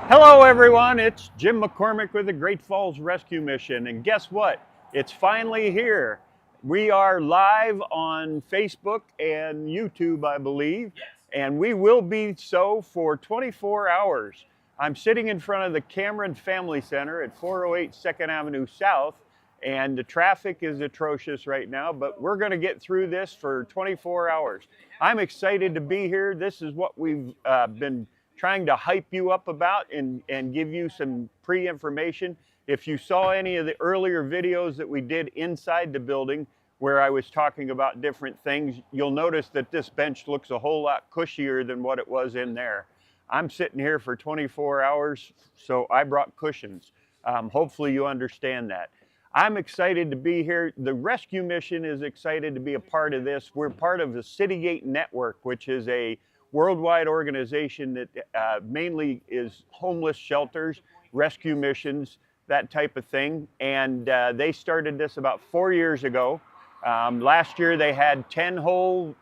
Hello, everyone. It's Jim McCormick with the Great Falls Rescue Mission. And guess what? It's finally here. We are live on Facebook and YouTube, I believe, and we will be so for 24 hours. I'm sitting in front of the Cameron Family Center at 408 2nd Avenue South, and the traffic is atrocious right now, but we're going to get through this for 24 hours. I'm excited to be here. This is what we've been trying to hype you up about and give you some pre-information. If you saw any of the earlier videos that we did inside the building where I was talking about different things, you'll notice that this bench looks a whole lot cushier than what it was in there. I'm sitting here for 24 hours, so I brought cushions. Hopefully you understand that. I'm excited to be here. The rescue mission is excited to be a part of this. We're part of the Citygate Network, which is a worldwide organization that mainly is homeless shelters, rescue missions, that type of thing. And they started this about 4 years ago. Last year they had 10 whole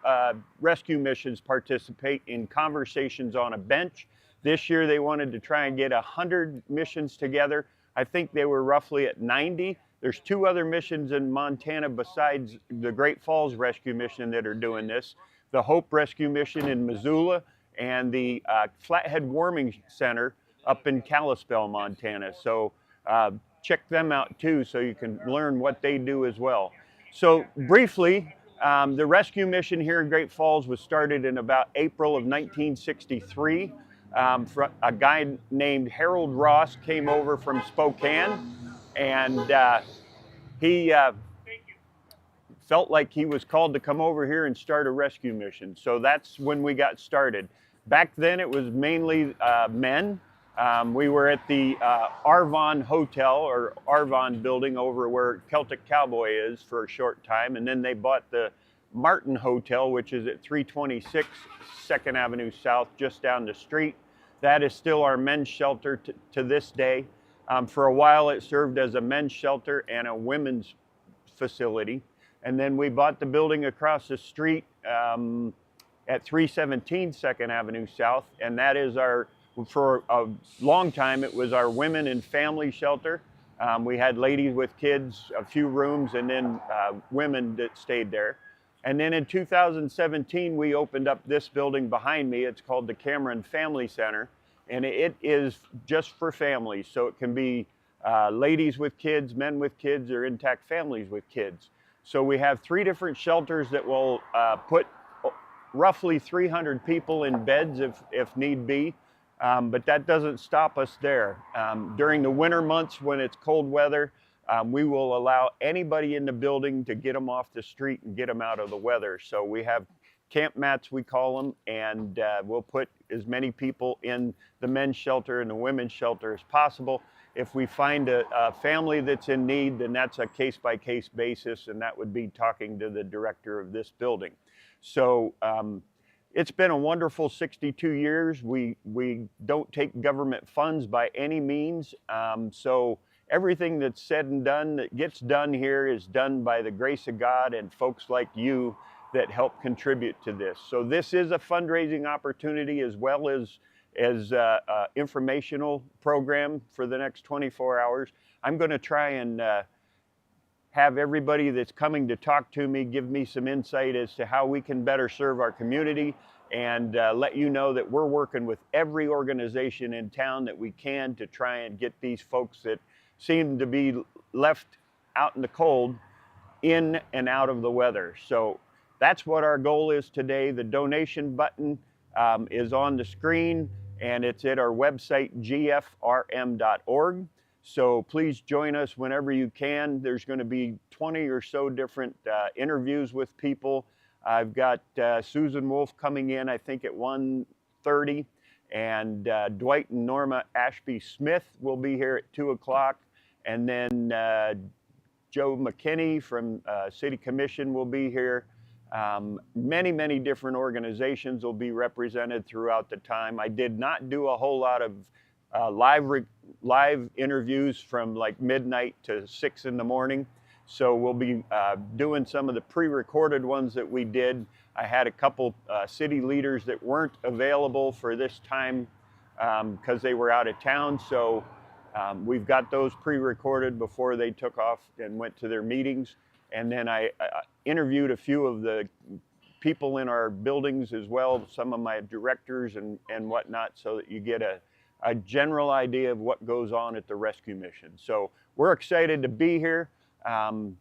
rescue missions participate in Conversations on a Bench. This year they wanted to try and get 100 missions together. I think they were roughly at 90. There's 2 other missions in Montana besides the Great Falls Rescue Mission that are doing this. The Hope Rescue Mission in Missoula and the Flathead Warming Center up in Kalispell, Montana. So check them out too so you can learn what they do as well. So briefly, the rescue mission here in Great Falls was started in about April of 1963. A guy named Harold Ross came over from Spokane, and he felt like he was called to come over here and start a rescue mission. So that's when we got started. Back then it was mainly men. We were at the Arvon Hotel or Arvon building over where Celtic Cowboy is for a short time. And then they bought the Martin Hotel, which is at 326 2nd Avenue South, just down the street. That is still our men's shelter to this day. For a while it served as a men's shelter and a women's facility. And then we bought the building across the street at 317 2nd Avenue South, and that is for a long time, it was our women and family shelter. We had ladies with kids, a few rooms, and then women that stayed there. And then in 2017, we opened up this building behind me. It's called the Cameron Family Center, and it is just for families. So it can be ladies with kids, men with kids, or intact families with kids. So we have 3 different shelters that will put roughly 300 people in beds if need be. But that doesn't stop us there. During the winter months when it's cold weather, we will allow anybody in the building to get them off the street and get them out of the weather. So we have camp mats, we call them, and we'll put as many people in the men's shelter and the women's shelter as possible. If we find a family that's in need, then that's a case-by-case basis, and that would be talking to the director of this building. So it's been a wonderful 62 years. We don't take government funds by any means. So everything that's said and done that gets done here is done by the grace of God and folks like you that help contribute to this. So this is a fundraising opportunity as well as informational program for the next 24 hours. I'm going to try and have everybody that's coming to talk to me give me some insight as to how we can better serve our community and let you know that we're working with every organization in town that we can to try and get these folks that seem to be left out in the cold in and out of the weather. So that's what our goal is today. The donation button is on the screen, and it's at our website, gfrm.org. So please join us whenever you can. There's going to be 20 or so different interviews with people. I've got Susan Wolf coming in, I think at 1:30, and Dwight and Norma Ashby Smith will be here at 2 o'clock. And then Joe McKinney from City Commission will be here. Many different organizations will be represented throughout the time. I did not do a whole lot of live interviews from like midnight to 6 in the morning. So we'll be doing some of the pre-recorded ones that we did. I had a couple city leaders that weren't available for this time because they were out of town. So we've got those pre-recorded before they took off and went to their meetings. And then I interviewed a few of the people in our buildings as well, some of my directors and whatnot, so that you get a general idea of what goes on at the rescue mission. So we're excited to be here. I'm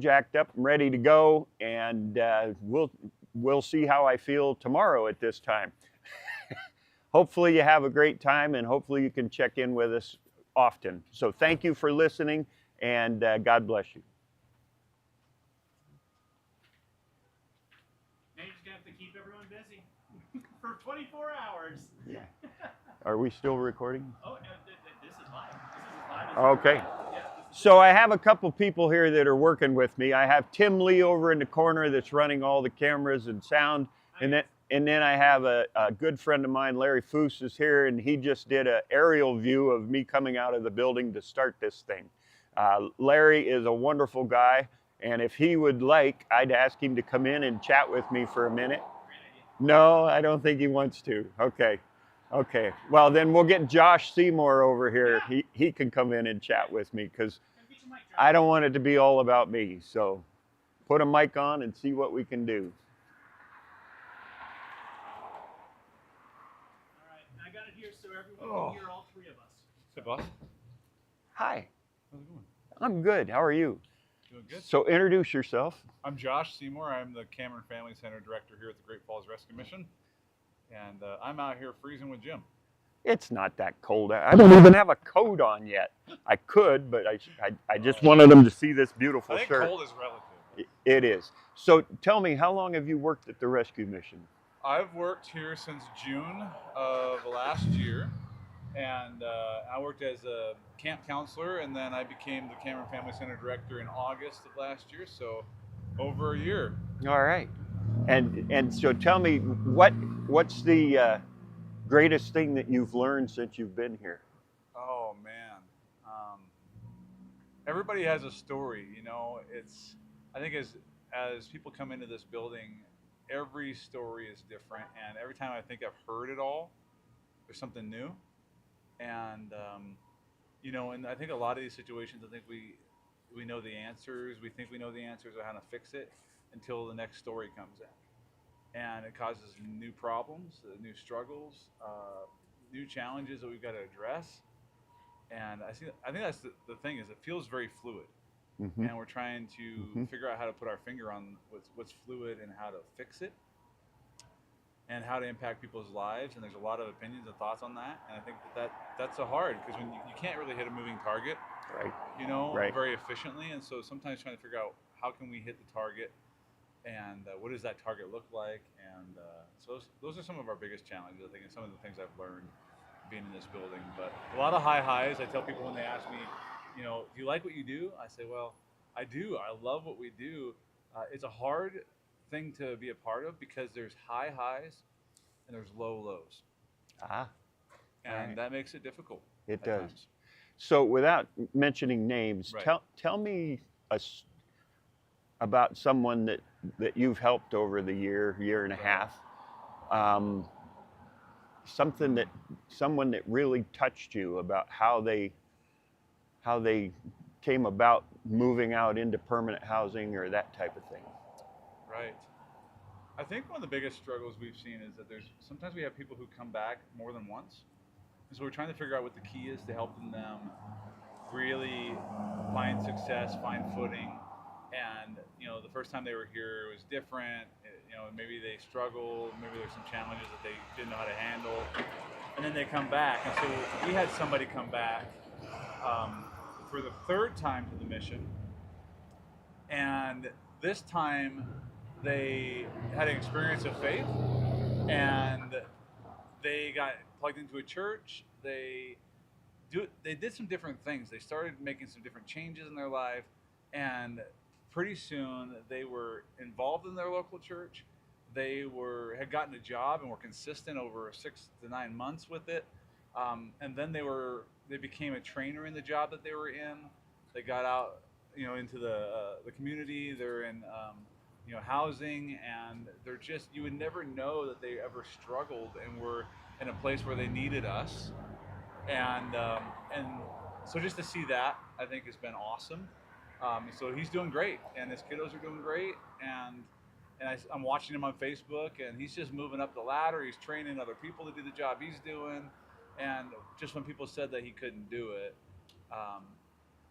jacked up and ready to go, and we'll see how I feel tomorrow at this time. Hopefully you have a great time, and hopefully you can check in with us often. So thank you for listening, and God bless you. Now you're just gonna have to keep everyone busy for 24 hours. Yeah. Are we still recording? Oh, no, this is live. This is as live as Okay. Yeah, So I have a couple people here that are working with me. I have Tim Lee over in the corner that's running all the cameras and sound, and then I have a good friend of mine, Larry Foose, is here, and he just did an aerial view of me coming out of the building to start this thing. Larry is a wonderful guy, and if he would like, I'd ask him to come in and chat with me for a minute. No, I don't think he wants to. Okay. Okay. Well, then we'll get Josh Seymour over here. He can come in and chat with me, because I don't want it to be all about me. So put a mic on and see what we can do. All right, I got it here so everyone can hear all three of us. Hey, boss. Hi. How's it going? I'm good. How are you? Doing good. So introduce yourself. I'm Josh Seymour. I'm the Cameron Family Center Director here at the Great Falls Rescue Mission. And I'm out here freezing with Jim. It's not that cold. I don't even have a coat on yet. I could, but I just wanted them to see this beautiful I think shirt. cold is relative. It is. So tell me, how long have you worked at the rescue mission? I've worked here since June of last year. And I worked as a camp counselor, and then I became the Cameron Family Center Director in August of last year. So over a year. All right. And so tell me, what's the greatest thing that you've learned since you've been here? Oh man, everybody has a story. I think as people come into this building, every story is different, and every time I think I've heard it all, there's something new. And and I think a lot of these situations, I think we know the answers. We think we know the answers of how to fix it until the next story comes in, and it causes new problems, new struggles, new challenges that we've got to address. And I think that's the thing, is it feels very fluid, and we're trying to figure out how to put our finger on what's fluid and how to fix it, and how to impact people's lives. And there's a lot of opinions and thoughts on that. And I think that's so hard, because when you can't really hit a moving target, Right. Right. very efficiently. And so sometimes trying to figure out how can we hit the target, and what does that target look like. And so those are some of our biggest challenges, I think, and some of the things I've learned being in this building. But a lot of high highs. I tell people when they ask me, do you like what you do? I say, well, I do. I love what we do. It's a hard thing to be a part of, because there's high highs and there's low lows. And right. that makes it difficult. It at does. times. So without mentioning names, Right. tell me about someone that you've helped over the year and a half. Someone that really touched you, about how they came about moving out into permanent housing or that type of thing. Right. I think one of the biggest struggles we've seen is that sometimes we have people who come back more than once. And so we're trying to figure out what the key is to helping them really find success, find footing. And, the first time they were here, it was different. Maybe they struggled, maybe there's some challenges that they didn't know how to handle. And then they come back. And so we had somebody come back for the third time to the mission. And this time they had an experience of faith, and they got plugged into a church. They did some different things. They started making some different changes in their life, and pretty soon they were involved in their local church. They had gotten a job and were consistent over 6 to 9 months with it. And then they became a trainer in the job that they were in. They got out, into the community. They're in, housing, and they're just, you would never know that they ever struggled and were in a place where they needed us, and so just to see that, I think has been awesome. So he's doing great, and his kiddos are doing great, and I'm watching him on Facebook, and he's just moving up the ladder. He's training other people to do the job he's doing, and just when people said that he couldn't do it, um,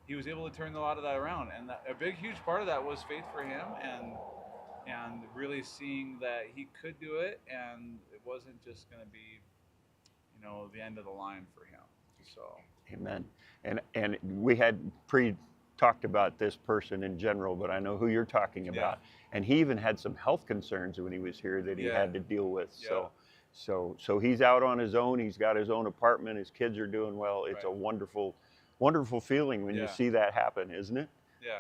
he was able to turn a lot of that around, and a big, huge part of that was faith for him, and really seeing that he could do it, and it wasn't just going to be, the end of the line for him. So. Amen. And we had talked about this person in general, but I know who you're talking about. And he even had some health concerns when he was here that he had to deal with. So he's out on his own. He's got his own apartment. His kids are doing well. It's a wonderful, wonderful feeling when you see that happen, isn't it?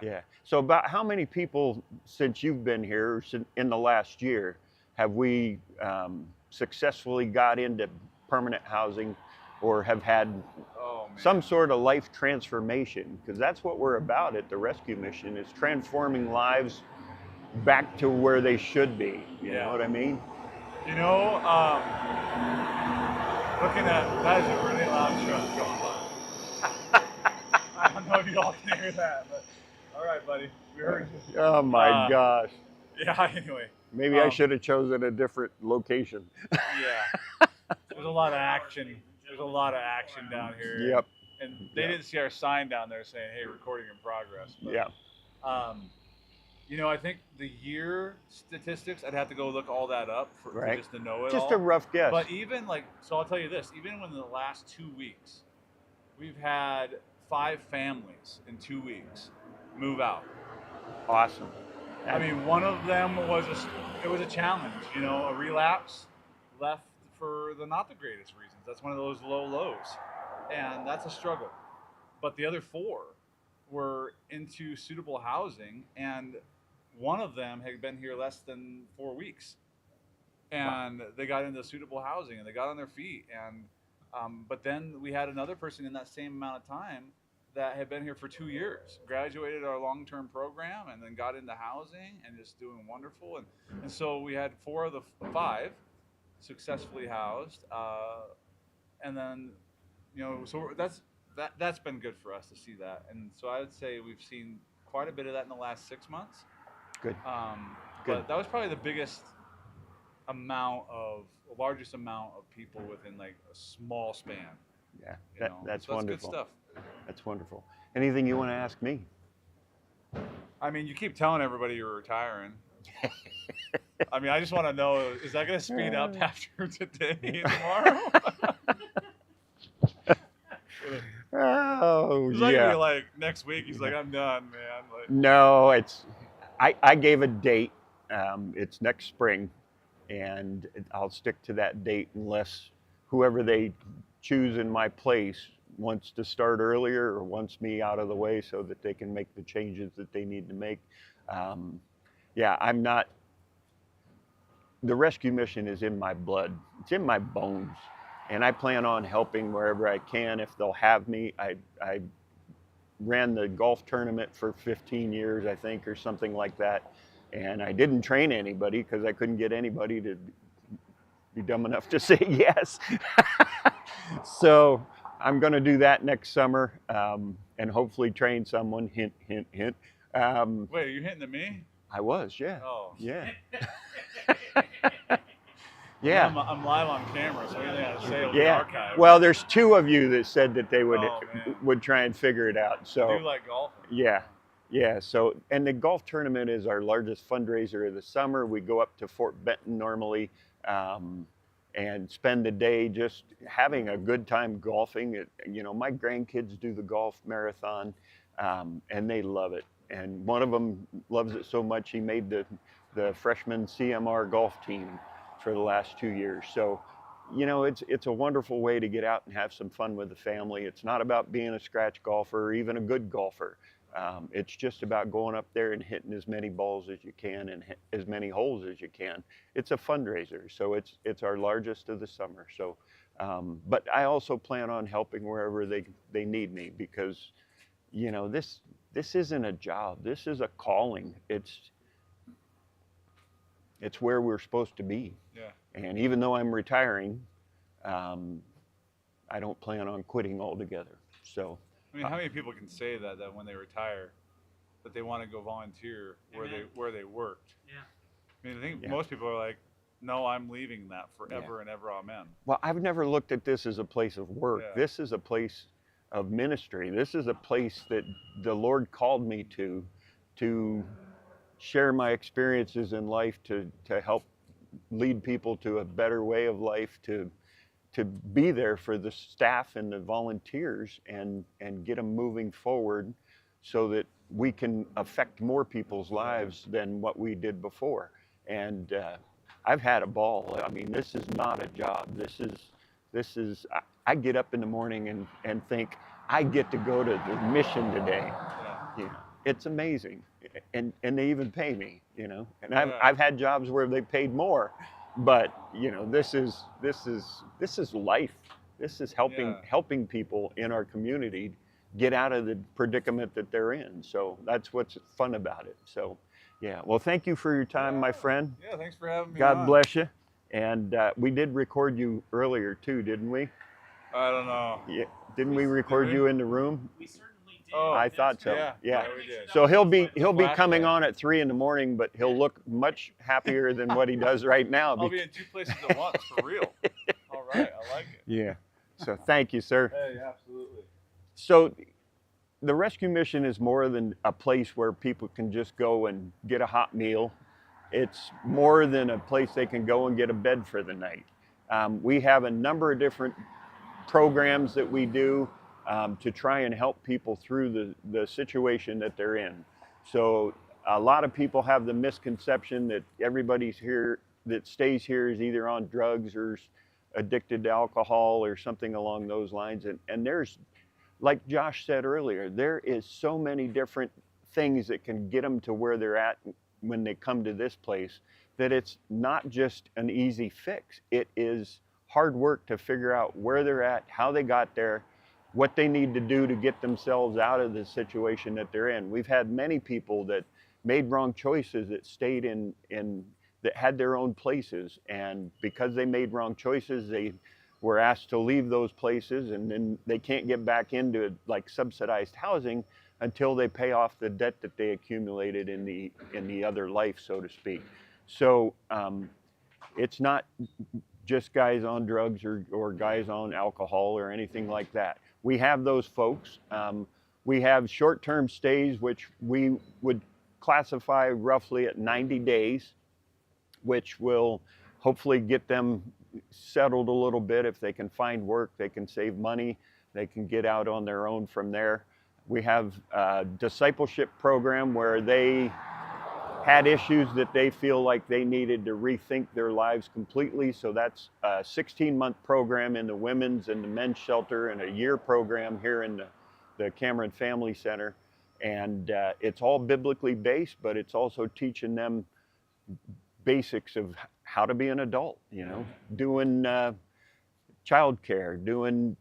Yeah. So about how many people since you've been here in the last year have we successfully got into permanent housing or have had some sort of life transformation? Because that's what we're about at the Rescue Mission, is transforming lives back to where they should be. You know what I mean? Looking at that is a really loud truck going by. I don't know if you all can hear that, but all right, buddy. We heard you. Oh my gosh. Yeah, anyway. Maybe I should have chosen a different location. Yeah. There's a lot of action. There's a lot of action down here. Yep. And they didn't see our sign down there saying, "Hey, recording in progress." But, I think the year statistics, I'd have to go look all that up for just to know it all. Just a rough guess. But even so I'll tell you this, even in the last 2 weeks, we've had 5 families in 2 weeks move out. Awesome. I mean, one of them was a challenge, a relapse, left for not the greatest reasons. That's one of those low lows, and that's a struggle. But the other 4 were into suitable housing, and one of them had been here less than 4 weeks, and they got into suitable housing and they got on their feet. And but then we had another person in that same amount of time that had been here for 2 years, graduated our long-term program, and then got into housing and just doing wonderful. And so we had 4 of the 5 successfully housed, and then so that's been good for us to see that. And so I would say we've seen quite a bit of that in the last 6 months. Good. But that was probably the largest amount of people within like a small span. Yeah, that's so wonderful. That's good stuff. That's wonderful. Anything you want to ask me? I mean, you keep telling everybody you're retiring. I mean, I just want to know, is that going to speed up after today and tomorrow? Oh, it's not going to be like next week. He's like, I'm done, man. No, I gave a date. It's next spring, and I'll stick to that date unless whoever they choose in my place wants to start earlier or wants me out of the way so that they can make the changes that they need to make. I'm not. The Rescue Mission is in my blood. It's in my bones. And I plan on helping wherever I can if they'll have me. I ran the golf tournament for 15 years, I think, or something like that. And I didn't train anybody because I couldn't get anybody to be dumb enough to say yes. So I'm going to do that next summer, and hopefully train someone. Hint, hint, hint. Wait, are you hinting at me? I was, yeah. Oh. Yeah. Yeah. I'm live on camera, so anything I say will be archived. Well, there's 2 of you that said that they would try and figure it out. So I do like golf. Yeah. So, and the golf tournament is our largest fundraiser of the summer. We go up to Fort Benton normally, and spend the day just having a good time golfing. My grandkids do the golf marathon, and they love it. And one of them loves it so much he made the freshman CMR golf team for the last 2 years. So, it's a wonderful way to get out and have some fun with the family. It's not about being a scratch golfer or even a good golfer. It's just about going up there and hitting as many balls as you can and hit as many holes as you can. It's a fundraiser, so it's our largest of the summer. So, but I also plan on helping wherever they need me, because, this isn't a job. This is a calling. It's where we're supposed to be. Yeah. And even though I'm retiring, I don't plan on quitting altogether. So, I mean, how many people can say that when they retire, that they want to go volunteer where they worked? Yeah. I mean, I think Yeah. most people are like, no, I'm leaving that forever and ever, amen. well, I've never looked at this as a place of work. Yeah. This is a place of ministry. This is a place that the Lord called me to share my experiences in life, to help lead people to a better way of life, to be there for the staff and the volunteers and get them moving forward so that we can affect more people's lives than what we did before. And I've had a ball. I mean, this is not a job. This is I get up in the morning and think I get to go to the mission today. Yeah. You know, it's amazing. And they even pay me, you know. And Yeah. I've had jobs where they paid more, but you know, this is life. This is helping people in our community get out of the predicament that they're in. So that's what's fun about it. So yeah, well, thank you for your time, my friend. Yeah, thanks for having me. God bless you. And we did record you earlier too, didn't we? I don't know. Yeah, didn't we record we? you in the room? We certainly did. Oh, I thought so. Yeah, Yeah. we did. So he'll be Flashlight. coming on at 3 a.m, but he'll look much happier than what he does right now. I'll be in two places at once for real. All right, I like it. Yeah. So thank you, sir. Hey, absolutely. So the rescue mission is more than a place where people can just go and get a hot meal. It's more than a place they can go and get a bed for the night. We have a number of different programs that we do to try and help people through the situation that they're in. So a lot of people have the misconception that everybody's here that stays here is either on drugs or addicted to alcohol or something along those lines. And there's, like Josh said earlier, there is so many different things that can get them to where they're at when they come to this place, that it's not just an easy fix. It is hard work to figure out where they're at, how they got there, what they need to do to get themselves out of the situation that they're in. We've had many people that made wrong choices that stayed in that had their own places, and because they made wrong choices, they were asked to leave those places, and then they can't get back into like subsidized housing until they pay off the debt that they accumulated in the other life, so to speak. So it's not just guys on drugs or guys on alcohol or anything like that. We have those folks. We have short-term stays, which we would classify roughly at 90 days, which will hopefully get them settled a little bit. If they can find work, they can save money, they can get out on their own from there. We have a discipleship program where they had issues that they feel like they needed to rethink their lives completely. So that's a 16-month program in the women's and the men's shelter, and a year program here in the Cameron Family Center. And it's all biblically based, but it's also teaching them basics of how to be an adult, you know, doing childcare,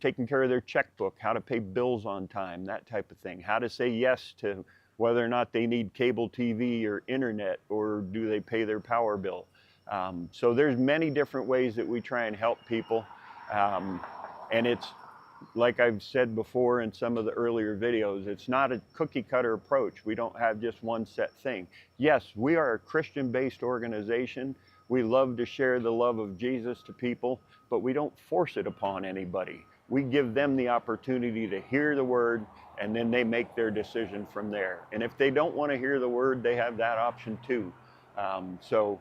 taking care of their checkbook, how to pay bills on time, that type of thing, how to say yes to whether or not they need cable TV or internet, or do they pay their power bill. So there's many different ways that we try and help people. And it's, like I've said before in some of the earlier videos, it's not a cookie cutter approach. We don't have just one set thing. Yes, we are a Christian-based organization. We love to share the love of Jesus to people, but we don't force it upon anybody. We give them the opportunity to hear the word, and then they make their decision from there. And if they don't want to hear the word, they have that option too. So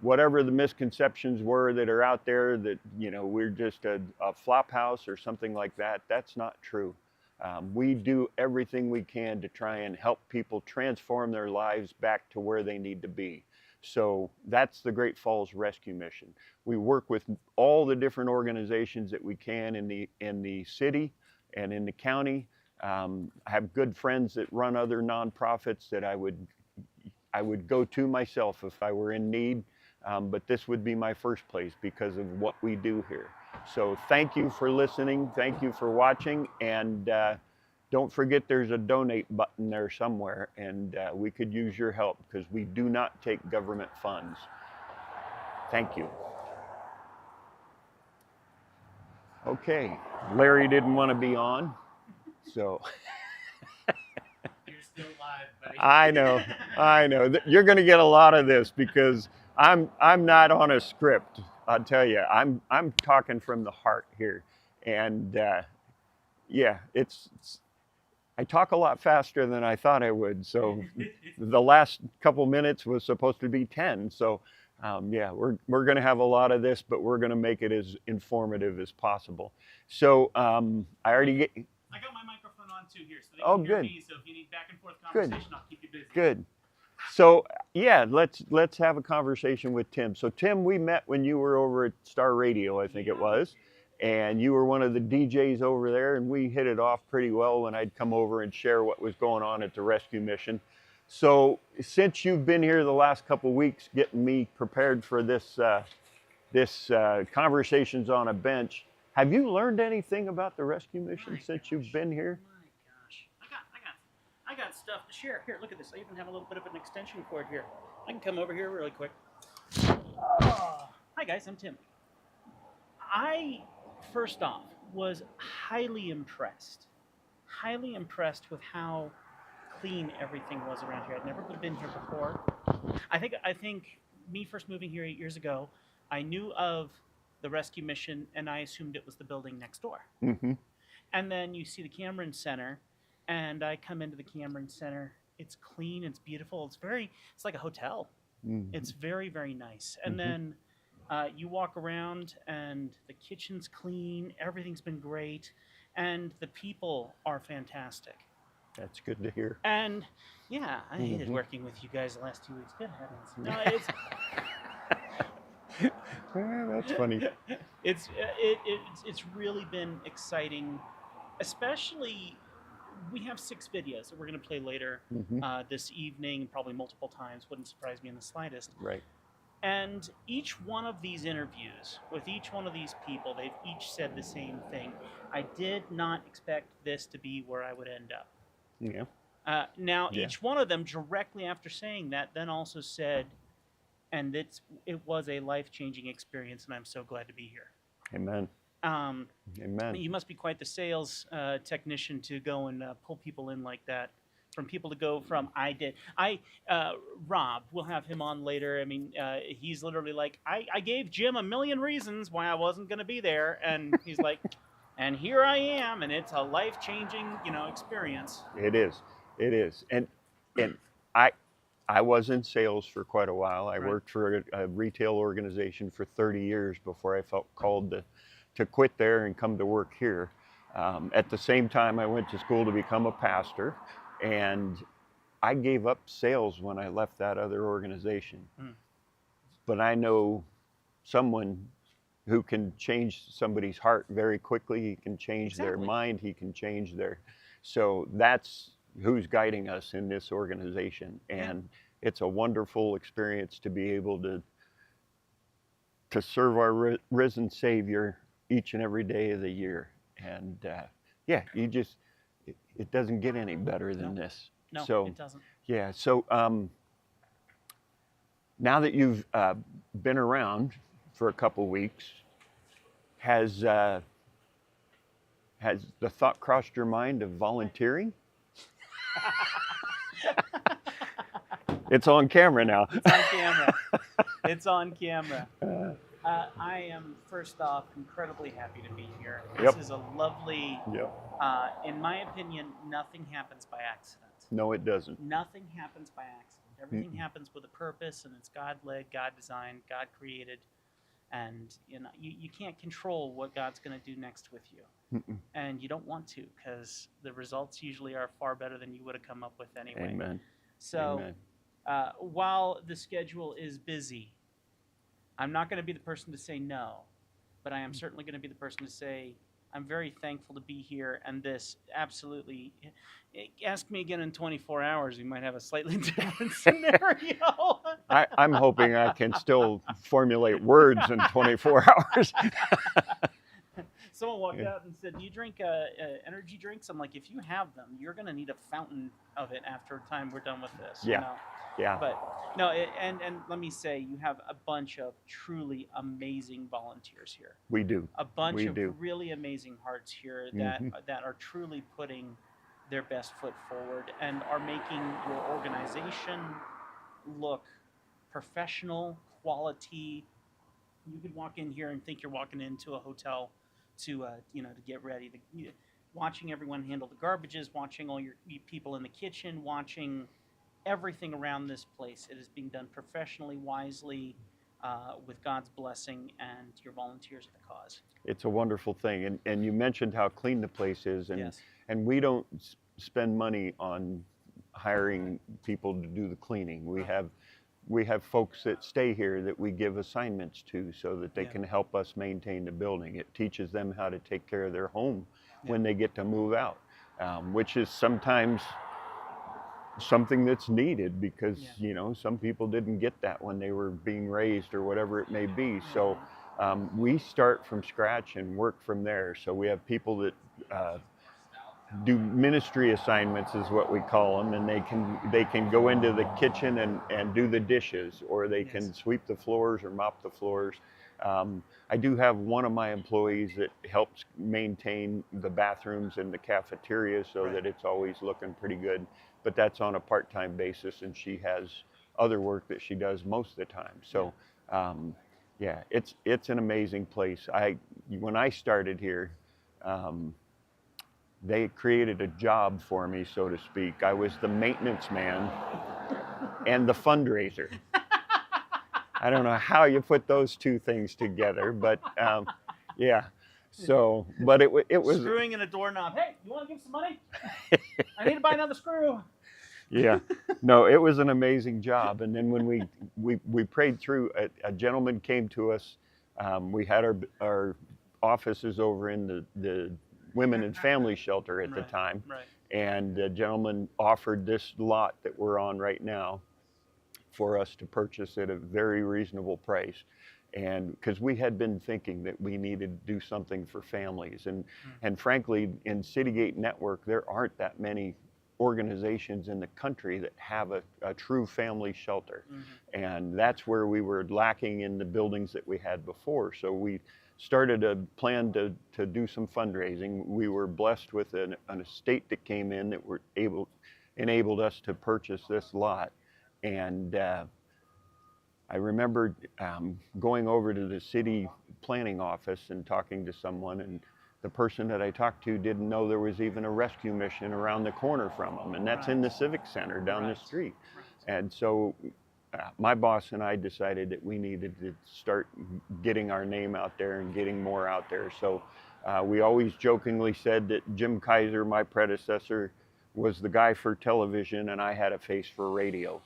whatever the misconceptions were that are out there, that, you know, we're just a flop house or something like that, that's not true. We do everything we can to try and help people transform their lives back to where they need to be. So that's the Great Falls Rescue Mission. We work with all the different organizations that we can in the city and in the county. I have good friends that run other nonprofits that I would go to myself if I were in need. But this would be my first place because of what we do here. So thank you for listening. Thank you for watching. And don't forget there's a donate button there somewhere, and we could use your help because we do not take government funds. Thank you. Okay, Larry didn't want to be on, so You're still live, buddy. I know. You're going to get a lot of this because I'm not on a script. I'll tell you, I'm talking from the heart here, and yeah, I talk a lot faster than I thought I would. So the last couple minutes was supposed to be 10. So yeah, we're going to have a lot of this, but we're going to make it as informative as possible. So I already get. I got my microphone on too here, so they Oh, can hear good. me. So if you need back and forth Good. conversation, I'll keep you busy. Good. So yeah, let's have a conversation with Tim. So Tim, we met when you were over at Star Radio, I think it was, and you were one of the DJs over there, and we hit it off pretty well when I'd come over and share what was going on at the rescue mission. So since you've been here the last couple of weeks, getting me prepared for this Conversations on a Bench, have you learned anything about the rescue mission My since gosh. you've been here? My gosh, I got stuff to share. Here, look at this. I even have a little bit of an extension cord here. I can come over here really quick. Hi guys, I'm Tim. I, first off, was highly impressed with how clean everything was around here. I'd never been here before. I think me first moving here 8 years ago, I knew of the rescue mission and I assumed it was the building next door. Mm-hmm. And then you see the Cameron Center, and I come into the Cameron Center. It's clean, it's beautiful, it's like a hotel. Mm-hmm. It's very, very nice. And then you walk around and the kitchen's clean, everything's been great, and the people are fantastic. That's good to hear. And yeah, I hated working with you guys the last 2 weeks. Good heavens. No, That's funny. it's really been exciting, especially we have 6 videos that we're going to play later this evening, probably multiple times. Wouldn't surprise me in the slightest. Right. And each one of these interviews with each one of these people, they've each said the same thing. I did not expect this to be where I would end up. Yeah. Now, each one of them directly after saying that then also said, and it was a life-changing experience, and I'm so glad to be here. Amen. Amen. You must be quite the sales technician to go and pull people in like that. From people to go from Rob, we'll have him on later. I mean, he's literally like, I gave Jim a million reasons why I wasn't going to be there, and he's like, and here I am, and it's a life-changing, experience. It is. And I was in sales for quite a while. I worked for a retail organization for 30 years before I felt called to quit there and come to work here. At the same time, I went to school to become a pastor, and I gave up sales when I left that other organization. But I know someone who can change somebody's heart very quickly. He can change their mind. He can change so that's who's guiding us in this organization. And it's a wonderful experience to be able to serve our risen Savior each and every day of the year. And it doesn't get any better than this. No, so, it doesn't. Yeah, so now that you've been around for a couple weeks, has the thought crossed your mind of volunteering? It's on camera now. It's on camera. I am, first off, incredibly happy to be here. This Yep. is a lovely, Yep. In my opinion, nothing happens by accident. No, it doesn't. Nothing happens by accident. Everything happens with a purpose, and it's God-led, God-designed, God-created. And you can't control what God's going to do next with you. And you don't want to, because the results usually are far better than you would have come up with anyway. Amen. So Amen. while the schedule is busy, I'm not going to be the person to say no, but I am certainly going to be the person to say, I'm very thankful to be here, and this absolutely, ask me again in 24 hours, we might have a slightly different scenario. I'm hoping I can still formulate words in 24 hours. Someone walked Yeah. out and said, "Do you drink energy drinks?" I'm like, "If you have them, you're gonna need a fountain of it after time we're done with this." Yeah. You know? Yeah, But no, and let me say, you have a bunch of truly amazing volunteers here. we do. A bunch We of do. really amazing hearts here that Mhm. that are truly putting their best foot forward and are making your organization look professional, quality. You could walk in here and think you're walking into a hotel to to get ready. Watching everyone handle the garbages, watching all your people in the kitchen, watching everything around this place. It is being done professionally, wisely, with God's blessing, and your volunteers are the cause. It's a wonderful thing. And you mentioned how clean the place is, and Yes. and we don't spend money on hiring people to do the cleaning. Right. We have folks that stay here that we give assignments to so that they Yeah. can help us maintain the building. It teaches them how to take care of their home Yeah. when they get to move out, which is sometimes something that's needed because Yeah. some people didn't get that when they were being raised or whatever it may be. So Mhm. we start from scratch and work from there. So we have people that do ministry assignments is what we call them, and they can go into the kitchen and do the dishes, or they can Yes. sweep the floors or mop the floors. I do have one of my employees that helps maintain the bathrooms and the cafeteria so Right. that it's always looking pretty good, but that's on a part-time basis, and she has other work that she does most of the time. So yeah, it's an amazing place. When I started here, they created a job for me, so to speak. I was the maintenance man and the fundraiser. I don't know how you put those two things together, but yeah. So, but it was, Screwing in a doorknob. Hey, you want to give some money? I need to buy another screw. yeah. No, it was an amazing job. And then when we prayed through, a gentleman came to us. We had our offices over in the women and family shelter at the Right, time. right. And the gentleman offered this lot that we're on right now for us to purchase at a very reasonable price. And because we had been thinking that we needed to do something for families. And frankly, in Citygate Network, there aren't that many organizations in the country that have a true family shelter. Mhm. And that's where we were lacking in the buildings that we had before. So we started a plan to do some fundraising. We were blessed with an estate that came in that enabled us to purchase this lot. And I remember going over to the city planning office and talking to someone, and the person that I talked to didn't know there was even a rescue mission around the corner from them, and that's in the Civic Center down the Right. street. Right. And so my boss and I decided that we needed to start getting our name out there and getting more out there. So we always jokingly said that Jim Kaiser, my predecessor, was the guy for television, and I had a face for radio.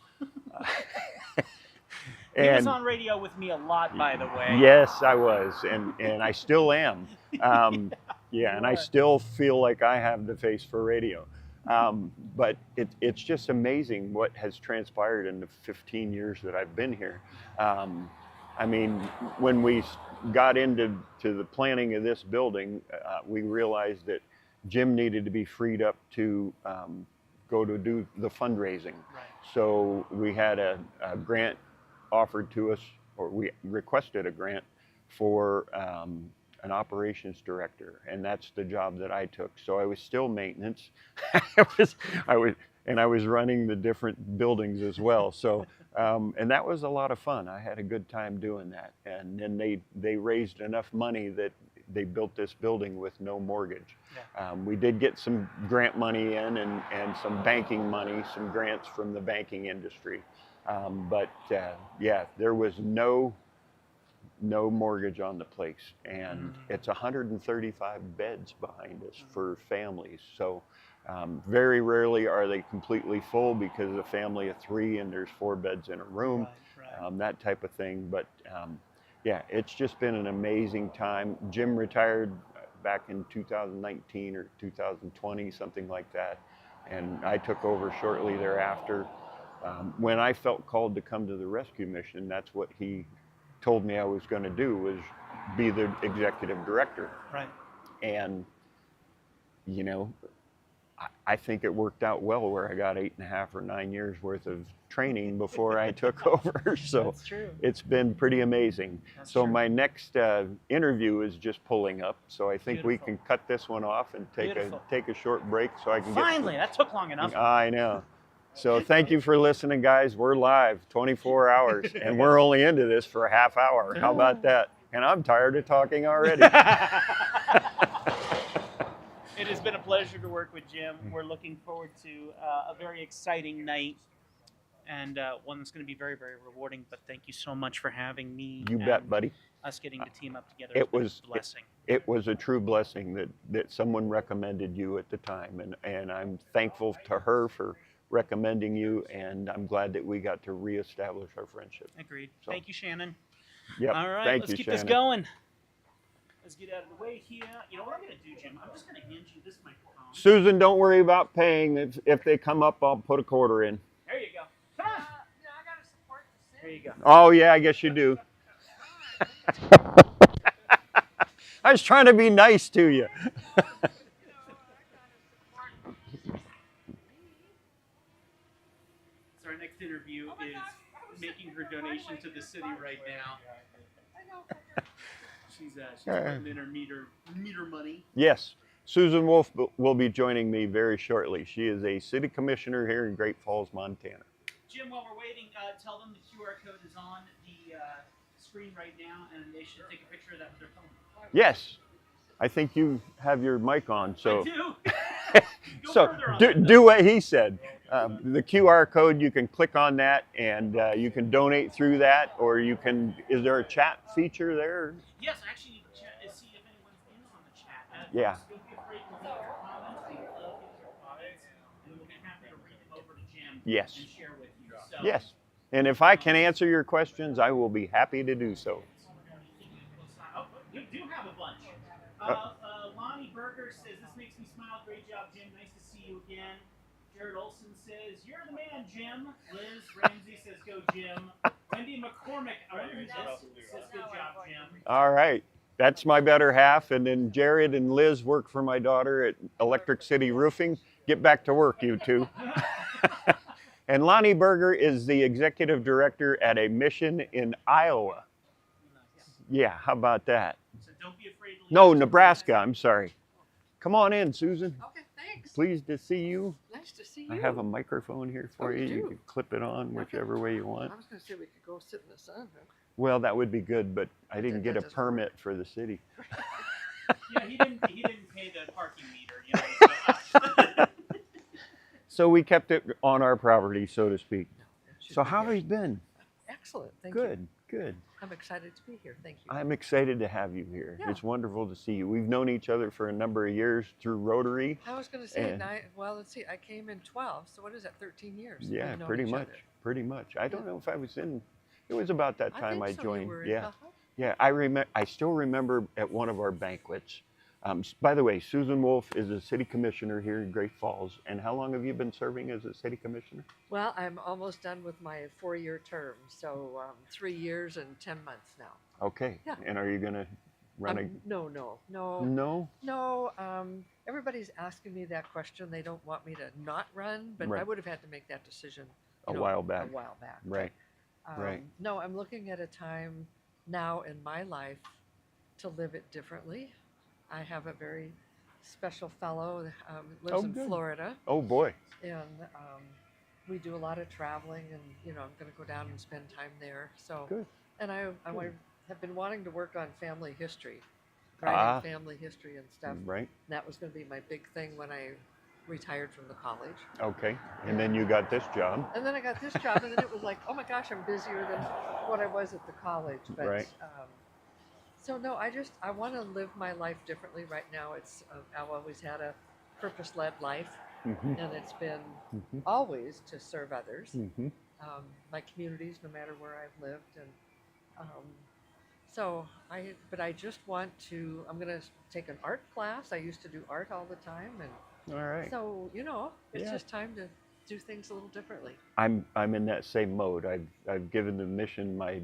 He was on radio with me a lot, by the way. Yes, I was, and I still am. Yeah, and I still feel like I have the face for radio. But it's just amazing what has transpired in the 15 years that I've been here. I mean, when we got into the planning of this building, we realized that Jim needed to be freed up to go to do the fundraising. Right. So we had a grant offered to us, or we requested a grant for an operations director, and that's the job that I took. So I was still maintenance. I was running the different buildings as well. So and that was a lot of fun. I had a good time doing that. And then they raised enough money that they built this building with no mortgage. Yeah. We did get some grant money in and some banking money, some grants from the banking industry. But yeah, there was no mortgage on the place, and it's 135 beds behind us for families. So very rarely are they completely full because of a family of 3 and there's 4 beds in a room, Right. that type of thing. But yeah, it's just been an amazing time. Jim retired back in 2019 or 2020, something like that, and I took over shortly thereafter. When I felt called to come to the rescue mission, that's what he told me I was going to do, was be the executive director. Right. And, you know, I think it worked out well where I got 8.5 or 9 years worth of training before I took over. So That's true. it's been pretty amazing. That's So true. my next interview is just pulling up. So I think we Beautiful. can cut this one off and Beautiful. take a short break so I can Finally, that took long get. enough. I know. So thank you for listening, guys. We're live 24 hours, and we're only into this for a half hour. How about that? And I'm tired of talking already. It has been a pleasure to work with Jim. We're looking forward to a very exciting night and one that's going to be very, very rewarding. But thank you so much for having me. You bet, buddy. Us getting the team up together. It has been was- a blessing. It was a true blessing that someone recommended you at the time, and I'm thankful to her for recommending you, and I'm glad that we got to reestablish our friendship. Agreed. So- Thank you, Shannon. Yep. All right, Thank let's you, keep Shannon. this going. Let's get out of the way here. You know what I'm going to do, Jim? I'm just going to hand you this microphone. Susan, don't worry about paying. If they come up, I'll put a quarter in. There you go. Come on. I gotta support the There city. you go. Oh, yeah, I guess you do. I was trying to be nice to you. So our next interview is making her donation to the city right now. She's putting in her meter money. Yes, Susan Wolf will be joining me very shortly. She is a city commissioner here in Great Falls, Montana. Jim, while we're waiting, tell them the QR code is on the screen right now, and they should take a picture of that with their phone. Yes, I think you have your mic on, so I do. Go so further on do, that, do what he said. The QR code, you can click on that, and you can donate through that, or you can. Is there a chat feature there? Yes, actually, see if anyone's in on the chat. Yeah. Don't be afraid to leave your comments. We love getting your comments, and we'll be happy to read them over to Jim Yes. and share with you. So, Yes. And if I can answer your questions, I will be happy to do so. Oh, you do have a bunch. Lonnie Berger says, this makes me smile. Great job, Jim. Nice to see you again. Jared Olson says, you're the man, Jim. Liz Ramsey says, go, Jim. Wendy McCormick, I wonder who this says, good job, Jim. All right. That's my better half. And then Jared and Liz work for my daughter at Electric City Roofing. Get back to work, you two. And Lonnie Berger is the executive director at a mission in Iowa. Yeah, how about that? So don't be afraid to leave No, your Nebraska. comments. I'm sorry. Come on in, Susan. Okay, thanks. Pleased to see you. Nice to see you. I have a microphone here for Oh, you. you You do? can clip it on whichever way you want. I was gonna say we could go sit in the sun. Well, that would be good, but I didn't get a That doesn't work. permit for the city. Yeah, he didn't pay the parking meter, you know. So. So we kept it on our property, so to speak. She's So been how here. have you been? Excellent, thank you. Good, good. I'm excited to be here, thank you. I'm excited to have you here. Yeah. It's wonderful to see you. We've known each other for a number of years through Rotary. I was gonna say, And- well, let's see, I came in 12, so what is that, 13 years? Yeah, we've known pretty each much. other. Pretty much. I don't Yeah. know if I was in. It was about that time I think so, you joined. were, Yeah, uh-huh. yeah. I still remember at one of our banquets. By the way, Susan Wolf is a city commissioner here in Great Falls. And how long have you been serving as a city commissioner? Well, I'm almost done with my 4-year term, so 3 years and 10 months now. Okay. Yeah. And are you gonna run No. No. Everybody's asking me that question. They don't want me to not run, but I Right. would have had to make that decision A you know, while back. A while back. Right. But, right. No, I'm looking at a time now in my life to live it differently. I have a very special fellow lives Oh, in good. Florida, Oh boy. and we do a lot of traveling, and I'm going to go down and spend time there. So, Good. and I have been wanting to work on family history, Ah. writing family history and stuff. Right. That was going to be my big thing when I retired from the college. Okay. And then you got this job. And then I got this job, and then it was like, oh my gosh, I'm busier than what I was at the college. But Right. so no, I want to live my life differently right now. I've always had a purpose-led life, Mm-hmm. and it's been Mm-hmm. always to serve others, Mm-hmm. my communities, no matter where I've lived, and but I just want to. I'm going to take an art class. I used to do art all the time, and All right. so it's Yeah. just time to do things a little differently. I'm in that same mode. I've given the mission my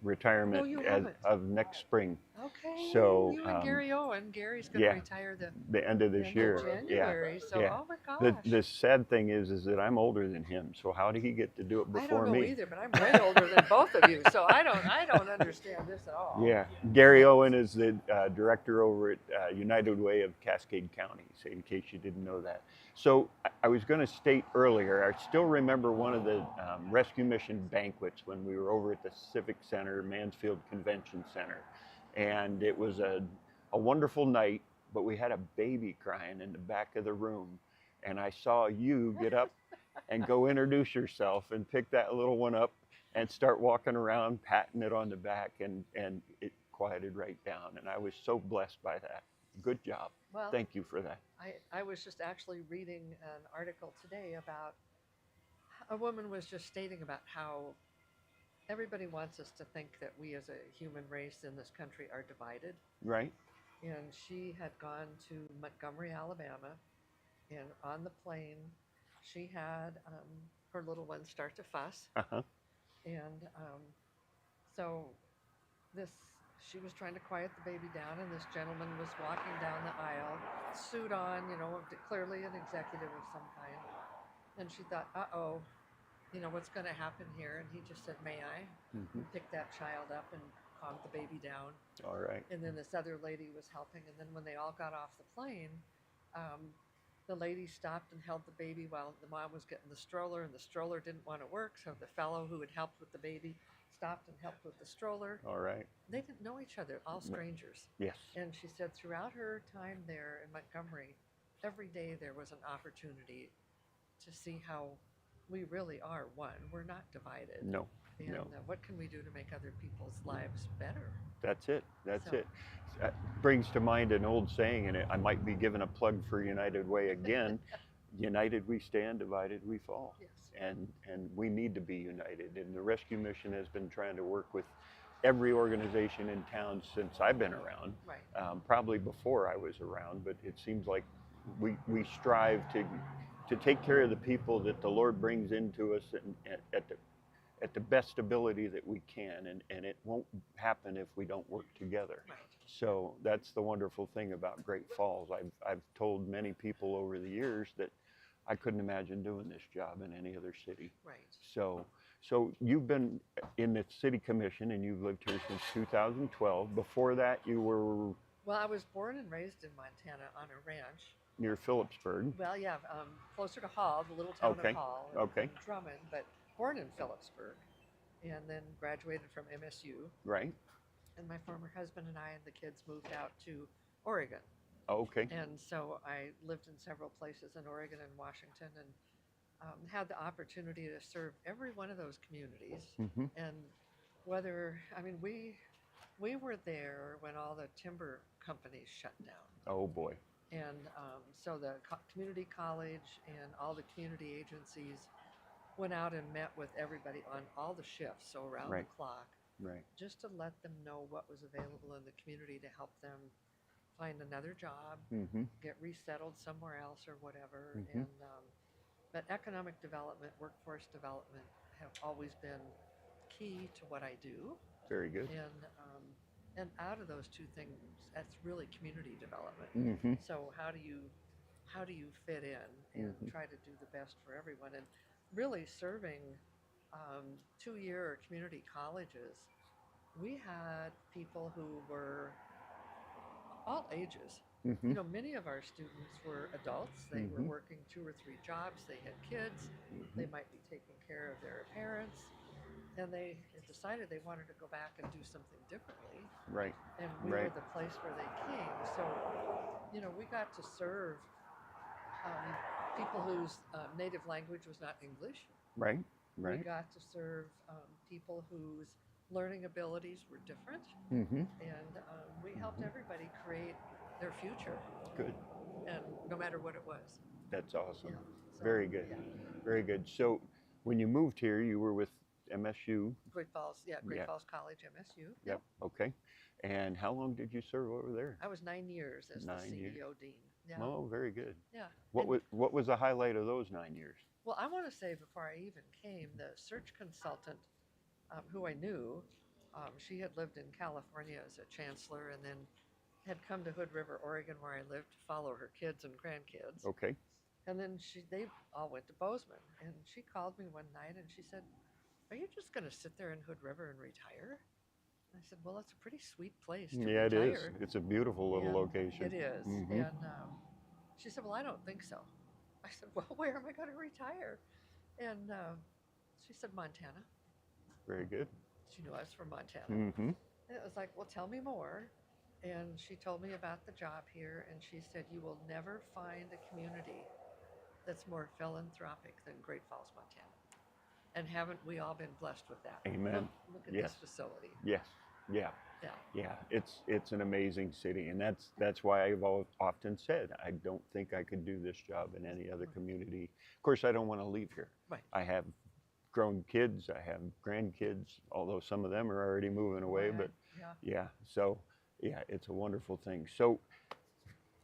retirement No, you as, haven't. of next spring. Okay. So, you and Gary Owen. Gary's going to yeah. retire The end of the this end year. of January. So, Yeah. oh my The gosh. the sad thing is that I'm older than him. So how did he get to do it I before don't know me? either, but I'm way older than both of you, so I don't understand this at all. Yeah, Gary Owen is the director over at United Way of Cascade County, so in case you didn't know that. So I was going to state earlier, I still remember one of the rescue mission banquets when we were over at the Civic Center, Mansfield Convention Center. And it was a wonderful night, but we had a baby crying in the back of the room. And I saw you get up and go introduce yourself and pick that little one up and start walking around, patting it on the back, and it quieted right down. And I was so blessed by that. Good job. Well, Thank you for that. I was just actually reading an article today about a woman was just stating about how everybody wants us to think that we as a human race in this country are divided. Right? And she had gone to Montgomery, Alabama, and on the plane, she had her little one start to fuss. Uh-huh. And so she was trying to quiet the baby down, and this gentleman was walking down the aisle, suit on, clearly an executive of some kind. And she thought, uh-oh, what's going to happen here? And he just said, may I? Mm-hmm. Pick that child up and calm the baby down. All right. And then this other lady was helping. And then when they all got off the plane, the lady stopped and held the baby while the mom was getting the stroller, and the stroller didn't want to work. So the fellow who had helped with the baby stopped and helped with the stroller. All right. They didn't know each other, all strangers. Yes. And she said throughout her time there in Montgomery, every day there was an opportunity to see how we really are one. We're not divided. No. And No. What can we do to make other people's lives better? That's it. That's So- it. That brings to mind an old saying, and I might be giving a plug for United Way again. United we stand, divided we fall. Yes. And we need to be united. And the rescue mission has been trying to work with every organization in town since I've been around. Right. Probably before I was around, but it seems like we strive to take care of the people that the Lord brings into us at the best ability that we can, and it won't happen if we don't work together. Right. So that's the wonderful thing about Great Falls. I've told many people over the years that I couldn't imagine doing this job in any other city. Right. So you've been in the city commission and you've lived here since 2012. Before that, you were Well, I was born and raised in Montana on a ranch. near Phillipsburg. Well, yeah, closer to Hall, the little town Okay, of Hall, okay. in Drummond, but born in Phillipsburg, and then graduated from MSU. Right? And my former husband and I and the kids moved out to Oregon. Okay. And so I lived in several places in Oregon and Washington, and had the opportunity to serve every one of those communities. Mm-hmm. And we were there when all the timber companies shut down. Oh boy. And so the community college and all the community agencies went out and met with everybody on all the shifts, so around Right. the clock, Right. just to let them know what was available in the community to help them find another job, Mm-hmm. get resettled somewhere else or whatever. Mhm. But economic development, workforce development have always been key to what I do. Very good. And out of those two things, that's really community development. Mm-hmm. So how do you fit in and Mhm. try to do the best for everyone? And really serving 2-year community colleges, we had people who were all ages. Mm-hmm. Many of our students were adults. They were Mhm. working 2 or 3 jobs. They had kids. They might be taking care of their parents. And they decided they wanted to go back and do something differently. Right. And we Right. were the place where they came. So, we got to serve people whose native language was not English. Right. We Right. got to serve people whose learning abilities were different. Mm-hmm. And we helped everybody create their future, Good. and no matter what it was. That's awesome. Yeah. So, Very good. yeah. Very good. So when you moved here, you were with MSU. Great Falls, Great Yeah. Falls College, MSU. Yep. Okay. And how long did you serve over there? I was 9 years as the 9 years. CEO dean. Yeah. Oh, very good. Yeah. What And- was the highlight of those 9 years? Well, I want to say before I even came, the search consultant who I knew She had lived in California as a chancellor and then had come to Hood River, Oregon, where I lived, to follow her kids and grandkids. Okay. And then they all went to Bozeman. And she called me one night and she said, "Are you just going to sit there in Hood River and retire?" And I said, "Well, it's a pretty sweet place to Yeah, it is. retire." It's a beautiful little And location. It is. Mhm. And she said, "Well, I don't think so." I said, "Well, where am I going to retire?" And she said, "Montana." Very good. She knew I was from Montana. Mm-hmm. And it was like, "Well, tell me more." And she told me about the job here. And she said, "You will never find a community that's more philanthropic than Great Falls, Montana." And haven't we all been blessed with that? Amen. Look at Yes. this facility. Yes. Yeah. Yeah. Yeah. It's an amazing city, and that's why I've often said I don't think I could do this job in any other community. Of course, I don't want to leave here. Right. I have grown kids. I have grandkids, although some of them are already moving away. Right. But Yeah. yeah. So yeah, it's a wonderful thing. So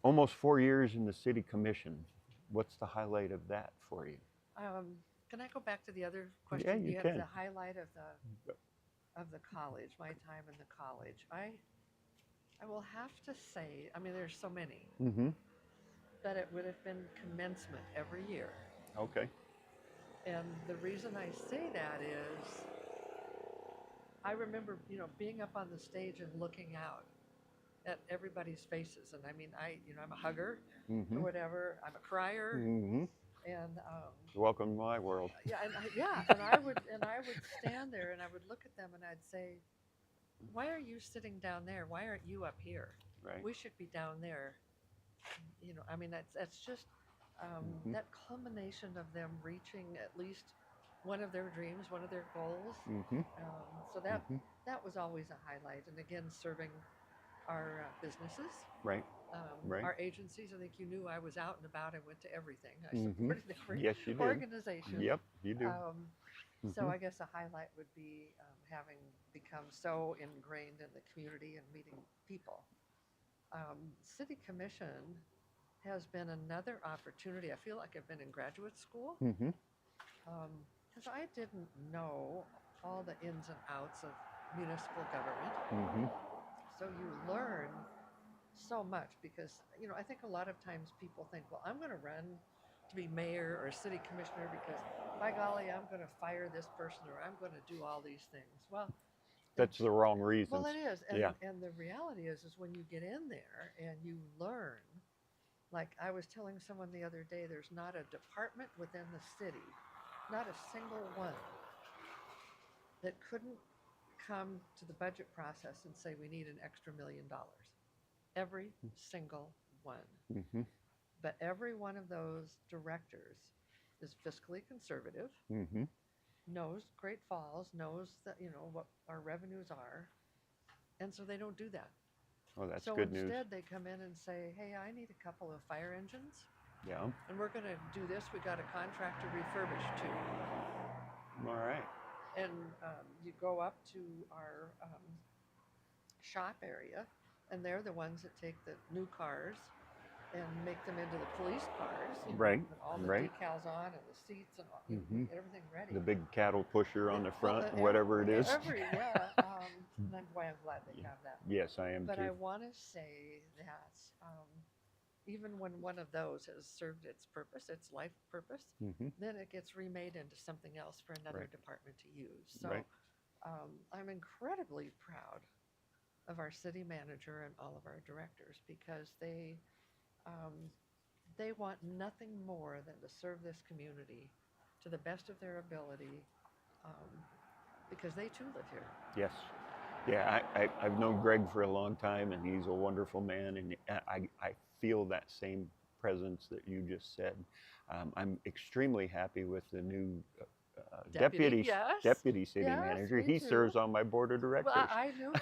almost 4 years in the city commission. What's the highlight of that for you? Can I go back to the other question? you have can. the highlight of the college, my time in the college. I will have to say, I mean, there's so many, Mm-hmm. but it would have been commencement every year. Okay. And the reason I say that is I remember, being up on the stage and looking out at everybody's faces. And I mean, I'm a hugger or Mm-hmm. whatever. I'm a crier. Mm-hmm. And Welcome to my world. and I would stand there and I would look at them and I'd say, "Why are you sitting down there? Why aren't you up here? Right. We should be down there." I mean, that's just Mhm. that culmination of them reaching at least one of their dreams, one of their goals. Mm-hmm. So that Mhm. that was always a highlight. And again, serving our businesses. Right. Right. Our agencies. I think you knew I was out and about. I went to everything. I Mhm. supported every Yes, you did. organization. Yep, you do. So Mhm. I guess a highlight would be having become so ingrained in the community and meeting people. City Commission has been another opportunity. I feel like I've been in graduate school Mm-hmm. because I didn't know all the ins and outs of municipal government. Mm-hmm. So you learn so much because, I think a lot of times people think, well, I'm going to run to be mayor or city commissioner because, by golly, I'm going to fire this person or I'm going to do all these things. Well, That's the wrong reasons. well, it is. And, Yeah. and the reality is when you get in there and you learn, like I was telling someone the other day, there's not a department within the city, not a single one, that couldn't come to the budget process and say, we need an extra $1 million. Every single one. Mm-hmm. But every one of those directors is fiscally conservative, Mm-hmm. knows Great Falls, knows that, what our revenues are. And so they don't do that. Oh, that's so good news. instead they come in and say, "Hey, I need a couple of fire engines Yeah. and we're going to do this. We got a contract to refurbish two." All right. And you go up to our shop area and they're the ones that take the new cars and make them into the police cars. Right, With all the right. decals on and the seats and all, Mhm. everything ready. The big cattle pusher on the front, Well, whatever it is. Yeah. And I'm glad they have that. Yes, I am But too. I want to say that even when one of those has served its purpose, its life purpose, Mm-hmm. then it gets remade into something else for another Right. department to use. So Right. I'm incredibly proud of our city manager and all of our directors because they want nothing more than to serve this community to the best of their ability because they too live here. Yes. Yeah, I've known Greg for a long time, and he's a wonderful man, and I feel that same presence that you just said. I'm extremely happy with the new Deputy, yes. deputy city Yes, manager. me He too. serves on my board of directors. Well, I knew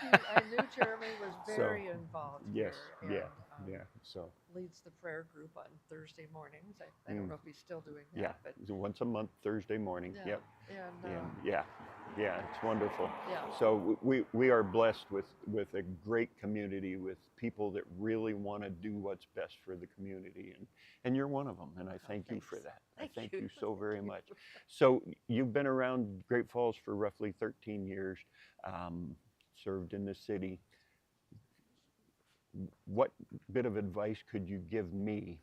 Jeremy was So, very involved yes, here and yeah. So leads the prayer group on Thursday mornings. I don't know if he's still doing that, yeah, but it's once a month, Thursday morning. yeah. Yep. And Yeah, it's wonderful. yeah. So we are blessed with a great community with people that really want to do what's best for the community, and you're one of them, and I thank you for thanks. that. Thank I thank you. you so very Thank much. you. So you've been around Great Falls for roughly 13 years. served in the city, what bit of advice could you give me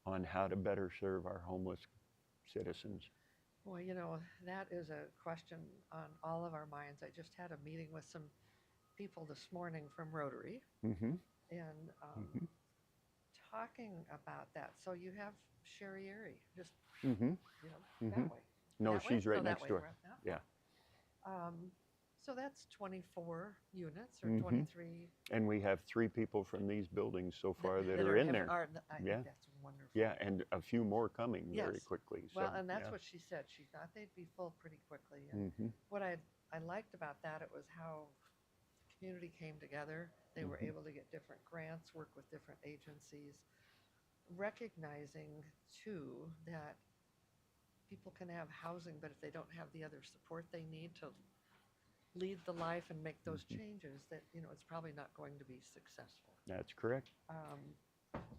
on how to better serve our homeless citizens? Well, you know, that is a question on all of our minds. I just had a meeting with some people this morning from Rotary Mm-hmm. and Mm-hmm. talking about that. So you have Sherry Erie, just, Mm-hmm. you know, Mm-hmm. that way. No, That way? she's right No, that next way. door. Right now. Yeah. So that's 24 units or Mhm. 23 And we have 3 people from these buildings so far that are in there. I Yeah. think that's wonderful. Yeah, and a few more coming very Yes. quickly. Well, So, and that's yeah. what she said. She thought they'd be full pretty quickly. And Mm-hmm. what I liked about that, it was how the community came together. They were Mhm. able to get different grants, work with different agencies, recognizing too that people can have housing, but if they don't have the other support they need to lead the life and make those Mhm. changes, that, you know, it's probably not going to be successful. That's correct.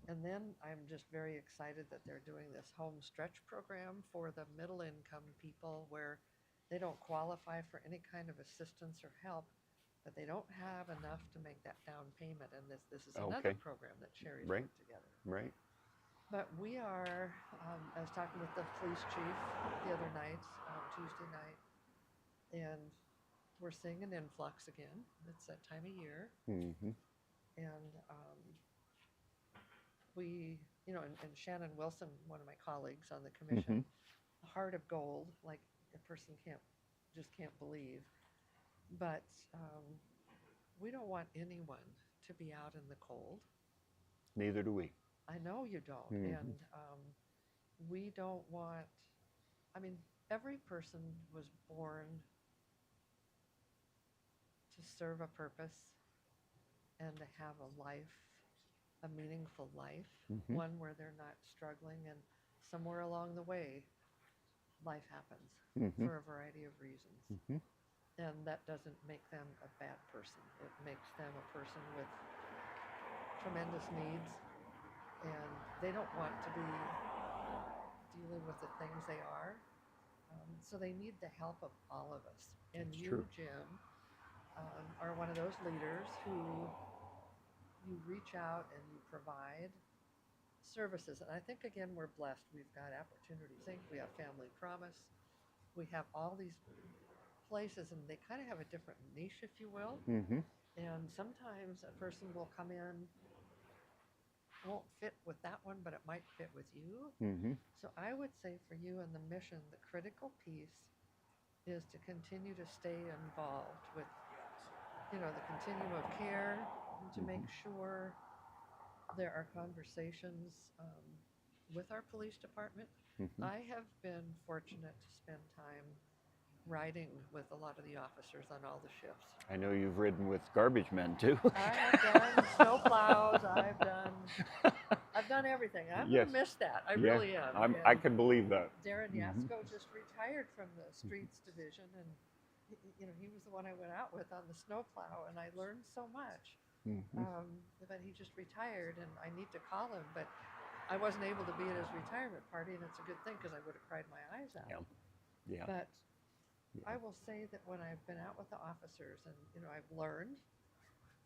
And then I'm just very excited that they're doing this home stretch program for the middle income people where they don't qualify for any kind of assistance or help, but they don't have enough to make that down payment. And this is another Okay. program that Sherry's Right. put together. Right. But we are, I was talking with the police chief the other night, Tuesday night, and we're seeing an influx again. It's that time of year. Mm-hmm. And we, you know, and Shannon Wilson, one of my colleagues on the commission, Mm-hmm. heart of gold, like a person can't believe. But we don't want anyone to be out in the cold. Neither do we. I know you don't. Mhm. And we don't want, I mean, every person was born to serve a purpose and to have a life, a meaningful life, Mhm. one where they're not struggling. And somewhere along the way, life happens Mhm. for a variety of reasons. Mhm. And that doesn't make them a bad person. It makes them a person with tremendous needs, and they don't want to be dealing with the things they are. So they need the help of all of us. And That's you, true. Jim, are one of those leaders who you reach out and you provide services. And I think, again, we're blessed. We've got Opportunity Inc., we have Family Promise, we have all these places, and they kind of have a different niche, if you will. Mm-hmm. And sometimes a person will come in, won't fit with that one, but it might fit with you. Mm-hmm. So I would say for you and the mission, the critical piece is to continue to stay involved with, you know, the continuum of care, and to make sure there are conversations with our police department. Mm-hmm. I have been fortunate to spend time riding with a lot of the officers on all the shifts. I know you've ridden with garbage men too. I have done snow plows. I've done everything. I'm Yes. gonna miss that. I Yeah, really am. I And can believe that. Darren Mhm. Yasko just retired from the streets division, and you know, he was the one I went out with on the snow plow, and I learned so much. Mhm. But he just retired, and I need to call him, but I wasn't able to be at his retirement party, and it's a good thing because I would have cried my eyes out. Yeah. Yeah. But Yeah. I will say that when I've been out with the officers, and you know, I've learned,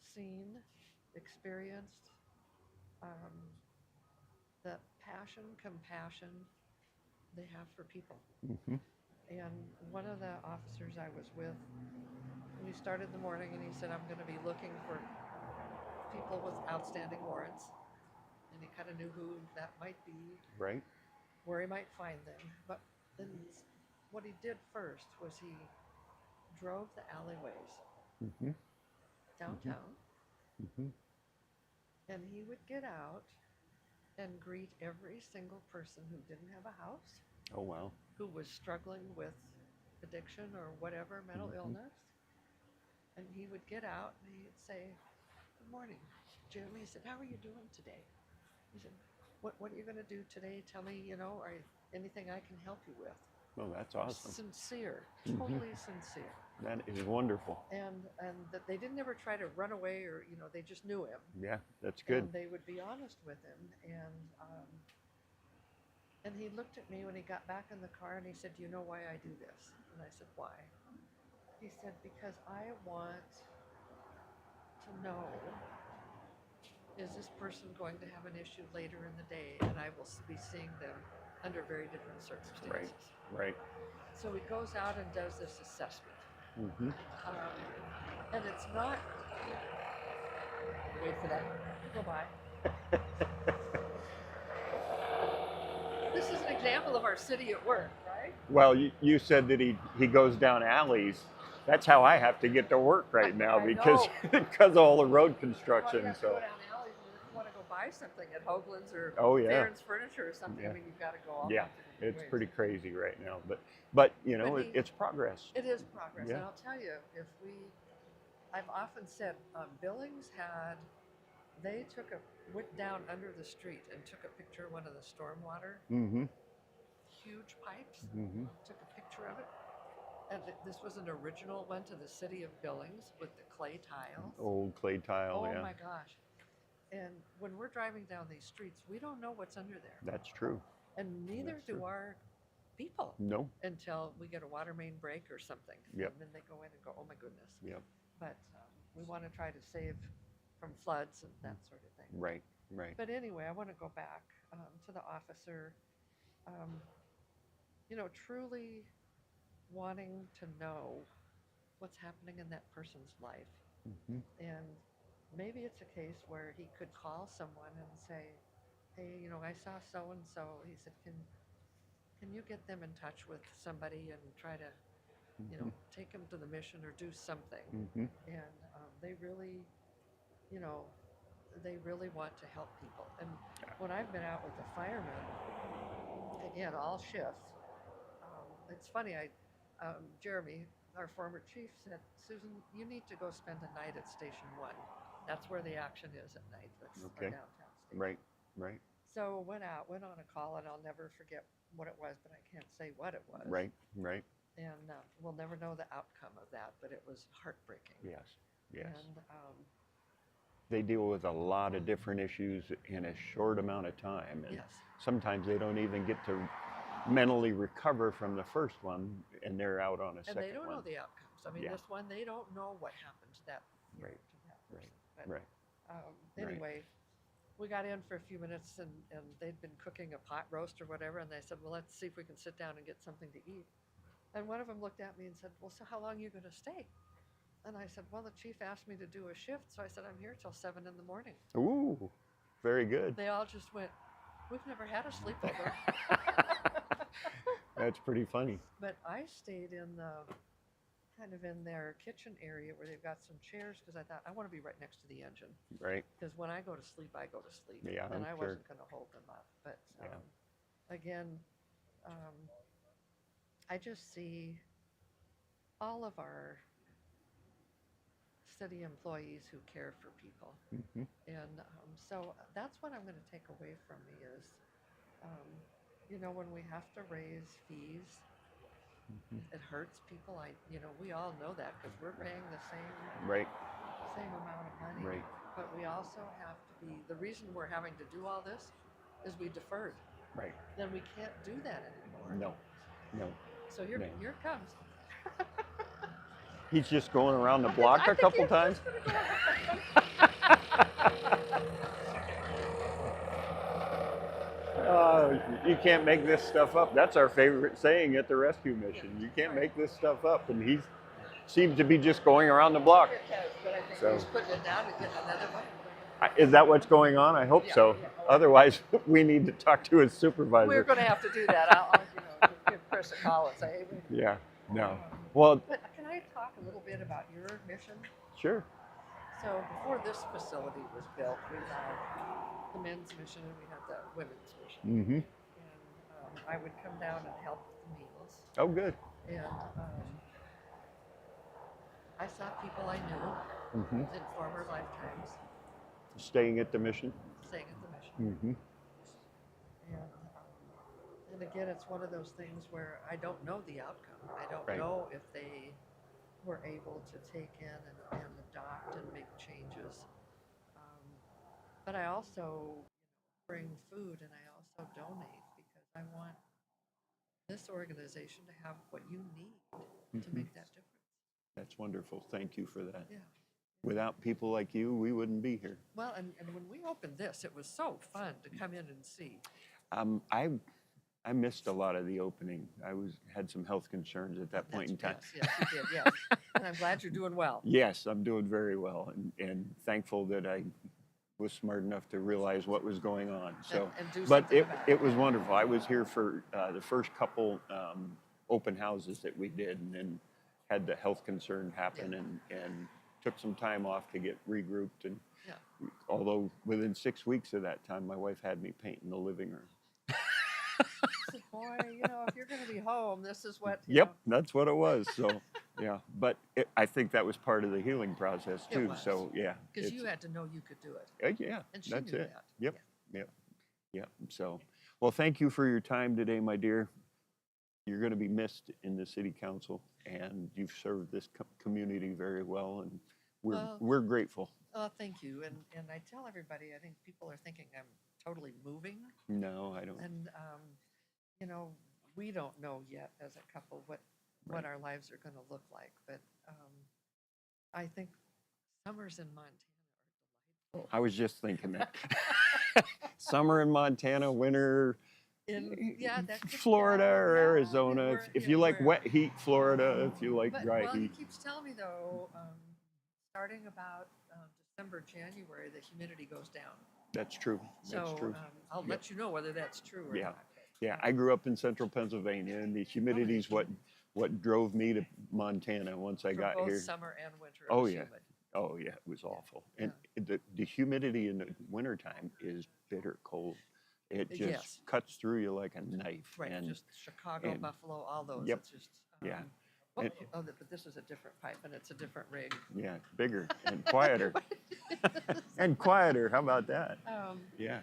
seen, experienced the passion, compassion they have for people. Mhm. And one of the officers I was with, we started the morning, and he said, "I'm going to be looking for people with outstanding warrants." And he kind of knew who that might be, Right. where he might find them. But then what he did first was he drove the alleyways Mm-hmm. downtown, Mm-hmm. and he would get out and greet every single person who didn't have a house, Oh wow. who was struggling with addiction or whatever, mental Mhm. illness. And he would get out and he'd say, "Good morning, Jim." He said, "How are you doing today?" He said, what are you going to do today? Tell me, you know, or anything I can help you with." Oh, that's awesome. Sincere, Mhm. totally sincere. That is wonderful. And that they didn't ever try to run away, or, you know, they just knew him. Yeah, that's good. And they would be honest with him. And he looked at me when he got back in the car, and he said, "Do you know why I do this?" And I said, "Why?" He said, "Because I want to know, is this person going to have an issue later in the day, and I will be seeing them under very different circumstances. Right. So he goes out and does this assessment. Mm-hmm. And it's not, wait for that to go by. This is an example of our city at work, right? Well, you said that he goes down alleys. That's how I have to get to work right now I because know. because of all the road Well, construction. you have to So go down alleys, and if you want to go buy something at Hoagland's or Oh, yeah. Farron's Furniture or something, Yeah. I mean, you've got to go all yeah, kinds of different it's ways. pretty crazy right now. But you know, But it's progress. It is progress, Yeah. and I'll tell you, I've often said, Billings went down under the street and took a picture of one of the stormwater, Mm-hmm. huge pipes, Mm-hmm. took a picture of it. And this was an original one to the city of Billings with the clay tiles. Old clay tile. Oh yeah, my gosh. And when we're driving down these streets, we don't know what's under there. that's true. And neither That's do true. our people No. until we get a water main break or something. Yep. And then they go in and go, oh my goodness. Yep. But we want to try to save from floods and that sort of thing. Right. Right. But anyway, I want to go back to the officer. Truly wanting to know what's happening in that person's life. Mm-hmm. And maybe it's a case where he could call someone and say, hey, I saw so-and-so. He said, can you get them in touch with somebody and try to, take them to the mission or do something? Mm-hmm. And they really want to help people. And when I've been out with the firemen, again, all shifts, it's funny, Jeremy, our former chief, said, Susan, you need to go spend a night at Station 1. That's where the action is at night. That's our Okay. downtown station. Right. So went on a call, and I'll never forget what it was, but I can't say what it was. Right. And we'll never know the outcome of that, but it was heartbreaking. Yes. And They deal with a lot of different issues in a short amount of time. And yes. sometimes they don't even get to mentally recover from the first one, and they're out on a And second they don't one. know the outcomes. I mean, Yeah. this one, they don't know what happened to that, Right. to that person. But, Right. Right. Anyway, we got in for a few minutes, and they'd been cooking a pot roast or whatever, and they said, well, let's see if we can sit down and get something to eat. And one of them looked at me and said, well, so how long are you going to stay? And I said, well, the chief asked me to do a shift, so I said, I'm here till 7 in the morning. Ooh, very good. They all just went, we've never had a sleepover. That's pretty funny. But I stayed in kind of in their kitchen area where they've got some chairs, because I thought, I want to be right next to the engine. Right. Because when I go to sleep, I go to sleep. Yeah, And I'm I sure. wasn't going to hold them up. But Yeah. again, I just see all of our city employees who care for people. Mm-hmm. And so that's what I'm going to take away from me is, when we have to raise fees, Mm-hmm. it hurts people. We all know that because we're paying the Right. same amount of money. Right. But we also have to be, the reason we're having to do all this is we deferred. Right. Then we can't do that anymore. No. So here No. it comes. He's just going around the block I a think couple he's times. just gonna You can't make this stuff up. That's our favorite saying at the rescue mission. You can't make this stuff up. And he seems to be just going around the block. But I think So- he's putting it down and getting another one. Is that what's going on? I hope Yeah, so. yeah. Otherwise, we need to talk to his supervisor. We're going to have to do that. I'll give Chris a call and say, hey, Yeah. No. Well, But can I talk a little bit about your mission? sure. So before this facility was built, we had the men's mission and we had the women's mission. Mm-hmm. And I would come down and help with the meals. Oh, good. And I saw people I knew Mm-hmm. in former lifetimes Staying at the mission. staying at the mission. Mm-hmm. And again, it's one of those things where I don't know the outcome. I don't Right. know if they were able to take in and adopt and make changes. But I also bring food and I also donate because I want this organization to have what you need to Mhm. make that difference. That's wonderful. Thank you for that. Yeah. Without people like you, we wouldn't be here. Well, and when we opened this, it was so fun to come in and see. I missed a lot of the opening. Had some health concerns at that point in time. Yes, yes, you did, yes. And I'm glad you're doing well. Yes, I'm doing very well, and thankful that I was smart enough to realize what was going on. So, And do but something about it was wonderful. I was here for the first couple open houses that we did, and then had the health concern happen, and took some time off to get regrouped. And Yeah. although within 6 weeks of that time, my wife had me painting the living room. I said, boy, if you're going to be home, this is what. Yep, that's what it was. So, yeah, but I think that was part of the healing process It too. was. So, yeah, Because it's- you had to know you could do it. yeah, And she that's knew it. that. Yep, yep. So, well, thank you for your time today, my dear. You're going to be missed in the city council, and you've served this community very well, and Well- we're grateful. Oh, thank you. And I tell everybody, I think people are thinking I'm totally moving. No, I don't. And, we don't know yet as a couple what Right. our lives are going to look like. But I think summers in Montana are delightful. I was just thinking that. Summer in Montana, winter. That could- Florida or yeah, Arizona. we're- If yeah, you like we're- wet heat, Florida. If you like But, dry well, heat. he keeps telling me though, starting about December, January, the humidity goes down. That's true. That's So true. I'll Yep. let you know whether that's true or Yeah. not. Yeah, I grew up in central Pennsylvania, and the humidity is what drove me to Montana once I For got both here. summer and winter. it Oh, was yeah. humid. Oh yeah, it was awful. And the humidity in the wintertime is bitter cold. It just Yes. cuts through you like a knife. Right, And just Chicago, and- Buffalo, all those. Yep. It's just, Yeah. well, And- but this is a different pipe and it's a different rig. yeah, bigger and quieter. And quieter. How about that? Yeah.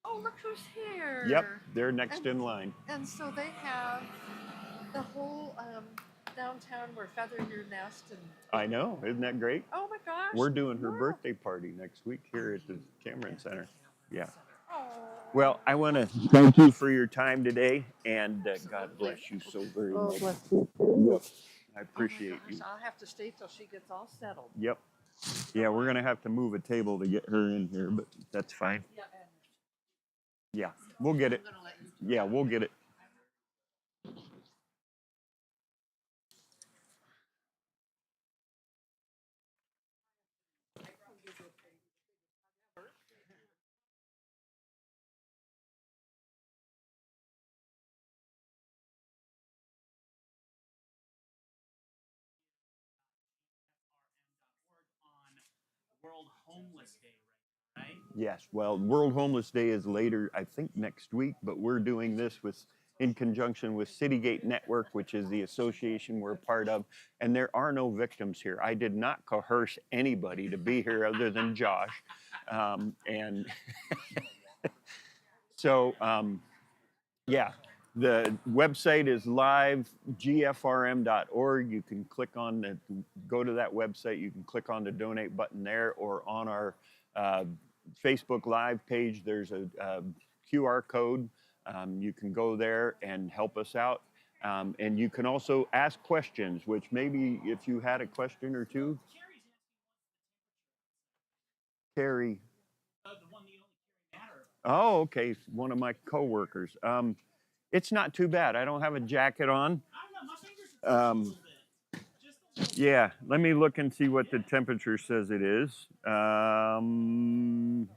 Oh, look who's here. Yep, they're next in line. And so they have the whole downtown where Feather Your Nest and, I know, isn't that great? oh my gosh. We're doing her look. birthday party next week here at the Cameron Center. Yeah. Oh. Well, I want to thank you for your time today, and God bless you so very Oh, much. bless you. Yep. I Oh my appreciate you. gosh, I'll have to stay till she gets all settled. Yep. Yeah, we're gonna have to move a table to get her in here, but that's fine. Yeah, and Yeah, we'll get it. I'm gonna let you. Yeah, we'll get it. on World Homeless Day, right? Yes. Well, World Homeless Day is later, I think next week, but we're doing this in conjunction with Citygate Network, which is the association we're part of, and there are no victims here. I did not coerce anybody to be here other than Josh, and so yeah. The website is livegfrm.org. You can go to that website. You can click on the donate button there, or on our Facebook Live page, there's a QR code. You can go there and help us out. And you can also ask questions, which maybe if you had a question or two. Carrie. The one the only matter. Oh, okay. One of my coworkers. It's not too bad. I don't have a jacket on. I don't know, my fingers are a little bit. Just a little bit. Yeah, let me look and see what the temperature says it is.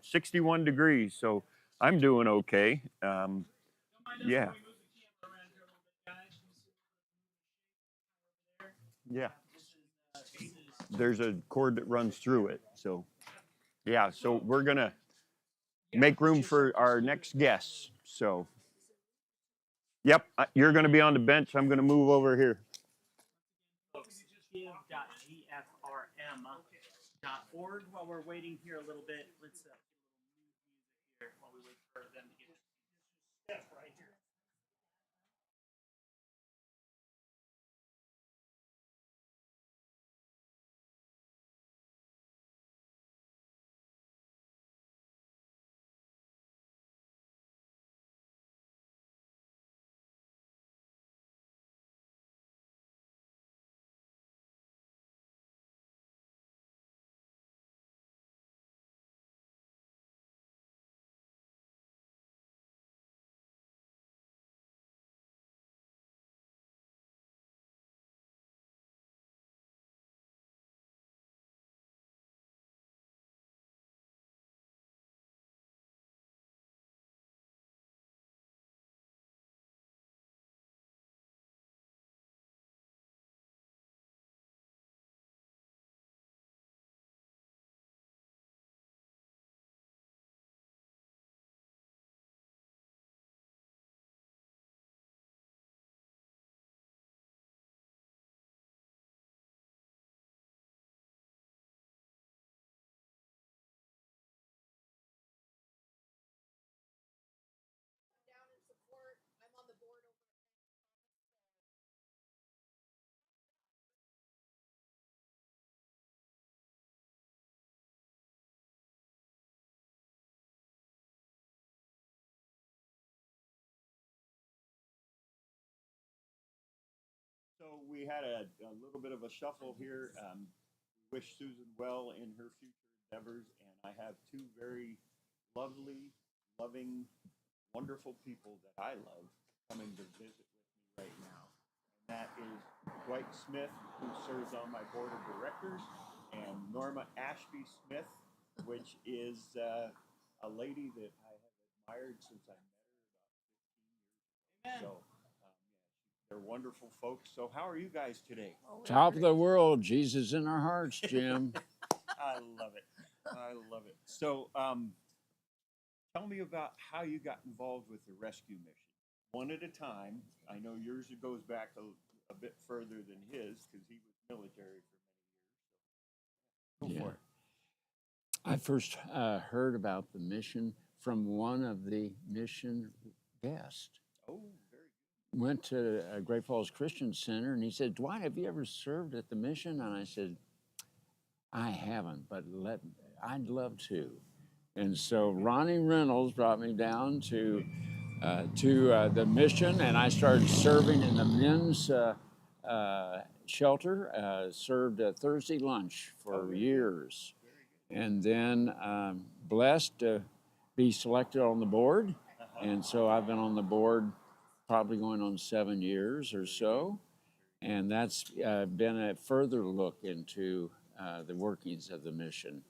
61 degrees, so I'm doing okay. Don't mind us Yeah. when we move the camera around here a little bit, guys. You see Yeah, this is there's a cord that runs through it. So, yeah, so we're gonna make room for our next guests. So, yep, you're gonna be on the bench. I'm gonna move over here. give.gfrm.org. While we're waiting here a little bit, let's get a little music here while we wait for them to get Steph right here. we had a little bit of a shuffle here. Wish Susan well in her future endeavors, and I have two very lovely, loving, wonderful people that I love coming to visit with me right now. And that is Dwight Smith, who serves on my board of directors, and Norma Ashby Smith, which is a lady that I have admired since I met her about 15 years ago. So, they're wonderful folks. So, how are you guys today? Oh, we're Top of the great. world, Jesus in our hearts, Jim. I love it. I love it. So, tell me about how you got involved with the rescue mission. One at a time. I know yours goes back a bit further than his because he was military for many years. So, go for it. I first heard about the mission from one of the mission guests. Oh, very good. Went to Great Falls Christian Center, and he said, "Dwight, have you ever served at the mission?" And I said, "I haven't, but I'd love to." And so Ronnie Reynolds brought me down to the mission, and I started serving in the men's shelter. Served a Thursday lunch for years, and then blessed to be selected on the board. And so I've been on the board probably going on 7 years or so, and that's been a further look into the workings of the mission,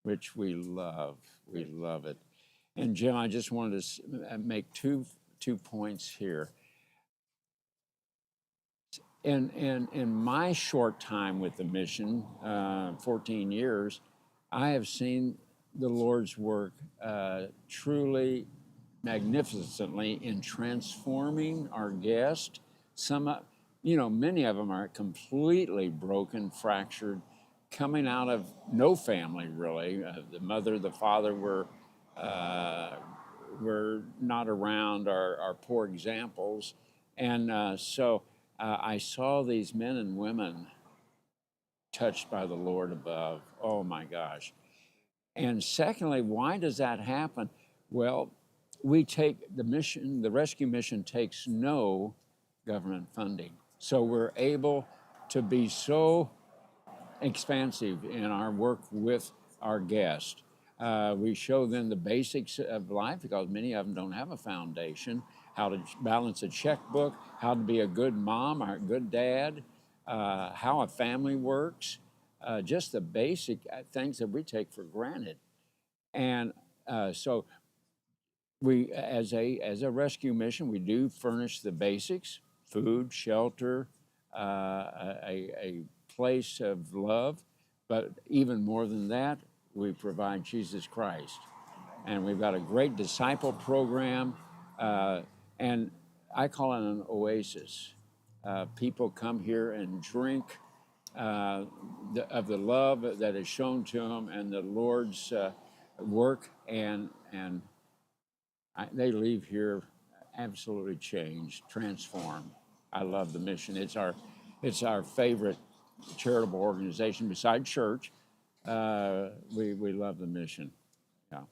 which we love. We love it. And Jim, I just wanted to make two points here. In my short time with the mission, 14 years, I have seen the Lord's work truly magnificently in transforming our guests. Many of them are completely broken, fractured, coming out of no family really. The mother, the father were not around, are poor examples, and so I saw these men and women touched by the Lord above. Oh my gosh! And secondly, why does that happen? Well, we take the rescue mission takes no government funding. So we're able to be so expansive in our work with our guests. We show them the basics of life because many of them don't have a foundation, how to balance a checkbook, how to be a good mom or a good dad, how a family works, just the basic things that we take for granted. And so we, as a rescue mission, we do furnish the basics: food, shelter, a place of love, but even more than that, we provide Jesus Christ. And we've got a great disciple program, and I call it an oasis. People come here and drink of the love that is shown to them and the Lord's work, and they leave here absolutely changed, transformed. I love the mission. It's our favorite charitable organization besides church. We love the mission. Yeah.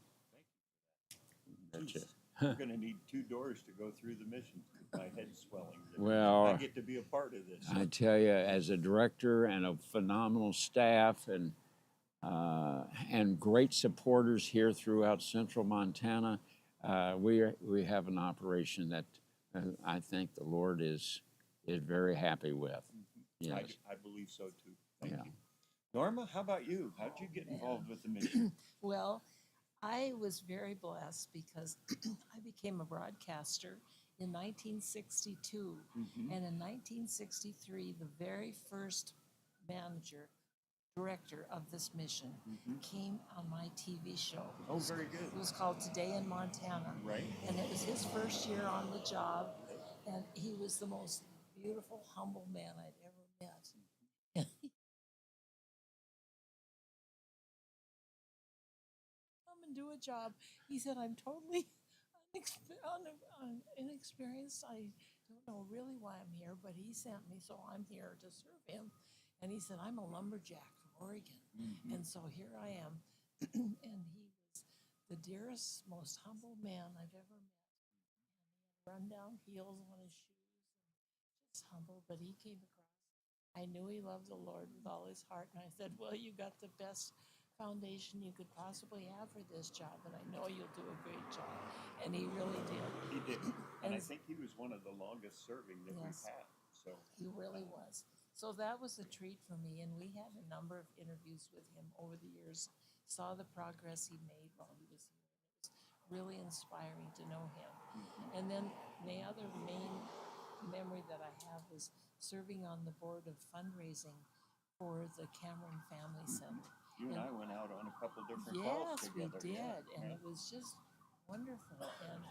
That's it. I'm going to need 2 doors to go through the mission. My head's swelling. Well, I get to be a part of this. I tell you, as a director and a phenomenal staff and great supporters here throughout Central Montana, we have an operation that I think the Lord is very happy with. Yes. I believe so too. Thank Yeah. you. Norma, how about you? How'd you get involved with the mission? Well, I was very blessed because I became a broadcaster in 1962. And in 1963, the very first director of this mission came on my TV show. Oh, very good. It was called Today in Montana. Right. And it was his first year on the job. And he was the most beautiful, humble man I'd ever met. Come and do a job. He said, "I'm totally inexperienced. I don't know really why I'm here, but he sent me, so I'm here to serve him." And he said, "I'm a lumberjack from Oregon." And so here I am. And he was the dearest, most humble man I've ever met. And he had run-down heels on his shoes, and just humble, but he came across I knew he loved the Lord with all his heart. And I said, well, you got the best foundation you could possibly have for this job, and I know you'll do a great job. And he really did. He did. And I And- think he was one of the longest serving that we've Yes. had. So He really was. So that was a treat for me, and we had a number of interviews with him over the years, saw the progress he made while he was here. It was really inspiring to know him. And then the other main memory that I have was serving on the board of fundraising for the Cameron Family Center. you and I went out on a couple different calls Yes, we together. did, and Yeah. it was just wonderful. And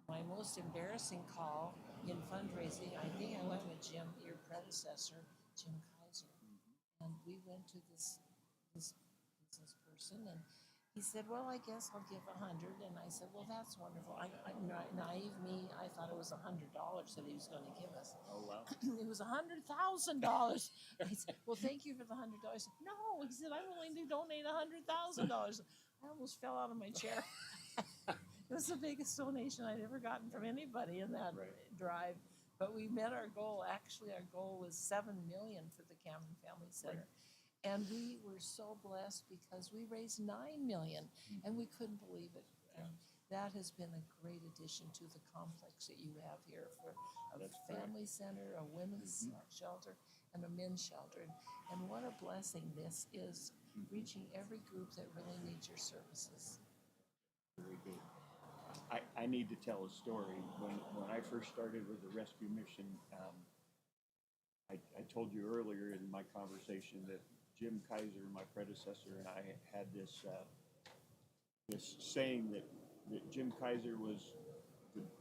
my most embarrassing call in fundraising, I think I went with Jim, your predecessor, Jim Kaiser, and we went to this business person, and he said, "Well, I guess I'll give 100." And I said, "Well, that's wonderful." Naive me, I thought it was $100 that he was going to give us. Oh, wow. It was $100,000. I said, "Well, thank you for the $100." No, he said, "I'm willing to donate $100,000." I almost fell out of my chair. It was the biggest donation I'd ever gotten from anybody in that Right. drive. But we met our goal. Actually, our goal was $7 million for the Cameron Family Center. And we were so blessed because we raised $9 million, and we couldn't believe it. And that has been a great addition to the complex that you have here for a That's great. family center, a women's shelter, and a men's shelter. And what a blessing this is, reaching every group that really needs your services. Very good. I need to tell a story. When I first started with the rescue mission, I told you earlier in my conversation that Jim Kaiser, my predecessor, and I had this saying that Jim Kaiser was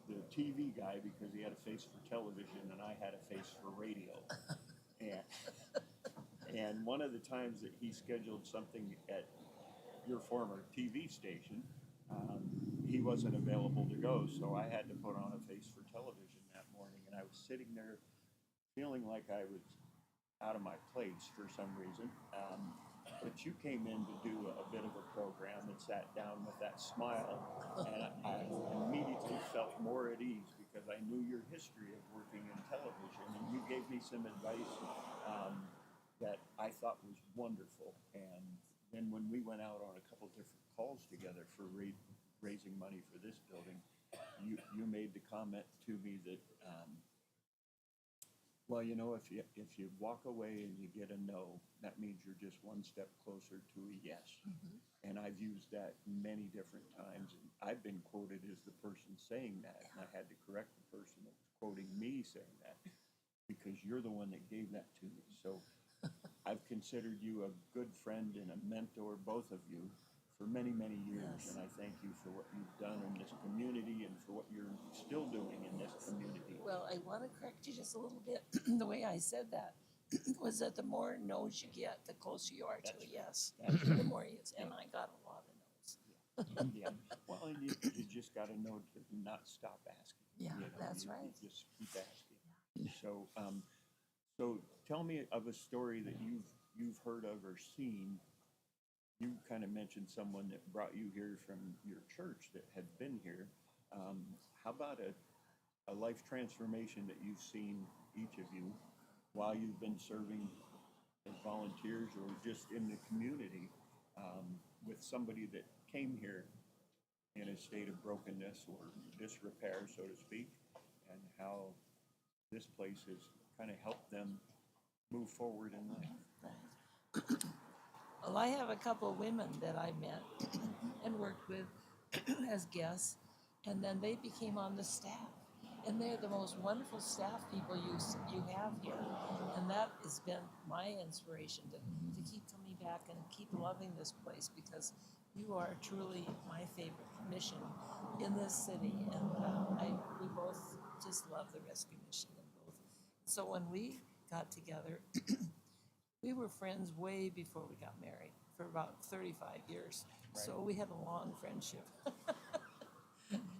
the TV guy because he had a face for television and I had a face for radio. And one of the times that he scheduled something at your former TV station, he wasn't available to go, so I had to put on a face for television that morning. And I was sitting there feeling like I was out of my place for some reason. But you came in to do a bit of a program and sat down with that smile, and I immediately felt more at ease because I knew your history of working in television, and you gave me some advice that I thought was wonderful. And then when we went out on a couple different calls together for raising money for this building, you made the comment to me that, well, you know, if you walk away and you get a no, that means you're just one step closer to a yes. And I've used that many different times. And I've been quoted as the person saying that, and I had to correct the person that was quoting me saying that because you're the one that gave that to me. So I've considered you a good friend and a mentor, both of you, for many, many years. Yes. And I thank you for what you've done in this community and for what you're still doing in this community. Well, I want to correct you just a little bit. The way I said that was that the more no's you get, the closer you are to a yes. The more you, and I got a lot of no's. Yeah. Well, and you just got to know to not stop asking. Yeah, You know, that's you right. just keep asking. So, so tell me of a story that you've heard of or seen. You kind of mentioned someone that brought you here from your church that had been here. How about a life transformation that you've seen, each of you, while you've been serving as volunteers or just in the community, with somebody that came here in a state of brokenness or disrepair, so to speak, and how this place has kind of helped them move forward in life? Right. Well, I have a couple of women that I met and worked with as guests, and then they became on the staff. And they're the most wonderful staff people you have here. And that has been my inspiration to keep coming back and keep loving this place because you are truly my favorite mission in this city. And we both just love the rescue mission. And both. So when we got together, we were friends way before we got married for about 35 years. Right. So we had a long friendship.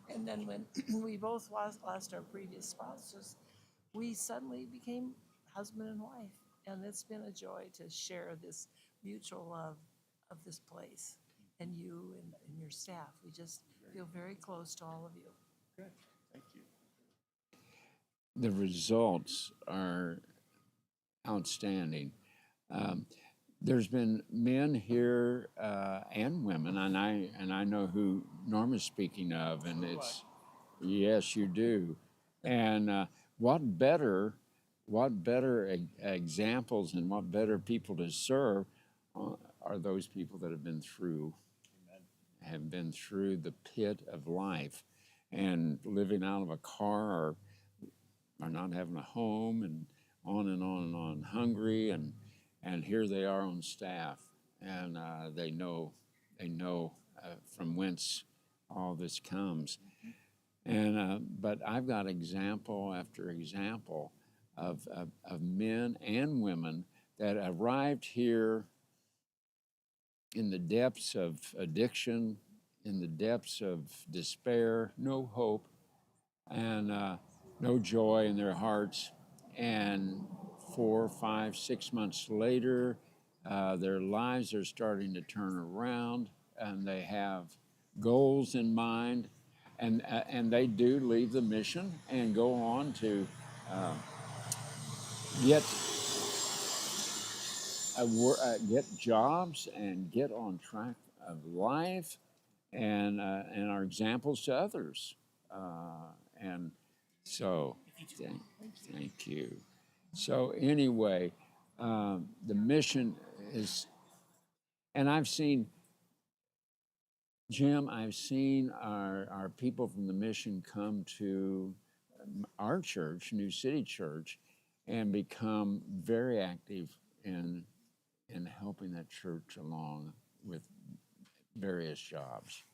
And then when we both lost our previous spouses, we suddenly became husband and wife. And it's been a joy to share this mutual love of this place and you and your staff. We just feel very close to all of you. Good, thank you. The results are outstanding. There's been men here and women, and I know who Norma's speaking of, and it's yes, you do. And what better examples and what better people to serve are those people that have been through the pit of life and living out of a car or not having a home and on and on and on, hungry, and here they are on staff, and they know from whence all this comes. And but I've got example after example of men and women that arrived here in the depths of addiction, in the depths of despair, no hope, and no joy in their hearts. And 4, 5, 6 months later, their lives are starting to turn around, and they have goals in mind, and they do leave the mission and go on to get get jobs and get on track of life, and are examples to others. And so, thank you. So anyway, the mission is, and I've seen, Jim, I've seen our people from the mission come to our church, New City Church, and become very active in helping that church along with various jobs.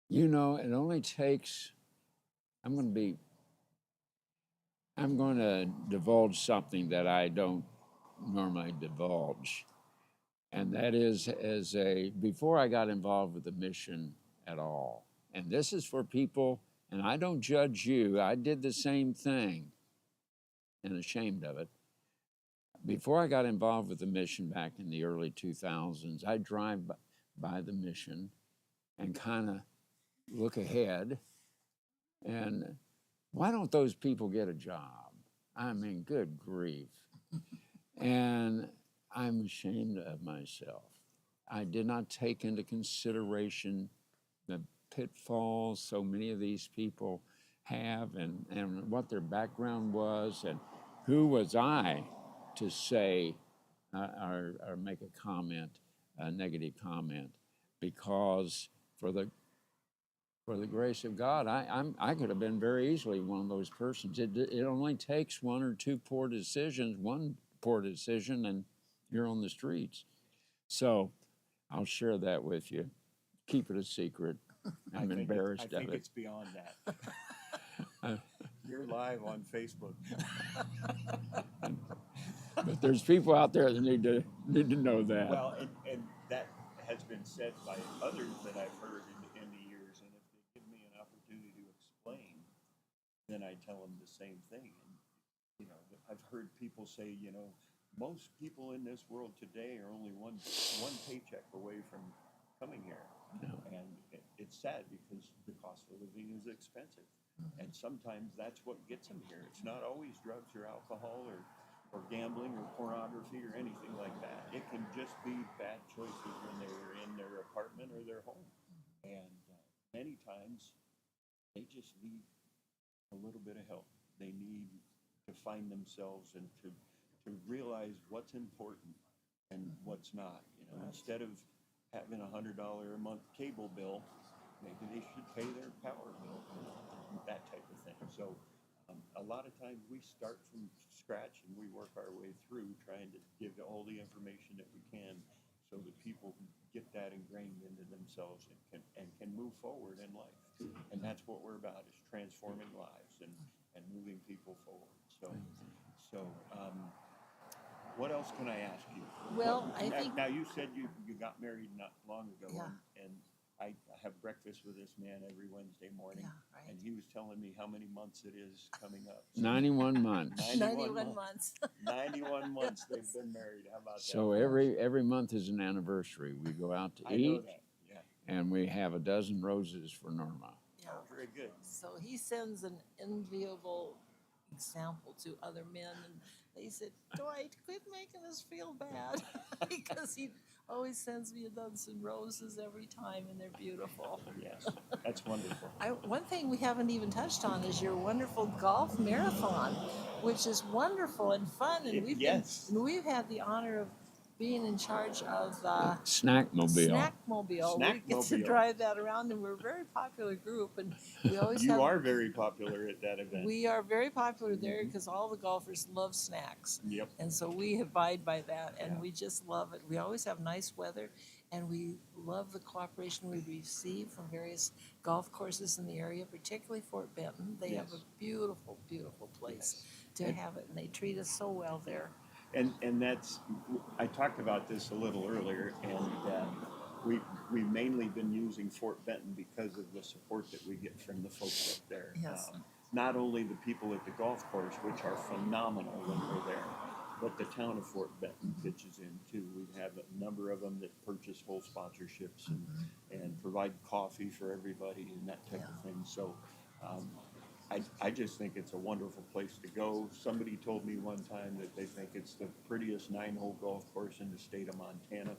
You know, it only takes, I'm going to divulge something that I don't normally divulge. And that is, before I got involved with the mission at all, and this is for people, and I don't judge you, I did the same thing and ashamed of it. Before I got involved with the mission back in the early 2000s, I'd drive by the mission and kind of look ahead, and why don't those people get a job? I mean, good grief. And I'm ashamed of myself. I did not take into consideration the pitfalls so many of these people have, and what their background was, and who was I to say or make a comment, a negative comment, because for the grace of God, I could have been very easily one of those persons. It only takes one or two poor decisions, one poor decision, and you're on the streets. So I'll share that with you. Keep it a secret. I'm embarrassed of it. I think it's beyond that. You're live on Facebook. But there's people out there that need to know that. Well, and that has been said by others that I've heard in the years, and if they give me an opportunity to explain, then I tell them the same thing. And you know, I've heard people say, you know, most people in this world today are only one paycheck away from coming here. No. And it's sad because the cost of living is expensive. And sometimes that's what gets them here. It's not always drugs or alcohol or gambling or pornography or anything like that. It can just be bad choices when they were in their apartment or their home. And many times they just need a little bit of help. They need to find themselves and to realize what's important and what's not. You know, instead of having $100 a month cable bill, maybe they should pay their power bill, that type of thing. So a lot of times we start from scratch and we work our way through trying to give all the information that we can so that people get that ingrained into themselves and can move forward in life. And that's what we're about, is transforming lives and moving people forward. So what else can I ask you? Well, I think. Now you said you got married not long ago, Yeah. and I have breakfast with this man every Wednesday morning, Yeah, right. and he was telling me how many months it is coming up. 91 months. 91 months. 91 months they've been married. How about that? So every month is an anniversary. We go out to I know eat, that. Yeah. and we have a dozen roses for Norma. Yeah. Oh, very good. So he sends an enviable, example to other men. And they said, Dwight, quit making us feel bad because he always sends me a dozen roses every time, and they're beautiful. Yes, that's wonderful. One thing we haven't even touched on is your wonderful golf marathon, which is wonderful and fun. And Yes. we've had the honor of being in charge of Snackmobile. Snackmobile. We get to Snackmobile. drive that around, and we're a very popular group. And we always You have. are very popular at that event. We are very popular there because all the golfers love snacks. Yep. And so we abide by that, and Yeah. we just love it. We always have nice weather, and we love the cooperation we receive from various golf courses in the area, particularly Fort Benton. They have a Yes. beautiful, beautiful place to And- have it, and they treat us so well there. And that's, I talked about this a little earlier, and we've mainly been using Fort Benton because of the support that we get from the folks up there. Yes. Not only the people at the golf course, which are phenomenal when we're there, but the town of Fort Benton pitches in too. We have a number of them that purchase whole sponsorships and provide coffee for everybody and that type of thing. So I just think it's a wonderful place to go. Somebody told me one time that they think it's the prettiest 9-hole golf course in the state of Montana.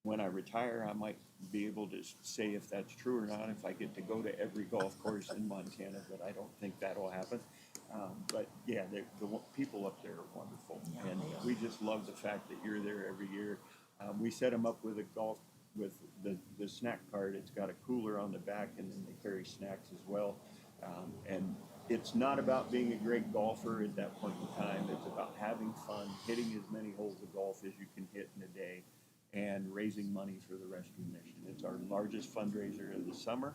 When I retire, I might be able to say if that's true or not, if I get to go to every golf course in Montana, but I don't think that'll happen. But yeah, the people up there are wonderful. Yeah, And they are. we just love the fact that you're there every year. We set them up with with the snack cart. It's got a cooler on the back, and then they carry snacks as well. And it's not about being a great golfer at that point in time. It's about having fun, hitting as many holes of golf as you can hit in a day, and raising money for the rescue mission. It's our largest fundraiser of the summer,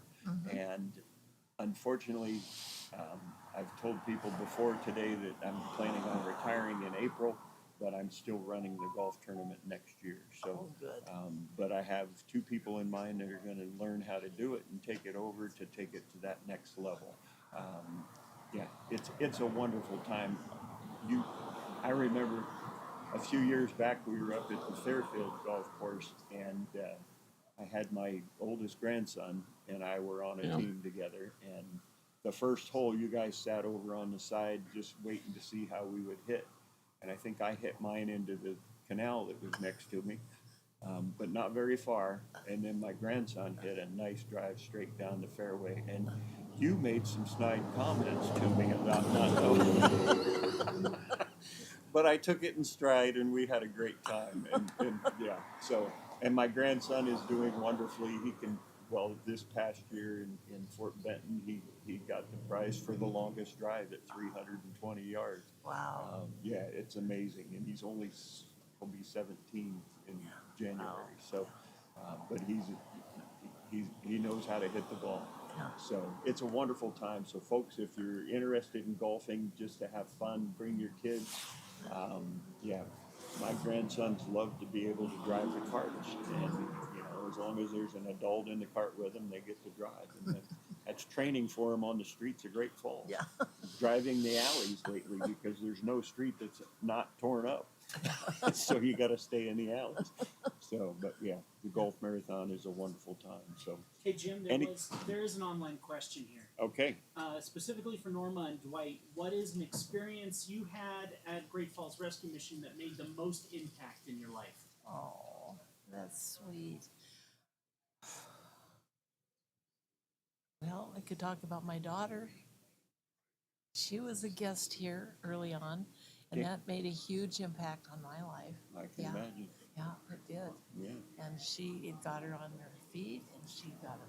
and unfortunately, I've told people before today that I'm planning on retiring in April, but I'm still running the golf tournament next year. So, Oh, good. but I have 2 people in mind that are going to learn how to do it and take it over to take it to that next level. Yeah, it's a wonderful time. I remember a few years back we were up at the Fairfield golf course, and I had my oldest grandson and I were on a Yeah. team together, and the first hole you guys sat over on the side just waiting to see how we would hit, and I think I hit mine into the canal that was next to me, but not very far, and then my grandson hit a nice drive straight down the fairway, and you made some snide comments to me about not knowing. But I took it in stride, and we had a great time. And yeah, so, and my grandson is doing wonderfully. He can, well, this past year in Fort Benton, he got the prize for the longest drive at 320 yards. Wow. Yeah, it's amazing. And he'll be 17 in January. Wow. So, but he knows how to hit the ball. Yeah. So it's a wonderful time. So folks, if you're interested in golfing just to have fun, bring your kids. Yeah, my grandsons love to be able to drive the cart, and as long as there's an adult in the cart with them, they get to drive, and that's training for them on the streets of Great Falls. Yeah. Driving the alleys lately because there's no street that's not torn up, so you got to stay in the alleys. So, but yeah, the golf marathon is a wonderful time. So, Hey Jim, there is an online question here. okay. Specifically for Norma and Dwight, what is an experience you had at Great Falls Rescue Mission that made the most impact in your life? Oh, that's sweet. Well, I could talk about my daughter. She was a guest here early on, and Okay. that made a huge impact on my life. I can Yeah. imagine. Yeah, it did. Yeah. And it got her on her feet, and she found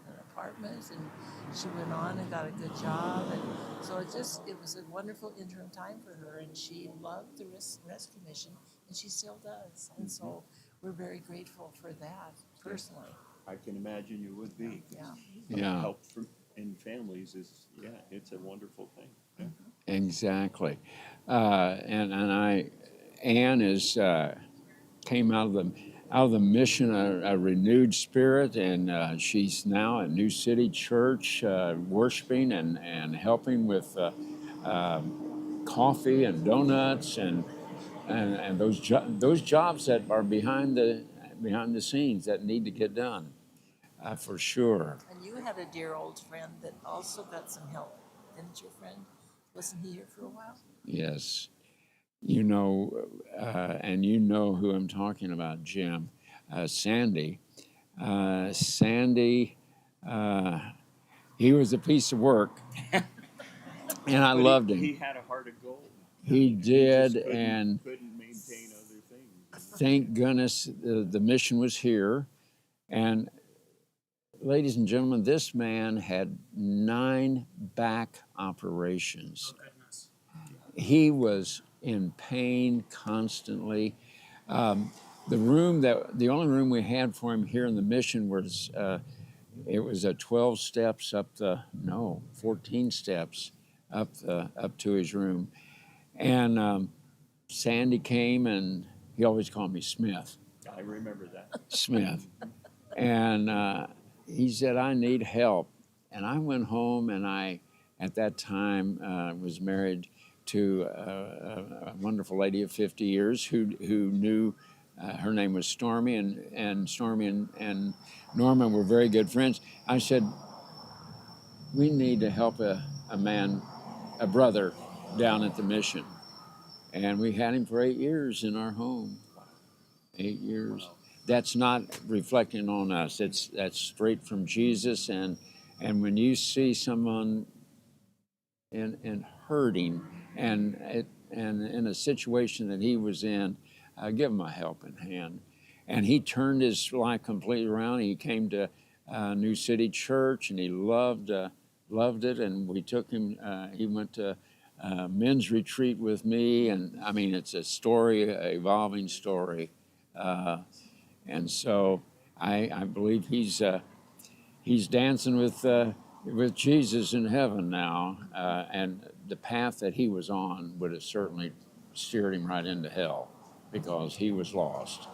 an apartment, and she went on and got a good job, and so it was a wonderful interim time for her, and she loved the rescue mission, and she still does, and so we're very grateful for that personally. I can imagine you would be. Yeah. Yeah. Help in families is, it's a wonderful thing. Yeah. Exactly. Ann came out of the mission a renewed spirit, and she's now at New City Church worshiping and helping with coffee and donuts and those jobs that are behind the scenes that need to get done, for sure. And you had a dear old friend that also got some help, didn't your friend? Wasn't he here for a while? Yes. You know, and you know who I'm talking about, Jim. Sandy. Sandy, he was a piece of work, and I But loved him. He had a heart of gold. He He just did, couldn't, and couldn't maintain other things. thank goodness the mission was here. And ladies and gentlemen, this man had 9 back operations. Goodness. He was in pain constantly. The only room we had for him here in the mission was it was a 12 steps up 14 steps up to his room. And Sandy came, and he always called me Smith. I remember that. Smith. And he said, I need help. And I went home, and at that time, was married to a wonderful lady of 50 years who knew, her name was Stormy, and Stormy and Norma were very good friends. I said, we need to help a brother down at the mission. And we had him for 8 years in our home. 8 years. That's not reflecting on us. That's straight from Jesus. And when you see someone in hurting and in a situation that he was in, give him a helping hand. And he turned his life completely around. He came to New City Church, and he loved it. And we took him. He went to men's retreat with me, and I mean, it's a story, an evolving story. And so I believe he's dancing with Jesus in heaven now, and the path that he was on would have certainly steered him right into hell because he was lost.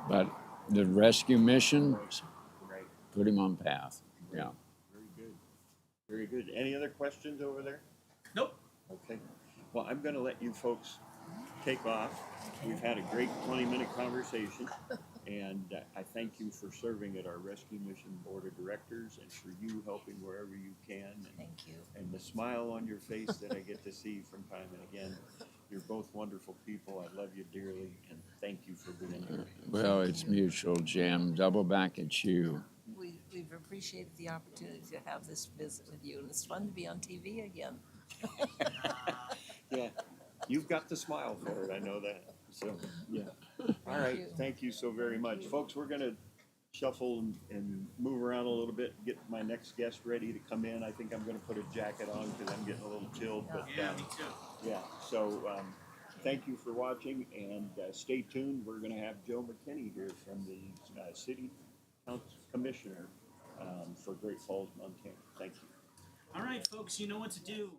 But the rescue mission Right. put him on path. Yeah. Very good. Very good. Any other questions over there? Nope. Okay. Well, I'm going to let you folks take off. We've had a great 20-minute conversation, and I thank you for serving at our Rescue Mission Board of Directors and for you helping wherever you can. Thank you. And the smile on your face that I get to see from time and again. You're both wonderful people. I love you dearly, and thank you for being here. Well, it's mutual, Jim. Double back at you. We've appreciated the opportunity to have this visit with you, and it's fun to be on TV again. Yeah, you've got the smile for it. I know that. So, yeah. All right. you. Thank you so very Thank much. you. Folks, we're going to shuffle and move around a little bit, get my next guest ready to come in. I think I'm going to put a jacket on because I'm getting a little chilled. But, Me too. yeah, so thank you for watching, and stay tuned. We're going to have Joe McKinney here from the City Council Commissioner for Great Falls, Montana. Thank you. All right, folks, you know what to do.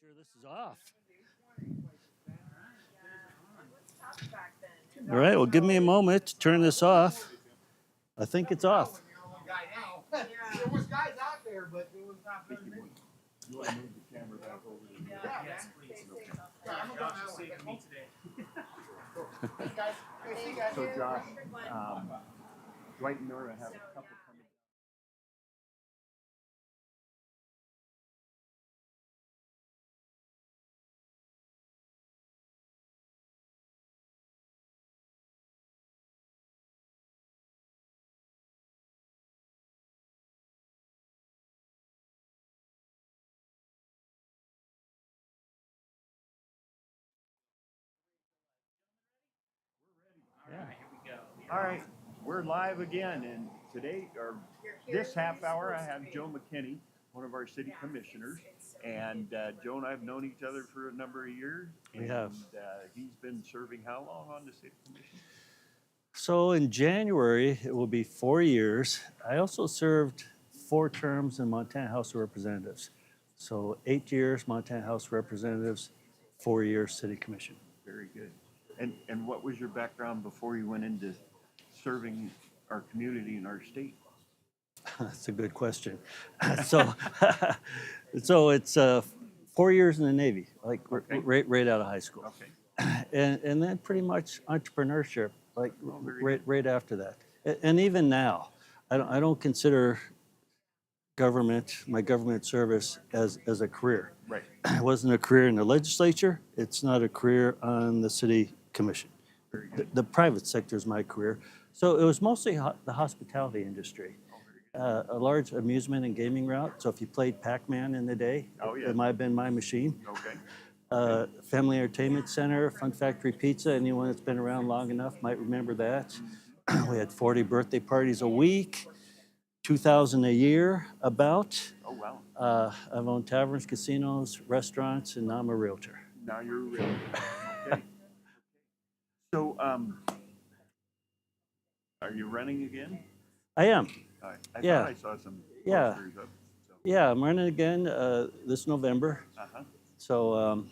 sure this is off. All right, well, give me a moment to turn this off. I think it's off. There was guys out there, but it was not very many. You want to move the camera back over to the Yes, please. Josh, you saved me today. So Josh, Dwight and Nora have a couple coming. All right, we're live again, and today, or this half hour, I have Joe McKinney, one of our city commissioners, and Joe and I have known each other for a number of years. We have. And he's been serving how long on the city commission? So in January, it will be 4 years. I also served 4 terms in Montana House of Representatives. So 8 years Montana House of Representatives, 4 years City Commission. Very good. And what was your background before you went into serving our community and our state? That's a good question. So, so it's 4 years in the Navy, like Okay. right out of high school. Okay. And then pretty much entrepreneurship, like very right after that. And even now, I don't consider my government service as a career. Right. It wasn't a career in the legislature. It's not a career on the city commission. Very good. The private sector is my career. So it was mostly the hospitality industry. A large amusement and gaming route. So if you played Pac-Man in the day, Oh, yeah. it might have been my machine. Okay. Family Entertainment Center, Fun Factory Pizza. Anyone that's been around long enough might remember that. We had 40 birthday parties a week, 2,000 a year about. Oh, wow. I've owned taverns, casinos, restaurants, and now I'm a realtor. Now you're real. Okay. So, are you running again? I am. I Yeah. thought I saw some Yeah. posters up. So. Yeah, I'm running again this November. Uh-huh. So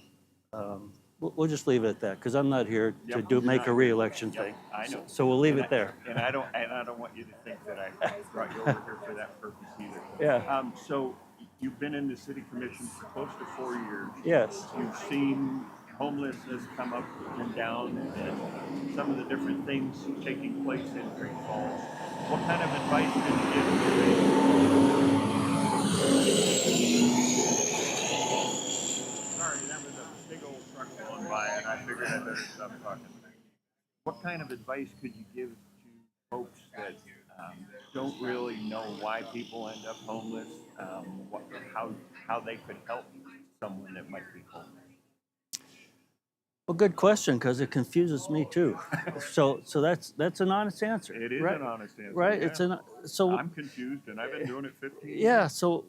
we'll just leave it at that because I'm not here to Yep, make you're a not. re-election Yep, thing. I know. So we'll leave And it there. And I don't want you to think that I brought you over here for that purpose either. Yeah. So you've been in the city commission for close to 4 years. Yes. You've seen homelessness come up and down and some of the different things taking place in Great Falls. What kind of advice did you give Sorry, that was a big old truck going by and I figured I better stop talking. What kind of advice could you give to folks that don't really know why people end up homeless, how they could help someone that might be homeless? Well, good question because it confuses me too. So that's an honest answer. It is right? an honest answer. Right. yeah. It's so I'm confused, and I've been doing it 15 years. yeah. So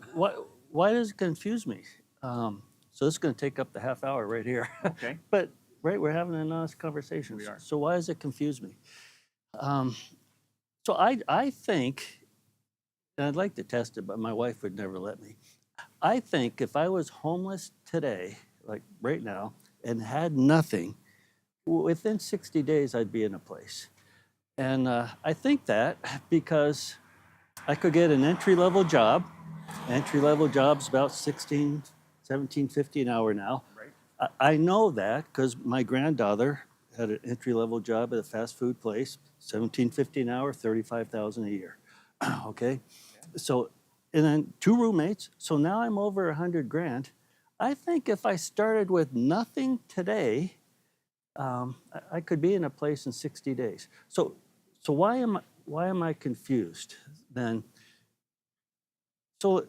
why does it confuse me? So this is going to take up the half hour right here. Okay. But right, we're having an honest conversation. We are. So why does it confuse me? So I think, and I'd like to test it, but my wife would never let me. I think if I was homeless today, like right now, and had nothing, within 60 days I'd be in a place. And I think that because I could get an entry-level job. Entry-level job's about $16, $17.50 an hour now. Right. I know that because my granddaughter had an entry-level job at a fast food place, $17.50 an hour, $35,000 a year. Okay, so and then 2 roommates. So now I'm over $100,000. I think if I started with nothing today, I could be in a place in 60 days. So why am I confused then? So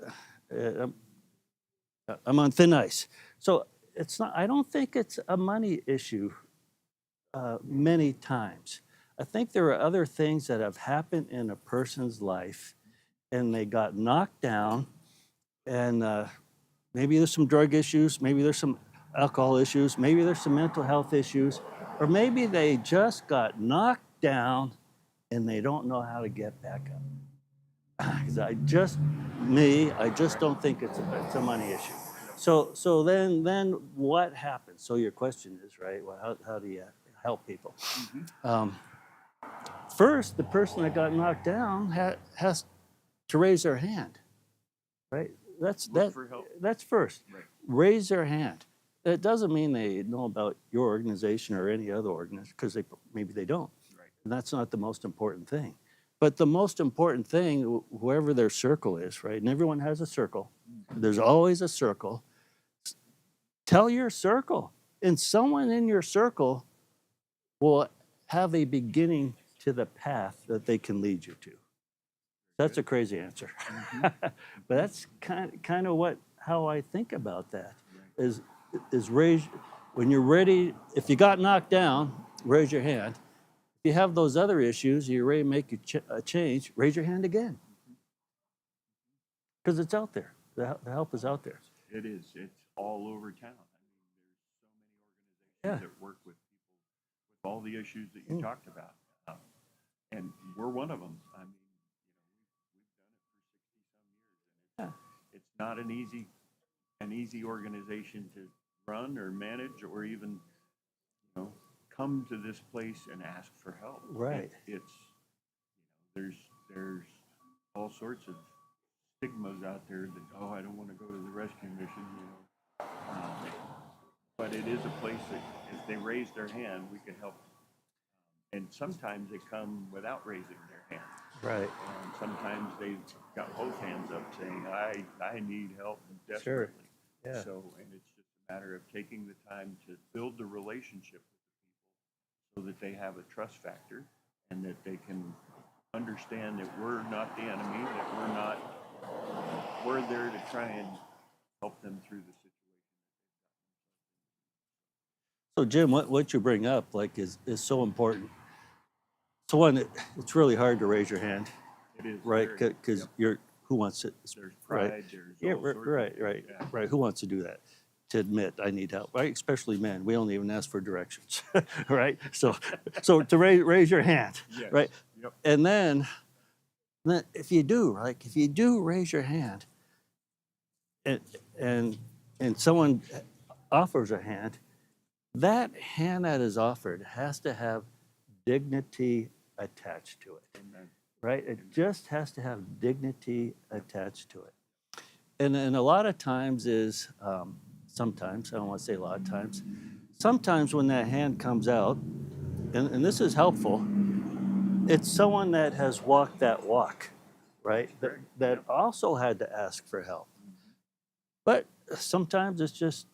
I'm on thin ice. So it's not. I don't think it's a money issue. Many times, I think there are other things that have happened in a person's life, and they got knocked down, and maybe there's some drug issues, maybe there's some alcohol issues, maybe there's some mental health issues, or maybe they just got knocked down and they don't know how to get back up. Because I just don't think it's a money issue. So then what happens? So your question is, right, well, how do you help people? First, the person that got knocked down has to raise their hand, right? Look for help. That's first. Right. Raise their hand. It doesn't mean they know about your organization or any other organization, because maybe they don't. Right. And that's not the most important thing. But the most important thing, whoever their circle is, right? And everyone has a circle. There's always a circle. Tell your circle. And someone in your circle will have a beginning to the path that they can lead you to. That's a crazy answer. But that's kind of how I think about that. Is raise, when you're ready, if you got knocked down, raise your hand. If you have those other issues, you're ready to make a change, raise your hand again. Because it's out there. The help is out there. It is. It's all over town. I mean, there's so many organizations Yeah. that work with people with all the issues that you talked about. And we're one of them. I mean, we've done it for 60 some years. And it's not an easy organization to run or manage or even, come to this place and ask for help. Right. It's, there's all sorts of stigmas out there that, I don't want to go to the rescue mission, but it is a place that if they raise their hand, we can help. And sometimes they come without raising their hand. Right. And sometimes they've got both hands up saying, I need help desperately. Yeah. So, and it's just a matter of taking the time to build the relationship with the people so that they have a trust factor and that they can understand that we're not the enemy, that we're there to try and help them through the situation. So Jim, what you bring up is so important. So one, it's really hard to raise your hand, It is. right? very- Because yep. you're, who wants it? There's right. pride, there's Yeah, all sorts of right, things. right, Yeah. right. Who wants to do that? To admit I need help, right? Especially men. We don't even ask for directions, right? So to raise your hand, Yes. right? Yep. And then if you do raise your hand, and someone offers a hand, that hand that is offered has to have dignity attached to it. Amen. Right? It just has to have dignity attached to it. And a lot of times sometimes, I don't want to say a lot of times, sometimes when that hand comes out, and this is helpful, it's someone that has walked that walk, right? That also had to ask for help. But sometimes it's just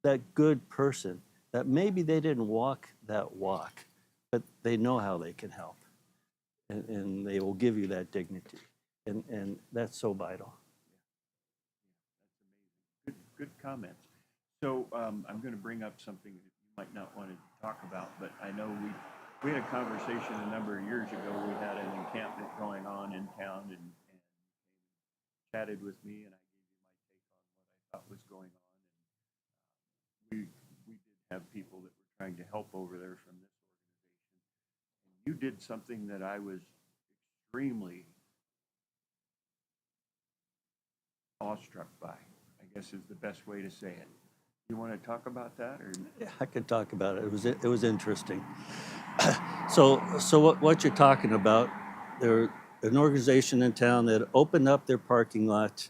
that good person that maybe they didn't walk that walk, but they know how they can help. And they will give you that dignity. And that's so vital. Good comments. So I'm going to bring up something that you might not want to talk about, but I know we had a conversation a number of years ago. We had an encampment going on in town and chatted with me, and I gave you my take on what I thought was going on. And we did have people that were trying to help over there from this organization. And you did something that I was extremely awestruck by, I guess is the best way to say it. You want to talk about that, or? Yeah, I could talk about it. It was interesting. So what you're talking about, there an organization in town that opened up their parking lot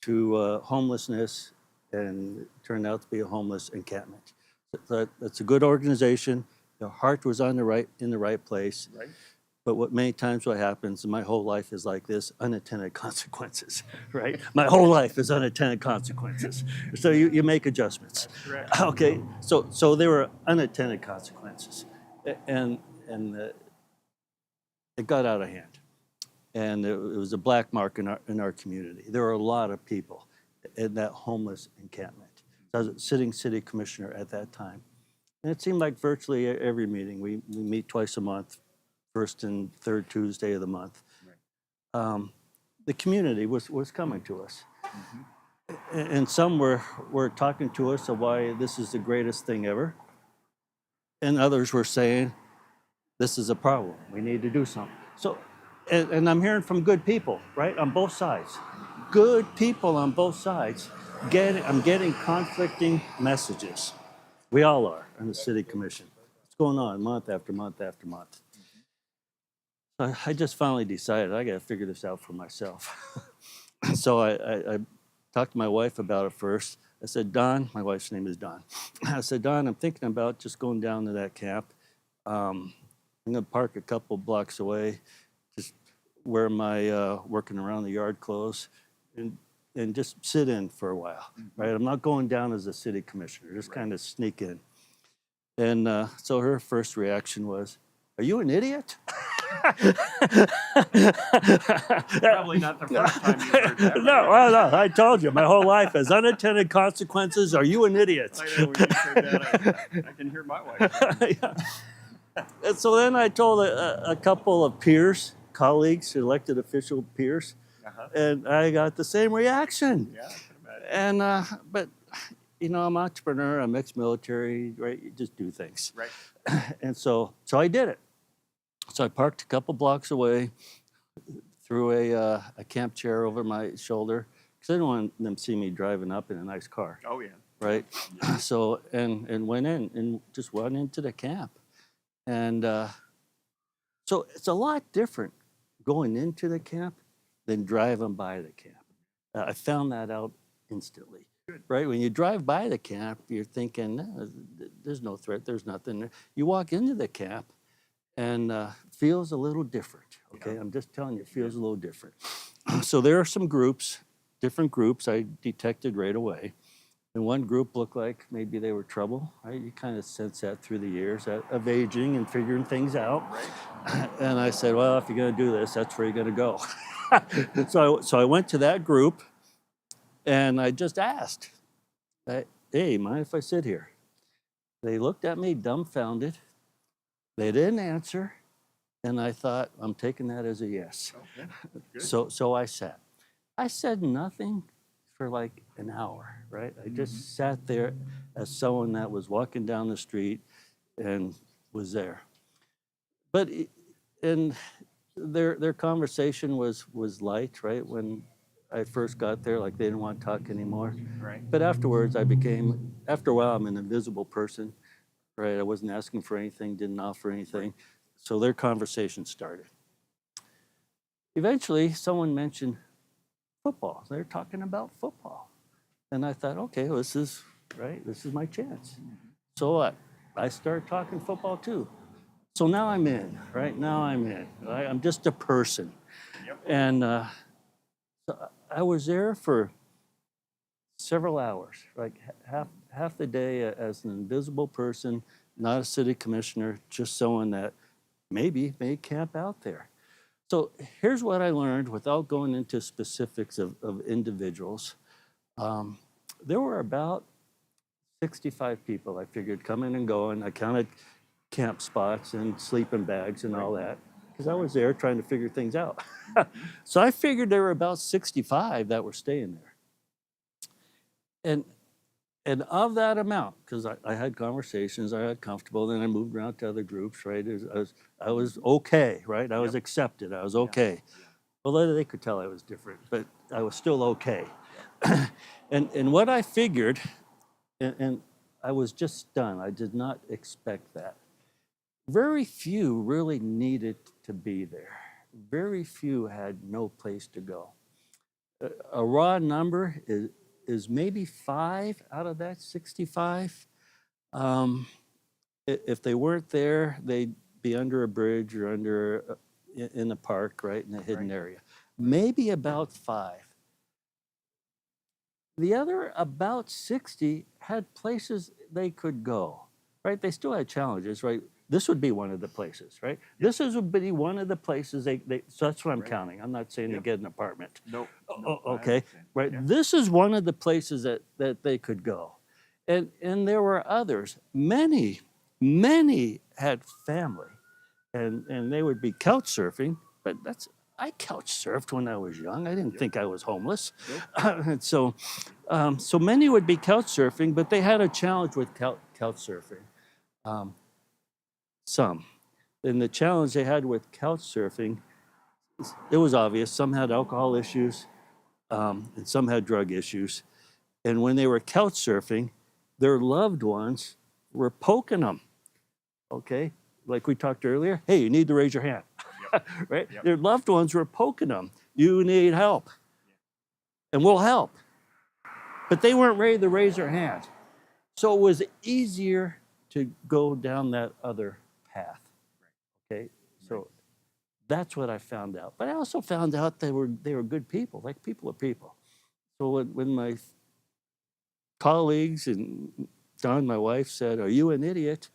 to homelessness, and it turned out to be a homeless encampment. That's a good organization. Their heart was in the right place. Right. But many times what happens, and my whole life is like this, unintended consequences, right? My whole life is unintended consequences. So you make adjustments. That's correct. Okay, so there were unintended consequences. And it got out of hand. And it was a black mark in our community. There were a lot of people in that homeless encampment. So I was a sitting city commissioner at that time. And it seemed like virtually every meeting, we meet twice a month, first and third Tuesday of the month. Right. The community was coming to us. And some were talking to us of why this is the greatest thing ever. And others were saying, this is a problem. We need to do something. So, and I'm hearing from good people, right, on both sides. Good people on both sides. I'm getting conflicting messages. We all are on the city commission. What's going on month after month after month? I just finally decided I got to figure this out for myself. So I talked to my wife about it first. I said, Don, my wife's name is Don. I said, Don, I'm thinking about just going down to that camp. I'm going to park a couple blocks away, just wear my working around the yard clothes, and just sit in for a while, right? I'm not going down as a city commissioner, just kind of sneak in. And so her first reaction was, are you an idiot? Probably not the first time you heard that. No, well, no, I told you, my whole life has unintended consequences. Are you an idiot? I know when you said that, I can hear my wife. Yeah. And so then I told a couple of peers, colleagues, elected official peers, Uh-huh. and I got the same reaction. Yeah, I can imagine. And but I'm an entrepreneur. I'm ex-military, right? You just do things. Right. And so I did it. So I parked a couple blocks away, threw a camp chair over my shoulder because I didn't want them to see me driving up in a nice car, Oh, yeah. right? So and went in and just went into the camp, and so it's a lot different going into the camp than driving by the camp. I found that out instantly. Good. Right? When you drive by the camp, you're thinking, no, there's no threat, there's nothing there. You walk into the camp and feels a little different, okay? Yeah. I'm just telling you, it feels a little different. So there are some groups, different groups I detected right away. And one group looked like maybe they were trouble, right? You kind of sense that through the years of aging and figuring things out. Right. And I said, well, if you're gonna do this, that's where you're gonna go. So I went to that group and I just asked, hey, mind if I sit here? They looked at me dumbfounded. They didn't answer. And I thought, I'm taking that as a yes. Okay. Good. So I sat. I said nothing for like an hour, right? I just sat there as someone that was walking down the street and was there. But their conversation was light, right? When I first got there, like they didn't want to talk anymore. Right. But afterwards, after a while, I'm an invisible person, right? I wasn't asking for anything, didn't offer anything. So their conversation started. Eventually, someone mentioned football. They're talking about football. And I thought, okay, well, this is my chance. So I started talking football too. So now I'm in, right? Now I'm in. Right? I'm just a person. Yep. And so I was there for several hours, like half the day as an invisible person, not a city commissioner, just someone that maybe may camp out there. So here's what I learned without going into specifics of individuals. There were about 65 people, I figured, coming and going. I counted camp spots and sleeping bags and all that because I was there trying to figure things out. So I figured there were about 65 that were staying there. And of that amount, because I had conversations, I got comfortable, then I moved around to other groups, right? I was okay, right? I was accepted, I was okay. Well, they could tell I was different, but I was still okay. And what I figured, and I was just stunned, I did not expect that. Very few really needed to be there. Very few had no place to go. A raw number is maybe 5 out of that 65. If they weren't there, they'd be under a bridge or in a park, right, in a hidden area. Maybe about 5. The other about 60 had places they could go, right? They still had challenges, right? This would be one of the places, right? This would be one of the places so that's what I'm counting. I'm not saying to get an apartment. Nope. Okay, right. Yeah. This is one of the places that they could go. And there were others. Many had family. And they would be couch surfing, but I couch surfed when I was young. I didn't think I was homeless. And so many would be couch surfing, but they had a challenge with couch surfing. Some. And the challenge they had with couch surfing, it was obvious. Some had alcohol issues, and some had drug issues. And when they were couch surfing, their loved ones were poking them. Okay? Like we talked earlier, hey, you need to raise your hand. Right? Yep. Their loved ones were poking them. You need help. And we'll help. But they weren't ready to raise their hand. So it was easier to go down that other path. Okay? So that's what I found out. But I also found out they were good people, like people are people. So when my colleagues and Dawn, my wife, said, "Are you an idiot?"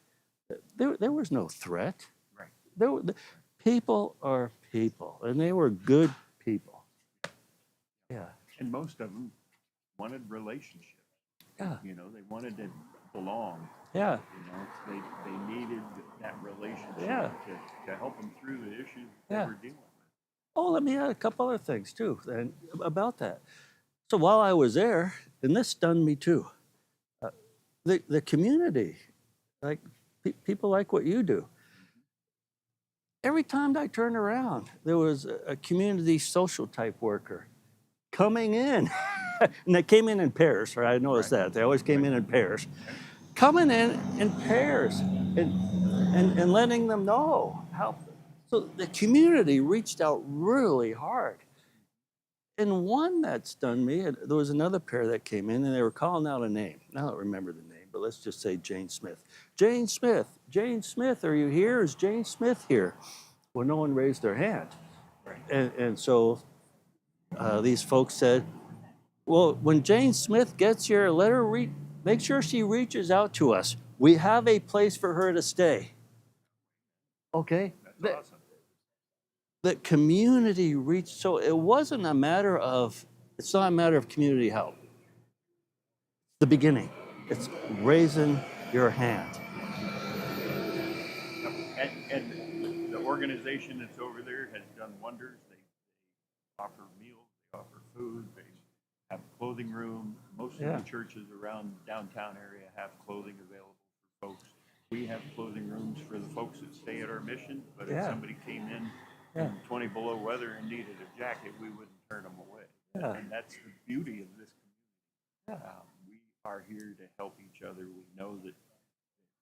There was no threat. Right. People are people, and they were good people. Yeah. And most of them wanted relationships. Yeah. You know, they wanted to belong. Yeah. You know, they needed that relationship Yeah. to help them through the issues Yeah. they were dealing with. Oh, let me add a couple other things too, and about that. So while I was there, and this stunned me too, the community, like people like what you do. Every time I turned around, there was a community social type worker coming in, and they came in pairs. Right? I noticed that they always came in pairs, coming in pairs, and letting them know how. So the community reached out really hard. And one that stunned me, there was another pair that came in and they were calling out a name. I don't remember the name, but let's just say Jane Smith. Jane Smith, are you here? Is Jane Smith here? Well, no one raised their hand. And so these folks said, well, when Jane Smith gets here, let her make sure she reaches out to us. We have a place for her to stay. Okay? That's awesome. The community reached, so it wasn't a matter of, it's not a matter of community help. The beginning, it's raising your hand. And the organization that's over there has done wonders. They offer meals, they offer food, they have clothing room. Most of the churches around downtown area have clothing available for folks. We have clothing rooms for the folks that stay at our mission, but if somebody came in 20 below weather and needed a jacket, we wouldn't turn them away. Yeah. And that's the beauty of this community. We are here to help each other. We know that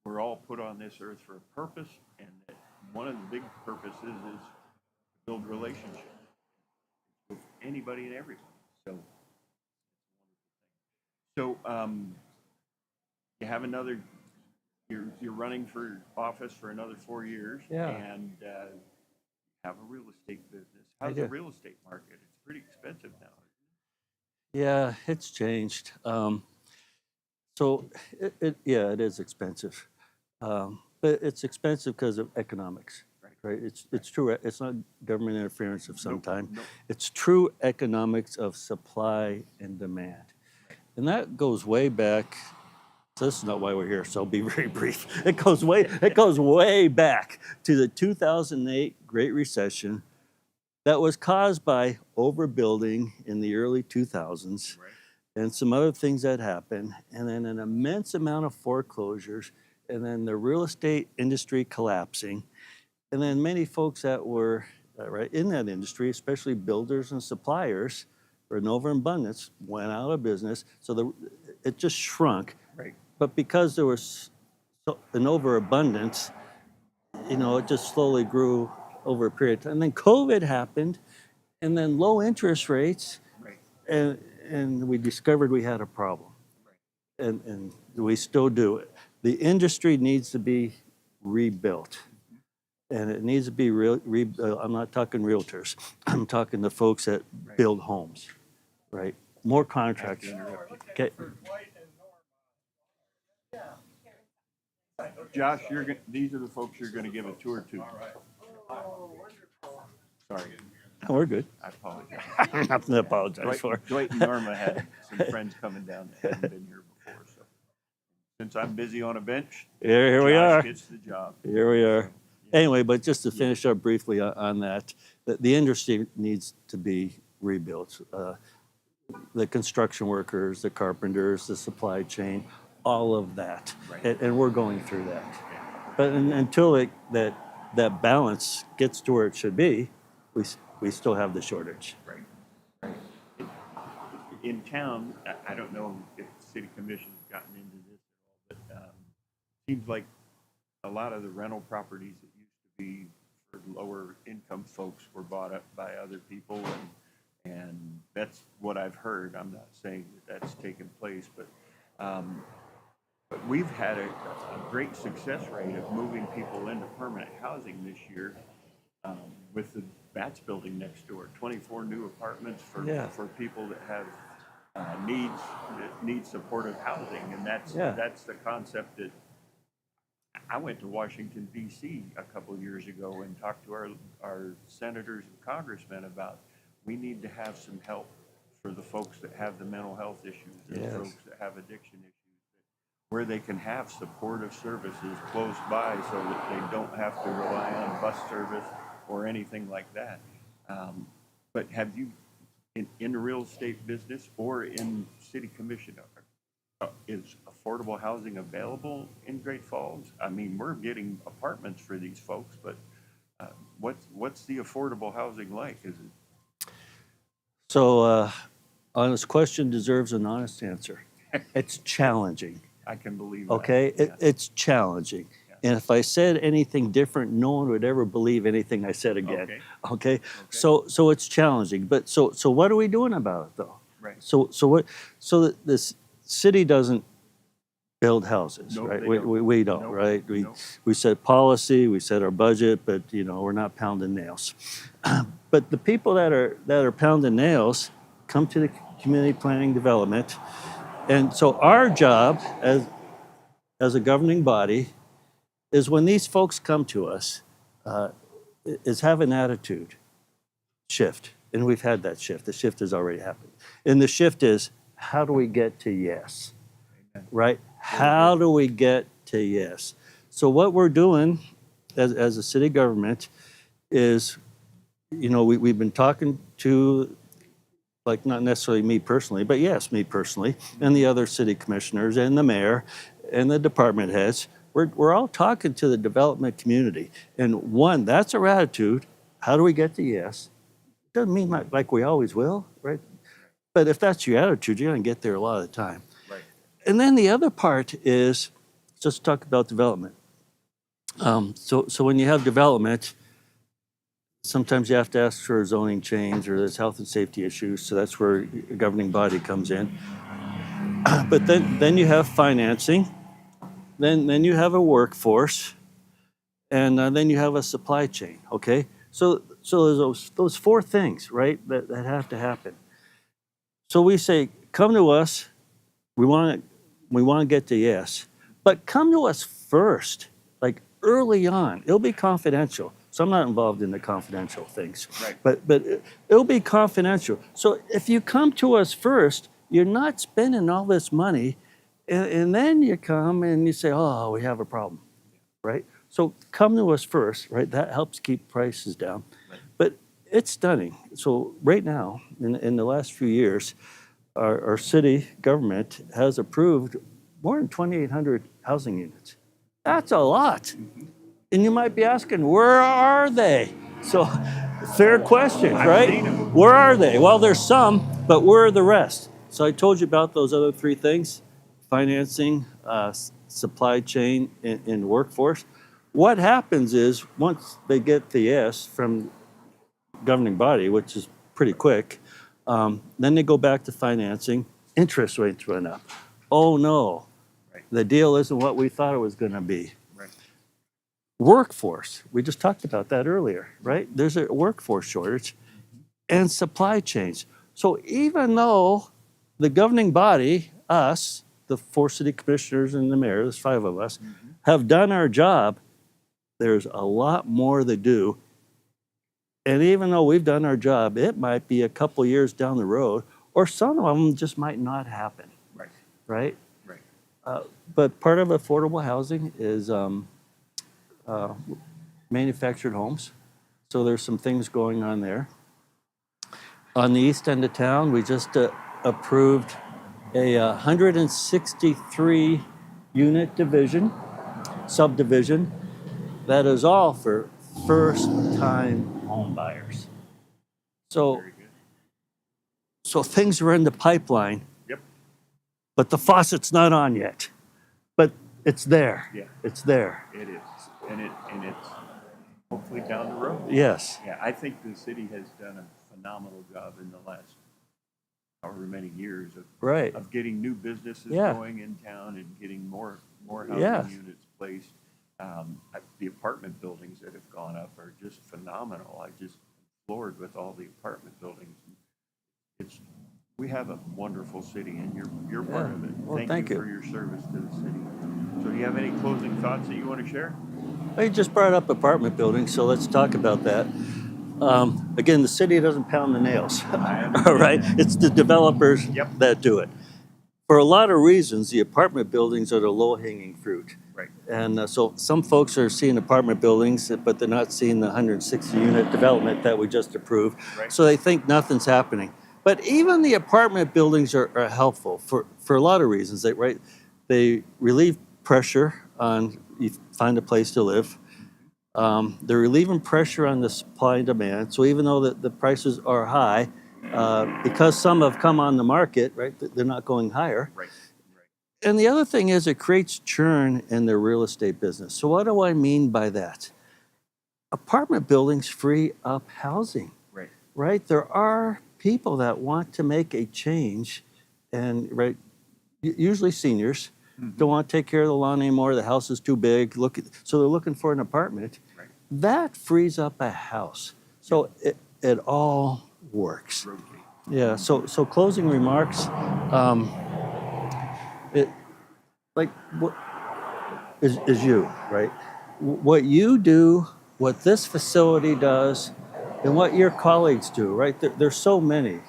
we're all put on this earth for a purpose, and that one of the big purposes is to build relationships with anybody and everybody. So you have another. You're running for office for another 4 years, and have a real estate business. How's the real estate market? It's pretty expensive now. Yeah, it's changed. So it is expensive, but it's expensive because of economics, right? It's true. It's not government interference of some kind. Nope. It's true economics of supply and demand, and that goes way back. This is not why we're here, so I'll be very brief. It goes way back to the 2008 Great Recession that was caused by overbuilding in the early 2000s and some other things that happened, and then an immense amount of foreclosures, and then the real estate industry collapsing, and then many folks that were in that industry, especially builders and suppliers, for an overabundance, went out of business. So it just shrunk. Right. But because there was an overabundance, it just slowly grew over a period of time. And then COVID happened, and then low interest rates, and we discovered we had a problem. And we still do it. The industry needs to be rebuilt. And it needs to be rebuilt. I'm not talking realtors. I'm talking the folks that build homes, right? More contractors. Okay. Josh, these are the folks you're going to give a tour to. Sorry. Oh, we're good. I apologize. Nothing to apologize for. Dwight and Norma had some friends coming down that hadn't been here before. So since I'm busy on a bench, Here we Josh are. gets the job. Here we are. Anyway, but just to finish up briefly on that, the industry needs to be rebuilt. The construction workers, the carpenters, the supply chain, all of that. And we're going through that. But until that balance gets to where it should be, we still have the shortage. Right. in town, I don't know if the city commission's gotten into this at all, but seems like a lot of the rental properties that used to be for lower income folks were bought up by other people, and that's what I've heard. I'm not saying that that's taken place, but we've had a great success rate of moving people into permanent housing this year with the Bats building next door. 24 new apartments for people that have need supportive housing, and that's the concept that I went to Washington D.C. a couple of years ago and talked to our senators and congressmen about we need to have some help for the folks that have the mental health issues and folks that have addiction issues, where they can have supportive services close by so that they don't have to rely on bus service or anything like that. But have you, in the real estate business or in city commission, is affordable housing available in Great Falls? I mean, we're getting apartments for these folks, but what's the affordable housing like? Is it? So, honest question deserves an honest answer. It's challenging. I can believe that. Okay, it's challenging. And if I said anything different, no one would ever believe anything I said again. Okay. So it's challenging. But so what are we doing about it though? Right. So this city doesn't build houses, No, right? they We don't, Nope. right? Nope. We set policy, we set our budget, but we're not pounding nails. But the people that are pounding nails come to the community planning development, and so our job as a governing body is when these folks come to us, is have an attitude shift. And we've had that shift. The shift has already happened. And the shift is, how do we get to yes? Right? How do we get to yes? So what we're doing as a city government is, we've been talking to, like, not necessarily me personally, but yes, me personally, and the other city commissioners and the mayor and the department heads. We're all talking to the development community. And one, that's our attitude. How do we get to yes? Doesn't mean like we always will, right? But if that's your attitude, you're going to get there a lot of the time. Right. And then the other part is, just talk about development. So when you have development, sometimes you have to ask for a zoning change, or there's health and safety issues. So that's where a governing body comes in. But then you have financing. Then you have a workforce, and then you have a supply chain. Okay, so there's those four things, right, that have to happen. So we say, come to us. We want to get to yes, but come to us first, like early on. It'll be confidential. So I'm not involved in the confidential things, Right. But it'll be confidential. So if you come to us first, you're not spending all this money. And then you come and you say, oh, we have a problem, right? So come to us first, right? That helps keep prices down. Right. But it's stunning. So right now, in the last few years, our city government has approved more than 2,800 housing units. That's a lot. And you might be asking, where are they? So fair question, right? Where are they? Well, there's some, but where are the rest? So I told you about those other three things. Financing, supply chain, and workforce. What happens is, once they get the yes from governing body, which is pretty quick, then they go back to financing. Interest rates run up. Oh no, the deal isn't what we thought it was going to be. Right. Workforce, we just talked about that earlier, right? There's a workforce shortage, and supply chains. So even though the governing body, us, the four city commissioners and the mayor, there's 5 of us, have done our job, there's a lot more to do. And even though we've done our job, it might be a couple years down the road, or some of them just might not happen. Right. Right? Right. But part of affordable housing is manufactured homes. So there's some things going on there. On the east end of town, we just approved a 163 unit subdivision that is all for first time home buyers. So Very good. So things are in the pipeline, Yep. but the faucet's not on yet. But it's there. Yeah. It's there. It is, and it's hopefully down the road. Yes. Yeah, I think the city has done a phenomenal job in the last however many years Right. of getting new businesses Yeah. going in town and getting more housing Yeah. units placed. The apartment buildings that have gone up are just phenomenal. I just floored with all the apartment buildings. We have a wonderful city, and you're part Yeah. of it. Well, thank you. For your service to the city. So, do you have any closing thoughts that you want to share? I just brought up apartment buildings, so let's talk about that. Again, the city doesn't pound the nails. All right, it's the developers Yep. that do it. For a lot of reasons, the apartment buildings are the low-hanging fruit. Right. And so some folks are seeing apartment buildings, but they're not seeing the 160-unit development that we just approved. Right. So they think nothing's happening. But even the apartment buildings are helpful for a lot of reasons. They relieve pressure on you find a place to live. They're relieving pressure on the supply and demand. So even though the prices are high, because some have come on the market, right, they're not going higher. Right. And the other thing is it creates churn in their real estate business. So what do I mean by that? Apartment buildings free up housing, Right. right? There are people that want to make a change, and right, usually seniors don't want to take care of the lawn anymore. The house is too big. So they're looking for an apartment. Right. That frees up a house. So it all works. Rotate. Yeah. So closing remarks. It like what is you right? What you do, what this facility does, and what your colleagues do. Right. There's so many.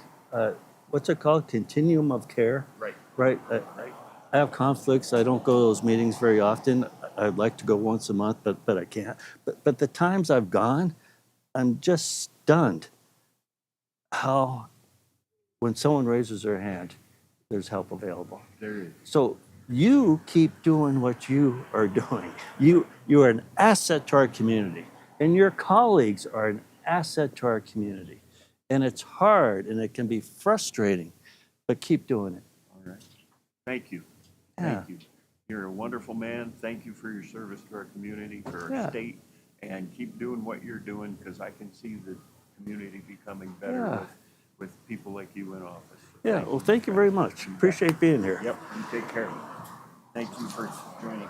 What's it called? Continuum of care. Right. Right. Right. I have conflicts. I don't go to those meetings very often. I'd like to go once a month, but I can't. But the times I've gone, I'm just stunned how when someone raises their hand, there's help available. There is. So you keep doing what you are doing. You are an asset to our community, and your colleagues are an asset to our community. And it's hard, and it can be frustrating, but keep doing it. All right. Thank you. Yeah. Thank you. You're a wonderful man. Thank you for your service to our community, for our Yeah. state, and keep doing what you're doing because I can see the community becoming better Yeah. with people like you in office. So Yeah, well, thank you very much. Appreciate being here. Yep, you take care. Thank you for joining.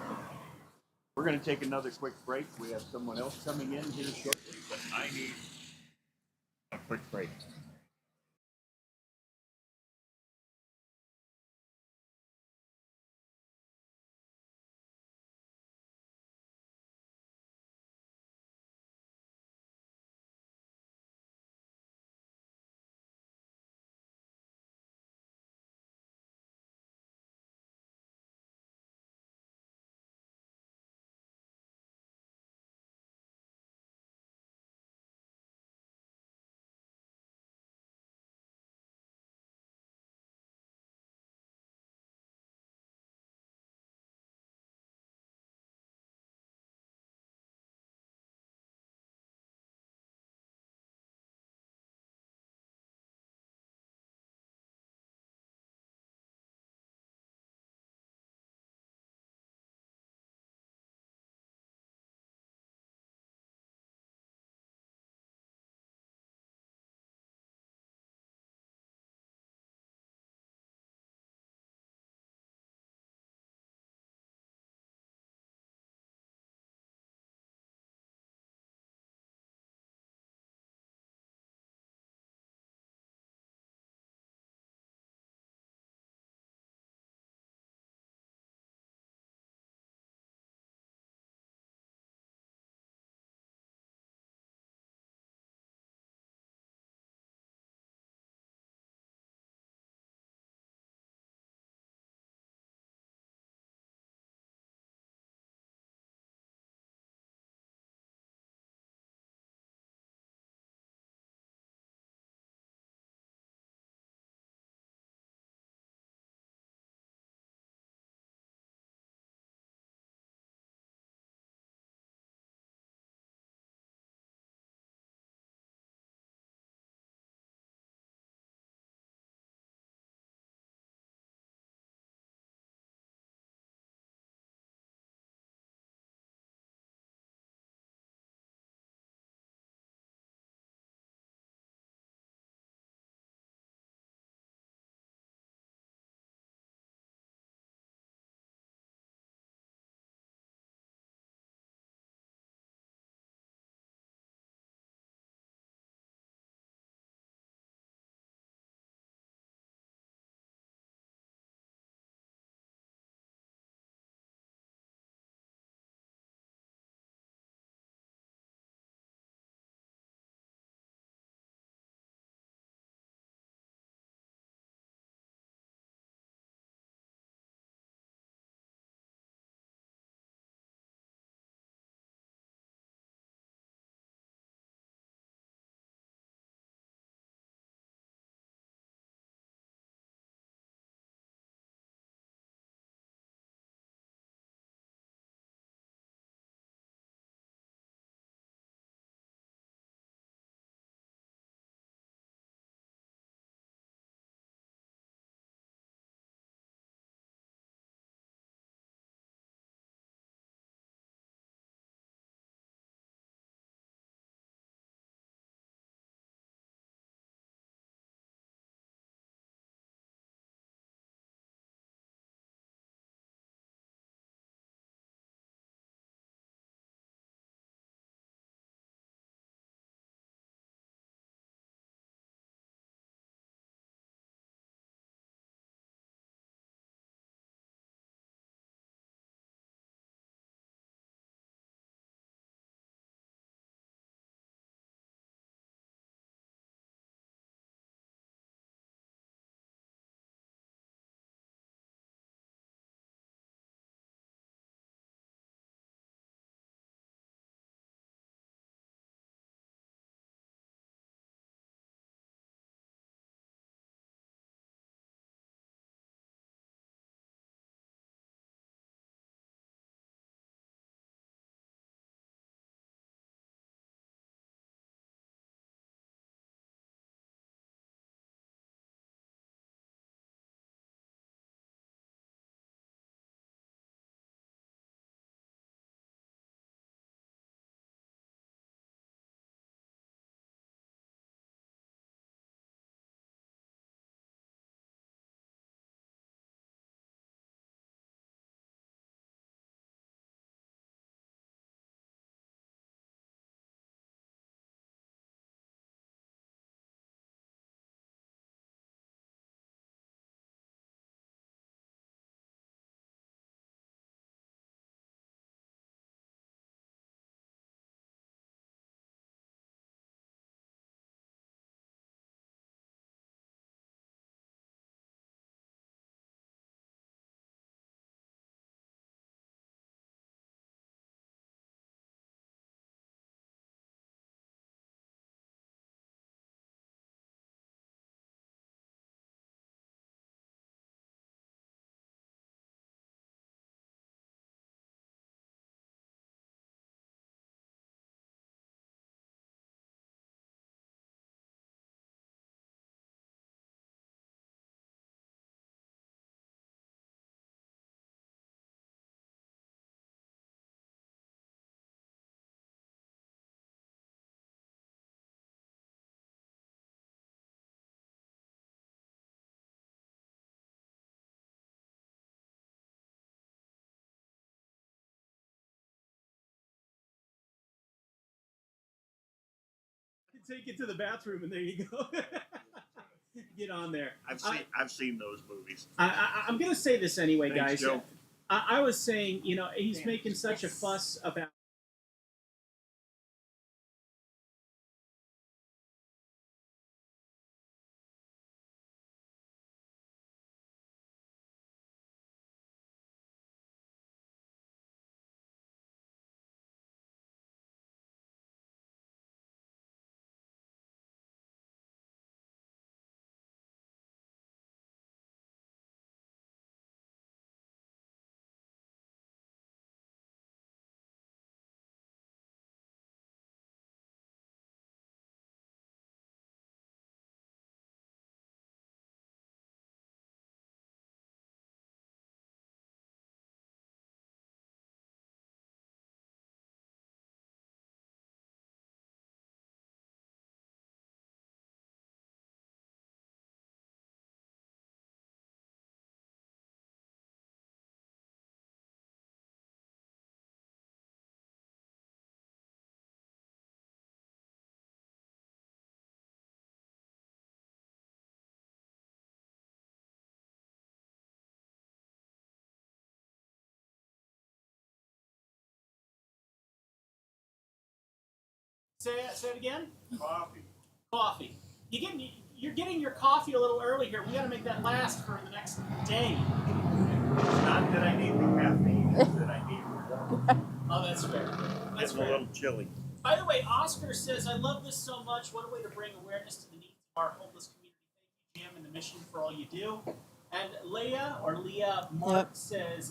We're going to take another quick break. We have someone else coming in here shortly, but I need a quick break. take you to the bathroom, and there you go. Get on there. I've seen those movies. I'm going to say this anyway, Thanks, guys. Joe. I was saying, he's making such a fuss about. Say it again. Coffee. You're getting your coffee a little early here. We got to make that last for the next day. It's not that I need the caffeine, it's that I need warmth. Oh, that's fair. That's It's a fair. little chilly. By the way, Oscar says, "I love this so much. What a way to bring awareness to the needs of our homeless community. Thank you, Jim, and the mission for all you do." And Leah Mark says,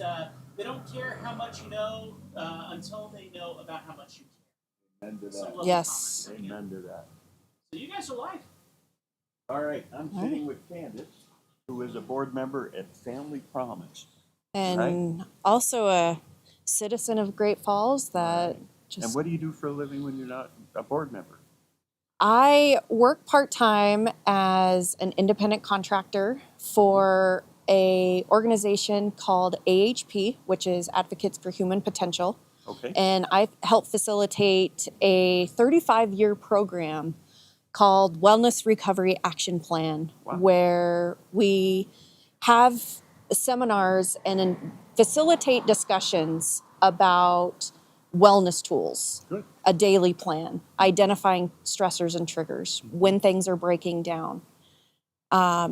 "They don't care how much you know until they know about how much you care." Amen to Some that. lovely Yes. comments again. Amen to that. So you guys are live. All right, I'm sitting with Candace, who is a board member at Family Promise. And also a citizen of Great Falls that just And what do you do for a living when you're not a board member? I work part-time as an independent contractor for a organization called AHP, which is Advocates for Human Potential. Okay. And I help facilitate a 35-year program called Wellness Recovery Action Plan, Wow. where we have seminars and facilitate discussions about wellness tools, Good. a daily plan, identifying stressors and triggers, when things are breaking down,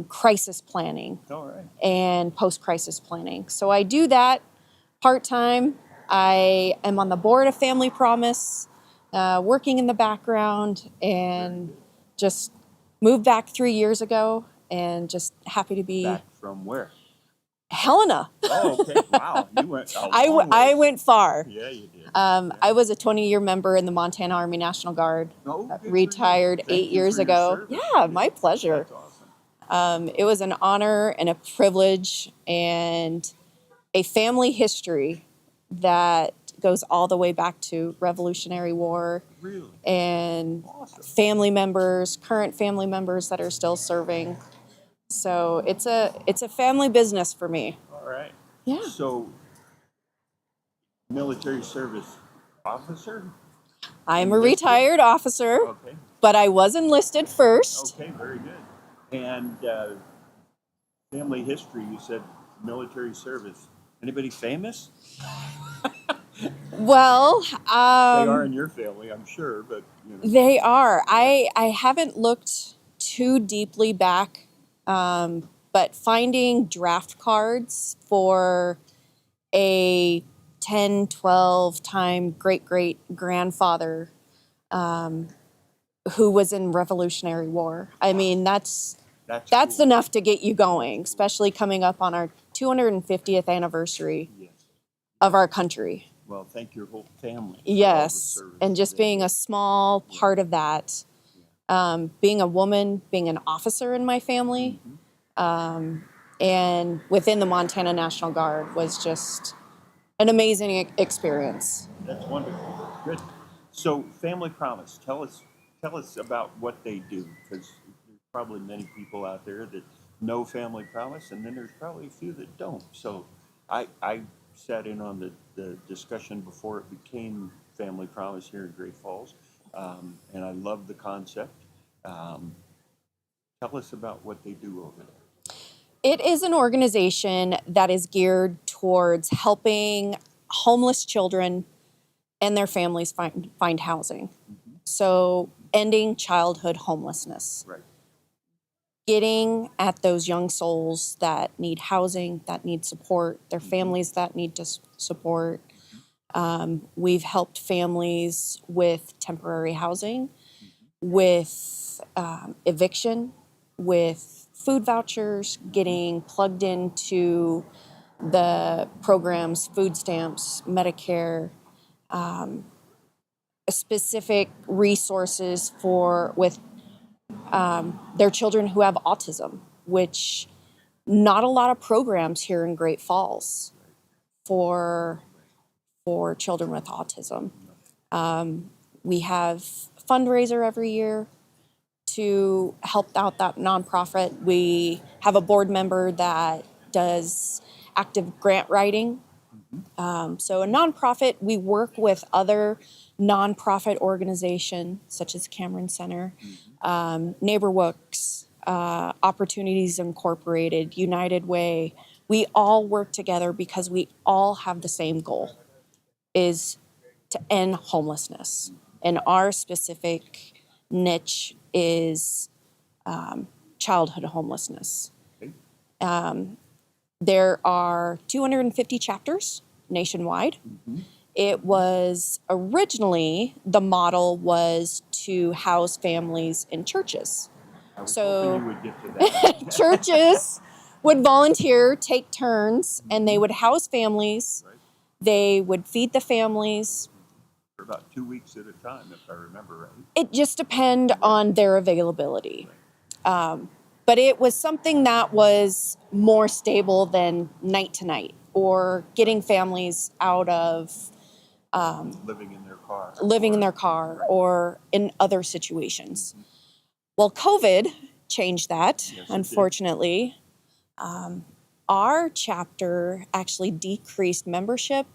crisis planning, All right. and post-crisis planning. So I do that part-time. I am on the board of Family Promise, working in the background, and just moved back 3 years ago, and just happy to be Back from where? Helena. Oh, okay. Wow. You went a I long I ways. went far. Yeah, you did. I was a 20-year member in the Montana Army National Guard. Oh, good for you. Retired Thank 8 you years for your ago. service. Yeah, my pleasure. That's awesome. It was an honor and a privilege and a family history that goes all the way back to Revolutionary War Really? and Awesome. family members, current family members that are still serving. So it's a family business for me. All right. Yeah. So, military service officer? I'm a Enlisted? retired officer, Okay. but I was enlisted first. Okay, very good. And family history, you said military service. Anybody famous? Well, They are in um, your family, I'm sure, but you know. they are. I haven't looked too deeply back, but finding draft cards for a 10, 12 time great great grandfather who was in Revolutionary War. I mean, that's That's cool. enough to get you going, especially coming up on our 250th anniversary Yes. of our country. Well, thank your whole family. For all the Yes, service and just they being did. a small part of that, being a woman, being an officer in my family, and within the Montana National Guard was just an amazing experience. That's wonderful. Good. So, Family Promise, tell us about what they do, because there's probably many people out there that know Family Promise, and then there's probably a few that don't. So, I sat in on the discussion before it became Family Promise here in Great Falls. and I love the concept. Tell us about what they do over there. It is an organization that is geared towards helping homeless children and their families find housing. So, ending childhood homelessness. Right. Getting at those young souls that need housing, that need support, their families that need support. We've helped families with temporary housing, with eviction, with food vouchers, getting plugged into the programs, food stamps, Medicare, specific resources with their children who have autism, which not a lot of programs here in Great Falls for children with autism. We have a fundraiser every year to help out that nonprofit. We have a board member that does active grant writing. So a nonprofit, we work with other nonprofit organizations such as Cameron Center, NeighborWorks, Opportunities Incorporated, United Way. We all work together because we all have the same goal, is to end homelessness. And our specific niche is childhood homelessness. There are 250 chapters nationwide. It was originally, the model was to house families in churches. I was So- hoping you would get to that. Churches would volunteer, take turns, and they would house families. Right. They would feed the families. For about 2 weeks at a time, if I remember right. It just depended on their availability. But it was something that was more stable than night to night, or getting families out of Living in their car. living in their car or in other situations. Well, COVID changed that, Yes, it did. unfortunately. Our chapter actually decreased membership,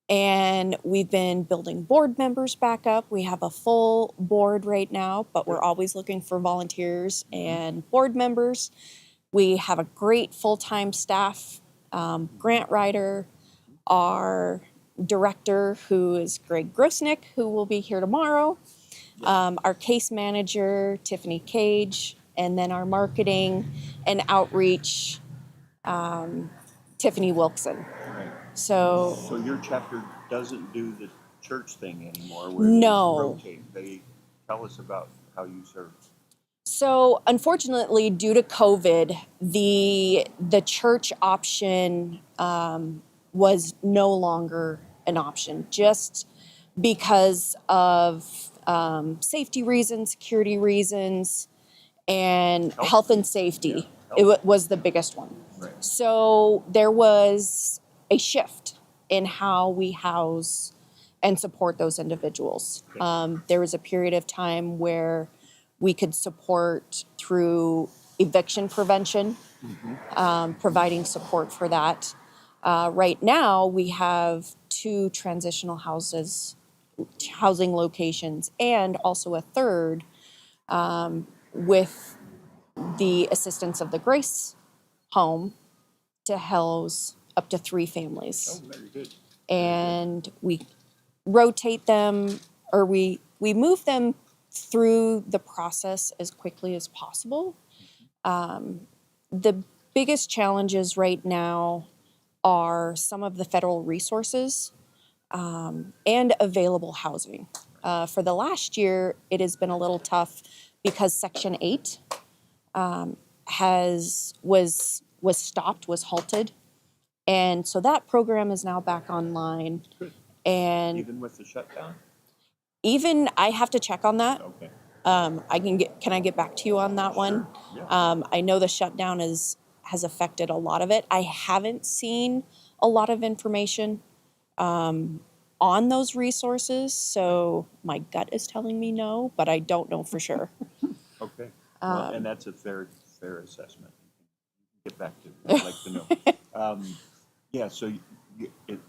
and we've been building board members back up. We have a full board right now, but we're always looking for volunteers and board members. We have a great full-time staff, grant writer, our director, who is Greg Grosnick, who will be here tomorrow, our case manager, Tiffany Cage, and then our marketing and outreach, Tiffany Wilkson. Right. So So your chapter doesn't do the church thing anymore, where No. they rotate. They tell us about how you serve. So unfortunately, due to COVID, the church option was no longer an option, just because of safety reasons, security reasons, and health and safety. Yeah, It was the biggest one. Right. So there was a shift in how we house and support those individuals. There was a period of time where we could support through eviction prevention, providing support for that. Right now, we have 2 transitional housing locations, and also a third with the assistance of the Grace Home to house up to 3 families. Oh, very good. And we rotate them, or we move them through the process as quickly as possible. The biggest challenges right now are some of the federal resources and available housing. For the last year, it has been a little tough because Section 8 was stopped, was halted. And so that program is now back online. Good. And Even with the shutdown? even I have to check on that. Okay. Can I get back to you on that one? Yeah. I know the shutdown has affected a lot of it. I haven't seen a lot of information on those resources, so my gut is telling me no, but I don't know for sure. Okay. Well, and that's a fair assessment. Get back to. I'd like to know. Yeah. So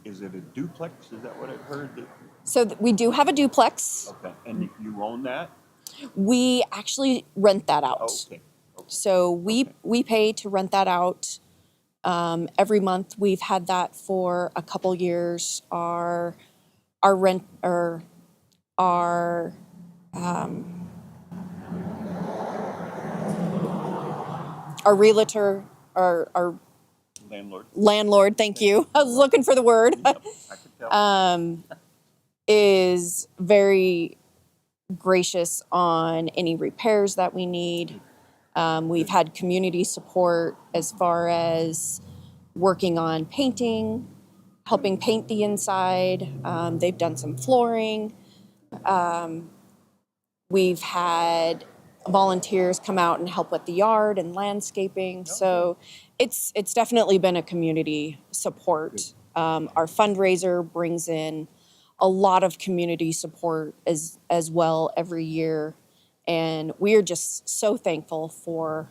Is it a duplex? Is that what I've heard? So we do have a duplex. Okay, and you own that? We actually rent that out. Oh, okay. So we pay to rent that out every month. We've had that for a couple years. Our rent or our realtor, our landlord. Thank you. I was looking for the word. Yep, I could tell. Is very gracious on any repairs that we need. We've had community support as far as working on painting, helping paint the inside. They've done some flooring. We've had volunteers come out and help with the yard and landscaping. So it's definitely been a community support. Our fundraiser brings in a lot of community support as well every year. And we are just so thankful for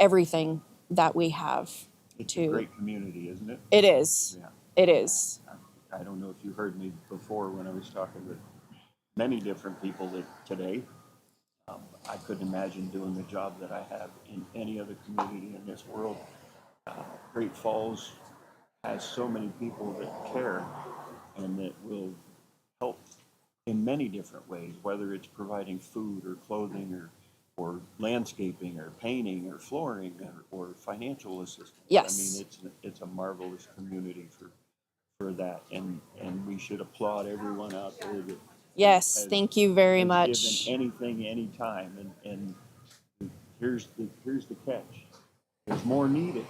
everything that we have. It's a great community, isn't it? It is. Yeah. It is. I don't know if you heard me before when I was talking with many different people today. I couldn't imagine doing the job that I have in any other community in this world. Great Falls has so many people that care and that will help in many different ways, whether it's providing food or clothing or landscaping or painting or flooring or financial assistance. Yes. I mean, it's a marvelous community for that, and we should applaud everyone out there that Yes, thank you very has much. given anything, anytime, and here's the catch. There's more needed.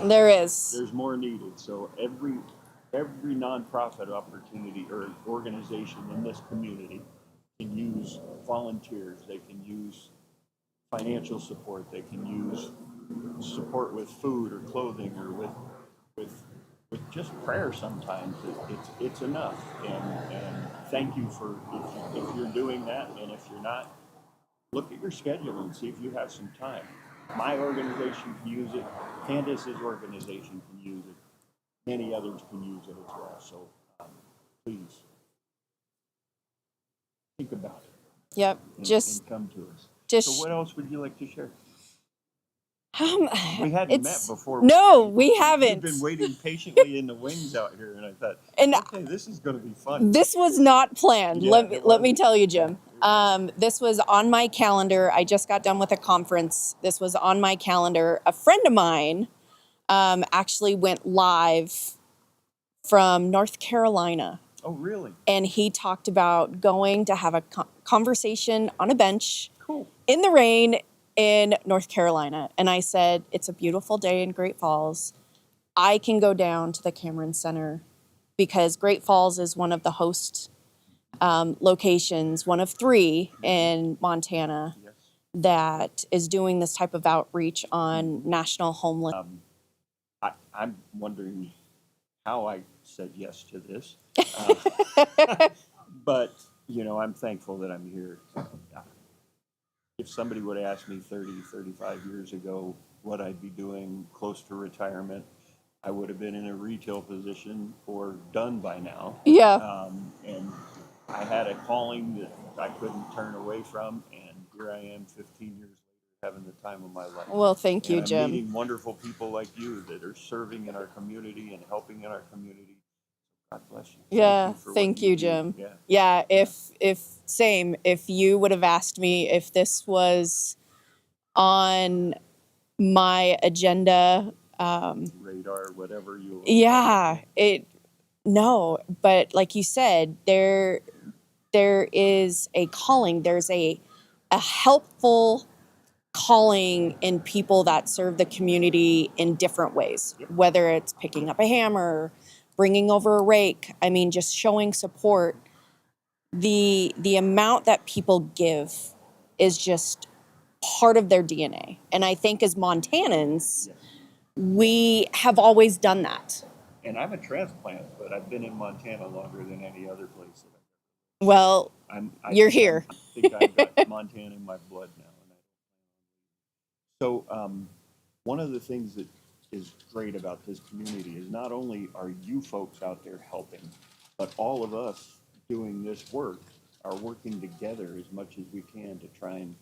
There is. There's more needed. So every nonprofit opportunity or organization in this community can use volunteers. They can use financial support. They can use support with food or clothing or with just prayer. Sometimes it's enough. And thank you for if you're doing that, and if you're not, look at your schedule and see if you have some time. My organization can use it. Candace's organization can use it. Many others can use it as well. So please think about it. Yep. And come to us. So what else would you like to share? We hadn't met before. No, we haven't. We've been waiting patiently in the wings out here, and I thought, okay, this is going to be fun. This was not planned. Yeah, let me tell you, Jim. This was on my calendar. I just got done with a conference. This was on my calendar. A friend of mine actually went live from North Carolina. Oh, really? And he talked about going to have a conversation on a bench Cool. in the rain in North Carolina. And I said, it's a beautiful day in Great Falls. I can go down to the Cameron Center because Great Falls is one of the host locations, one of 3 in Montana, Yes. that is doing this type of outreach on National Homeless. I'm wondering how I said yes to this. But, I'm thankful that I'm here. If somebody would have asked me 30, 35 years ago what I'd be doing close to retirement, I would have been in a retail position or done by now. Yeah. And I had a calling that I couldn't turn away from, and here I am 15 years later having the time of my life. Well, thank you, and I'm Jim. meeting wonderful people like you that are serving in our community and helping in our community. God bless you. Yeah, for what thank you, do. Jim. Yeah. Yeah, if you would have asked me if this was on my agenda, Radar, whatever you. yeah, no, but like you said, there is a calling. There's a helpful calling in people that serve the community in different ways, whether it's picking up a hammer, bringing over a rake. I mean, just showing support. The amount that people give is just part of their DNA. And I think as Montanans, we have always done that. And I'm a transplant, but I've been in Montana longer than any other place. Well, you're here. I think I've got Montana in my blood now. So one of the things that is great about this community is not only are you folks out there helping, but all of us doing this work are working together as much as we can to try and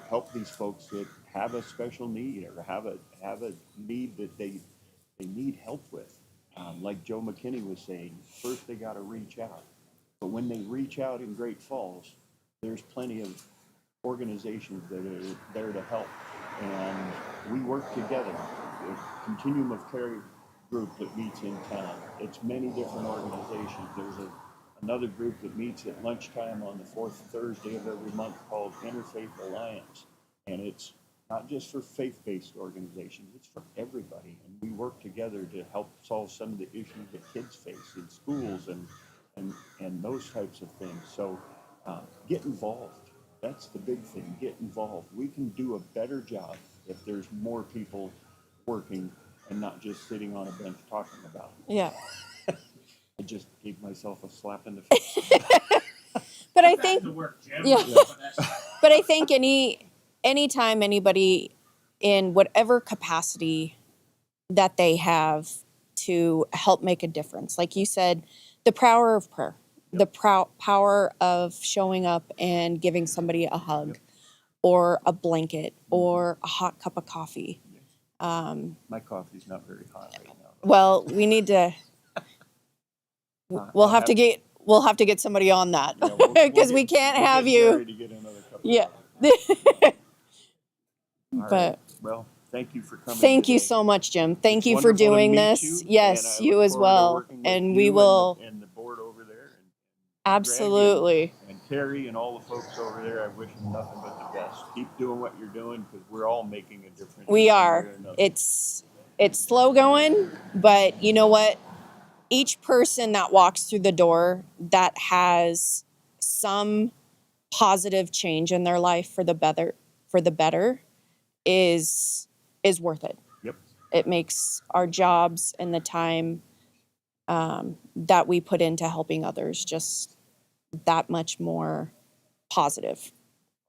help these folks that have a special need or have a need that they need help with. Like Joe McKinney was saying, first they got to reach out. But when they reach out in Great Falls, there's plenty of organizations that are there to help. And we work together. The Continuum of Care group that meets in town. It's many different organizations. There's another group that meets at lunchtime on the fourth Thursday of every month called Interfaith Alliance. And it's not just for faith-based organizations, it's for everybody. And we work together to help solve some of the issues that kids face in schools and those types of things. So get involved. That's the big thing, get involved. We can do a better job if there's more people working and not just sitting on a bench talking about it. Yeah. I just gave myself a slap in the face. But I think, To work, Jim. yeah. But I think anytime anybody in whatever capacity that they have to help make a difference, like you said, the power of prayer, the power of showing up and giving somebody a hug or a blanket or a hot cup of coffee. My coffee's not very hot right now. Well, we need to. We'll have to get somebody on that because we can't have you. To get another cup of Yeah. coffee. All right. But Well, thank you for coming. thank you today. so much, Jim. Thank It's you for wonderful to doing meet this. you, and Yes, I you look as forward to well. working with And you we will and the board over there. And absolutely. And Terry and all the folks over there, I wish them nothing but the best. Keep doing what you're doing because we're all making a difference. We one way are. or another. It's slow going, but you know what? Each person that walks through the door that has some positive change in their life for the better is worth it. Yep. It makes our jobs and the time that we put into helping others just that much more positive.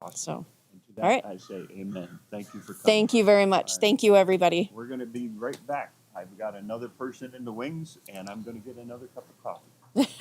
Awesome. So, And to that, all right. I say amen. Thank you for coming. thank you very much. All right. Thank you, everybody. We're going to be right back. I've got another person in the wings, and I'm going to get another cup of coffee.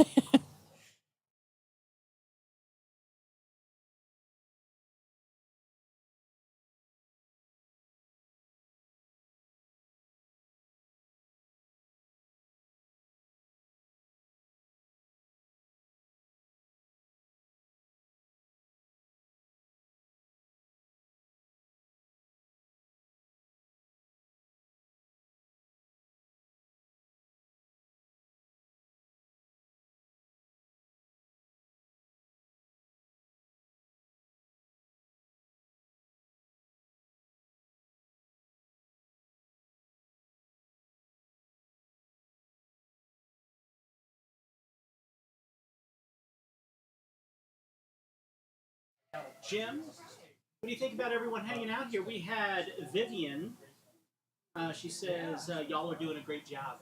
Jim, what do you think about everyone hanging out here? We had Vivian. She says y'all are doing a great job.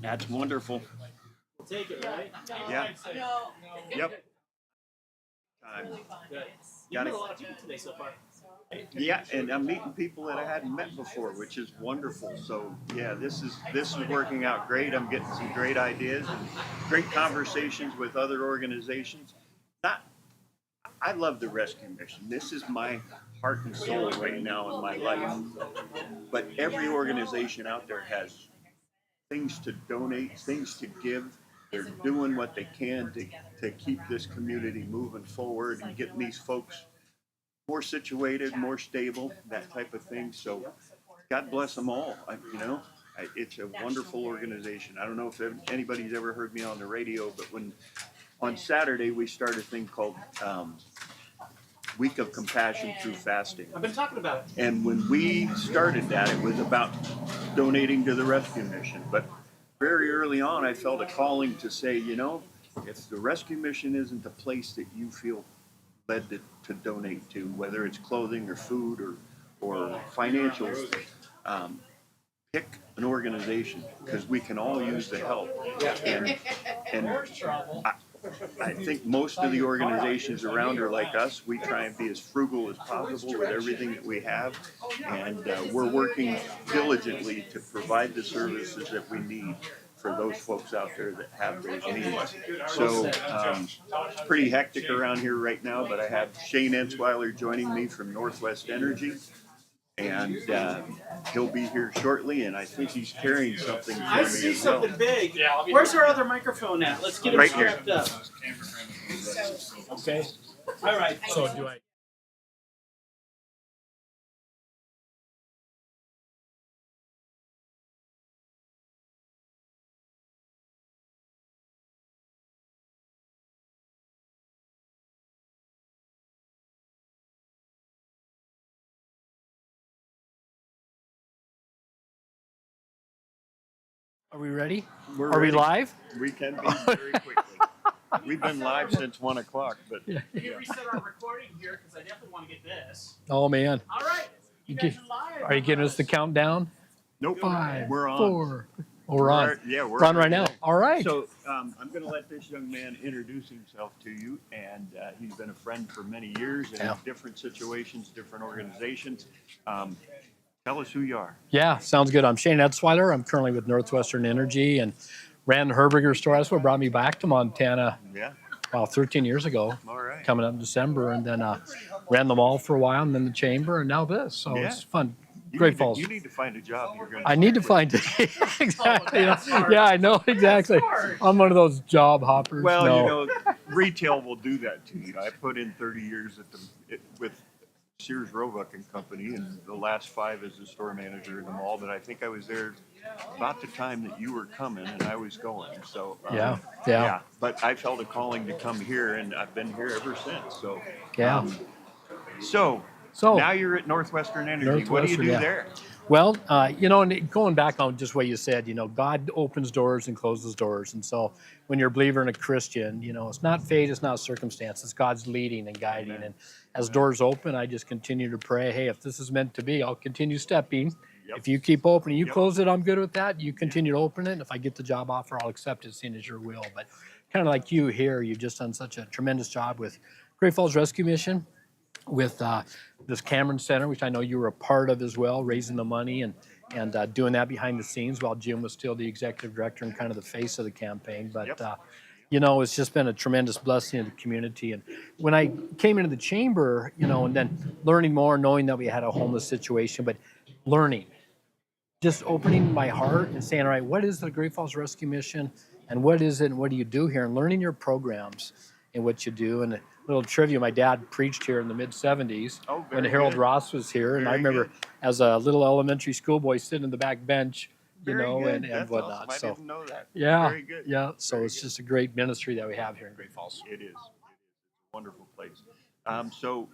That's wonderful. We'll take it, right? Yeah. Yep. Good. You've met a lot of people today so far. Yeah, and I'm meeting people that I hadn't met before, which is wonderful. So yeah, this is working out great. I'm getting some great ideas and great conversations with other organizations. I love the rescue mission. This is my heart and soul right now in my life. But every organization out there has things to donate, things to give. They're doing what they can to keep this community moving forward and getting these folks more situated, more stable, that type of thing. So God bless them all. It's a wonderful organization. I don't know if anybody's ever heard me on the radio, but on Saturday we started a thing called Week of Compassion through Fasting. I've been talking about it. And when we started that, it was about donating to the rescue mission. But very early on, I felt a calling to say, if the rescue mission isn't the place that you feel led to donate to, whether it's clothing or food or financials, pick an organization because we can all use the help. And I think most of the organizations around are like us. We try and be as frugal as possible with everything that we have, and we're working diligently to provide the services that we need for those folks out there that have those needs. So it's pretty hectic around here right now, but I have Shane Ensweiler joining me from Northwest Energy, and he'll be here shortly, and I think he's carrying something for I me see as well. something big. Where's our other microphone at? Let's get him Right here. strapped up. Okay. All right. So do I? Are we ready? We're Are we ready. live? We can be very quickly. We've been live since 1 o'clock, but Yeah. Let me reset our recording here because I definitely want to get this. Oh man. All right. You guys are live. Are you giving us the countdown? nope. 5, We're on. 4. Oh, we're on. Yeah, We're on right now. there. All right. So I'm going to let this young man introduce himself to you, and he's been a friend for many years in Yeah. different situations, different organizations. Tell us who you are. Yeah, sounds good. I'm Shane Ensweiler. I'm currently with Northwestern Energy and ran the Herberger store. That's what brought me back to Montana, Yeah. 13 years ago, All right. coming up in December, and then ran the mall for a while, and then the chamber, and now this. So Yeah. it's fun. You Great need Falls. you need to find a job. You're going I need to find it. Exactly. Yeah, I know exactly. I'm one of those job hoppers. Well, No. you know, retail will do that to you. I put in 30 years with Sears Roebuck and Company, and the last 5 as the store manager in the mall. But I think I was there about the time that you were coming, and I was going. So Yeah. But I felt a calling to come here, and I've been here ever since. So Yeah. So So now you're at Northwestern Energy. What do you Northwestern, do yeah. there? Well, and going back on just what you said, God opens doors and closes doors. And so when you're a believer and a Christian, it's not fate, it's not circumstance, it's God's leading and guiding. Amen. And as doors open, I just continue to pray, hey, if this is meant to be, I'll continue stepping. Yep. If you keep opening, you Yep. close it, I'm good with that. You continue to open it. And if I get the job offer, I'll accept it, seeing as your will. But kind of like you here, you've just done such a tremendous job with Great Falls Rescue Mission, with this Cameron Center, which I know you were a part of as well, raising the money and doing that behind the scenes while Jim was still the executive director and kind of the face of the campaign. But, Yep. it's just been a tremendous blessing to the community. And when I came into the chamber, and then learning more, knowing that we had a homeless situation, but learning, just opening my heart and saying, all right, what is the Great Falls Rescue Mission and what is it and what do you do here? And learning your programs and what you do. And a little trivia, my dad preached here in the mid-'70s Oh, when very Harold good. Ross was here. And I Very remember good. as a little elementary schoolboy sitting in the back bench, Very good. and That's whatnot. awesome. I So didn't know that. yeah, Very good. yeah. So Very it's good. just a great ministry that we have here in Great Falls. It is. It's a wonderful place. So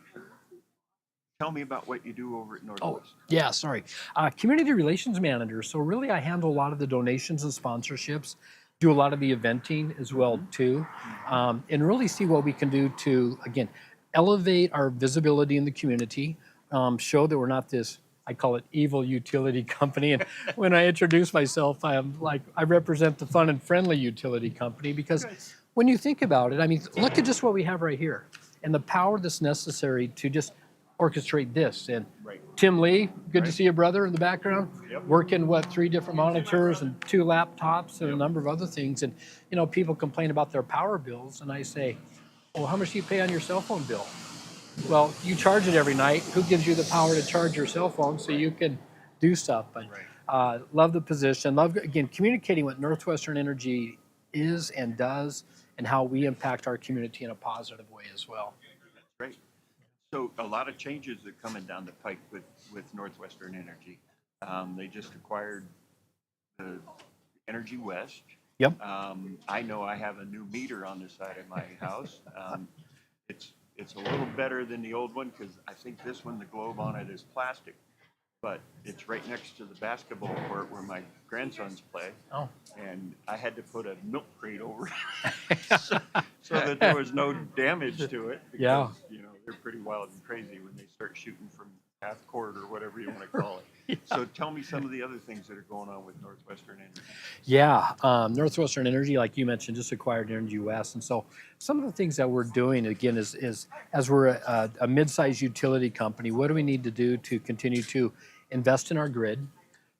tell me about what you do over at Oh, Northwest. yeah, sorry. Community relations manager. So really I handle a lot of the donations and sponsorships, do a lot of the eventing as well too, and really see what we can do to, again, elevate our visibility in the community, show that we're not this, I call it evil utility company. And when I introduce myself, I'm like, I represent the fun and friendly utility company because when you think about it, I mean, look at just what we have right here and the power that's necessary to just orchestrate this. And Right. Tim Lee, good to Right. see your brother in the background, Yep. working 3 different monitors and 2 laptops and a number of other things. And people complain about their power bills, and I say, well, how much do you pay on your cell phone bill? Well, you charge it every night. Who gives you the power to charge your cell phone so you can do stuff? But love the position. Love, again, communicating what Northwestern Energy is and does and how we impact our community in a positive way as well. Great. So a lot of changes are coming down the pike with Northwestern Energy. They just acquired the Energy West. Yep. I know I have a new meter on the side of my house. It's a little better than the old one because I think this one, the globe on it is plastic, but it's right next to the basketball court where my grandsons play. Oh. And I had to put a milk crate over it so that there was no damage to it. Because, Yeah. they're pretty wild and crazy when they start shooting from half court or whatever you want to call it. So tell me some of the other things that are going on with Northwestern Energy. Yeah, Northwestern Energy, like you mentioned, just acquired Energy West, and so some of the things that we're doing again is as we're a mid-sized utility company, what do we need to do to continue to invest in our grid?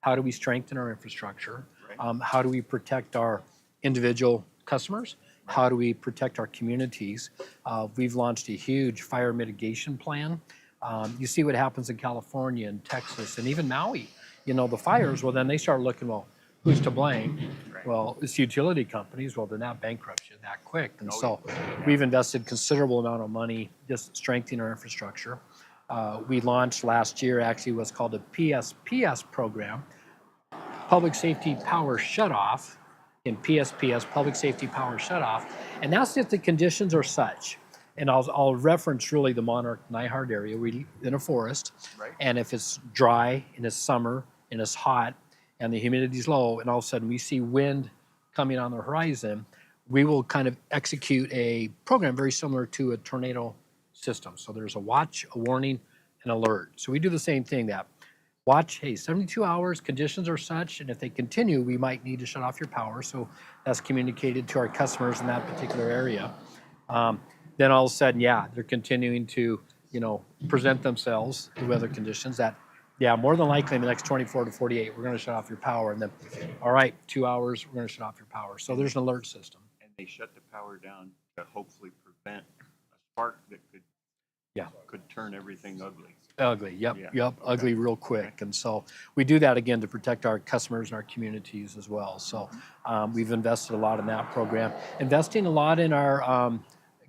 How do we strengthen our infrastructure? Right. How do we protect our individual customers? How do we protect our communities? We've launched a huge fire mitigation plan. You see what happens in California and Texas and even Maui. You know, the fires, well, then they start looking, well, who's to blame? Right. Well, it's utility companies. Well, they're not bankrupt you that quick. And Oh, so yeah. we've invested considerable amount of money just strengthening our infrastructure. We launched last year actually what's called a PSPS program, Public Safety Power Shutoff, in PSPS, Public Safety Power Shutoff, and that's if the conditions are such. And I'll reference really the Monarch Nyhard area. We in a forest, Right. and if it's dry and it's summer and it's hot and the humidity's low, and all of a sudden we see wind coming on the horizon, we will kind of execute a program very similar to a tornado system. So there's a watch, a warning, an alert. So we do the same thing, that watch, hey, 72 hours, conditions are such, and if they continue, we might need to shut off your power. So that's communicated to our customers in that particular area. Then all of a sudden, yeah, they're continuing to, you know, present themselves, the weather conditions that, yeah, more than likely in the next 24 to 48, we're going to shut off your power. And then, all right, 2 hours, we're going to shut off your power. So there's an alert system. And they shut the power down to hopefully prevent a spark that could turn everything ugly. Ugly, yep, Yeah. yep, ugly real quick. And so we do that again to protect our customers and our communities as well. So we've invested a lot in that program. Investing a lot in our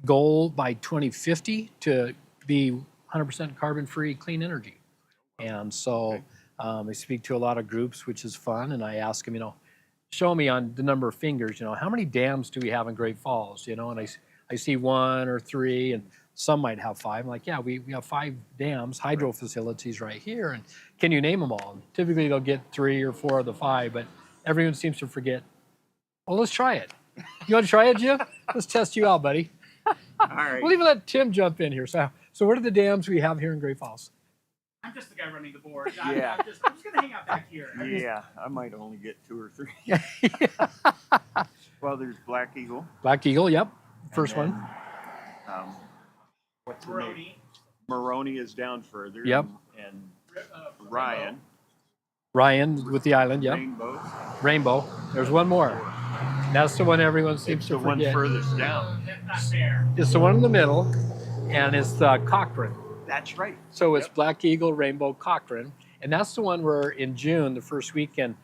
goal by 2050 to be 100% carbon-free clean energy. And so I speak to a lot of groups, which is fun, and I ask them, you know, show me on the number of fingers, you know, how many dams do we have in Great Falls, you know, and I see 1 or 3, and some might have 5. I'm like, yeah, we have 5 dams, hydro facilities right here, and can you name them all? And typically they'll get 3 or 4 of the 5, but everyone seems to forget, well, let's try it. You want to try it, Jim? Let's test you out, buddy. All right. We'll even let Tim jump in here. So what are the dams we have here in Great Falls? I'm just the guy running the board. Yeah. I'm just going to hang out back here. Yeah, I might only get 2 or 3. Well, there's Black Eagle. Black Eagle, yep. First and one. then, what's the name? Brody. Maroney is down further. Yep. And Ryan. Ryan with the island, yep. Rainbow. Rainbow. There's one more. That's the one everyone seems It's to the one forget. furthest down. Not fair. It's the one in the middle, and it's the Cochrane. That's right. So it's Yep. Black Eagle, Rainbow, Cochrane. And that's the one where in June, the first weekend,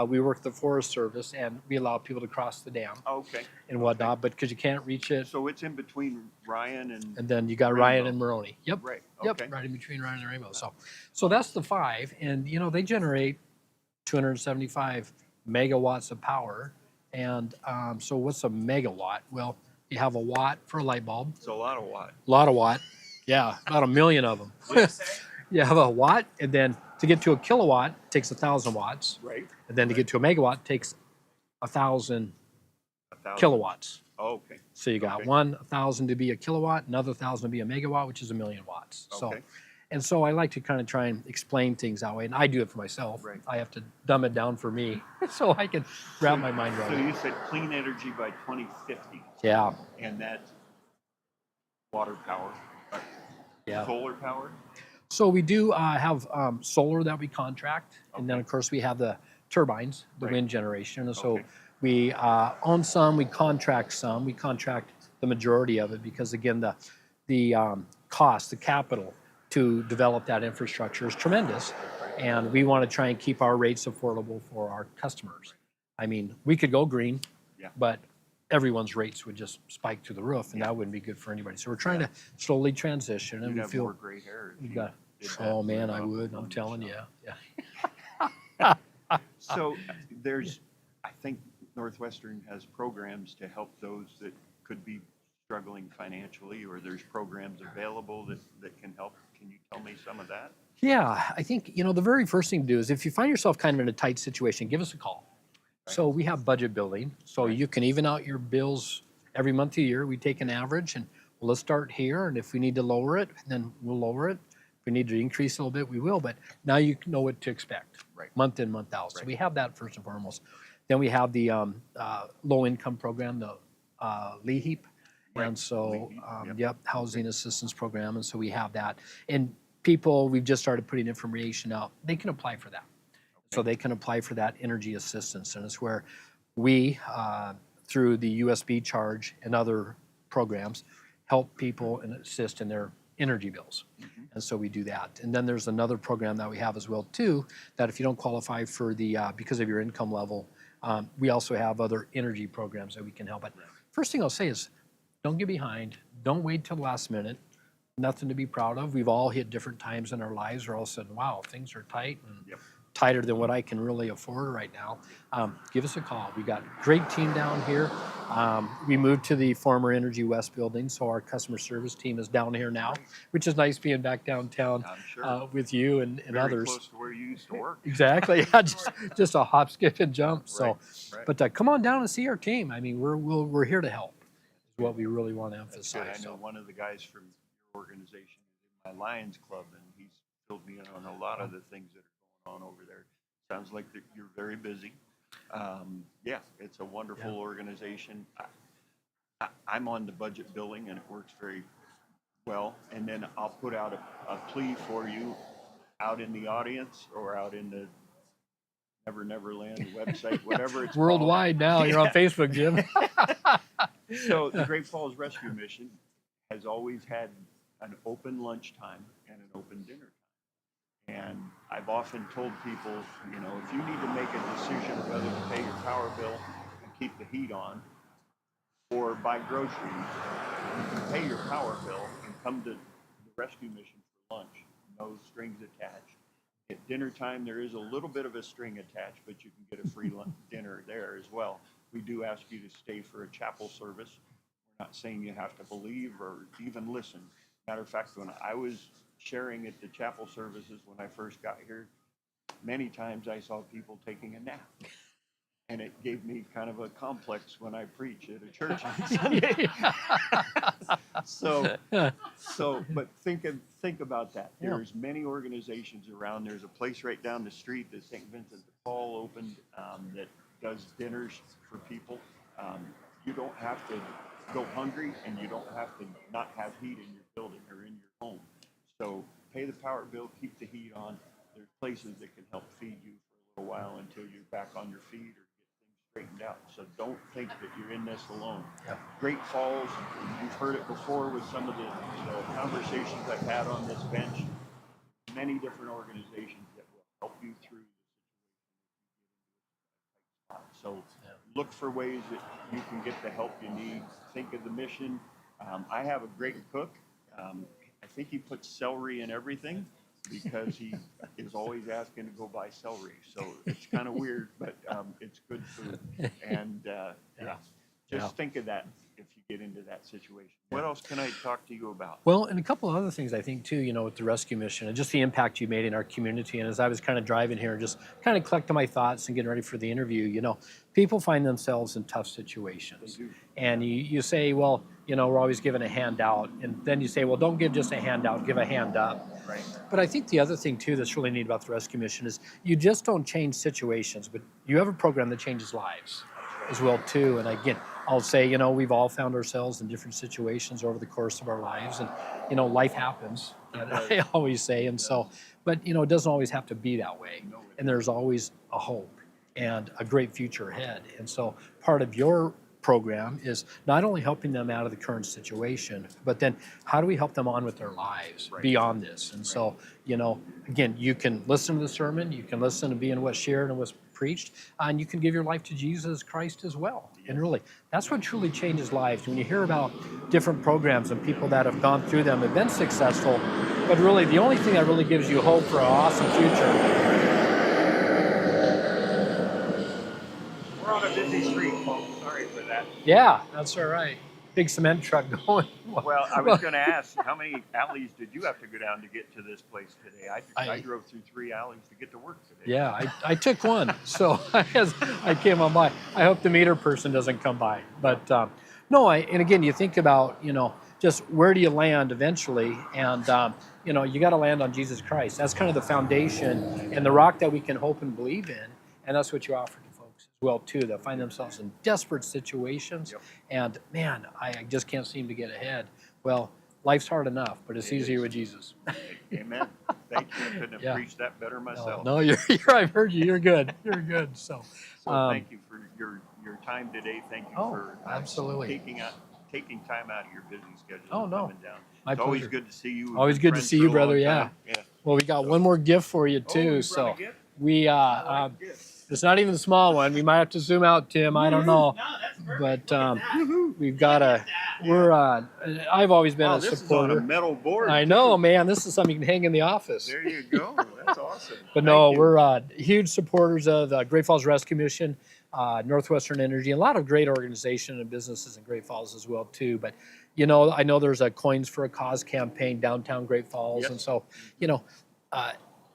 we work the Forest Service and we allow people to cross the dam Okay. and whatnot, but because you can't reach it. So it's in between Ryan and And then you got Ryan Rainbow. and Maroney. Yep. right. Yep. Okay. Right in between Ryan and Rainbow. So that's the 5. And, you know, they generate 275 megawatts of power. And so what's a megawatt? Well, you have a watt for a light bulb, It's a lot of watt. a lot of watt. Yeah, about 1 million of them. You have a watt, and then to get to a kilowatt takes 1,000 watts, Right. and then to get to a megawatt takes 1,000 1,000. kilowatts. Oh, okay. So you got Okay. 1,000 to be a kilowatt, another 1,000 to be a megawatt, which is 1,000,000 watts. Okay. And so I like to kind of try and explain things that way, and I do it for myself. Right. I have to dumb it down for me so I can wrap my mind around So it. you said clean energy by 2050, Yeah, and that's water power, yeah. solar power. So we do have solar that we contract, and then Okay. of course we have the turbines, the Right. wind generation. And so Okay. we own some, we contract some, we contract the majority of it because again the cost, the capital to develop that infrastructure is tremendous, and we want to try and keep our rates affordable for our customers. I mean, we could go green, Yeah. but everyone's rates would just spike to the roof, and that wouldn't be good for anybody. So we're trying to slowly transition, and You'd we have feel. more gray hair. if You you got, did that oh man, I on- would. I'm on telling you. yourself. Yeah. So there's, I think Northwestern has programs to help those that could be struggling financially, or there's programs available that can help. Can you tell me some of that? Yeah, I think, the very first thing to do is if you find yourself kind of in a tight situation, give us a call. So we have budget building, so you can even out your bills every month of the year. We take an average and well, let's start here, and if we need to lower it, then we'll lower it. we need to increase a little bit, we will, but now you know what to expect, Right. month in, month out. So Right. we have that first and foremost. Then we have the low income program, the LEHEAP. Right. And so, LEHEAP, yep, housing assistance program. And so we have that. And people, we've just started putting information out. They can apply for that. So they can apply for that energy assistance. And it's where we, through the USB charge and other programs, help people and assist in their energy bills. And so we do that. And then there's another program that we have as well too, that if you don't qualify for the, because of your income level, we also have other energy programs that we can help. But first thing I'll say is, don't get behind. Don't wait till the last minute. Nothing to be proud of. We've all hit different times in our lives where all of a sudden, wow, things are tight and tighter than what I can really afford right now. Give us a call. We got a great team down here. We moved to the former Energy West building, so our customer service team is down here now, which is nice being back downtown I'm sure. with you and Very others. close to where you used to work. Exactly. Yeah, just a hop, skip, and jump. So, Right. but come on down and see our team. I mean, we're here to help. Is what we really want to That's good. emphasize. I know one of the guys from your organization is in my Lions Club, and he's filled me in on a lot of the things that are going on over there. Sounds like that you're very busy. Yeah, it's a wonderful organization. I'm on the budget billing, and it works very well. And then I'll put out a plea for you out in the audience or out in the Neverland website, whatever it's called. Worldwide now. You're on Facebook, Jim. So the Great Falls Rescue Mission has always had an open lunchtime and an open dinner time. And I've often told people, you know, if you need to make a decision whether to pay your power bill and keep the heat on or buy groceries, you can pay your power bill and come to the rescue mission for lunch. No strings attached. At dinner time, there is a little bit of a string attached, but you can get a free dinner there as well. We do ask you to stay for a chapel service. We're not saying you have to believe or even listen. Matter of fact, when I was sharing at the chapel services when I first got here, many times I saw people taking a nap. And it gave me kind of a complex when I preach at a church on Sunday. But think about that. Yeah. There's many organizations around. There's a place right down the street that St. Vincent de Paul opened that does dinners for people. You don't have to go hungry, and you don't have to not have heat in your building or in your home. So pay the power bill, keep the heat on. There's places that can help feed you for a little while until you're back on your feet or get things straightened out. So don't think that you're in this alone. Yep. Great Falls, you've heard it before with some of the conversations I've had on this bench. Many different organizations that will help you through the situation. So look for ways that you can get the help you need. Think of the mission. I have a great cook. I think he puts celery in everything because he is always asking to go buy celery. So it's kind of weird, but it's good food. And just think of that if you get into that situation. What else can I talk to you about? Well, and a couple of other things I think too, with the rescue mission and just the impact you made in our community. And as I was kind of driving here, just kind of collecting my thoughts and getting ready for the interview, people find themselves in tough situations. They do. And you say, well, we're always given a handout. And then you say, well, don't give just a handout, give a hand up. Right. But I think the other thing too that's really neat about the rescue mission is you just don't change situations, but you have a program that changes lives as well too. And again, I'll say, we've all found ourselves in different situations over the course of our lives, and life happens. I always say, and so, but it doesn't always have to be that way. And there's always a hope and a great future ahead. And so, part of your program is not only helping them out of the current situation, but then how do we help them on with their lives beyond this? And so, again, you can listen to the sermon, you can listen to being what's shared and what's preached, and you can give your life to Jesus Christ as well. And really, that's what truly changes lives. When you hear about different programs and people that have gone through them have been successful, but really the only thing that really gives you hope for an awesome future. We're on a busy street, folks. Sorry for that. Yeah, that's all right. Big cement truck going. Well, I was going to ask, how many alleys did you have to go down to get to this place today? I drove through 3 alleys to get to work today. Yeah, I took one, so as I came on by. I hope the meter person doesn't come by. But no, and again, you think about, just where do you land eventually? And you know, you got to land on Jesus Christ. That's kind of the foundation and the rock that we can hope and believe in, and that's what you offer to folks as well too, that find themselves in desperate situations. Yep. And man, I just can't seem to get ahead. Well, life's hard enough, but it's easier with Jesus. Amen. Thank you. I couldn't have Yeah. preached that better myself. No, you're I've heard you. You're good. You're good. So, Thank you for your time today. Thank you for absolutely. taking time out of your busy schedule. Oh, and no. coming down. My It's always pleasure. good to see you. We've Always been good to friends see for you, a brother. long Yeah. time. Yeah. Well, we got one more gift for you Oh, too. you brought a So gift? we it's not even a small one. We might have to zoom out, Tim. I don't know. But we've got I've always been Oh, a this supporter. is on a metal board. I too. know, man. This is something you can hang in the office. There you go. That's awesome. But Thank no, you. we're huge supporters of the Great Falls Rescue Mission, Northwestern Energy, a lot of great organizations and businesses in Great Falls as well too. But you know, I know there's a Coins for a Cause campaign downtown Great Falls, Yep. and so you know,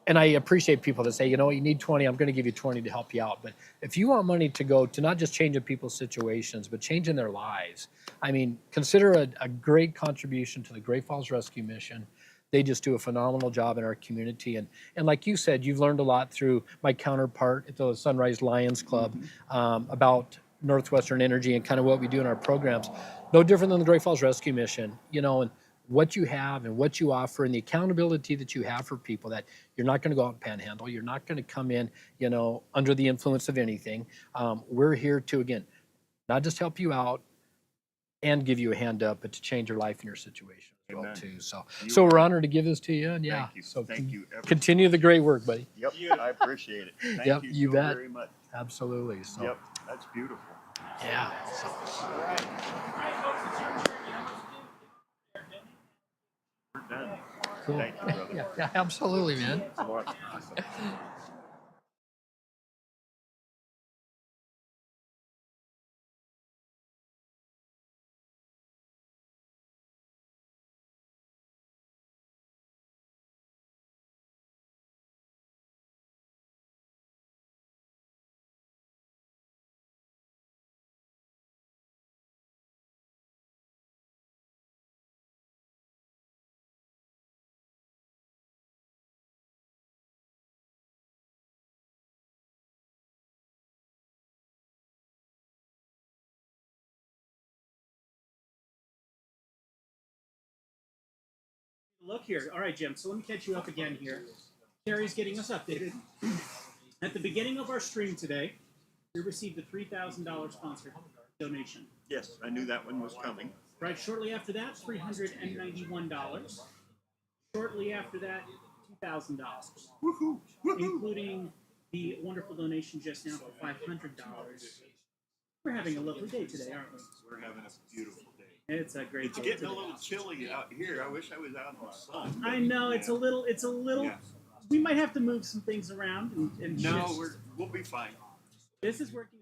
and I appreciate people that say, you know, you need 20, I'm going to give you 20 to help you out. But if you want money to go to not just changing people's situations, but changing their lives, I mean, consider a great contribution to the Great Falls Rescue Mission. They just do a phenomenal job in our community. And like you said, you've learned a lot through my counterpart at the Sunrise Lions Club about Northwestern Energy and kind of what we do in our programs. No different than the Great Falls Rescue Mission, you know, and what you have and what you offer and the accountability that you have for people, that you're not going to go out and panhandle. You're not going to come in, you know, under the influence of anything. We're here to, again, not just help you out and give you a hand up, but to change your life and your situation as well Amen. too. So You we're are- honored to give this to you. And yeah, Thank you. so Thank you ever so continue the great work, buddy. Yep, I appreciate it. Thank Yep, you you so bet. very much. Absolutely. So Yep, that's beautiful. yeah. So, We're done. cool. Thank you, brother. Yeah, absolutely, man. Awesome. Look here. All right, Jim. So let me catch you up again here. Carrie's getting us updated. At the beginning of our stream today, we received a $3,000 sponsored donation. Yes, I knew that one was coming. Right shortly after that, $391. Shortly after that, $2,000, Woohoo! Woohoo! including the wonderful donation just now for $500. We're having a lovely day today, aren't we? We're having a beautiful day. It's a great It's day getting today. a little chilly out here. I wish I was out in the sun. I know it's a Yeah. little. Yeah. We might have to move some things around and No, shift. we'll be fine. This is working.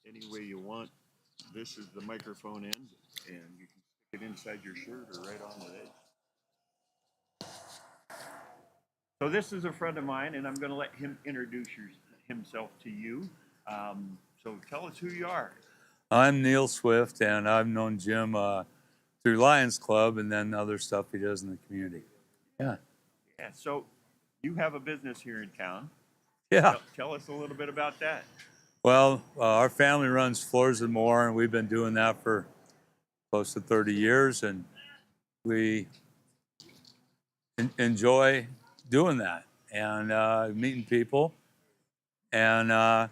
any way you want. This is the microphone end, and you can stick it inside your shirt or right on the edge. So this is a friend of mine, and I'm going to let him introduce himself to you. So tell us who you are. I'm Neil Swift, and I've known Jim through Lions Club and then other stuff he does in the community. Yeah. Yeah. So you have a business here in town. Yeah. Tell us a little bit about that. Well, our family runs Floors and More, and we've been doing that for close to 30 years, and we enjoy doing that and meeting people. And I'm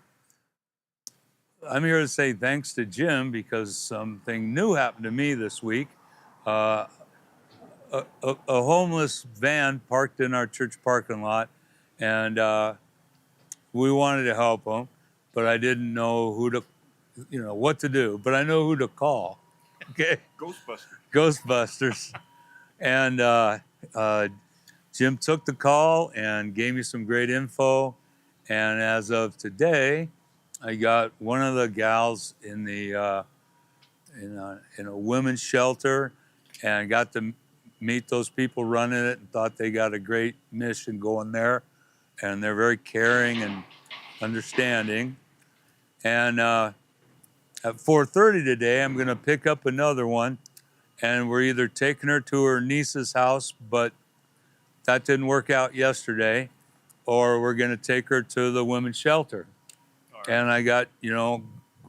here to say thanks to Jim because something new happened to me this week. A homeless van parked in our church parking lot, and we wanted to help him, but I didn't know what to do. But I know who to call. Okay. Ghostbusters. And Jim took the call and gave me some great info. And as of today, I got one of the gals in the in a women's shelter, and got to meet those people running it, and thought they got a great mission going there, and they're very caring and understanding. And at 4:30 today, I'm going to pick up another one, and we're either taking her to her niece's house, but that didn't work out yesterday, or we're going to take her to the women's shelter. Right. And I got,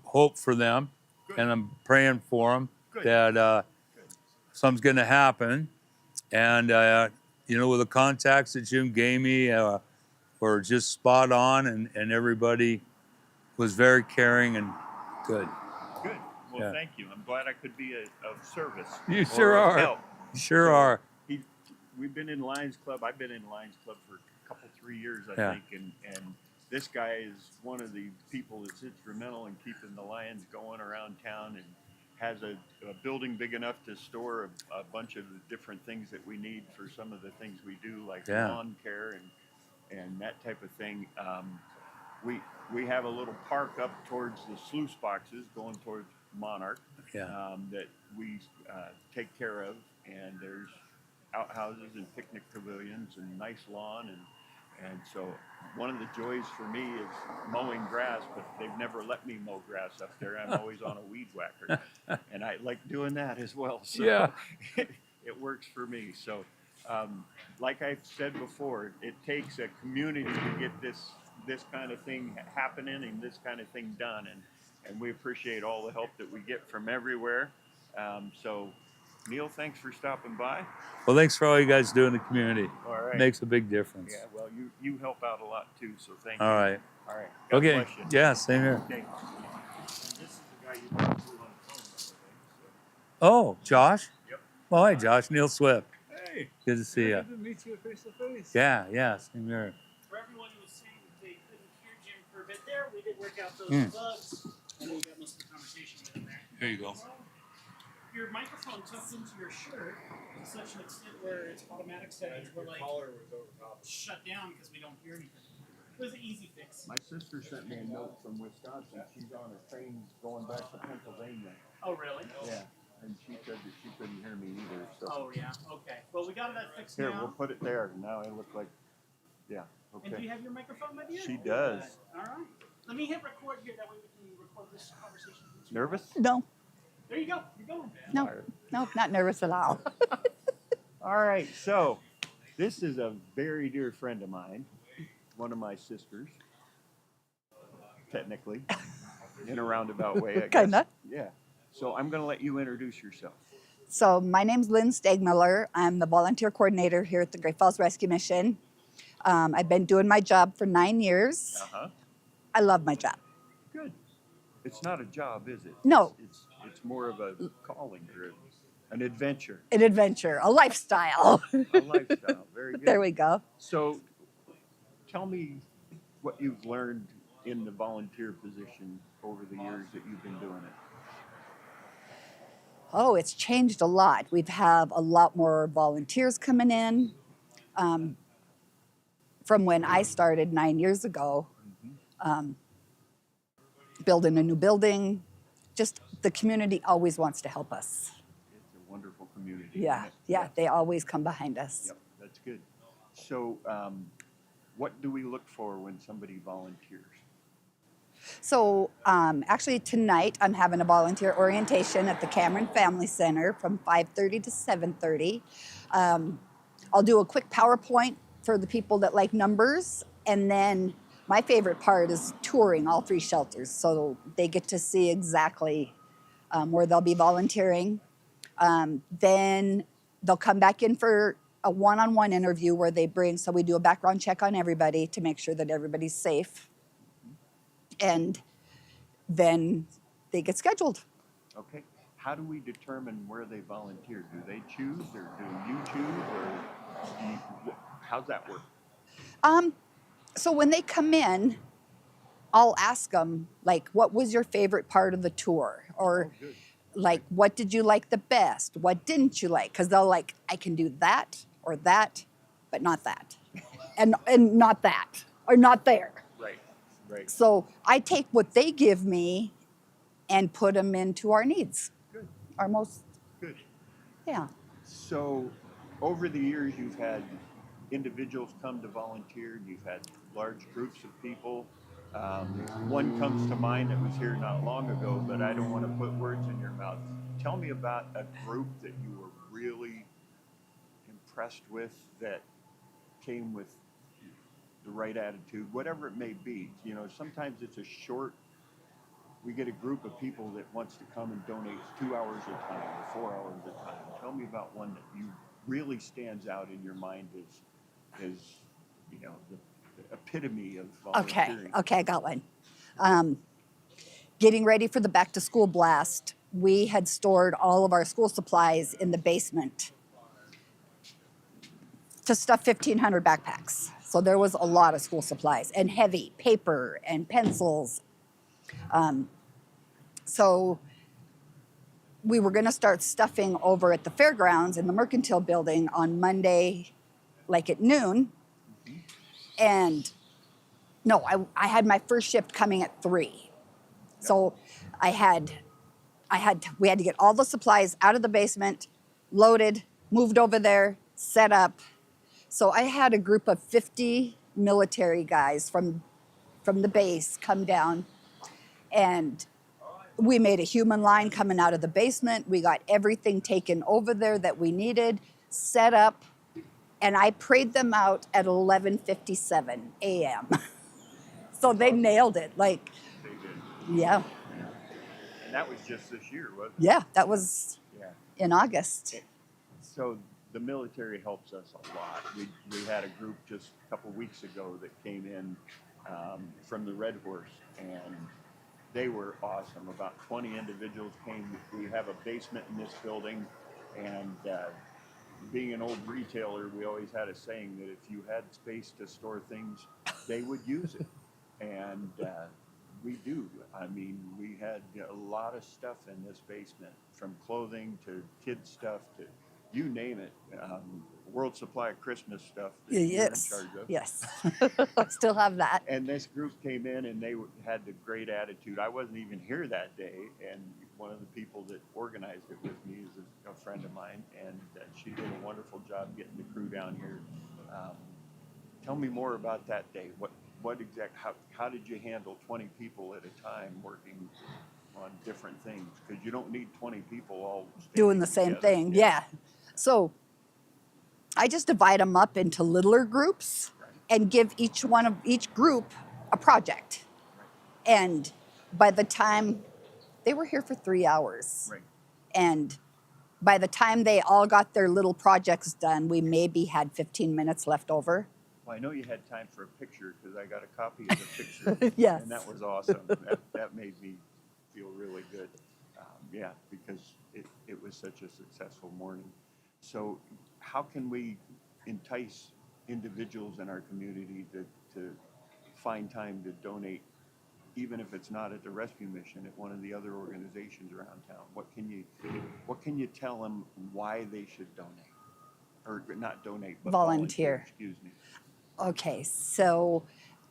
hope for them. Good. And I'm praying for them. Good. That something's going to happen. And, with the contacts that Jim gave me were just spot on, and everybody was very caring and good. Good. Well, Thank you. I'm glad I could be of service. You sure are. Help. You sure are. We've been in Lions Club. I've been in Lions Club for a couple, 3 years, I think. And this guy is one of the people that's instrumental in keeping the Lions going around town, and has a building big enough to store a bunch of the different things that we need for some of the things we do, like lawn care and that type of thing. We have a little park up towards the sluice boxes going towards Monarch that we take care of, and there's outhouses and picnic pavilions and nice lawn, and so one of the joys for me is mowing grass, but they've never let me mow grass up there. I'm always on a weed whacker, and I like doing that as well. So it works for me. So like I've said before, it takes a community to get this kind of thing happening and this kind of thing done, and we appreciate all the help that we get from everywhere. So Neil, thanks for stopping by. Well, thanks for all you guys do in the community. All right. It makes a big difference. Yeah, well, you help out a lot too, so thank you. All right. All right. God okay. bless you. Yeah, same here. Okay. And this is the guy you talked to on the phone, I think. Oh, Josh? Yep. Well, hi, Josh. Neil Swift. Hey. Good to see you. Good to meet you face to face. Yeah, same here. For everyone who was saying that they couldn't hear Jim for a bit there, we did work out those bugs, and we got most of the conversation with him there. Here you go. Your microphone tucked into your shirt to such an extent where its automatic settings were like shut down because we don't hear anything. It was an easy fix. My sister sent me a note from Wisconsin. She's on a train going back to Pennsylvania. Oh, really? Yeah. And she said that she couldn't hear me either. So. Oh, yeah. Okay. Well, we got that fixed Here, now. we'll put it there. Now it looks like, okay. And do you have your microphone, my dear? She does. All right. Let me hit record here. That way we can record this conversation. Nervous? No, There you go. You're going. no, not nervous at all. All right, so this is a very dear friend of mine, one of my sisters, technically, in a roundabout way, I guess. Kinda. Yeah. So I'm going to let you introduce yourself. So my name's Lynn Stegmiller. I'm the volunteer coordinator here at the Great Falls Rescue Mission. I've been doing my job for 9 years. Uh-huh. I love my job. Good. It's not a job, is it? No. It's more of a calling or an adventure. An adventure, a lifestyle. A lifestyle. Very good. There we go. So tell me what you've learned in the volunteer position over the years that you've been doing it. Oh, it's changed a lot. We've had a lot more volunteers coming in. From when I started 9 years ago, building a new building. Just the community always wants to help us. It's a wonderful community. Yeah, isn't it? yeah, they always come behind us. Yep, that's good. So, what do we look for when somebody volunteers? So actually tonight I'm having a volunteer orientation at the Cameron Family Center from 5:30 to 7:30. I'll do a quick PowerPoint for the people that like numbers, and then my favorite part is touring all 3 shelters, so they get to see exactly where they'll be volunteering. Then they'll come back in for a one-on-one interview where so we do a background check on everybody to make sure that everybody's safe. And then they get scheduled. Okay. How do we determine where they volunteer? Do they choose, or do you choose, or how's that work? So when they come in, I'll ask them, like, what was your favorite part of the tour? Or like, what did you like the best? What didn't you like? Because they'll like, I can do that or that, but not that. and not that, or not there. Right, right. So I take what they give me and put them into our needs. Good. Our most, Good. yeah. So, over the years, you've had individuals come to volunteer. You've had large groups of people. One comes to mind that was here not long ago, but I don't want to put words in your mouth. Tell me about a group that you were really impressed with, that came with the right attitude, whatever it may be. You know, sometimes it's we get a group of people that wants to come and donate 2 hours at a time or 4 hours at a time. Tell me about one that you really stands out in your mind as you know, the epitome of volunteering. Okay, I got one. Getting ready for the back to school blast, we had stored all of our school supplies in the basement to stuff 1,500 backpacks. So there was a lot of school supplies and heavy paper and pencils. So we were going to start stuffing over at the fairgrounds in the Mercantile building on Monday, like at noon. And no, I had my first shift coming at 3. So we had to get all the supplies out of the basement, loaded, moved over there, set up. So I had a group of 50 military guys from the base come down, and we made a human line coming out of the basement. We got everything taken over there that we needed, set up, and I prayed them out at 11:57 a.m. So they nailed it. Like, They did. yeah, And that was just this year, wasn't it? yeah, that was Yeah. in August. So the military helps us a lot. We had a group just a couple weeks ago that came in from the Red Horse, and they were awesome. About 20 individuals came. We have a basement in this building, and being an old retailer, we always had a saying that if you had space to store things, they would use it. And we do. I mean, we had a lot of stuff in this basement, from clothing to kids stuff to you name it. World Supply of Christmas stuff that you're in Yes, charge of. yes. I still have that. And this group came in and they had the great attitude. I wasn't even here that day, and one of the people that organized it with me is a friend of mine, and she did a wonderful job getting the crew down here. Tell me more about that day. How did you handle 20 people at a time working on different things? Because you don't need 20 people all Doing the same together. thing, yeah. So I just divide them up into littler groups and give each group a project. And by the time they were here for 3 hours, Right. and by the time they all got their little projects done, we maybe had 15 minutes left over. Well, I know you had time for a picture because I got a copy of the picture. Yes. And that was awesome. That made me feel really good. Yeah, because it was such a successful morning. So how can we entice individuals in our community to find time to donate, even if it's not at the rescue mission, at one of the other organizations around town? What can you tell them why they should donate? Or not donate, but volunteer. Excuse me. Okay, so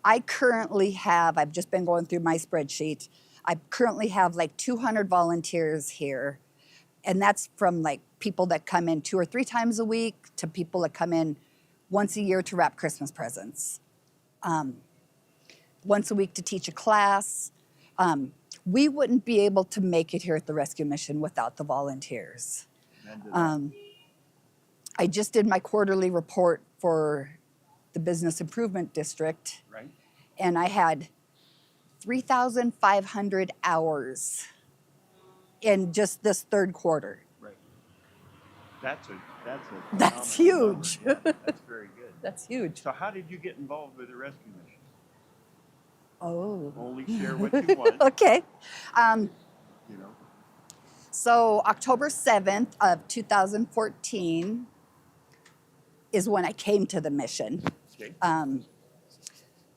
I currently have, I've just been going through my spreadsheet, I currently have like 200 volunteers here. And that's from like people that come in 2 or 3 times a week to people that come in once a year to wrap Christmas presents. Once a week to teach a class. We wouldn't be able to make it here at the Rescue Mission without the volunteers. I just did my quarterly report for the Business Improvement District, Right. and I had 3,500 hours in just this third quarter. Right. That's a That's phenomenal huge. number. Yeah, that's very good. That's huge. So how did you get involved with the rescue mission? Oh. Only share what you want. Okay. You know. So October 7th of 2014 is when I came to the mission. Okay.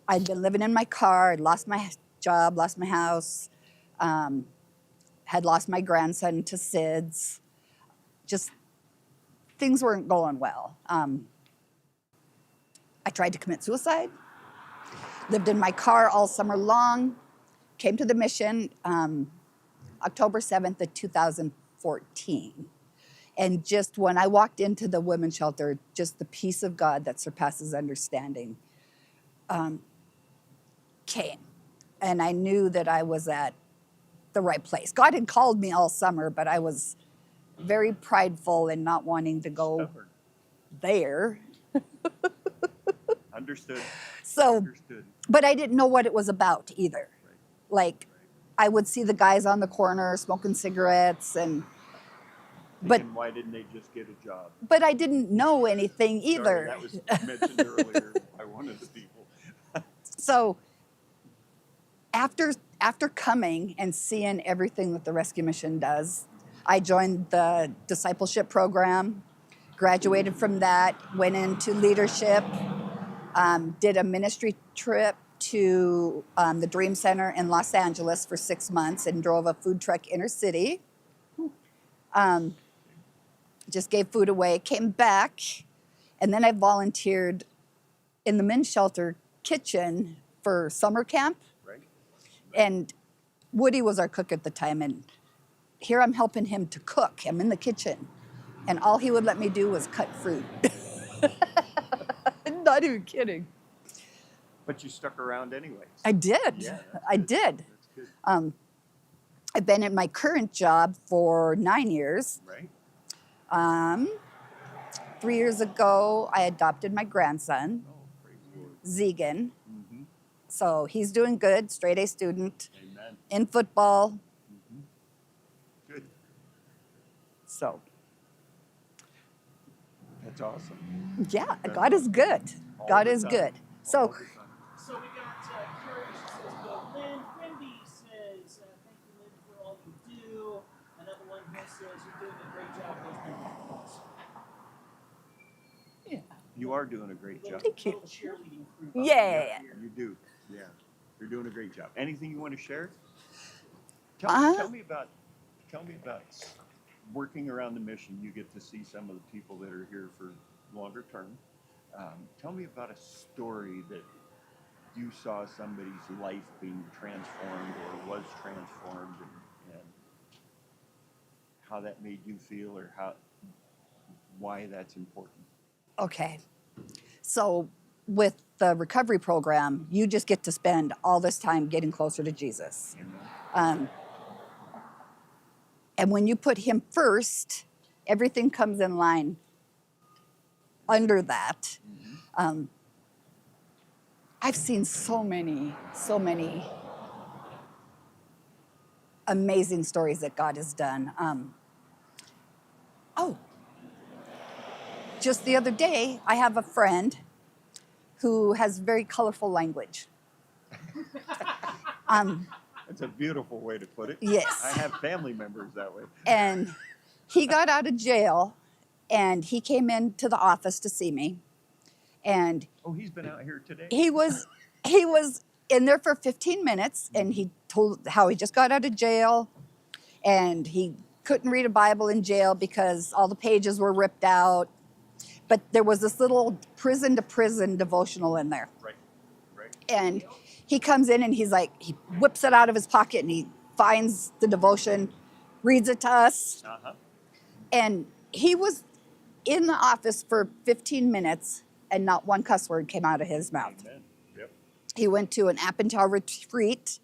I'd been living in my car, I'd lost my job, lost my house, had lost my grandson to SIDS. Just things weren't going well. I tried to commit suicide, lived in my car all summer long, came to the mission October 7th of 2014. And just when I walked into the women's shelter, just the peace of God that surpasses understanding came. And I knew that I was at the right place. God had called me all summer, but I was very prideful and not wanting to go Stubborn. there. Understood. So, Understood. but I didn't know what it was about either. Like, I would see the guys on the corner smoking cigarettes, and Thinking, why didn't they just get a job? but I didn't know anything Sorry, either. that was mentioned earlier by one of the people. So after coming and seeing everything that the Rescue Mission does, I joined the discipleship program, graduated from that, went into leadership, did a ministry trip to the Dream Center in Los Angeles for 6 months and drove a food truck inner city. Just gave food away, came back, and then I volunteered in the men's shelter kitchen for summer camp. Right. And Woody was our cook at the time, and here I'm helping him to cook. I'm in the kitchen, and all he would let me do was cut fruit. Not even kidding. But you stuck around anyway. I did. Yeah, that's I good. did. That's good. I've been at my current job for 9 years. Right. 3 years ago, I adopted my grandson, Oh, praise the Lord. Zegan. Mm-hmm. So he's doing good, straight A student, Amen. in football. Mm-hmm. Good. So That's awesome. yeah, God is good. All God the is time. good. All So the time. So we got Carrie, she says, go Lynn. Wendy says, thank you, Lynn, for all you do. Another one here says, you're doing a great job listening to us. yeah. You are doing a great job. Thank you. Little cheerleading crew. Yeah. You do. Yeah. You're doing a great job. Anything you want to share? Uh-huh. Tell me about working around the mission. You get to see some of the people that are here for longer term. Tell me about a story that you saw somebody's life being transformed or was transformed, and how that made you feel, or why that's important. Okay. So with the recovery program, you just get to spend all this time getting closer to Jesus. Amen. And when you put him first, everything comes in line under that. I've seen so many amazing stories that God has done. Just the other day, I have a friend who has very colorful language. That's a beautiful way to put it. Yes. I have family members that way. And he got out of jail, and he came into the office to see me. And Oh, he's been out here today? he was in there for 15 minutes, and he told how he just got out of jail, and he couldn't read a Bible in jail because all the pages were ripped out. But there was this little prison to prison devotional in there. Right. Right. And he comes in and he's like, he whips it out of his pocket and he finds the devotion, reads it to us. Uh-huh. And he was in the office for 15 minutes and not one cuss word came out of his mouth. Amen. Yep. He went to an Appentow retreat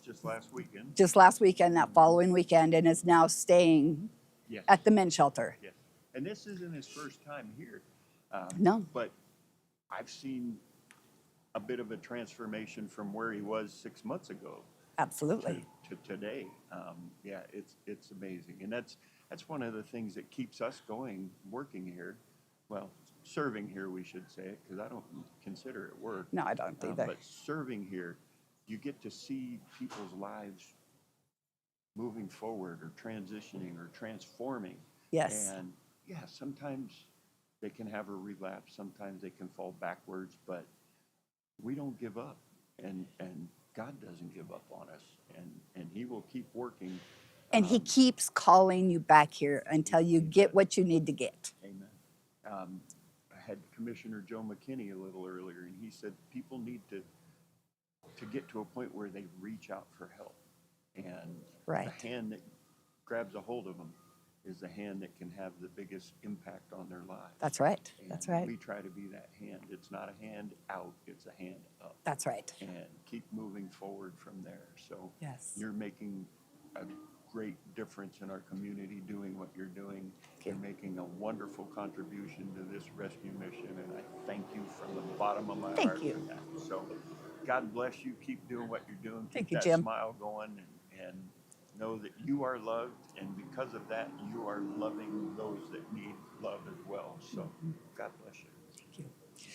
Just last weekend. just last weekend, that following weekend, and is now staying Yes. at the men's shelter. Yes. And this isn't his first time here. No. But I've seen a bit of a transformation from where he was 6 months ago Absolutely. to today. Yeah, it's amazing. And that's one of the things that keeps us going, working here. Well, serving here, we should say, because I don't consider it work. No, I don't either. But serving here, you get to see people's lives moving forward or transitioning or transforming. Yes. And yeah, sometimes they can have a relapse, sometimes they can fall backwards, but we don't give up. And God doesn't give up on us. And He will keep working. And he keeps calling you back here until you get what you need to get. Amen. I had Commissioner Joe McKinney a little earlier, and he said people need to get to a point where they reach out for help. And Right. the hand that grabs a hold of them is the hand that can have the biggest impact on their lives. That's right. And That's right. we try to be that hand. It's not a hand out, it's a hand up. That's right. And keep moving forward from there. So Yes. you're making a great difference in our community doing what you're doing. You're making a wonderful contribution to this rescue mission, and I thank you from the bottom of my Thank heart you. for that. So God bless you. Keep doing what you're doing. Keep Thank you, that Jim. smile going, and know that you are loved, and because of that, you are loving those that need love as well. So God bless you. Thank you.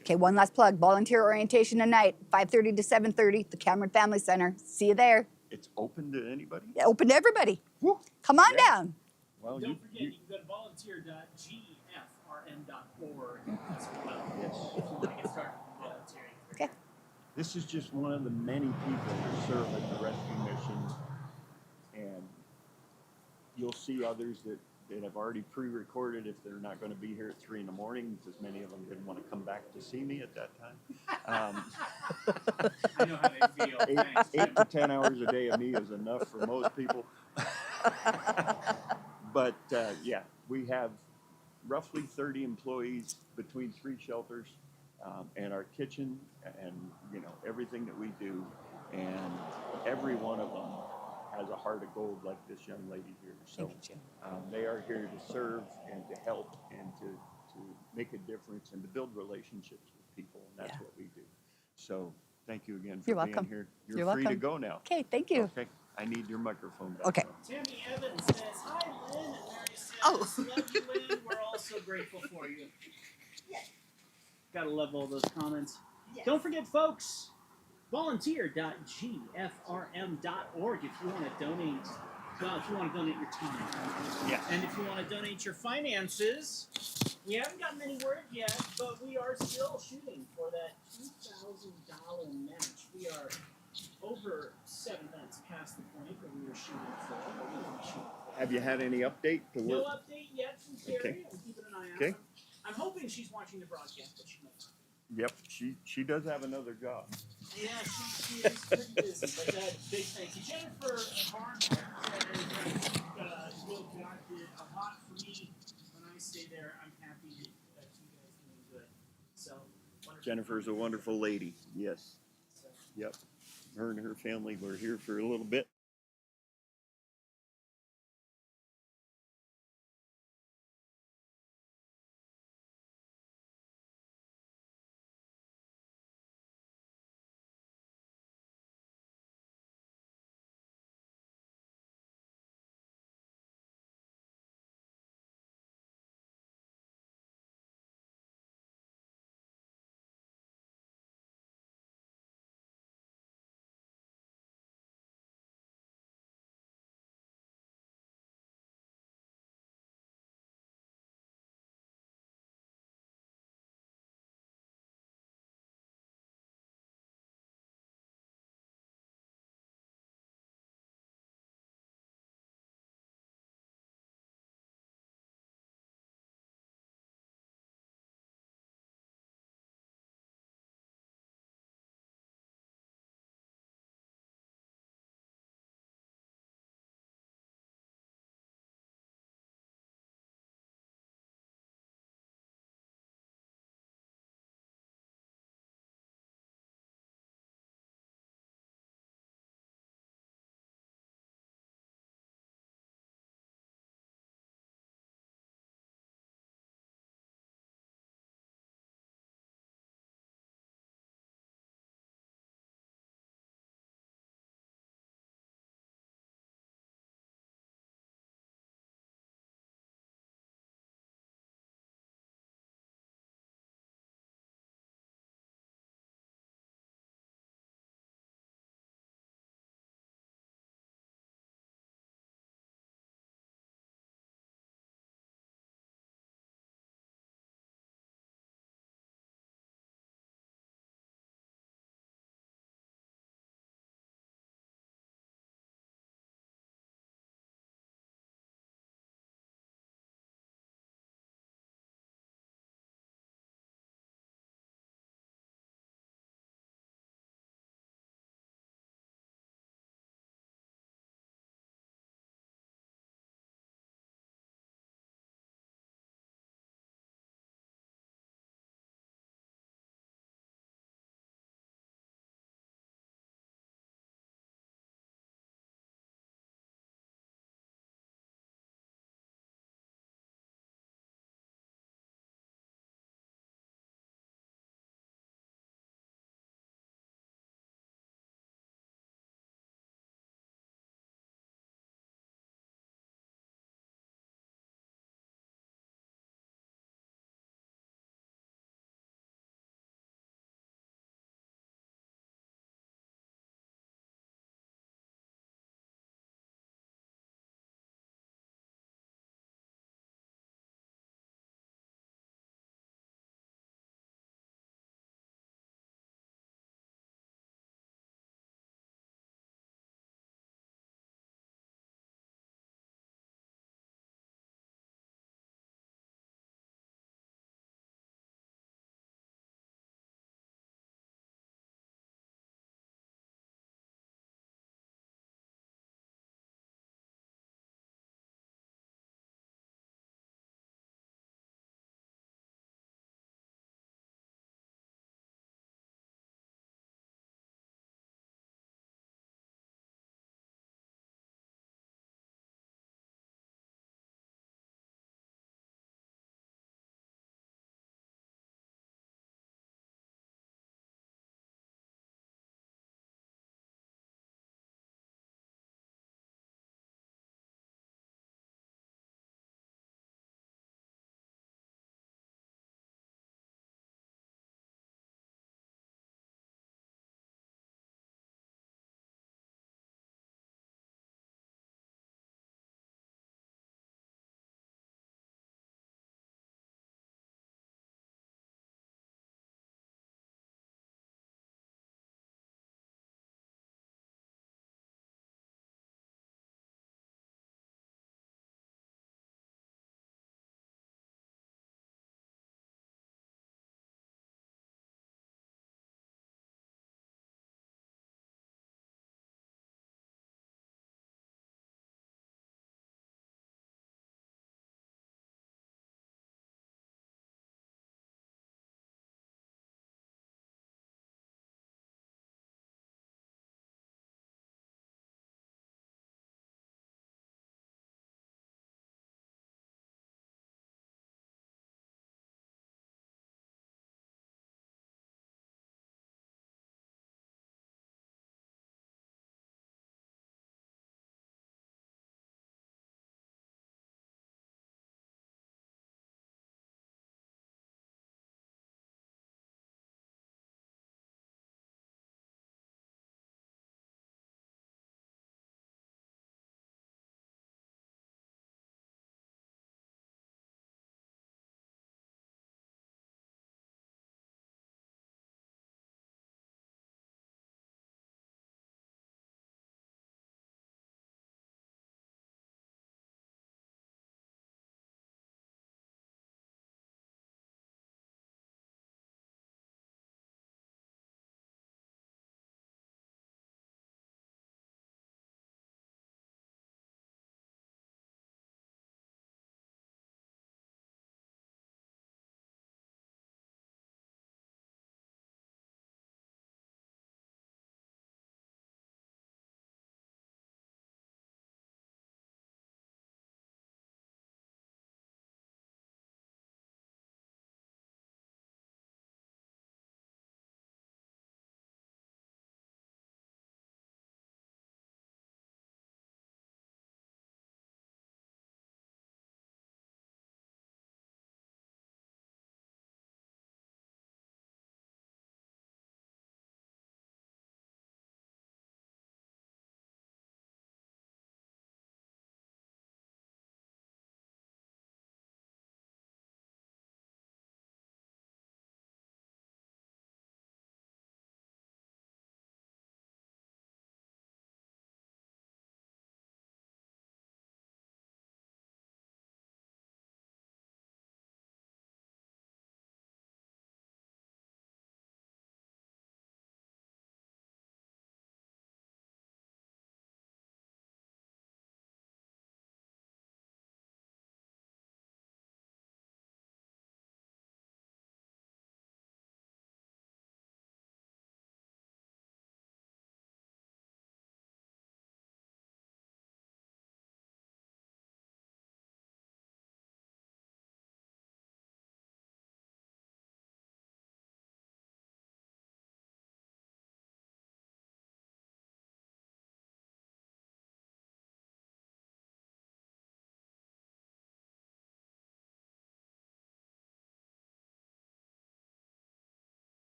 Okay, one last plug. Volunteer orientation tonight, 5:30 to 7:30, the Cameron Family Center. See you there. It's open to anybody? Open to everybody. Come on down. Well, Don't forget, you can go to volunteer.gfrn.org as well if you want to get started with volunteering. Okay. This is just one of the many people that serve at the rescue mission, and you'll see others that have already pre-recorded if they're not going to be here at 3 in the morning, because many of them didn't want to come back to see me at that time. I know how they feel. Thanks, Jim. 8 to 10 hours a day of me is enough for most people. But yeah, we have roughly 30 employees between 3 shelters and our kitchen, and everything that we do, and every one of them has a heart of gold like this young lady here. So they are here to serve and to help and to make a difference and to build relationships with people, and that's what we do. So thank you again for You're being welcome. here. You're You're free to welcome. go now. Okay, thank you. Okay, I need your microphone back. Okay. Tammy Evans says, "Hi, Lynn," and Mary says, "Love you, Lynn. We're all so grateful for you." Gotta love all those comments. Don't forget, folks, volunteer.gfrm.org if you want to donate. Well, if you want to donate your time. Yeah. And if you want to donate your finances, we haven't gotten any word yet, but we are still shooting for that $2,000 match. We are over 7 months past the point that we were shooting for. But we want to shoot for. Have you had any update to No work? update yet from Terry. Okay. I'm keeping an eye out. Okay. I'm hoping she's watching the broadcast, but she might not. Yep, she does have another job. Yeah, she is pretty busy, but big thank you. Jennifer Barnes said, Will God did a lot for me. When I stay there, I'm happy that you guys doing good. So, Jennifer's a wonderful lady. Yes. Yep. Her and her family were here for a little bit.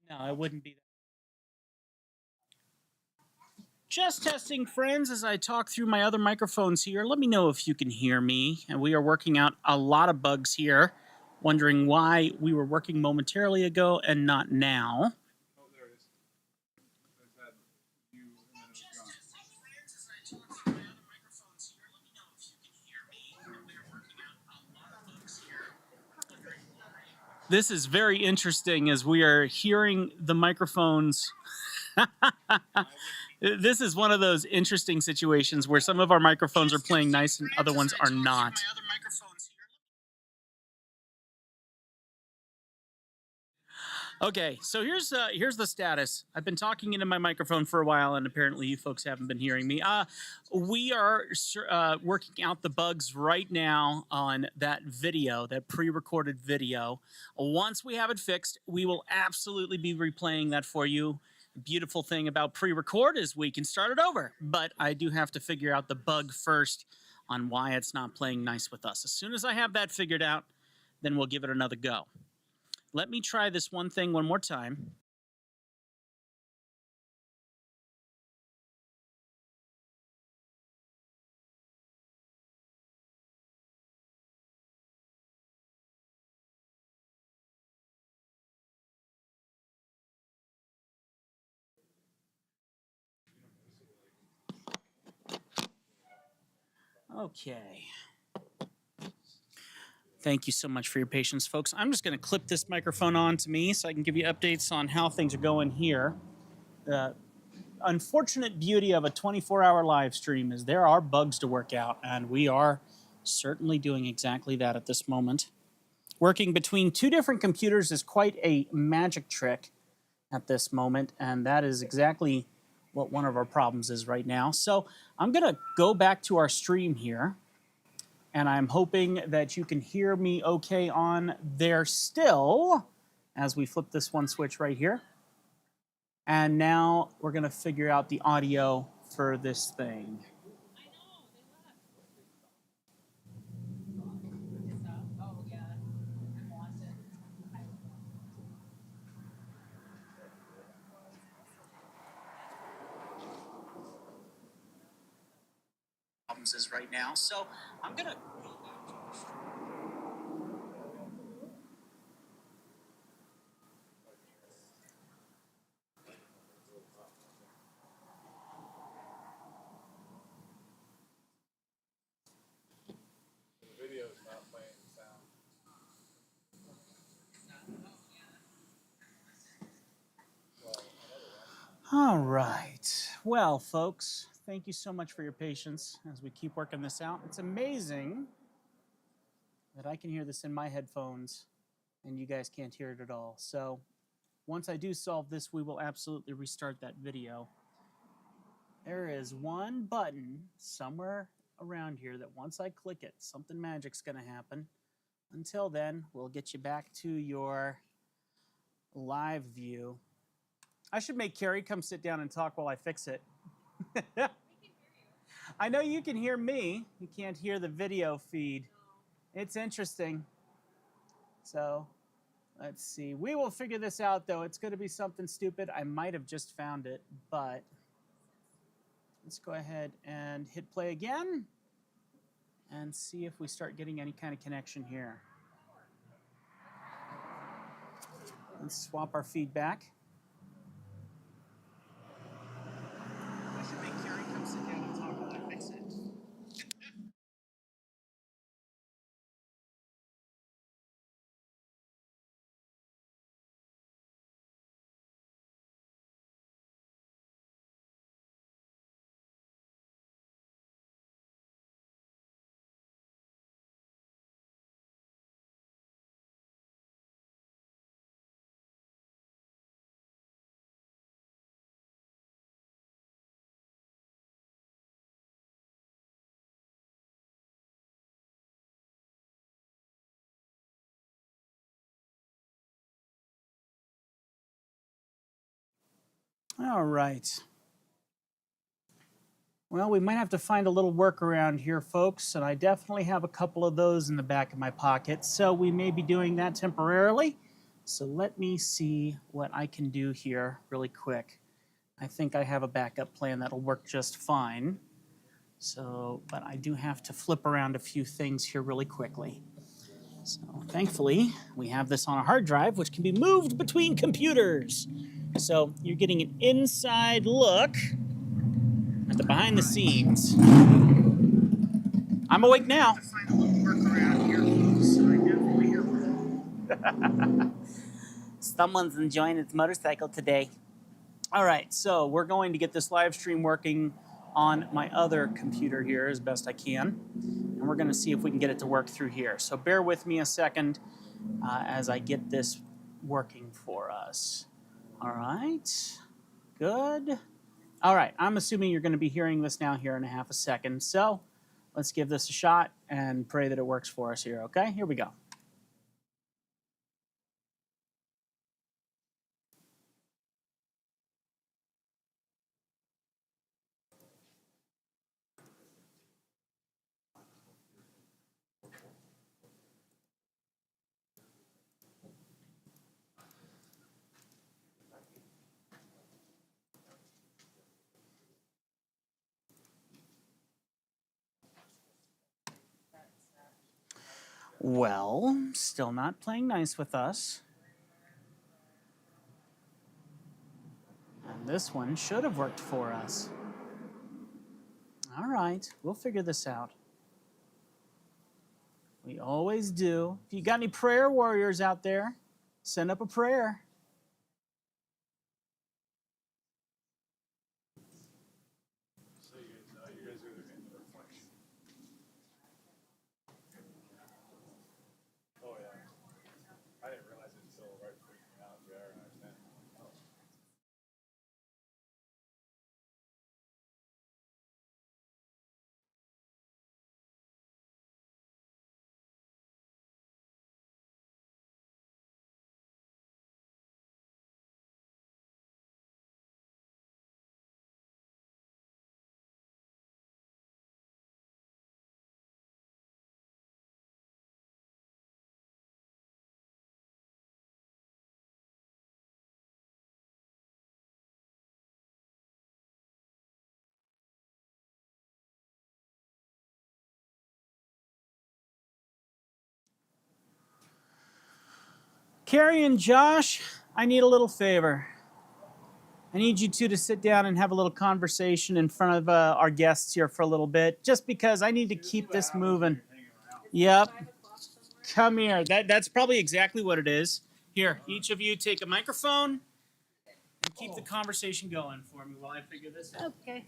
No, it wouldn't be that. Just testing, friends, as I talk through my other microphones here. Let me know if you can hear me. And we are working out a lot of bugs here, wondering why we were working momentarily ago and not now. Oh, there it is. There's that view, and then it was gone. This is very interesting as we are hearing the microphones. This is one of those interesting situations where some of our microphones are playing nice and other ones are not. Okay, so here's the status. I've been talking into my microphone for a while, and apparently you folks haven't been hearing me. We are working out the bugs right now on that video, that pre-recorded video. Once we have it fixed, we will absolutely be replaying that for you. The beautiful thing about pre-record is we can start it over, but I do have to figure out the bug first on why it's not playing nice with us. As soon as I have that figured out, then we'll give it another go. Let me try this one thing one more time. Okay. Thank you so much for your patience, folks. I'm just going to clip this microphone on to me so I can give you updates on how things are going here. The unfortunate beauty of a 24-hour live stream is there are bugs to work out, and we are certainly doing exactly that at this moment. Working between two different computers is quite a magic trick at this moment, and that is exactly what one of our problems is right now. So I'm going to go back to our stream here. And I'm hoping that you can hear me okay on there still as we flip this one switch right here. And now we're going to figure out the audio for this thing. Problems is right now. So I'm going to go back to our stream. The video is not playing the sound. All right. Well, folks, thank you so much for your patience as we keep working this out. It's amazing that I can hear this in my headphones and you guys can't hear it at all. So once I do solve this, we will absolutely restart that video. There is one button somewhere around here that once I click it, something magic's going to happen. Until then, we'll get you back to your live view. I should make Carrie come sit down and talk while I fix it. I know you can hear me. You can't hear the video feed. It's interesting. So let's see. We will figure this out, though. It's going to be something stupid. I might have just found it, but let's go ahead and hit play again and see if we start getting any kind of connection here. Let's swap our feedback. I should make Carrie come sit down and talk while I fix it. All right. Well, we might have to find a little workaround here, folks, and I definitely have a couple of those in the back of my pocket, so we may be doing that temporarily. So let me see what I can do here really quick. I think I have a backup plan that'll work just fine. So, but I do have to flip around a few things here really quickly. So thankfully, we have this on a hard drive, which can be moved between computers. So you're getting an inside look at the behind the scenes. I'm awake now. Someone's enjoying its motorcycle today. All right, so we're going to get this live stream working on my other computer here as best I can. And we're gonna see if we can get it to work through here. So bear with me a second as I get this working for us. All right, good. All right, I'm assuming you're gonna be hearing this now here in a half a second. So let's give this a shot and pray that it works for us here, okay? Here we go. Well, still not playing nice with us. And this one should have worked for us. All right, we'll figure this out. We always do. If you got any prayer warriors out there, send up a prayer. Carrie and Josh, I need a little favor. I need you two to sit down and have a little conversation in front of our guests here for a little bit, just because I need to keep this moving. Yep. Come here. That's probably exactly what it is. Here, each of you take a microphone and keep the conversation going for me while I figure this out. Okay.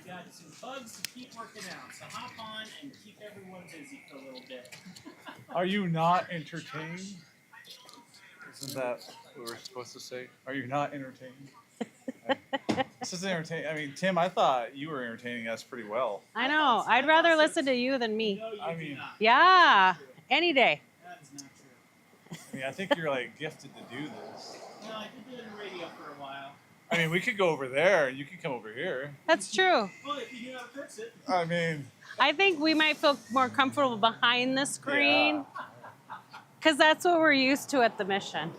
We got some bugs to keep working out, so hop on and keep everyone busy for a little bit. Are you not entertained? Isn't that what we're supposed to say? Are you not entertained? This is entertaining. I mean, Tim, I thought you were entertaining us pretty well. I know. I'd rather listen to you than me. No, you I do mean- not. Yeah, any day. That is not true. I mean, I think you're like gifted to do this. No, I did it in radio for a while. I mean, we could go over there and you could come over here. That's true. Well, if you knew how to fix it. I mean, I think we might feel more comfortable behind the screen because that's what we're used to at the mission.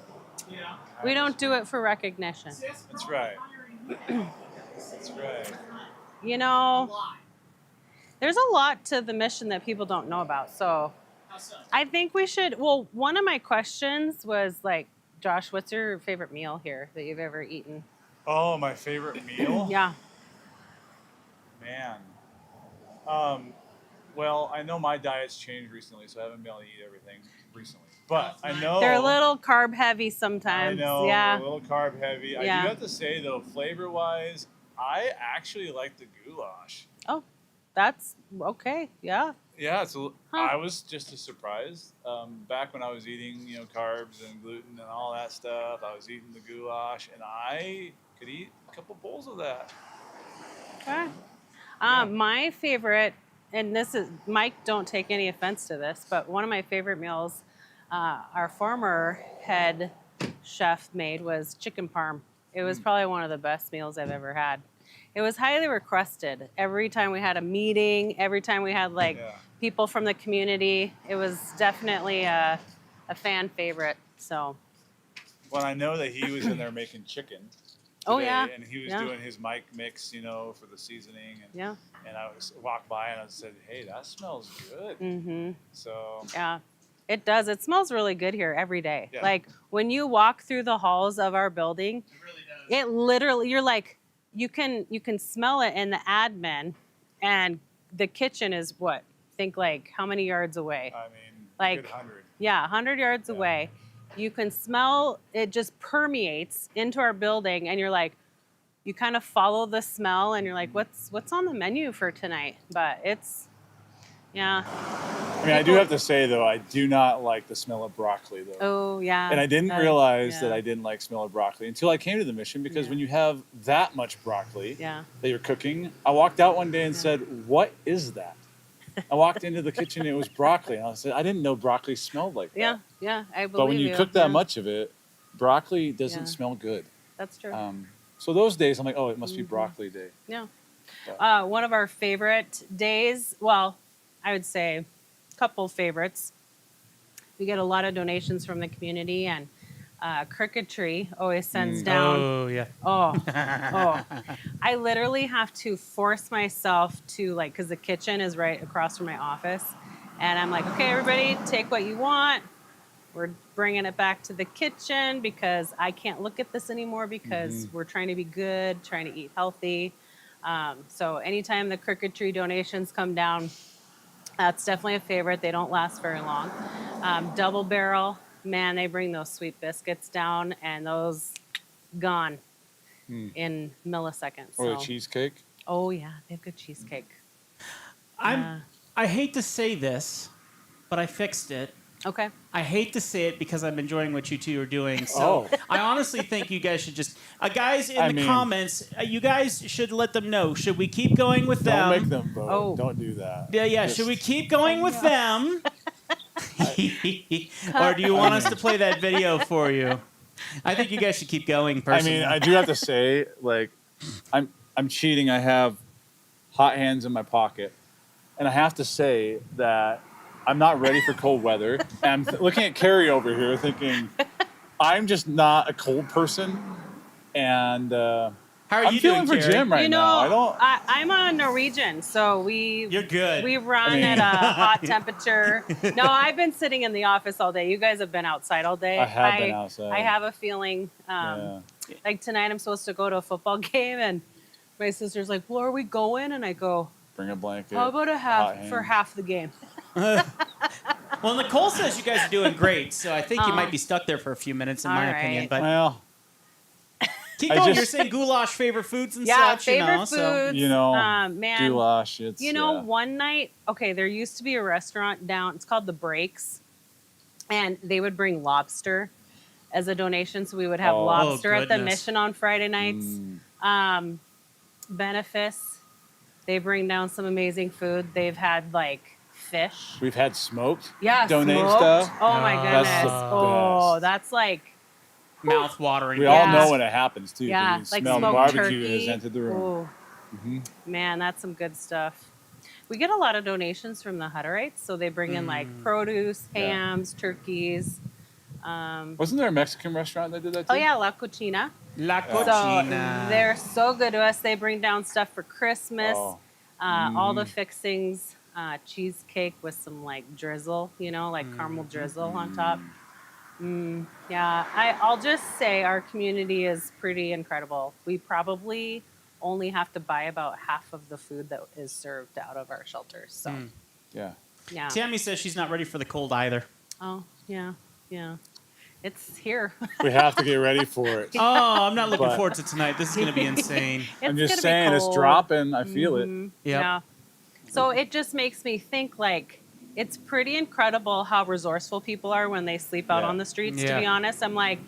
Yeah. We don't do it for recognition. that's right. That's right. You know, there's a lot to the mission that people don't know about. So How so? I think we should. Well, one of my questions was like, Josh, what's your favorite meal here that you've ever eaten? Oh, my favorite meal? Yeah. Man. Well, I know my diet's changed recently, so I haven't been able to eat everything recently. But I know They're a little carb heavy sometimes. I know, Yeah. a little carb heavy. Yeah. I do have to say though, flavor wise, I actually like the goulash. Oh, that's okay. Yeah. Yeah, Huh. I was just as surprised. Back when I was eating, carbs and gluten and all that stuff, I was eating the goulash, and I could eat a couple bowls of that. Okay. My favorite, and this is Mike. Don't take any offense to this, but one of my favorite meals our former head chef made was chicken parm. It was probably one of the best meals I've ever had. It was highly requested. Every time we had a meeting, every time we had people from the community. It was definitely a fan favorite. So. Well, I know that he was in there making chicken. Oh, today, yeah. And he was Yeah. doing his mic mix, you know, for the seasoning. And, Yeah. And I walked by and I said, "Hey, that smells good." Mm-hmm. So. Yeah, it does. It smells really good here every day. Yeah. Like when you walk through the halls of our building, It really does. it literally, you're like, you can smell it in the admin, and the kitchen is what? Think like how many yards away? I mean, Like, good 100. Yeah, 100 yards Yeah. away. You can smell it, just permeates into our building, and you're like, you kind of follow the smell, and you're like, what's on the menu for tonight? But it's, yeah. I mean, I do have to say though, I do not like the smell of broccoli though. Oh yeah. And I didn't realize that yeah. I didn't like smell of broccoli until I came to the mission, because when you have that much broccoli Yeah. that you're cooking, I walked out one day and said, "What is that?" I walked into the kitchen, it was broccoli, and I said, "I didn't know broccoli smelled like that." Yeah, yeah, I believe But when you cook that much of it, broccoli doesn't Yeah. smell good. That's true. So those days, I'm like, "Oh, it must be Mhm. broccoli day." Yeah. But- One of our favorite days, well, I would say a couple favorites. We get a lot of donations from the community, and Crooked Tree always sends down. Oh yeah. Oh, oh. I literally have to force myself to, like, because the kitchen is right across from my office. And I'm like, okay, everybody, take what you want. We're bringing it back to the kitchen because I can't look at this anymore because we're trying to be good, trying to eat healthy. So anytime the Crooked Tree donations come down, that's definitely a favorite. They don't last very long. Double Barrel, man, they bring those sweet biscuits down, and those gone in milliseconds. Or the So- cheesecake. Oh yeah, they have good cheesecake. I hate to say this, but I fixed it. Okay. I hate to say it because I'm enjoying what you two are doing. So I honestly think you guys should just, guys in the comments, you guys should let them know. Should we keep going with them? Don't make them vote. Oh. Don't do that. Yeah. Just- Should we keep going with them? Or do you want us to play that video for you? I think you guys should keep going. I Personally. mean, I do have to say, like, I'm cheating. I have hot hands in my pocket, and I have to say that I'm not ready for cold weather. And I'm looking at Carrie over here, thinking I'm just not a cold person, and How are I'm you feeling doing, for Carrie? Jim right You know, now. I don't. I'm a Norwegian, so You're good. we run I mean- at a hot temperature. No, I've been sitting in the office all day. You guys have been outside all day. I have been outside. I have a feeling, Yeah. like tonight I'm supposed to go to a football game, and my sister's like, "Well, are we going?" And I go, Bring a blanket. "How about a hot half for hand. half the game?" Well, Nicole says you guys are doing great, so I think you Oh. might be stuck there for a few minutes, in All my right. opinion. But Well, keep I going. just- You're saying goulash, favorite foods and Yeah, such. favorite you know, so foods. you know, Man, goulash. It's you know, yeah. one night, okay, there used to be a restaurant down, it's called The Breaks, and they would bring lobster as a donation. So we would have Oh. lobster at the goodness. mission on Friday nights. Mm. Benefice, they bring down some amazing food. They've had like fish. We've had smoked. Yeah, donate smoked. stuff. Oh my goodness. That's the Oh, best. that's like, mouth watering. We all Yeah. know when it happens too. 'Cause yeah, you like smell the smoked barbecue turkey. has entered the room. Ooh. Man, that's some good stuff. We get a lot of donations from the Hutterites, so they bring in like produce, Yeah. hams, turkeys. Wasn't there a Mexican restaurant that did that too? Oh yeah, La Cucina. La So Cochina. they're so good to us. They bring down stuff for Christmas, Oh. all the fixings, cheesecake with some like drizzle, you know, like caramel drizzle on top. Yeah, I'll just say our community is pretty incredible. We probably only have to buy about half of the food that is served out of our shelters. So Yeah. yeah. Tammy says she's not ready for the cold either. Oh yeah, yeah. It's here. We have to get ready for it. Oh, I'm not looking But- forward to tonight. This is going to be insane. I'm It's just gonna be saying, it's cold. dropping. I feel it. Mhm. Yep. Yeah. So it just makes me think like it's pretty incredible how resourceful people are when they sleep out Yeah. on the streets, to Yeah. be honest. I'm like,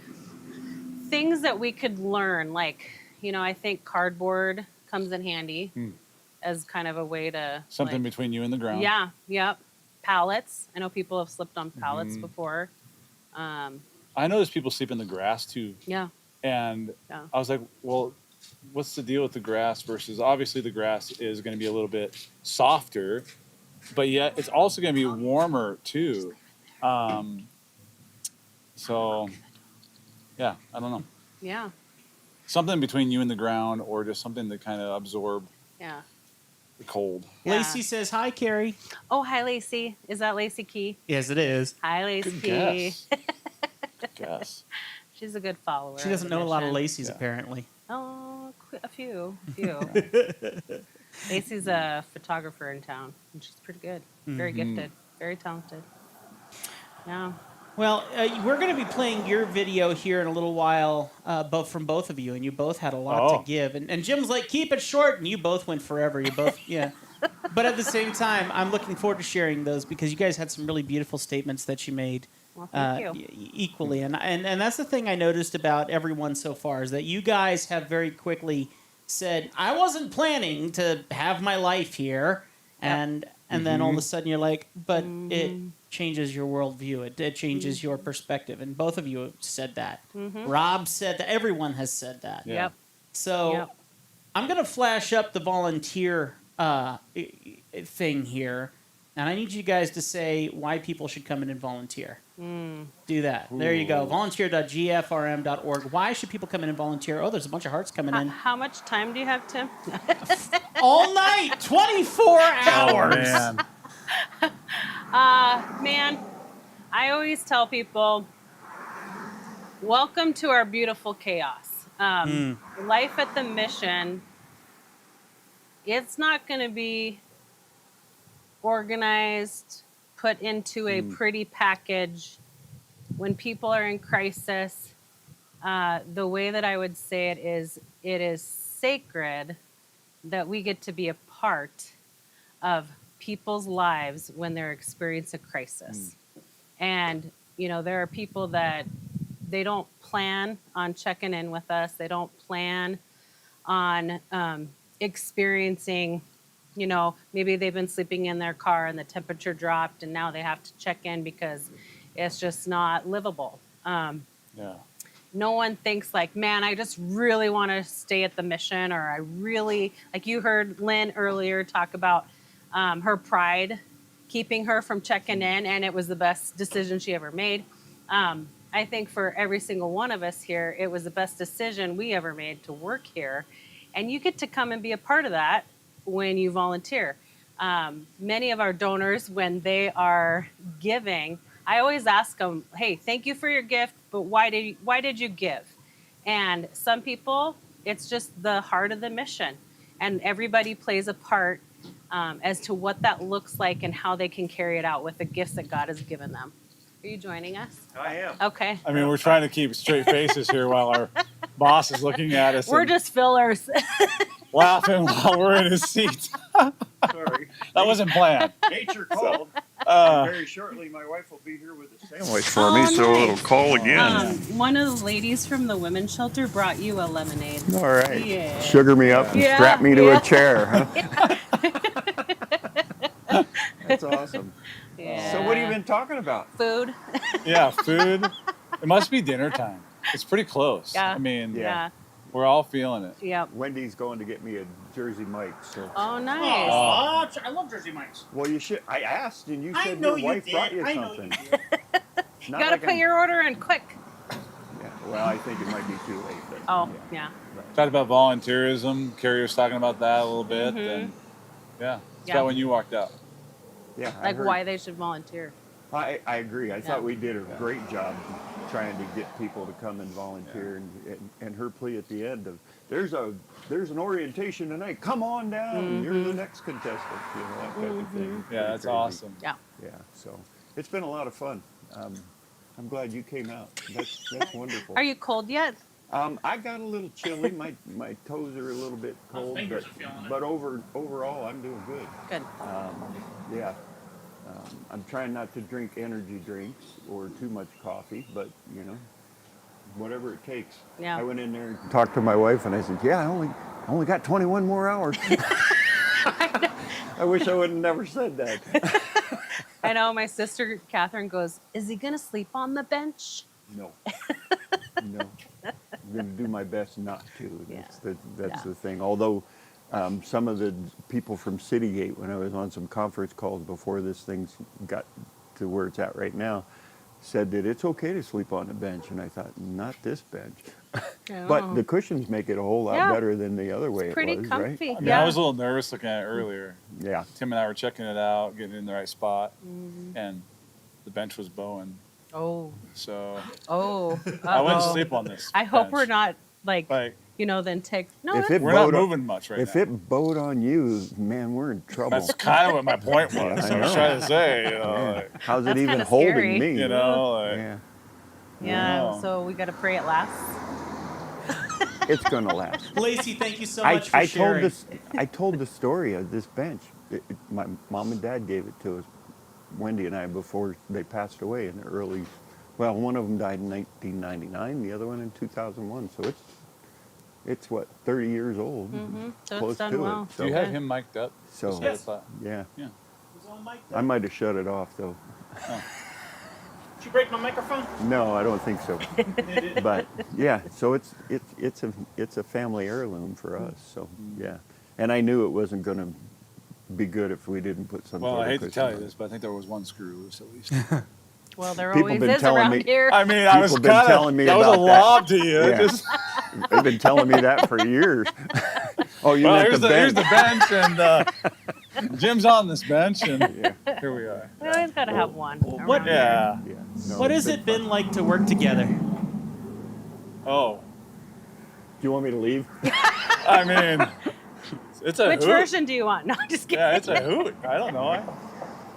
things that we could learn, like, you know, I think cardboard comes in handy as kind of a way to Something like, between you and the ground. yeah, yep. Pallets. I know people have slipped on pallets Mhm. before. I know there's people sleep in the grass too. Yeah. And Yeah. I was like, well, what's the deal with the grass versus obviously the grass is going to be a little bit softer but yet it's also going to be warmer too. So, yeah, I don't know. Yeah. Something between you and the ground, or just something to kind of absorb Yeah. the cold. Yeah. Lacey says, hi, Carrie. Oh, hi, Lacey. Is that Lacey Key? Yes, it is. Hi, Lacey Good Key. guess. Good guess. She's a good follower. She doesn't know a lot of Mission. Lacey's, apparently. Oh, a few. Lacey's a photographer in town, and she's pretty good. Very gifted. Very talented. Yeah. Well, we're going to be playing your video here in a little while, both from both of you, and you both had a lot to give. And Jim's like, keep it short, and you both went forever. You both, yeah. But at the same time, I'm looking forward to sharing those because you guys had some really beautiful statements that you made. Well, thank you. Equally, and that's the thing I noticed about everyone so far is that you guys have very quickly said, I wasn't planning to have my life here, and then all of a sudden you're like, but it changes your worldview. It changes your perspective, and both of you have said that. Rob said that. Everyone has said that. Yeah. Yep. So I'm gonna flash up the volunteer thing here, and I need you guys to say why people should come in and volunteer. Do that. There you go. Volunteer.gfrm.org. Why should people come in and volunteer? Oh, there's a bunch of hearts coming in. How much time do you have, Tim? All night, 24 hours. Oh, man. Man, I always tell people, welcome to our beautiful chaos. Life at the mission, it's not going to be organized, put into a pretty package. When people are in crisis, the way that I would say it is sacred that we get to be a part of people's lives when they're experiencing a crisis. And, you know, there are people that they don't plan on checking in with us. They don't plan on experiencing, you know, maybe they've been sleeping in their car and the temperature dropped and now they have to check in because it's just not livable. No one thinks like, man, I just really want to stay at the mission, or I really, like you heard Lynn earlier talk about her pride keeping her from checking in, and it was the best decision she ever made. I think for every single one of us here, it was the best decision we ever made to work here. And you get to come and be a part of that when you volunteer. Many of our donors, when they are giving, I always ask them, hey, thank you for your gift, but why did you give? And some people, it's just the heart of the mission. And everybody plays a part as to what that looks like and how they can carry it out with the gifts that God has given them. Are you joining us? I am. Okay. I mean, we're trying to keep straight faces here while our boss is looking at us. We're and just fillers. laughing while we're in his seat. Sorry. That wasn't planned. Nature called. Very shortly, my wife will be here with a sandwich for me, so nice. it'll call again. One of the ladies from the women's shelter brought you a lemonade. All right. Yeah. Sugar me up and Yeah, strap me to yeah. a chair. Huh? That's awesome. Yeah. So what have you been talking about? Food. Yeah, food. It must be dinner time. It's pretty close. Yeah. I mean, Yeah. we're all feeling it. Yep. Wendy's going to get me a Jersey Mike's. So. Oh, nice. I love Jersey Mike's. Well, you should. I asked, and you I said know your you wife did. brought you I know something. you did. You Not gotta like put I'm- your order in quick. Yeah, well, I think it might be too late. But, Oh, yeah. Talked about volunteerism. Carrie was talking about that a little bit. Mhm. And yeah, it's Yeah. about when you walked out. Yeah, I Like heard- why they should volunteer. I agree. I Yeah. thought we did a great job trying to get people to come and volunteer, and her plea at the end of there's an orientation tonight. Come on down. You're the next contestant. You know, that type of thing. Yeah, Pretty that's crazy. awesome. Yeah. Yeah. So it's been a lot of fun. I'm glad you came out. That's wonderful. Are you cold yet? I got a little chilly. My toes are a little bit cold, fingers are feeling it. but overall I'm doing good. Good. Yeah. I'm trying not to drink energy drinks or too much coffee, but you know, whatever it takes. Yeah. I went in there and talked to my wife, and I said, "Yeah, I only got 21 more hours." I wish I would have never said that. I know my sister Catherine goes, is he gonna sleep on the bench? No. No. I'm going to do my best not to. That's Yeah. the thing. Although Some of the people from Citygate, when I was on some conference calls before this thing got to where it's at right now, said that it's okay to sleep on the bench. And I thought, not this bench. But the cushions make it a whole lot better than the other way Pretty it was, comfy. right? I mean, I was a little nervous looking at it earlier. Yeah. Tim and I were checking it out, getting it in the right spot, and the bench was bowing. Oh. So Oh. I wouldn't uh-oh. sleep on this. I hope bench. we're not like, Like, then take. No, If that's it we're not bowed on- moving much right If now. it bowed on you, man, we're in trouble. That's kind of what my point was. I I was know. trying to say, you know, Yeah. like, How's it That's even kinda holding scary. me? you know, like, Yeah. Yeah. Wow. So we got to pray it lasts. It's going to last. Lacey, thank you so much for I sharing. told the story of this bench. My mom and dad gave it to us, Wendy and I, before they passed away in the early. Well, one of them died in 1999, the other one in 2001. So it's what, 30 years old, So close it's done to well. it. do So, you have him mic'd up? So Just so I thought. yeah, It was on mic I might have shut it off though. Did you break my microphone? No, I don't think so. But yeah, so it's a family heirloom for us. So yeah, and I knew it wasn't going to be good if we didn't put some. Well, sort I of hate to cushion tell on you it. this, but I think there was one screw loose at least. Well, there People always been is telling around me- here. I mean, I was People been kind telling of, me that was a about that. lob to you. Yeah. Just, They've been telling me that for years. Oh, you well, meant here's the here's bench. the bench, and Jim's on this bench, and Yeah. here we are. We always got to have one. What- around Yeah. Yeah. No, What it's has it been like to work together? Oh, Do you want me to leave? I mean, it's a Which hoot. version do you want? No, just kidding. Yeah, it's a hoot. I don't know.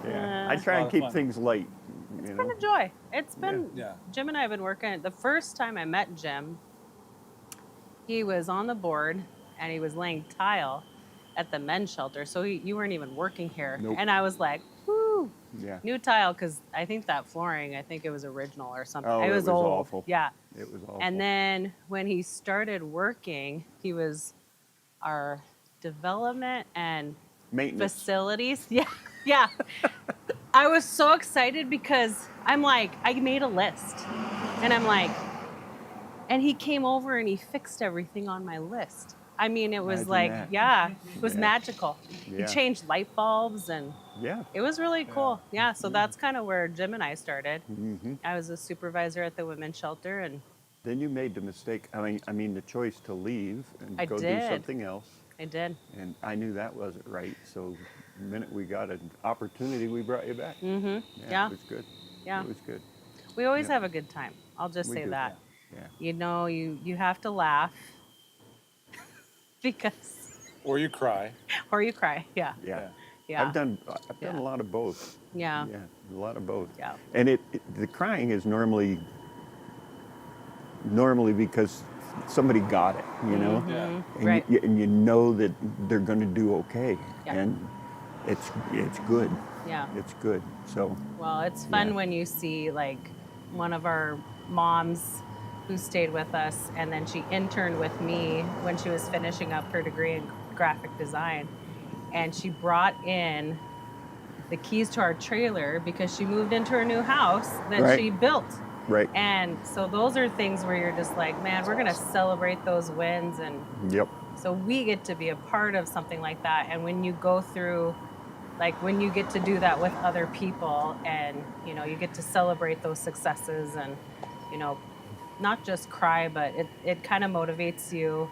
Yeah. I try lot and of keep fun. things light. You It's know? been a joy. It's been, Yeah. Jim and I have been working. The first time I met Jim, he was on the board and he was laying tile at the men's shelter. So you weren't even working here. Nope. And I was like, whoo, Yeah. new tile, because I think that flooring, I think it was original or something. Oh, it it was was old. awful. Yeah. It was awful. And then when he started working, he was our development and Maintenance. facilities. Yeah, yeah. I was so excited because I'm like, I made a list, and I'm like, and he came over and he fixed everything on my list. I mean, it was Imagine like, that. yeah, it was Yeah. magical. Yeah. He changed light bulbs, and Yeah. it was really cool. Yeah, so that's kind of where Jim and I started. hmm I was a supervisor at the women's shelter, and Then you made the mistake. I mean, the choice to leave and I go do did. something else. I did. And I knew that wasn't right. So the minute we got an opportunity, we brought you back. Mm-hmm. Yeah. It was good. Yeah. It was good. We always Yeah. have a good time. I'll just We say do. that. Yeah. You know, you have to laugh because, Or you cry. or you cry. Yeah. Yeah. Yeah. I've done Yeah. a lot of both. Yeah. Yeah. A lot of both. Yeah. And the crying is normally because somebody got it, you know? Yeah. And, Right. and you know that they're going to do okay. Yeah. And it's good. Yeah. It's good. So, Well, it's fun Yeah. when you see like one of our moms who stayed with us, and then she interned with me when she was finishing up her degree in graphic design, and she brought in the keys to our trailer because she moved into her new house that Right. she built. right. And so those are things where you're just like, man, we're gonna celebrate those wins, and Yep. so we get to be a part of something like that. And when you go through, like when you get to do that with other people, and you know, you get to celebrate those successes, and you know, not just cry, but it kind of motivates you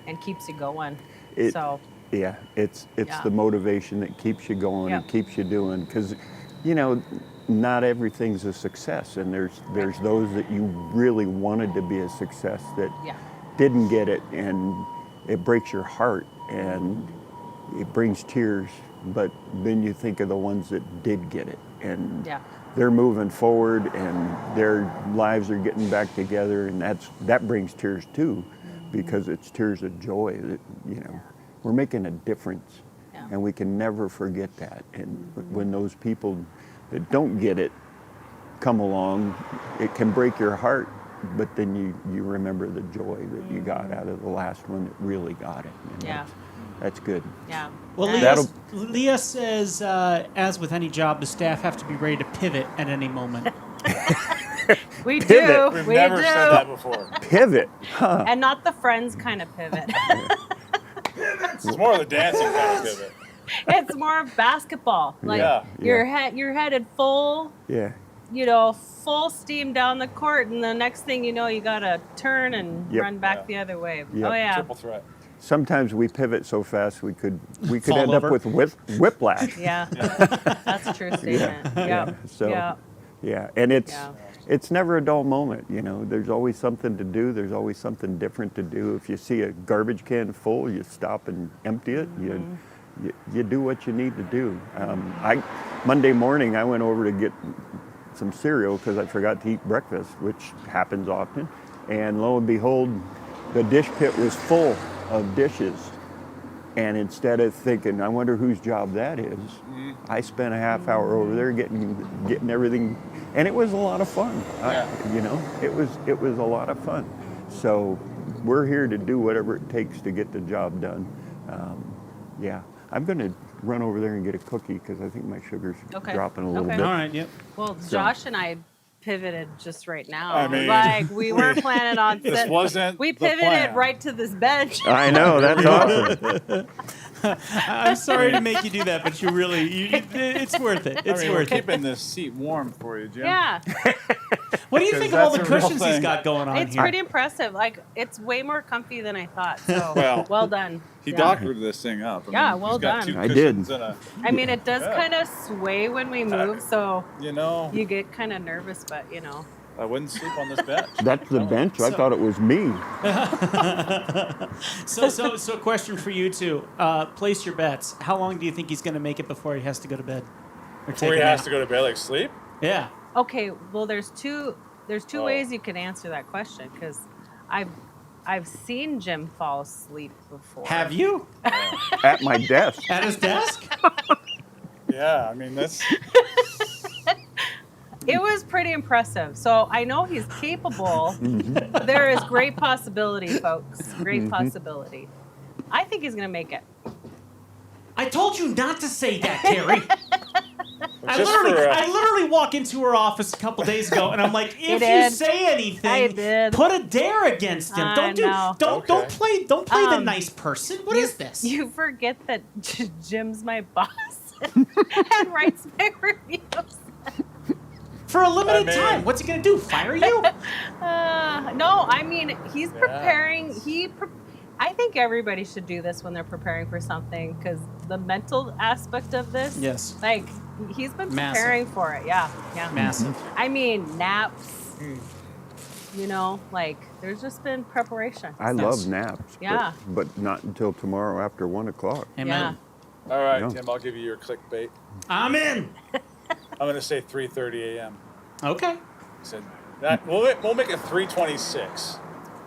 and keeps you going. It- So Yeah, it's Yeah. the motivation that keeps you going and Yep. keeps you doing, because you know, not everything's a success, and there's those that you really wanted to be a success that yeah, didn't get it, and it breaks your heart and it brings tears. But then you think of the ones that did get it, and yeah, they're moving forward and their lives are getting back together, and that brings tears too, because it's tears of joy that, you know, we're making a difference. Yeah. And we can never forget that. And when those people that don't get it come along, it can break your heart, but then you remember the joy that you got out of the last one that really got it. And Yeah. That's good. yeah. Well, And- That'll- Leah says, as with any job, the staff have to be ready to pivot at any moment. we Pivot. do, We've we never do, said that before. Pivot. Huh. and not the friends kind of pivot. It's more of the dancing kind of pivot. It's more basketball. Like Yeah. you're headed full, Yeah. full steam down the court, and the next thing you know, you gotta turn and Yep. run back the other way. Yep. Oh yeah. Triple threat. Sometimes we pivot so fast we could Fall end over. up with whiplash. Yeah. That's a true statement. Yeah. So Yeah. yeah, and Yeah. it's never a dull moment. You know, there's always something to do. There's always something different to do. If you see a garbage can full, you stop and empty it. You do what you need to do. Monday morning I went over to get some cereal because I forgot to eat breakfast, which happens often. And lo and behold, the dish pit was full of dishes. And instead of thinking, I wonder whose job that is, I spent a half hour over there getting everything, and it was a lot of fun. It was a lot of fun. So we're here to do whatever it takes to get the job done. I'm going to run over there and get a cookie because I think my sugar's dropping a little bit. All right, yep. Well, Josh and I pivoted just right now. I mean- like we weren't planning on This sitting. wasn't We the pivoted plan. right to this bench. I know, that's awesome. I'm sorry to make you do that, but it's worth it. It's we're worth it. keeping this seat warm for you, Jim. Yeah, What do you think of all the that's a real cushions he's thing. got going on it's here? pretty impressive. Like it's way more comfy than I thought. So Well, done. He Yeah. doctored this thing up. Yeah, he's well got done. two I did. cushions and I mean, it does Yeah. kind of sway when we move, so you know, you get kind of nervous. But I wouldn't sleep on this bench. That's the bench? I thought it was me. So question for you two. Place your bets. How long do you think he's going to make it before he has to go to bed? Or Before he take a has nap? to go to bed, like sleep. Yeah. okay. Well, there's two Oh. ways you can answer that question because I've seen Jim fall asleep before. Have you? At my desk. At his desk? Yeah, I mean that's. It was pretty impressive. So I know he's capable. There is great possibility, folks. Great possibility. I think he's going to make it. I told you not to say that, Terry. I Just for, literally walked into her office a couple days ago, and I'm like, if you did. say I anything, did. put a dare against him. I know. Don't play the Um, nice person. What is this? You forget that Jim's my boss and writes my reviews. For a limited I mean- time. What's he gonna do? Fire you? No, I mean he's preparing. I think everybody should do this when they're preparing for something because the mental aspect of this. Yes. Like he's been Massive. preparing for it. Yeah. Massive. I mean naps. Like there's just been preparation. I love naps. Yeah. But not until tomorrow after 1 o'clock. Amen. All right, No. Tim. I'll give you your clickbait. I'm in. I'm going to say 3:30 a.m. Okay. Said that we'll make it 3:26.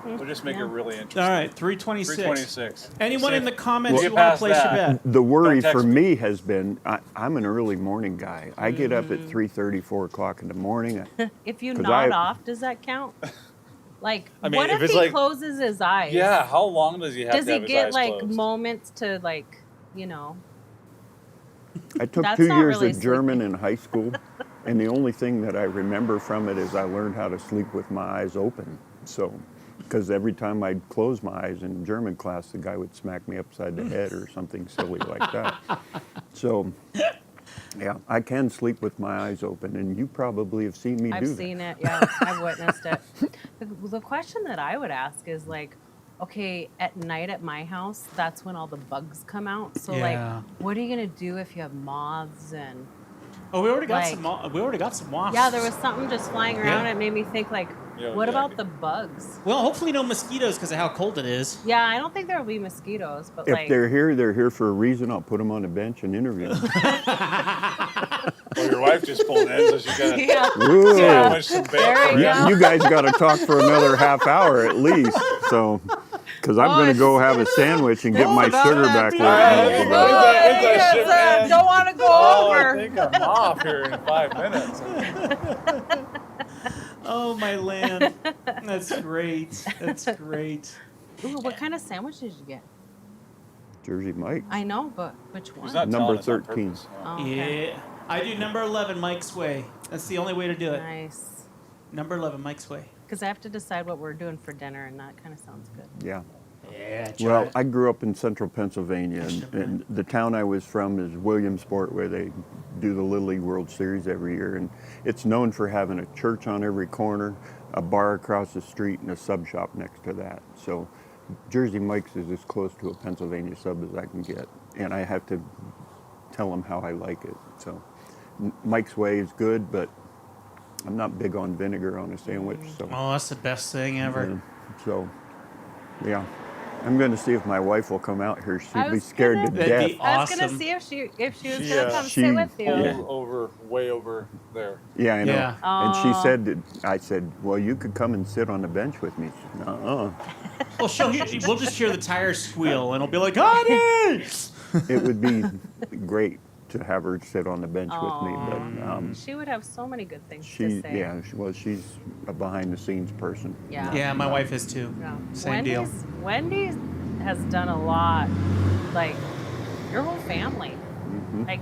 We'll just make it really interesting. All right. 326. 3:26. Anyone See in the if- comments We'll you get want to past place your that. bet? The worry Don't for text me has been I'm an early morning guy. I get up at 3:30, 4 o'clock in the morning. If you 'Cause nod I- off, does that count? Like, I mean, what if if it's he like- closes his eyes? Yeah. How long does he have Does to he have his get eyes like closed? moments to I took That's 2 not years really of German in high school, and the only thing that I remember from it is I learned how to sleep with my eyes open. So, because every time I'd close my eyes in German class, the guy would smack me upside the head or something silly like that. So, yeah, I can sleep with my eyes open, and you probably have seen me I've do that. seen it. Yeah, I've witnessed it. The question that I would ask is like, okay, at night at my house, that's when all the bugs come out. So Yeah. like, what are you gonna do if you have moths and? Oh, we already got Like- some. We already got some wasps. Yeah, there was something just flying around. Yeah. It made me think like, Yeah, what about Jackie. the bugs? Well, hopefully no mosquitoes because of how cold it is. Yeah, I don't think there will be mosquitoes, but If like, they're here for a reason. I'll put them on a bench and interview them. Well, your wife just pulled in, so she got to yeah. Ooh. sandwich some bacon. There you go. You guys got to talk for another half hour at least. So, because I'm going to go have a sandwich and get my sugar back where it All needs to right. go. When's that ship end? Don't want to go Oh, I over. think I'm off here in 5 minutes. Oh my land, that's great. That's great. Ooh, what kind of sandwich did you get? Jersey Mike, I know, but which one? He's not number telling us on 13. purpose. Oh, okay. Yeah, I do number 11, Mike's Way. That's the only way to do it. Nice. Number 11, Mike's Way. Because I have to decide what we're doing for dinner, and that kind of sounds good. Yeah. Yeah, Well, I grew up in central Pennsylvania, and the town I was from is Williamsport, where they do the Little League World Series every year. And it's known for having a church on every corner, a bar across the street, and a sub shop next to that. So Jersey Mike's is as close to a Pennsylvania sub as I can get. And I have to tell them how I like it. So Mike's Way is good, but I'm not big on vinegar on a sandwich. So. Oh, that's the best thing ever. So, yeah. I'm going to see if my wife will come out here. She'd I be was scared gonna- to That'd death. be I was gonna awesome. see if she was She, gonna come she- sit with you. Yeah. Way over there. Yeah, I know. Yeah. And she Aw. said, that, I said, well, you could come and sit on the bench with me. She said, uh-uh. Well, we'll just hear the tires squeal, and it'll be like, honey! It would be great to have her sit on the bench with me, but She would have so many good things she, to say. yeah, she's a behind-the-scenes person. Yeah. Yeah, my wife is too. Yeah. Same deal. Wendy's has done a lot. Like your whole family. Mm-hmm. Like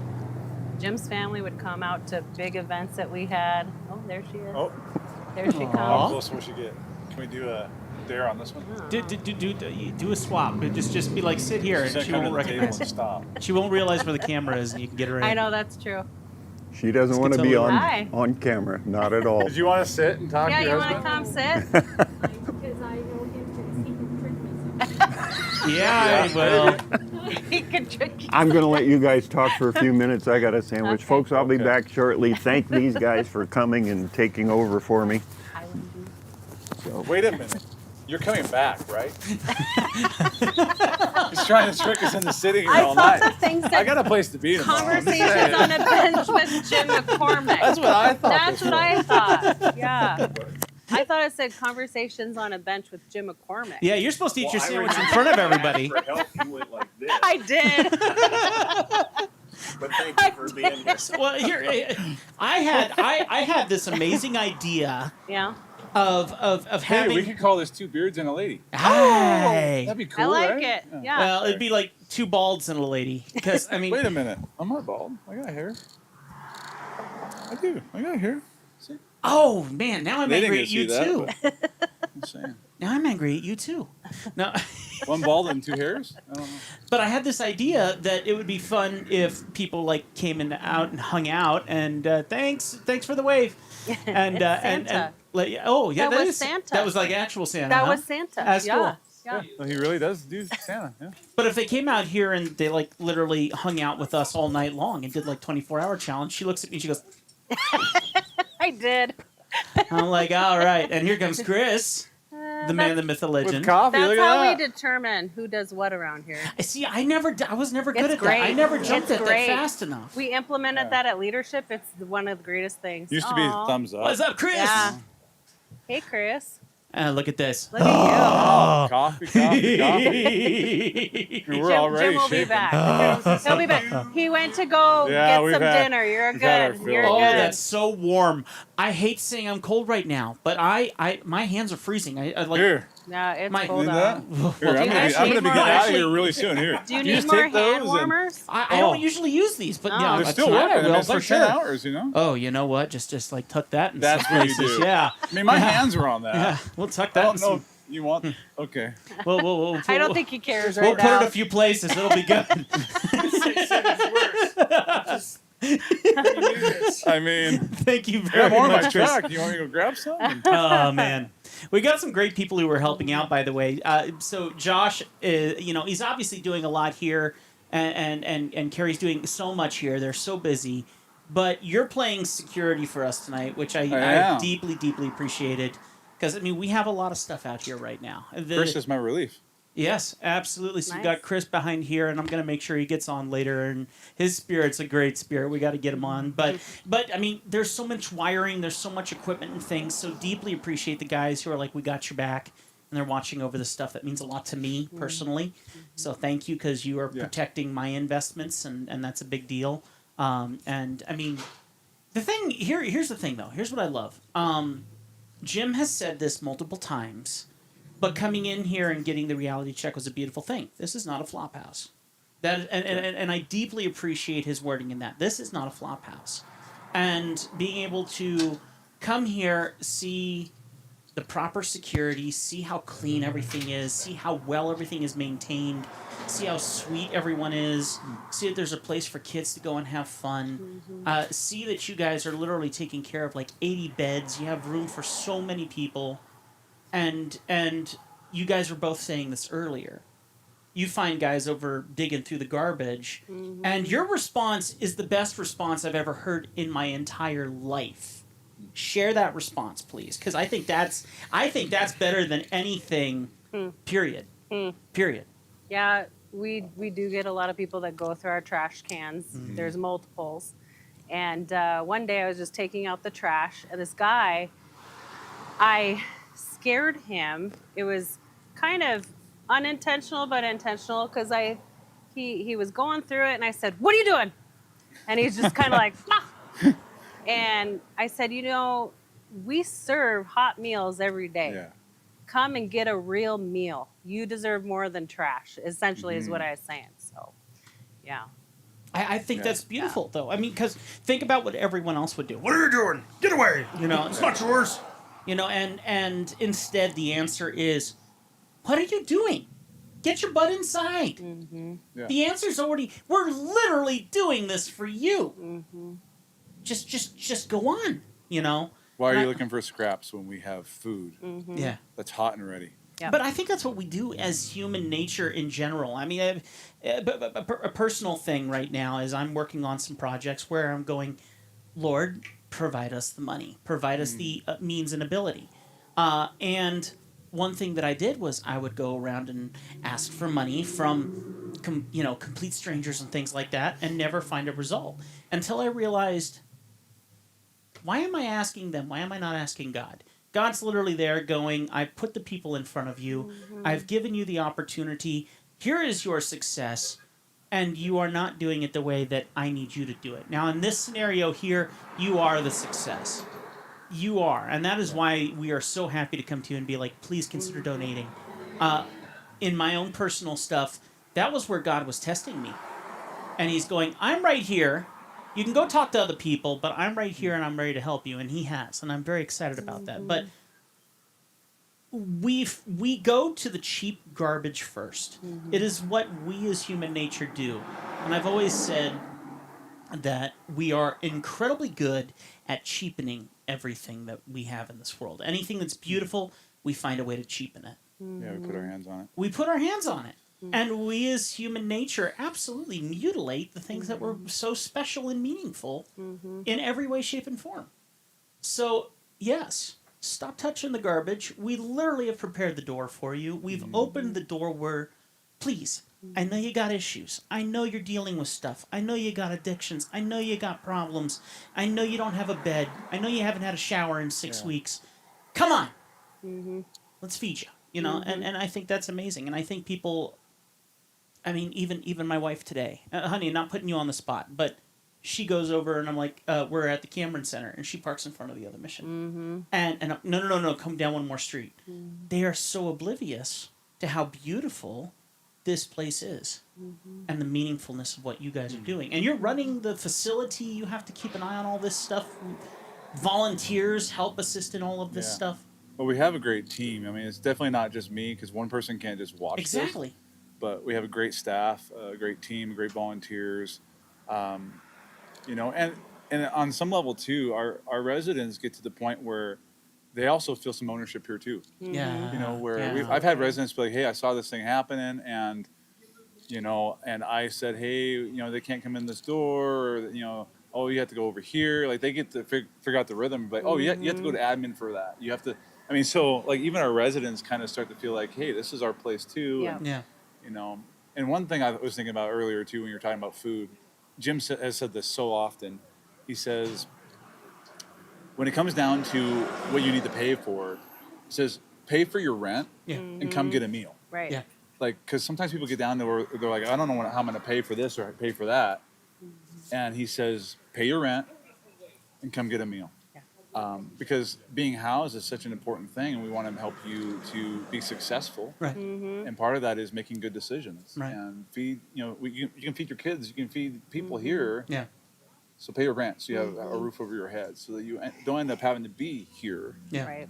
Jim's family would come out to big events that we had. Oh, there she is. Oh, There she how comes. close will she get? Can we do a dare on this one? Do a swap. Just be like, sit here, and Sit she kind won't of the table recognize. and stop. She won't realize where the camera is, and you can get her in. I know that's true. She doesn't Let's want to get be to Hi. on camera, not at all. Did you want to sit and talk Yeah, to you your want to husband? come sit? Because I know him to secret trick me. Yeah, I will. He could trick you. I'm going to let you guys talk for a few minutes. I got a sandwich. Okay. Folks, I'll be Okay. back shortly. Thank these guys for coming and taking over for me. So, Wait a minute. You're coming back, right? He's trying to trick us into sitting here I all thought night. the things I that got a place to be tomorrow. I'm just conversations saying. on a bench with Jim McCormick. That's what I thought. That's what I thought. Yeah. I thought it said conversations on a bench with Jim McCormick. Yeah, you're supposed to eat your sandwich in front of everybody. For help, you went like this. I did. But thank you for being here. Well, here, I had this amazing idea Yeah. of Hey, having. we could call this two beards and a lady. Hey. That'd be cool, I like right? it. Yeah. Well, it'd be like two balds and a lady. Because I mean, Wait a minute. I'm not bald. I got hair. I do. I got hair. See? oh man, now I'm They didn't angry at get to you see that, too. but I'm saying. Now I'm angry at you too. No. One bald and two hairs? I don't know. But I had this idea that it would be fun if people like came in out and hung out and thanks for the wave and It's and Santa. like oh yeah That was is Santa. that was like actual Santa. That huh? was Santa. That's yeah. cool. Yeah. Well, he really does do Santa. Yeah. But if they came out here and they like literally hung out with us all night long and did like 24-hour challenge, she looks at me and she goes, I did. I'm like, all right, and here comes Chris, the man, the myth, the legend. With coffee. That's Look at how we that. determine who does what around here. See, I was never good It's at great. that. I never jumped It's at great. that fast enough. We implemented Yeah. that at leadership. It's one of the greatest things. Used to be Aw. thumbs up. What's up, Chris? Yeah. Hey, Chris. Look at this. Look at Coffee, coffee, coffee. you. We're already Jim will be shaking. back. He'll be back. He went to go Yeah, get we've some had- dinner. You're we've had our good. fill. You're Oh, good. that's so warm. I hate saying I'm cold right now, but I my hands are freezing. I like. Here. No, it's My- cold Need out. that? Here, Well, I'm do you gonna guys be, I'm need gonna be more- getting out of Actually- here really soon. Here. Do you just need more take those hand warmers? I don't usually use these, but Oh. yeah, They're still tonight working. I I mean, will it's for like sure. 10 hours, you know? Oh, you know what? Just like tuck that in That's some what you places. do. Yeah. I mean, my hands are on that. Yeah, we'll tuck I that. don't in know. some, if You want? Okay. we'll I don't think he cares we'll right put now. it a few places. It'll be good. I mean, Thank you I very have more in my much, Chris. truck. You want me to go grab some? Oh man, we got some great people who are helping out. By the way, so Josh, he's obviously doing a lot here, and Carrie's doing so much here. They're so busy, but you're playing security for us tonight, which I am. deeply, deeply appreciated. Because I mean, we have a lot of stuff out here right now. Chris is my relief. Yes, absolutely. So we've Nice. got Chris behind here, and I'm going to make sure he gets on later. And his spirit's a great spirit. We got to get him on. But I mean, there's so much wiring, there's so much equipment and things. So deeply appreciate the guys who are like, we got your back, and they're watching over the stuff. That means a lot to me personally. So thank you, because you are protecting my investments, and that's a big deal. And I mean, the thing here's the thing though. Here's what I love. Jim has said this multiple times. But coming in here and getting the reality check was a beautiful thing. This is not a flop house. And I deeply appreciate his wording in that. This is not a flop house. And being able to come here, see the proper security, see how clean everything is, see how well everything is maintained, see how sweet everyone is, see that there's a place for kids to go and have fun, see that you guys are literally taking care of like 80 beds, you have room for so many people, and you guys were both saying this earlier. You find guys over digging through the garbage, and your response is the best response I've ever heard in my entire life. Share that response, please, because I think that's better than anything. Period. Period. Yeah, we do get a lot of people that go through our trash cans. There's multiples, and one day I was just taking out the trash, and this guy, I scared him. It was kind of unintentional but intentional, because he was going through it, and I said, "What are you doing?" And he's just kind of like, "Ah." And I said, we serve hot meals every day. Yeah. Come and get a real meal. You deserve more than trash, essentially, is what I was saying. So, yeah. I think that's beautiful, though. I mean, because think about what everyone else would do. What are you doing? Get away! It's not yours. And instead the answer is, what are you doing? Get your butt inside. Yeah. The answer's already. We're literally doing this for you. Just go on. Why are you looking for scraps when we have food? Yeah. That's hot and ready. Yep. But I think that's what we do as human nature in general. I mean, a personal thing right now is I'm working on some projects where I'm going, Lord, provide us the money, provide us the means and ability. And one thing that I did was I would go around and ask for money from, complete strangers and things like that, and never find a result until I realized, why am I asking them? Why am I not asking God? God's literally there going, I put the people in front of you. I've given you the opportunity. Here is your success. And you are not doing it the way that I need you to do it. Now, in this scenario here, you are the success. You are. And that is why we are so happy to come to you and be like, please consider donating. In my own personal stuff, that was where God was testing me. And he's going, I'm right here. You can go talk to other people, but I'm right here and I'm ready to help you. And he has. And I'm very excited about that. But we go to the cheap garbage first. It is what we as human nature do. And I've always said that we are incredibly good at cheapening everything that we have in this world. Anything that's beautiful, we find a way to cheapen it. Yeah, we put our hands on it. We put our hands on it. And we as human nature absolutely mutilate the things that were so special and meaningful in every way, shape, and form. So, yes, stop touching the garbage. We literally have prepared the door for you. We've opened the door where, please, I know you got issues. I know you're dealing with stuff. I know you got addictions. I know you got problems. I know you don't have a bed. I know you haven't had a shower in 6 weeks. Come on. Let's feed you. And I think that's amazing. And I think people, I mean, even my wife today, honey, not putting you on the spot, but she goes over and I'm like, we're at the Cameron Center, and she parks in front of the other mission. And no, come down one more street. They are so oblivious to how beautiful this place is and the meaningfulness of what you guys are doing. And you're running the facility. You have to keep an eye on all this stuff. Volunteers help assist in all of this stuff. Well, we have a great team. I mean, it's definitely not just me, because one person can't just watch Exactly. this. But we have a great staff, a great team, great volunteers. And on some level, too, our residents get to the point where they also feel some ownership here, too. Yeah. I've had residents be like, hey, I saw this thing happening, and I said, hey, they can't come in this door, or, oh, you have to go over here. Like, they get to figure out the rhythm. Like, oh, you have to go to admin for that. You have to, so, like, even our residents kind of start to feel like, hey, this is our place, too. Yeah. And, and one thing I was thinking about earlier, too, when you were talking about food, Jim has said this so often. He says, when it comes down to what you need to pay for, he says, pay for your rent and come get a meal. Right. Yeah. Like, because sometimes people get down to where they're like, I don't know how I'm going to pay for this or pay for that. And he says, pay your rent and come get a meal. Because being housed is such an important thing, and we want to help you to be successful. Right. And part of that is making good decisions. Right. And feed, you can feed your kids, you can feed people here. Yeah. So pay your rent, so you have a roof over your head, so that you don't end up having to be here. Yeah. Right.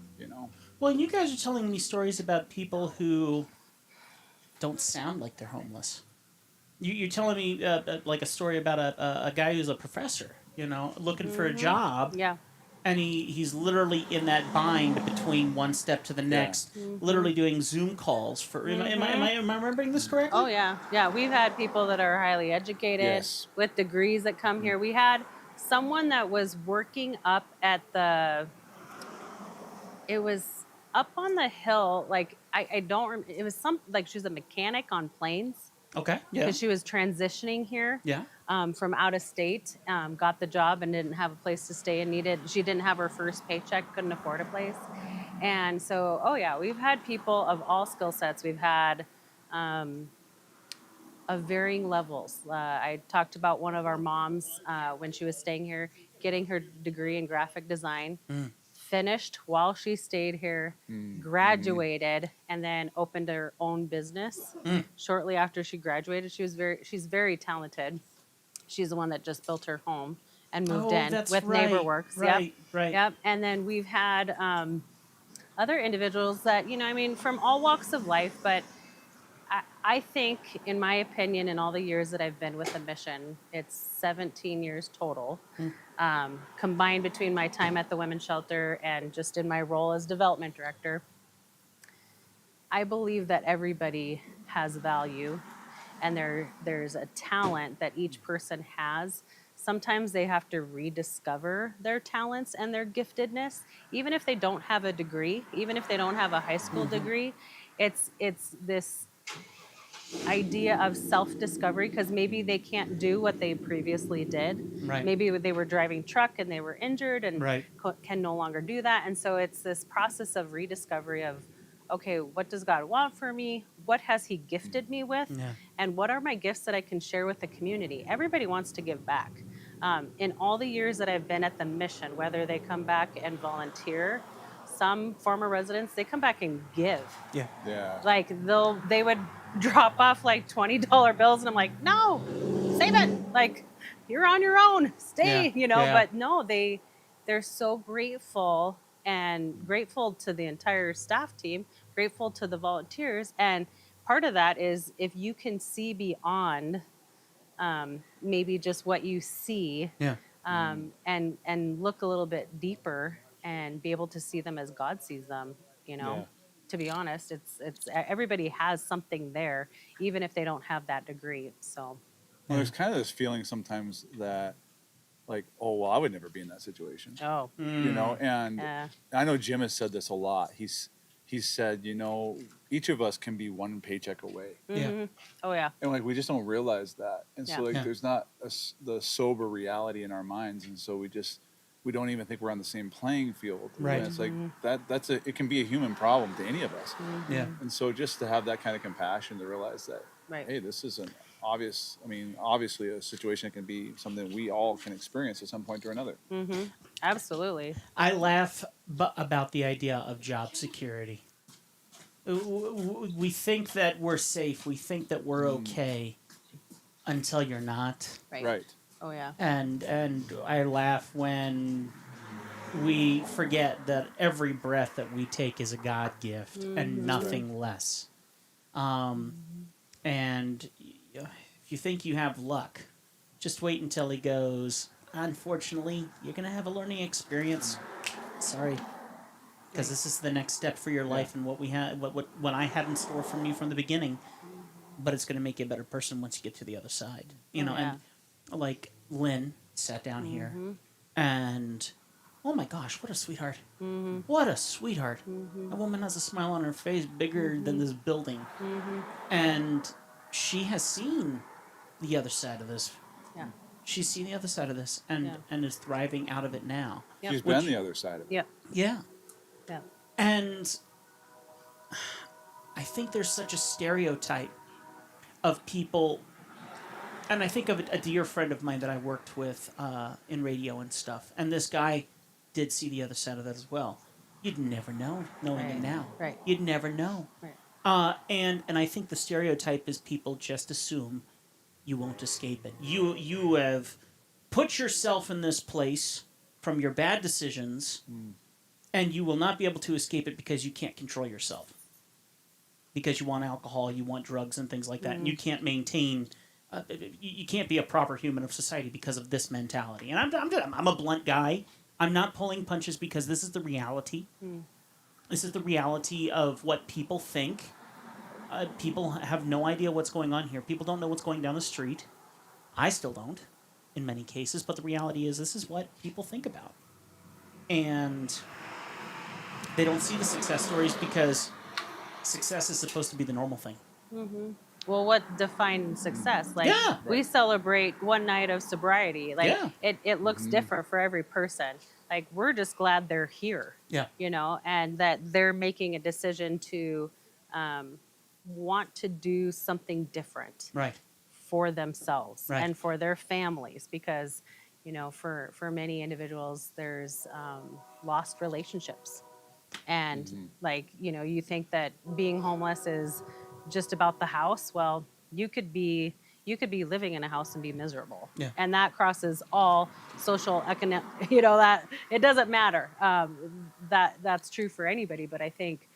Well, you guys are telling me stories about people who don't sound like they're homeless. You're telling me like a story about a guy who's a professor, looking for a job. Yeah. And he's literally in that bind between one step to the next, literally doing Zoom calls for. Am I remembering this correctly? Oh yeah, yeah. We've had people that are highly educated Yes. with degrees that come here. We had someone that was working up at it was up on the hill. Like I don't. It was she was a mechanic on planes. Okay. Yeah. Because she was transitioning here. Yeah. From out of state, got the job and didn't have a place to stay and she didn't have her first paycheck, couldn't afford a place. And so, oh yeah, we've had people of all skill sets. We've had of varying levels. I talked about one of our moms when she was staying here, getting her degree in graphic design, finished while she stayed here, graduated, and then opened her own business. Shortly after she graduated, she's very talented. She's the one that just built her home and moved in with NeighborWorks. Right. Yep. And then we've had other individuals that, from all walks of life, but I think, in my opinion, in all the years that I've been with the mission, it's 17 years total, combined between my time at the women's shelter and just in my role as development director. I believe that everybody has value, and there's a talent that each person has. Sometimes they have to rediscover their talents and their giftedness, even if they don't have a degree, even if they don't have a high school degree. It's this idea of self-discovery, because maybe they can't do what they previously did. Right. Maybe they were driving truck and they were injured and Right. can no longer do that. And so it's this process of rediscovery of, okay, what does God want for me? What has he gifted me with? Yeah. And what are my gifts that I can share with the community? Everybody wants to give back. In all the years that I've been at the mission, whether they come back and volunteer, some former residents, they come back and give. Yeah. Like they would drop off like $20 bills, and I'm like, no, save it. Like, you're on your own. Stay, Yeah. But no, they're so grateful, and grateful to the entire staff team, grateful to the volunteers. And part of that is if you can see beyond maybe just what you see, and look a little bit deeper and be able to see them as God sees them, Yeah. To be honest, it's everybody has something there, even if they don't have that degree. So Well, there's kind of this feeling sometimes that, like, oh, well, I would never be in that situation. Oh. And Yeah. I know Jim has said this a lot. He's said, each of us can be one paycheck away. Mhm. Oh yeah. And like we just don't realize that, and so Yeah. like Yeah. there's not the sober reality in our minds, and so we don't even think we're on the same playing field. Right. And it's like it can be a human problem to any of us. Yeah. And so just to have that kind of compassion to realize that, Right. hey, this is obviously a situation that can be something we all can experience at some point or another. Absolutely. I laugh about the idea of job security. We think that we're safe. We think that we're okay until you're not. Right. Oh yeah. And I laugh when we forget that every breath that we take is a God gift and nothing less. And if you think you have luck, just wait until he goes, unfortunately, you're going to have a learning experience. Sorry. Because this is the next step for your life and what I had in store from you from the beginning. But it's going to make you a better person once you get to the other side. And like Lynn sat down here and, oh my gosh, what a sweetheart. What a sweetheart. A woman has a smile on her face bigger than this building. And she has seen the other side of this. Yeah. She's seen the other side of this and is thriving out of it now. Yep. She's been the other side of it. Yeah. Yeah. Yeah. And I think there's such a stereotype of people, and I think of a dear friend of mine that I worked with in radio and stuff, and this guy did see the other side of that as well. You'd never know, knowing it now. Right. You'd never know. Right. And I think the stereotype is people just assume you won't escape it. You have put yourself in this place from your bad decisions, And you will not be able to escape it because you can't control yourself. Because you want alcohol, you want drugs and things like that. And you can't maintain, you can't be a proper human of society because of this mentality. And I'm a blunt guy. I'm not pulling punches because this is the reality. This is the reality of what people think. People have no idea what's going on here. People don't know what's going down the street. I still don't, in many cases. But the reality is this is what people think about. And they don't see the success stories because success is supposed to be the normal thing. Well, what defines success? Like, Yeah. we celebrate one night of sobriety. Like, Yeah. it looks different for every person. Like, we're just glad they're here. Yeah. You know, and that they're making a decision to want to do something different Right. for themselves Right. and for their families, because, you know, for many individuals, there's lost relationships. And like, you know, you think that being homeless is just about the house. Well, you could be living in a house and be miserable. Yeah. And that crosses all social, economic, you know, that it doesn't matter. That's true for anybody. But I think,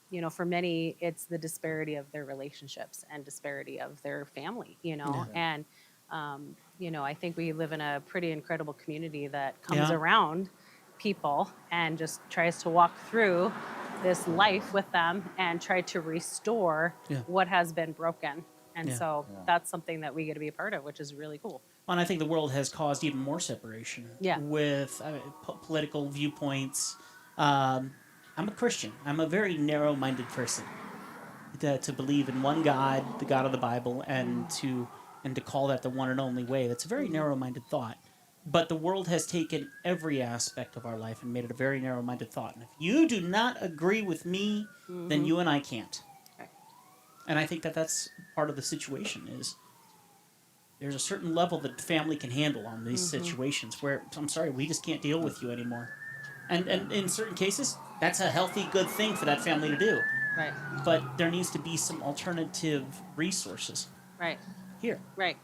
you know, for many, it's the disparity of their relationships and disparity of their family, you know. And, you know, I think we live in a pretty incredible community that comes around people and just tries to walk through this life with them and try to restore what has been broken. And so that's something that we get to be a part of, which is really cool. Well, and I think the world has caused even more separation with political viewpoints. I'm a Christian. I'm a very narrow-minded person. To believe in one God, the God of the Bible, and to call that the one and only way. That's a very narrow-minded thought. But the world has taken every aspect of our life and made it a very narrow-minded thought. And if you do not agree with me, then you and I can't. And I think that that's part of the situation is there's a certain level that family can handle on these situations where, I'm sorry, we just can't deal with you anymore. And in certain cases, that's a healthy, good thing for that family to do. Right. But there needs to be some alternative resources. Right. Here. Right.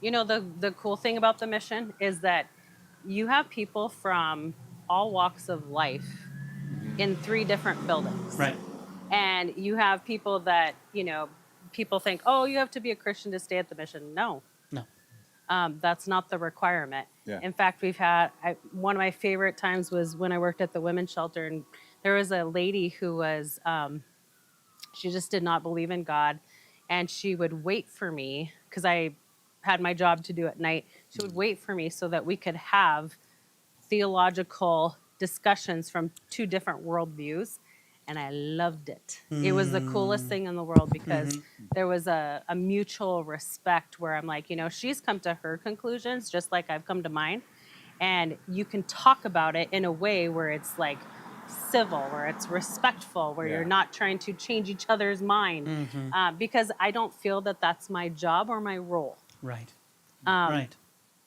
You know, the cool thing about the mission is that you have people from all walks of life in 3 different buildings. Right. And you have people that, you know, people think, oh, you have to be a Christian to stay at the mission. No. No. That's not the requirement. Yeah. In fact, we've had, one of my favorite times was when I worked at the women's shelter, and there was a lady who was, she just did not believe in God. And she would wait for me, because I had my job to do at night. She would wait for me so that we could have theological discussions from 2 different worldviews. And I loved it. It was the coolest thing in the world because there was a mutual respect where I'm like, you know, she's come to her conclusions just like I've come to mine. And you can talk about it in a way where it's like civil, where it's respectful, where you're not trying to change each other's mind. Because I don't feel that that's my job or my role. Right. Right.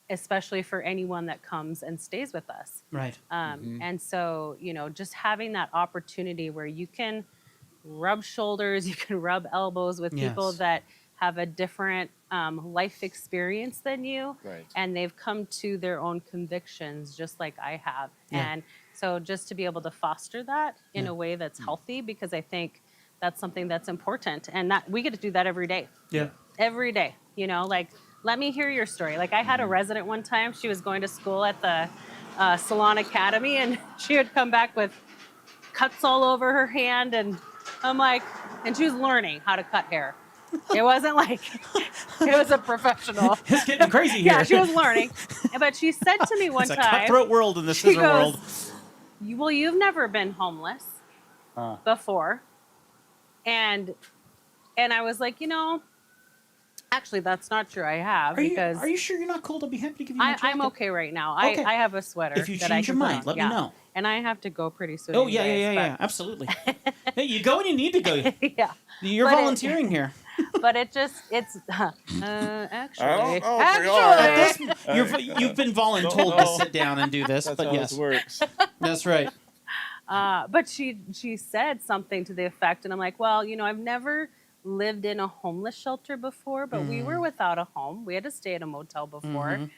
Especially for anyone that comes and stays with us. Right. And so, you know, just having that opportunity where you can rub shoulders, you can rub elbows with people that have a different life experience than you. Right. And they've come to their own convictions just like I have. And so just to be able to foster that in a way that's healthy, because I think that's something that's important. And that we get to do that every day. Yeah. Every day, you know, like, let me hear your story. Like, I had a resident one time, she was going to school at the Salon Academy, and she would come back with cuts all over her hand, and I'm like, and she was learning how to cut hair. It wasn't like it was a professional. It's getting crazy here. Yeah, she was learning. But she said to me one it's time, a cutthroat world in the she scissor goes, world. well, you've never been homeless before. And I was like, you know, actually, that's not true. I have. Are you sure you're not cool? I'll be happy to give you my jacket. I'm okay right now. Okay. I have a sweater. If you that I change your can put mind, on. let me know. And I have to go pretty soon. Oh, yeah, anyways, yeah. Absolutely. Hey, you go when you need to go. Yeah. You're But volunteering here. But it's actually, You've been voluntold to sit down and do this, That's but how yes. this works. That's right. But she said something to the effect, and I'm like, well, you know, I've never lived in a homeless shelter before, but we were without a home. We had to stay at a motel before.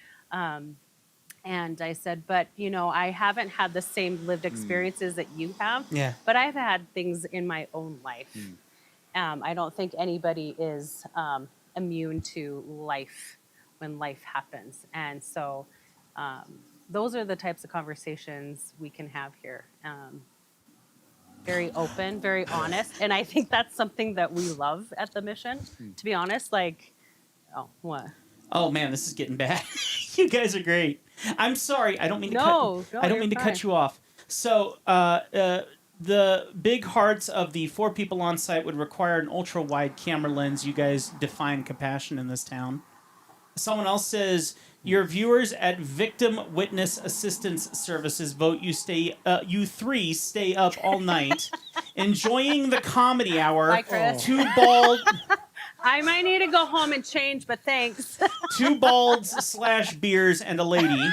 And I said, but you know, I haven't had the same lived experiences that you have. Yeah. But I've had things in my own life. I don't think anybody is immune to life when life happens. And so those are the types of conversations we can have here. Very open, very honest. And I think that's something that we love at the mission, to be honest. Like, oh, what? Oh man, this is getting bad. You guys are great. I'm sorry. I don't mean to No, cut. I don't you're mean to fine. cut you off. So the big hearts of the 4 people on site would require an ultra wide camera lens. You guys define compassion in this town. Someone else says your viewers at Victim Witness Assistance Services vote you 3 stay up all night, enjoying the comedy hour. Bye, Chris. 2 bald. I might need to go home and change, but thanks. 2 balds / beers and a lady.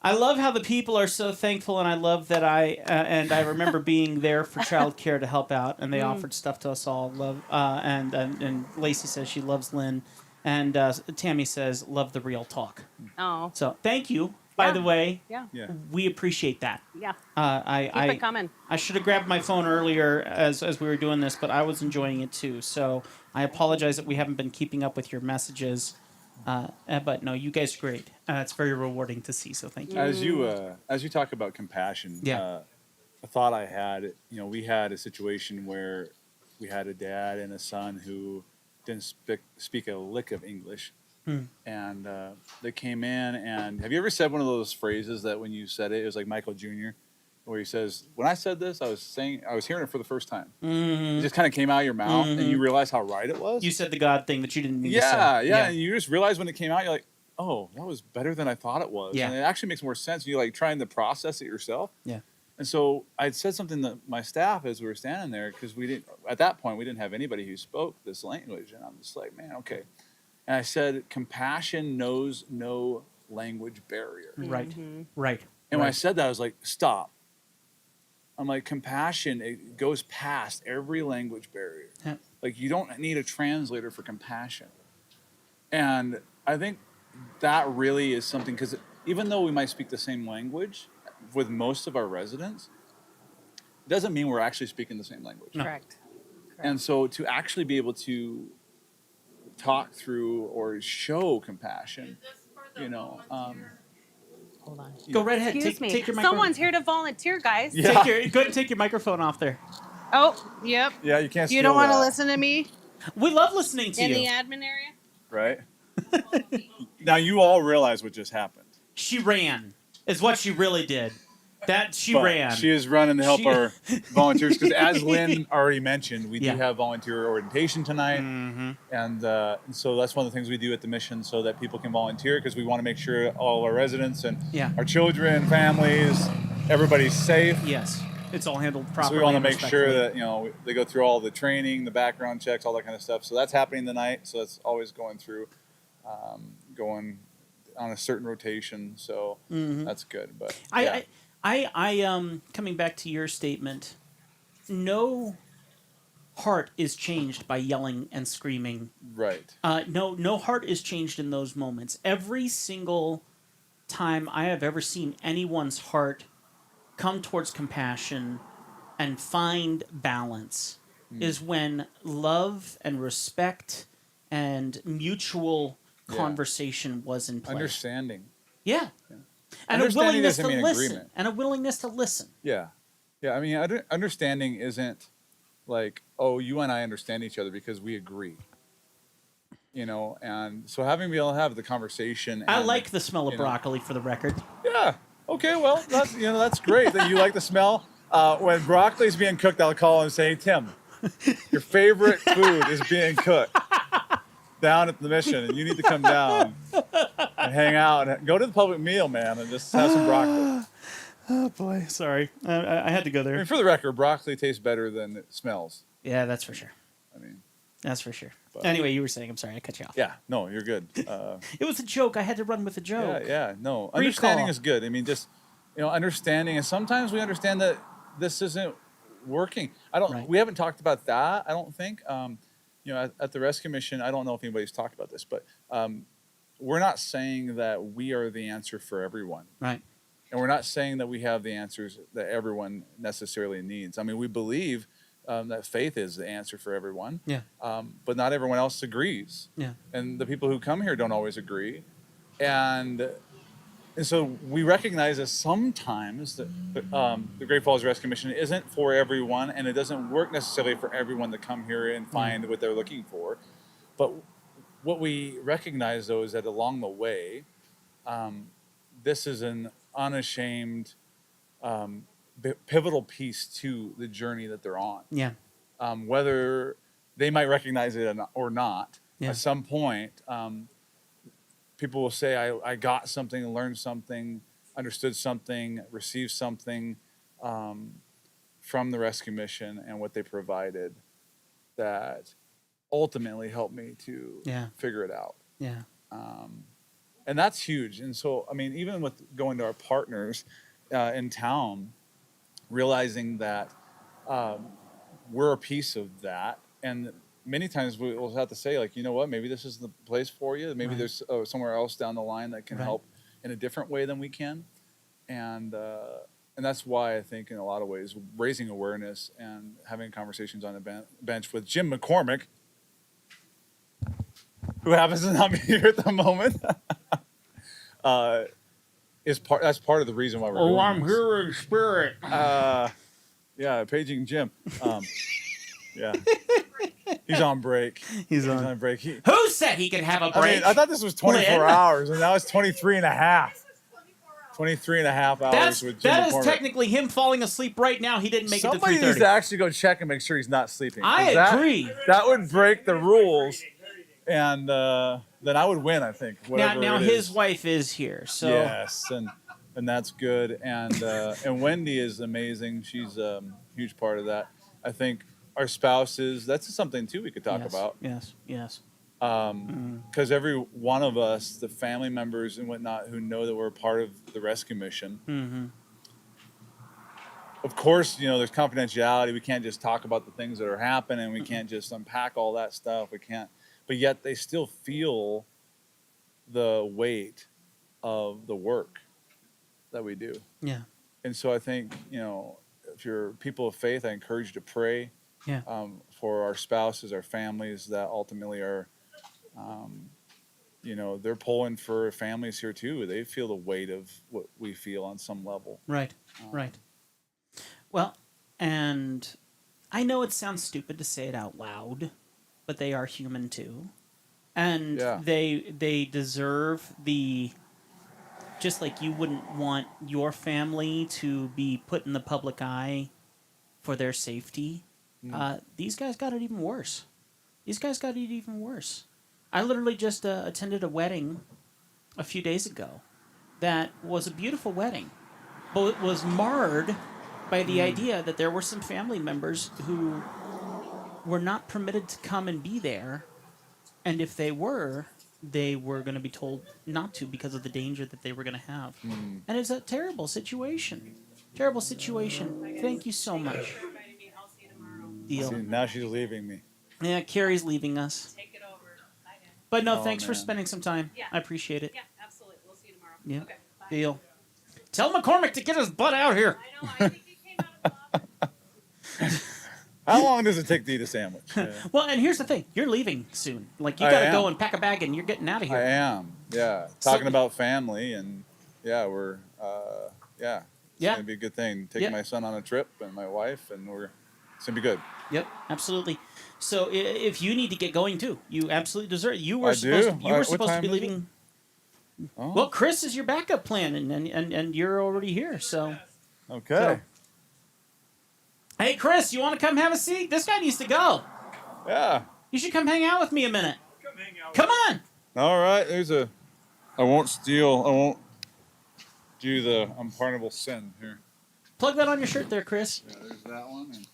I love how the people are so thankful, and I love that I remember being there for childcare to help out, and they offered stuff to us all. Love and Lacey says she loves Lynn, and Tammy says love the real talk. Oh. So thank you. By the way, Yeah. we appreciate that. Yeah. Keep it coming. I should have grabbed my phone earlier as we were doing this, but I was enjoying it too. So I apologize that we haven't been keeping up with your messages. But no, you guys are great. It's very rewarding to see. So thank you. As you talk about compassion, a thought I had. You know, we had a situation where we had a dad and a son who didn't speak a lick of English. And they came in, and have you ever said one of those phrases that when you said it, it was like Michael Jr., where he says, when I said this, I was hearing it for the first time. It just kind of came out of your mouth, and you realize how right it was. You said the God thing that you didn't mean to say. Yeah, and you just realize when it came out, you're like, oh, that was better than I thought it was. Yeah. And it actually makes more sense. You're like trying to process it yourself. Yeah. And so I said something to my staff as we were standing there, because at that point, we didn't have anybody who spoke this language. And I'm just like, man, okay. And I said, compassion knows no language barrier. Right. Right. And when I said that, I was like, stop. I'm like, compassion, it goes past every language barrier. Yeah. Like, you don't need a translator for compassion. And I think that really is something, because even though we might speak the same language with most of our residents, it doesn't mean we're actually speaking the same language. Correct. And so to actually be able to talk through or show compassion, you know, Hold on. Go right ahead. Excuse me. Take your microphone. Someone's here to volunteer, guys. Go ahead and take your microphone off there. Oh, yep. Yeah, you can't You steal don't want to that. listen to me We love listening to in you. the admin area? Right? Now, you all realize what just happened. She ran, is what she really did. She But ran. She is running to help She- our volunteers, because as Lynn already mentioned, we Yeah. do have volunteer orientation tonight. And so that's one of the things we do at the mission, so that people can volunteer, because we want to make sure all of our residents and our children, families, everybody's safe. Yes, it's all handled So properly. we want to and make sure respectfully. that they go through all the training, the background checks, all that kind of stuff. So that's happening tonight. So that's always going through, going on a certain rotation. So that's good. But yeah. I coming back to your statement, no heart is changed by yelling and screaming. Right. No heart is changed in those moments. Every single time I have ever seen anyone's heart come towards compassion and find balance is when love and respect and mutual conversation was in place. Understanding. Yeah. And a Understanding willingness to doesn't mean listen. agreement. And a willingness to listen. Yeah. I mean, understanding isn't like, oh, you and I understand each other because we agree. You know, and so having be able to have the conversation. I and, like the smell of you know, broccoli, for the record. Yeah. Okay. Well, that's great that you like the smell. When broccoli's being cooked, I'll call and say, Tim, your favorite food is being cooked down at the mission, and you need to come down and hang out and go to the public meal, man, and just have some broccoli. Oh boy, sorry, I had to go I there. mean, for the record, broccoli tastes better than it smells. Yeah, that's for sure. I mean, that's for sure. But- Anyway, you were saying, I'm sorry, I cut you off. Yeah, no, you're good. It was a joke. I had to run with a joke. Yeah, no. Understanding Recall. is good. I mean, just, understanding. And sometimes we understand that this isn't working. We haven't talked about that, I don't think. At the rescue mission, I don't know if anybody's talked about this, but we're not saying that we are the answer for everyone. Right. And we're not saying that we have the answers that everyone necessarily needs. I mean, we believe that faith is the answer for everyone. Yeah. But not everyone else agrees. Yeah. And the people who come here don't always agree. And so we recognize that sometimes the Great Falls Rescue Mission isn't for everyone, and it doesn't work necessarily for everyone to come here and find what they're looking for. But what we recognize, though, is that along the way, this is an unashamed, pivotal piece to the journey that they're on. Yeah. Whether they might recognize it or not, Yeah. at some point, people will say, I got something, learned something, understood something, received something from the rescue mission and what they provided that ultimately helped me to figure it out. Yeah. And that's huge. And so, I mean, even with going to our partners in town, realizing that we're a piece of that. And many times we'll have to say, like, you know what, maybe this is the place for you. Maybe there's somewhere else down the line that can help in a different way than we can. And that's why I think in a lot of ways, raising awareness and having conversations on the bench with Jim McCormick, who happens to not be here at the moment, that's part of the reason why we're doing I'm this. here in spirit. Yeah, paging Jim. Yeah. He's on break. He's on break. Who said he could have a break? I mean, I thought this was 24 Lynn? hours, and now it's 23 and a half. 23 and a half hours with Jim That is McCormick. technically him falling asleep right now. He didn't make Somebody it to needs 3:30. to actually go check and make sure he's not sleeping. I 'Cause agree. That would break the rules, and then I would win, I think. Now it his is. wife is here, so Yes, and that's good. And Wendy is amazing. She's a huge part of that. I think our spouses, that's something too we could talk about. Yes. Because every one of us, the family members and whatnot who know that we're a part of the rescue mission, Mm-hmm. of course, there's confidentiality. We can't just talk about the things that are happening. We can't just unpack all that stuff. We can't, but yet they still feel the weight of the work that we do. Yeah. And so I think, if you're people of faith, I encourage you to pray for our spouses, our families that ultimately are, they're pulling for families here too. They feel the weight of what we feel on some level. Right. Well, and I know it sounds stupid to say it out loud, but they are human too. And they deserve just like you wouldn't want your family to be put in the public eye for their safety. These guys got it even worse. I literally just attended a wedding a few days ago that was a beautiful wedding, but it was marred by the idea that there were some family members who were not permitted to come and be there, and if they were going to be told not to because of the danger that they were going to have. And it's a terrible situation. Thank you so much. Deal. See, now she's leaving me. Yeah, Carrie's leaving us. Take it over. But no, Oh, thanks for man. spending some time. Yeah. I appreciate it. Yeah, absolutely. We'll see you tomorrow. Yeah. Okay. Bye. Deal. Tell McCormick to get his butt out here. I know. I think he came out of the office. How long does it take to eat a sandwich? Well, and here's the thing. You're leaving soon. Like, you I got to am. go and pack a bag and you're getting out of here. I am. Yeah. Talking about family and we're It's gonna be a good thing. Taking my son on a trip and my wife, and it's gonna be good. Yep, absolutely. So if you need to get going too, you absolutely deserve it. You were I supposed do. to, you were What supposed to time be is it? leaving. Oh. Well, Chris is your backup plan, and you're already here. So Okay. hey, Chris, you want to come have a seat? This guy needs to go. Yeah. You should come hang out with me a minute. Come on. All right. I won't steal. I won't do the unpardonable sin here. Plug that on your shirt there, Chris. Yeah, there's that one. And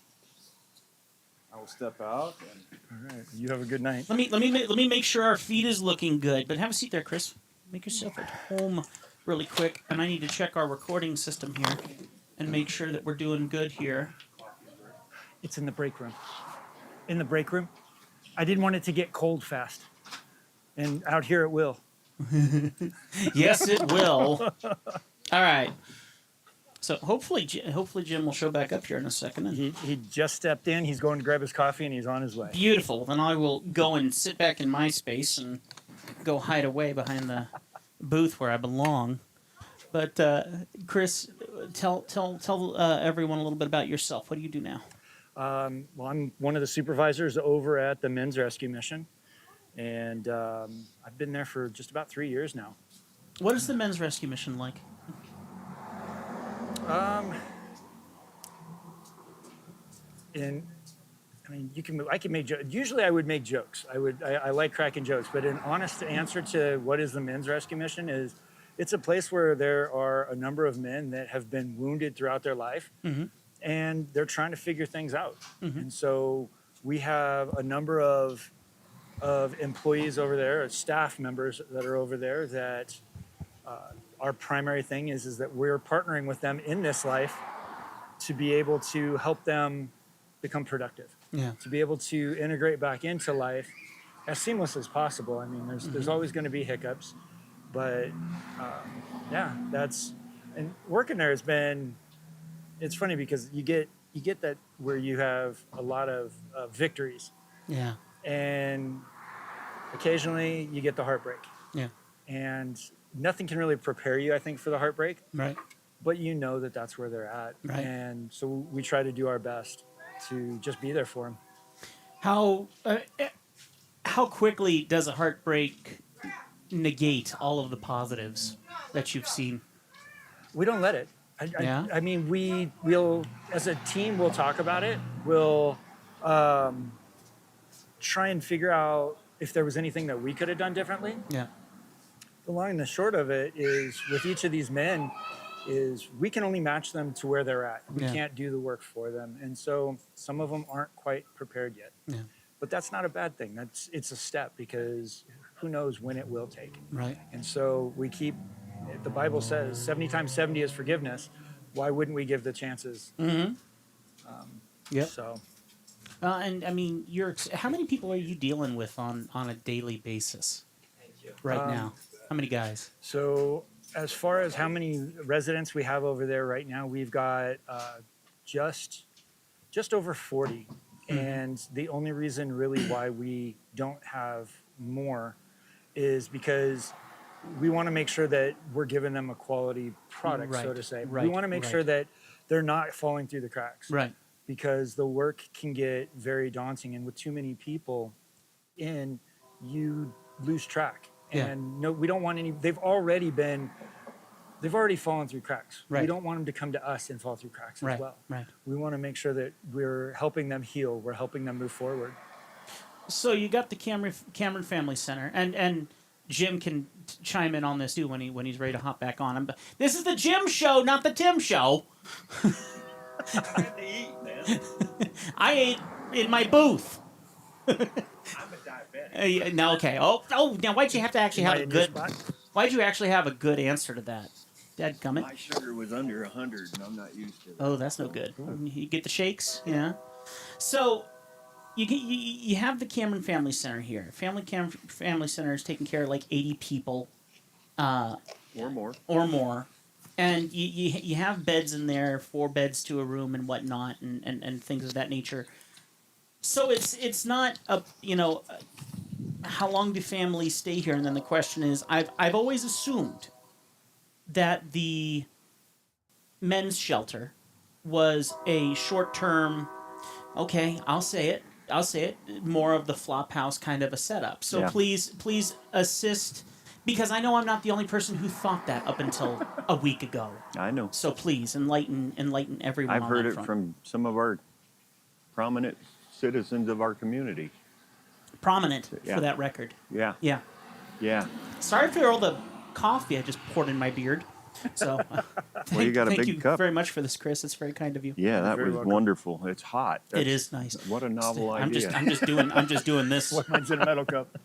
I will step out. All right. You have a good night. Let me make sure our feed is looking good. But have a seat there, Chris. Make yourself at home really quick. And I need to check our recording system here and make sure that we're doing good here. It's in the break room. I didn't want it to get cold fast. And out here it will. Yes, it will. All right. So hopefully Jim will show back up here in a second. And He just stepped in. He's going to grab his coffee, and he's on his way. beautiful. Then I will go and sit back in my space and go hide away behind the booth where I belong. But Chris, tell everyone a little bit about yourself. What do you do now? Well, I'm one of the supervisors over at the Men's Rescue Mission, and I've been there for just about 3 years now. What is the Men's Rescue Mission like? I can make jokes. Usually I would make jokes. I like cracking jokes, but an honest answer to what is the Men's Rescue Mission is it's a place where there are a number of men that have been wounded throughout their life, and they're trying to figure things out. And so we have a number of employees over there, staff members that are over there that our primary thing is that we're partnering with them in this life to be able to help them become productive. Yeah. To be able to integrate back into life as seamless as possible. I mean, there's always going to be hiccups, but and working there has been. It's funny because you get that where you have a lot of victories. Yeah. And occasionally you get the heartbreak. Yeah. And nothing can really prepare you, I think, for the heartbreak. Right. But you know that that's where they're at. Right. And so we try to do our best to just be there for them. How quickly does a heartbreak negate all of the positives that you've seen? We don't let it. I mean, we'll, as a team, we'll talk about it. We'll try and figure out if there was anything that we could have done differently. Yeah. The long and the short of it is with each of these men is we can only match them to where they're at. We can't do the work for them. And so some of them aren't quite prepared yet. Yeah. But that's not a bad thing. It's a step because who knows when it will take. Right. And so we keep, the Bible says 70 times 70 is forgiveness. Why wouldn't we give the chances? Mm-hmm. Yeah. So. And I mean, how many people are you dealing with on a daily basis right now? How many guys? So as far as how many residents we have over there right now, we've got just over 40. And the only reason really why we don't have more is because we want to make sure that we're giving them a quality product, so to say. We want to make sure that they're not falling through the cracks. Right. Because the work can get very daunting. And with too many people in, you lose track. Yeah. And no, we don't want any, they've already fallen through cracks. Right. We don't want them to come to us and fall through cracks as well. Right. We want to make sure that we're helping them heal. We're helping them move forward. So you got the Cameron Family Center, and Jim can chime in on this too when he's ready to hop back on. But this is the Jim show, not the Tim show. I had to eat, man. I ate in my booth. I'm a diabetic. No, okay. Oh, now why'd you have to actually have a good? Why'd you actually have a good answer to that? Dadgummit. My sugar was under 100, and I'm not used to that. Oh, that's no good. You get the shakes, yeah. So, you have the Cameron Family Center here. Family Center is taking care of like 80 people, or more. And you have beds in there, 4 beds to a room and whatnot, and things of that nature. So it's not how long do families stay here? And then the question is, I've always assumed that the men's shelter was a short-term, okay, I'll say it, more of the flop house kind of a setup. So please assist, because I know I'm not the only person who thought that up until a week ago. I know. So please enlighten everyone. I've on heard that it front. from some of our prominent citizens of our community. Prominent, for that record. Yeah. Yeah. Yeah. Sorry for all the coffee I just poured in my beard. So, Well, you got a thank big you cup. very much for this, Chris. It's very kind of you. Yeah, that was wonderful. It's hot. It is nice. What a novel I'm idea. I'm just doing this. Mine's in a metal cup.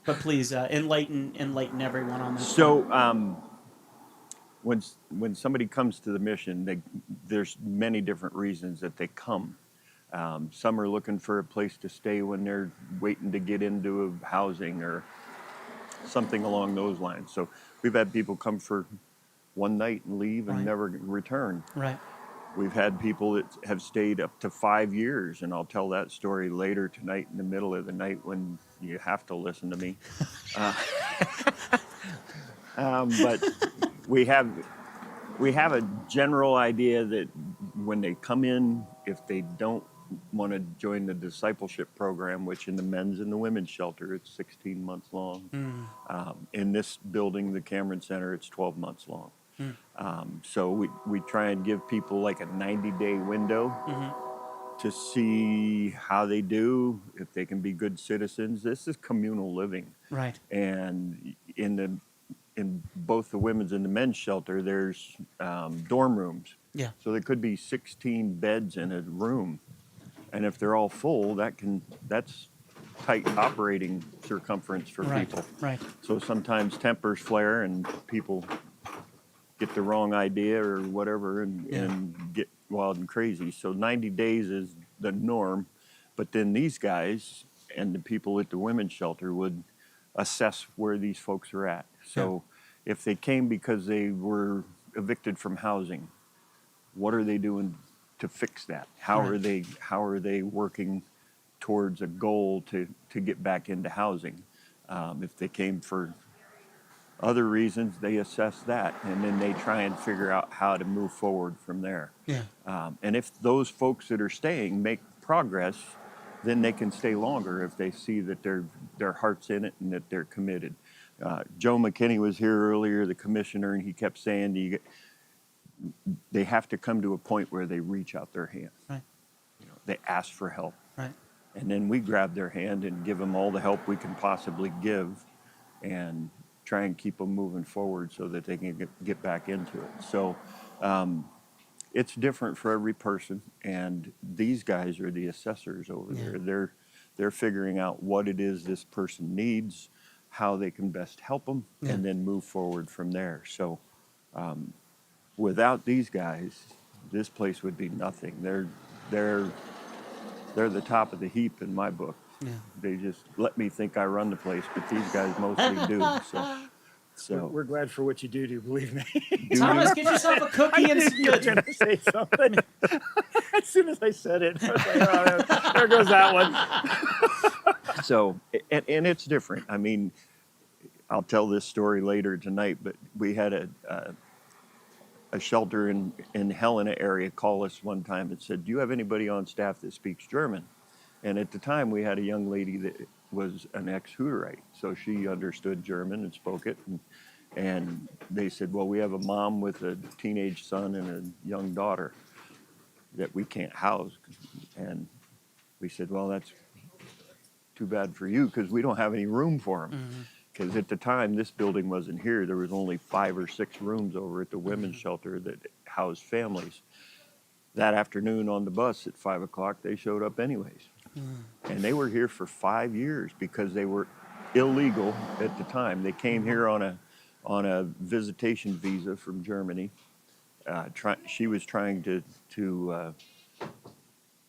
But please enlighten everyone on that. So, when somebody comes to the mission, there's many different reasons that they come. Some are looking for a place to stay when they're waiting to get into housing, or something along those lines. So we've had people come for one night and leave and Right. never return. Right. We've had people that have stayed up to 5 years, and I'll tell that story later tonight in the middle of the night when you have to listen to me. But we have a general idea that when they come in, if they don't want to join the discipleship program, which in the men's and the women's shelter, it's 16 months long. In this building, the Cameron Center, it's 12 months long. So we try and give people like a 90-day window to see how they do, if they can be good citizens. This is communal living. Right. And in both the women's and the men's shelter, there's dorm rooms. Yeah. So there could be 16 beds in a room. And if they're all full, that's tight operating circumference for Right. people. Right. So sometimes tempers flare and people get the wrong idea or whatever and get wild and crazy. So 90 days is the norm. But then these guys and the people at the women's shelter would assess where these folks are at. So if they came because they were evicted from housing, what are they doing to fix that? How are they working towards a goal to get back into housing? If they came for other reasons, they assess that, and then they try and figure out how to move forward from there. Yeah. And if those folks that are staying make progress, then they can stay longer if they see that their heart's in it and that they're committed. Joe McKinney was here earlier, the commissioner, and he kept saying they have to come to a point where they reach out their hand. Right. They ask for help. Right. And then we grab their hand and give them all the help we can possibly give and try and keep them moving forward so that they can get back into it. So it's different for every person, and these guys are the assessors over there. They're figuring out what it is this person needs, how they can best help them, and then move forward from there. So without these guys, this place would be nothing. They're the top of the heap in my book. Yeah. They just let me think I run the place, but these guys mostly do. So We're glad for what you do, believe me. Thomas, get yourself a cookie and some You were good. going to say something. As soon as I said it, I was like, oh, there goes that one. So, and it's different. I mean, I'll tell this story later tonight, but we had a shelter in Helena area call us one time and said, do you have anybody on staff that speaks German? And at the time, we had a young lady that was an ex-Hooterite, so she understood German and spoke it. And they said, well, we have a mom with a teenage son and a young daughter that we can't house. And we said, well, that's too bad for you because we don't have any room for them. Because at the time, this building wasn't here. There was only 5 or 6 rooms over at the women's shelter that housed families. That afternoon on the bus at 5 o'clock, they showed up anyways. And they were here for 5 years because they were illegal at the time. They came here on a visitation visa from Germany. She was trying to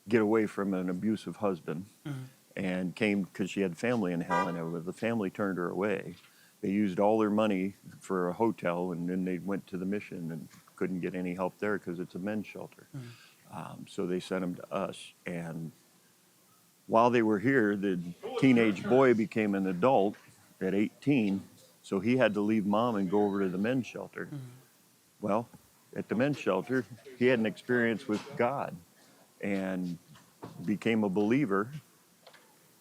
get away from an abusive husband and came because she had family in Helena. The family turned her away. They used all their money for a hotel, and then they went to the mission and couldn't get any help there because it's a men's shelter. So they sent them to us. And while they were here, the teenage boy became an adult at 18, so he had to leave mom and go over to the men's shelter. Well, at the men's shelter, he had an experience with God and became a believer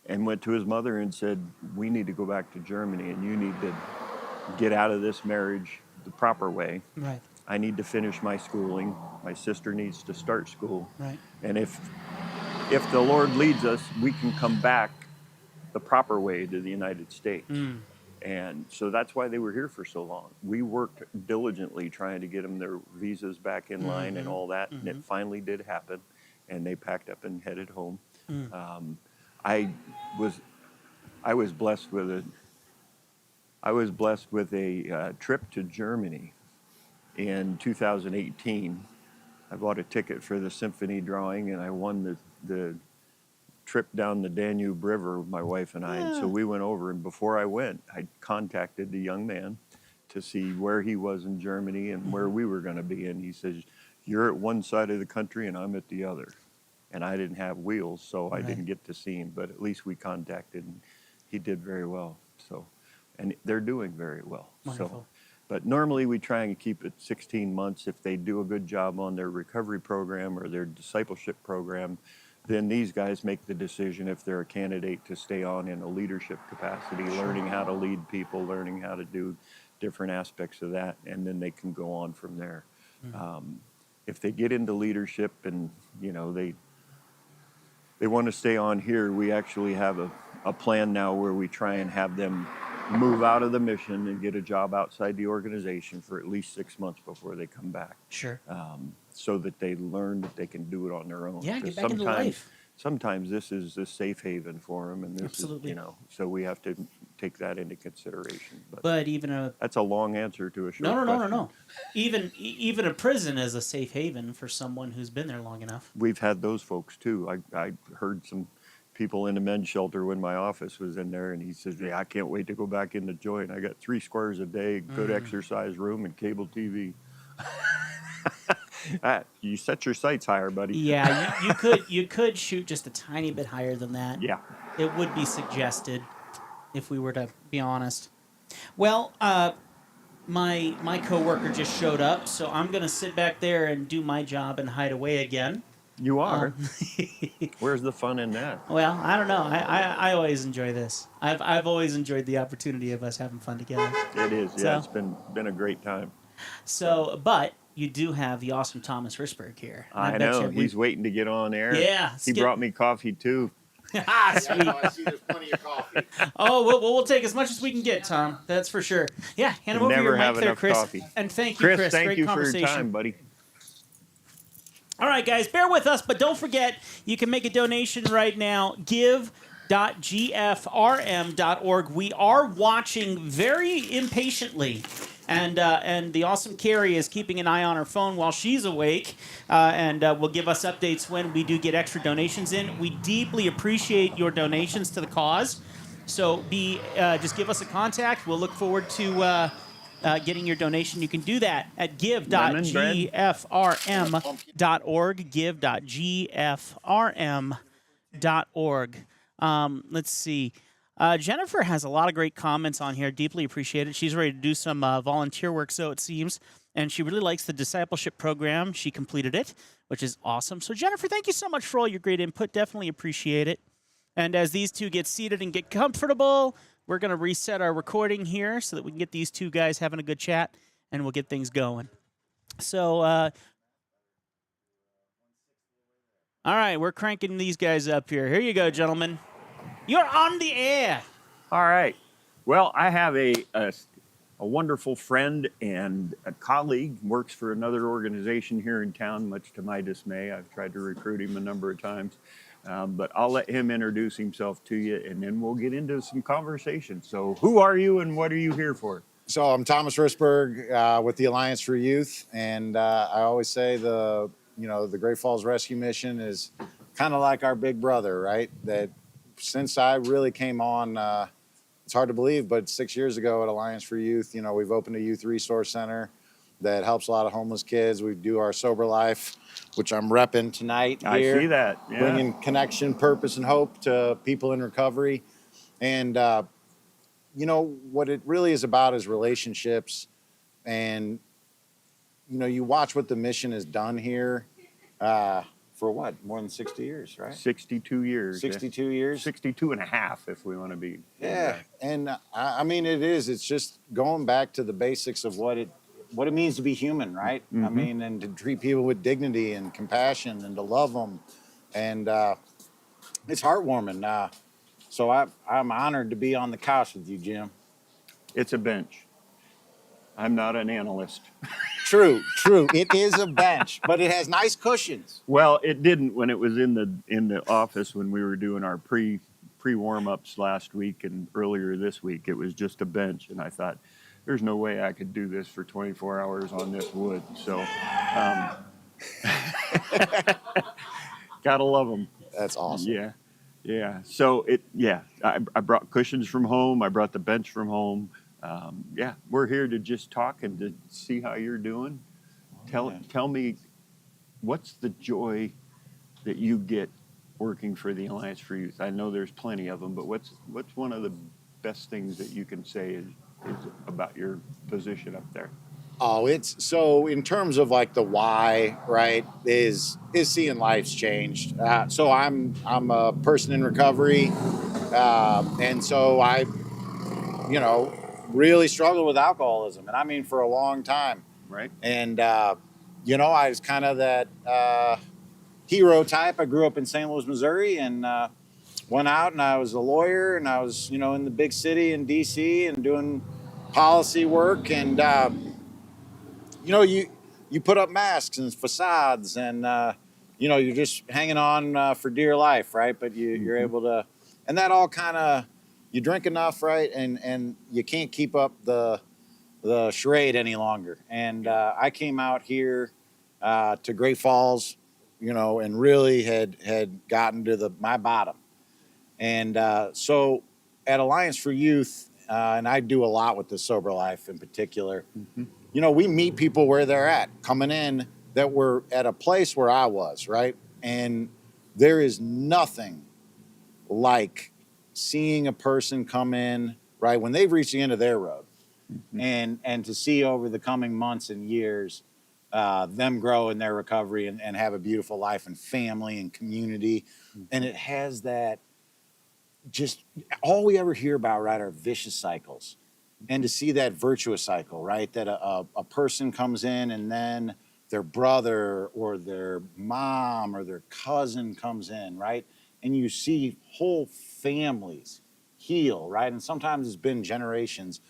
and went to his mother and said, we need to go back to Germany and you need to get out of this marriage the proper way. Right. I need to finish my schooling. My sister needs to start school. Right. And if the Lord leads us, we can come back the proper way to the United States. And so that's why they were here for so long. We worked diligently trying to get them their visas back in line and all that, and it finally did happen, and they packed up and headed home. I was blessed with a trip to Germany in 2018. I bought a ticket for the symphony drawing, and I won the trip down the Danube River, my wife and I, and so we went over. And before I went, I contacted the young man to see where he was in Germany and where we were going to be. And he says, "You're at one side of the country and I'm at the other." And I didn't have wheels, so I didn't get to see him. But at least we contacted, and he did very well. So, and they're doing very well. Wonderful. So, but normally we try and keep it 16 months. If they do a good job on their recovery program or their discipleship program, then these guys make the decision if they're a candidate to stay on in a leadership capacity, learning how to lead people, learning how to do different aspects of that, and then they can go on from there. If they get into leadership and, you know, they want to stay on here, we actually have a plan now where we try and have them move out of the mission and get a job outside the organization for at least 6 months before they come back. Sure. So that they learn that they can do it on their own. Yeah, 'Cause get back into life. sometimes this is a safe haven for them, and this Absolutely. is, you know, so we have to take that into consideration. But even a that's a long answer to a short no. question. Even a prison is a safe haven for someone who's been there long enough. We've had those folks too. I heard some people in the men's shelter when my office was in there, and he says, "Yeah, I can't wait to go back in the joint. I got 3 squares a day, good exercise room, and cable TV." You set your sights higher, buddy. Yeah, you could shoot just a tiny bit higher than that. Yeah. It would be suggested, if we were to be honest. Well, my coworker just showed up, so I'm gonna sit back there and do my job and hide away again. You are. Where's the fun in that? Well, I don't know. I always enjoy this. I've always enjoyed the opportunity of us having fun together. It is. So- Yeah, it's been a great time. So, but you do have the awesome Thomas Risberg here. And I bet know. you we- He's waiting to get on air. Yeah, He skip- brought me coffee too. Ah, sweet. Yeah, I see there's plenty of coffee. Oh, we'll take as much as we can get, Tom. That's for sure. Yeah, hand him over Never your have mic there, enough Chris. coffee. And thank you, Chris, Chris. thank Great you for your conversation. time, buddy. All right, guys, bear with us, but don't forget, you can make a donation right now. Give.gfrm.org. We are watching very impatiently. And the awesome Carrie is keeping an eye on her phone while she's awake, and will give us updates when we do get extra donations in. We deeply appreciate your donations to the cause. So just give us a contact. We'll look forward to getting your donation. You can do that at give.gfrm.org. Give.gfrm.org. Let's see. Jennifer has a lot of great comments on here. Deeply appreciate it. She's ready to do some volunteer work, so it seems. And she really likes the discipleship program. She completed it, which is awesome. So, Jennifer, thank you so much for all your great input. Definitely appreciate it. And as these two get seated and get comfortable, we're going to reset our recording here so that we can get these two guys having a good chat, and we'll get things going. So, all right, we're cranking these guys up here. Here you go, gentlemen. You're on the air. All right. Well, I have a wonderful friend and a colleague, works for another organization here in town, much to my dismay. I've tried to recruit him a number of times. But I'll let him introduce himself to you, and then we'll get into some conversation. So who are you and what are you here for? So I'm Thomas Risberg with the Alliance for Youth, and I always say the Great Falls Rescue Mission is kind of like our big brother, right? That since I really came on, it's hard to believe, but 6 years ago at Alliance for Youth, we've opened a youth resource center that helps a lot of homeless kids. We do our Sober Life, which I'm repping tonight here. I see that, yeah. Bringing connection, purpose, and hope to people in recovery. And, what it really is about is relationships. And, you watch what the mission has done here for what? More than 60 years, right? 62 years. 62 years? 62 and a half, if we want to be. Yeah. And I mean, it's just going back to the basics of what it means to be human, right? I mean, and to treat people with dignity and compassion and to love them. And it's heartwarming. So I'm honored to be on the couch with you, Jim. It's a bench. I'm not an analyst. True. It is a bench, but it has nice cushions. Well, it didn't when it was in the office when we were doing our pre warm-ups last week and earlier this week. It was just a bench, and I thought, there's no way I could do this for 24 hours on this wood. So, gotta love them. That's awesome. Yeah. Yeah. So I brought cushions from home. I brought the bench from home. Yeah, we're here to just talk and to see how you're doing. Tell me, what's the joy that you get working for the Alliance for Youth? I know there's plenty of them, but what's one of the best things that you can say is about your position up there? Oh, it's so in terms of like the why, right? Is seeing lives changed. So I'm a person in recovery, and so I, really struggled with alcoholism, and I mean for a long time. Right. And I was kind of that hero type. I grew up in St. Louis, Missouri, and went out and I was a lawyer, and I was in the big city in D.C. and doing policy work, and you put up masks and facades, and you're just hanging on for dear life, right? But you're able to, and that all kind of, you drink enough, right? And you can't keep up the charade any longer. And I came out here to Great Falls, and really had gotten to my bottom. And so at Alliance for Youth, and I do a lot with the Sober Life in particular, we meet people where they're at, coming in that were at a place where I was, right? And there is nothing like seeing a person come in, right, when they've reached the end of their road, and to see over the coming months and years them grow in their recovery and have a beautiful life and family and community. And it has that, just all we ever hear about, right, are vicious cycles. And to see that virtuous cycle, right, that a person comes in and then their brother or their mom or their cousin comes in, right, and you see whole families heal, right, and sometimes it's been generations.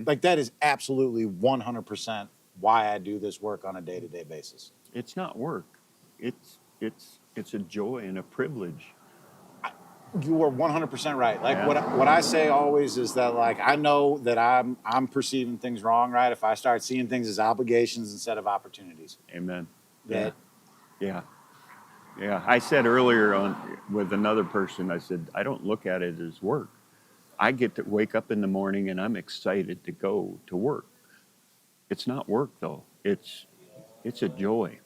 Like, that is absolutely 100% why I do this work on a day-to-day basis. It's not work. It's a joy and a privilege. You are 100% right. Like, what I say always is that, like, I know that I'm perceiving things wrong, right? If I start seeing things as obligations instead of opportunities. Amen. That, Yeah. I said earlier with another person, I said, I don't look at it as work. I get to wake up in the morning and I'm excited to go to work. It's not work, though. It's a joy.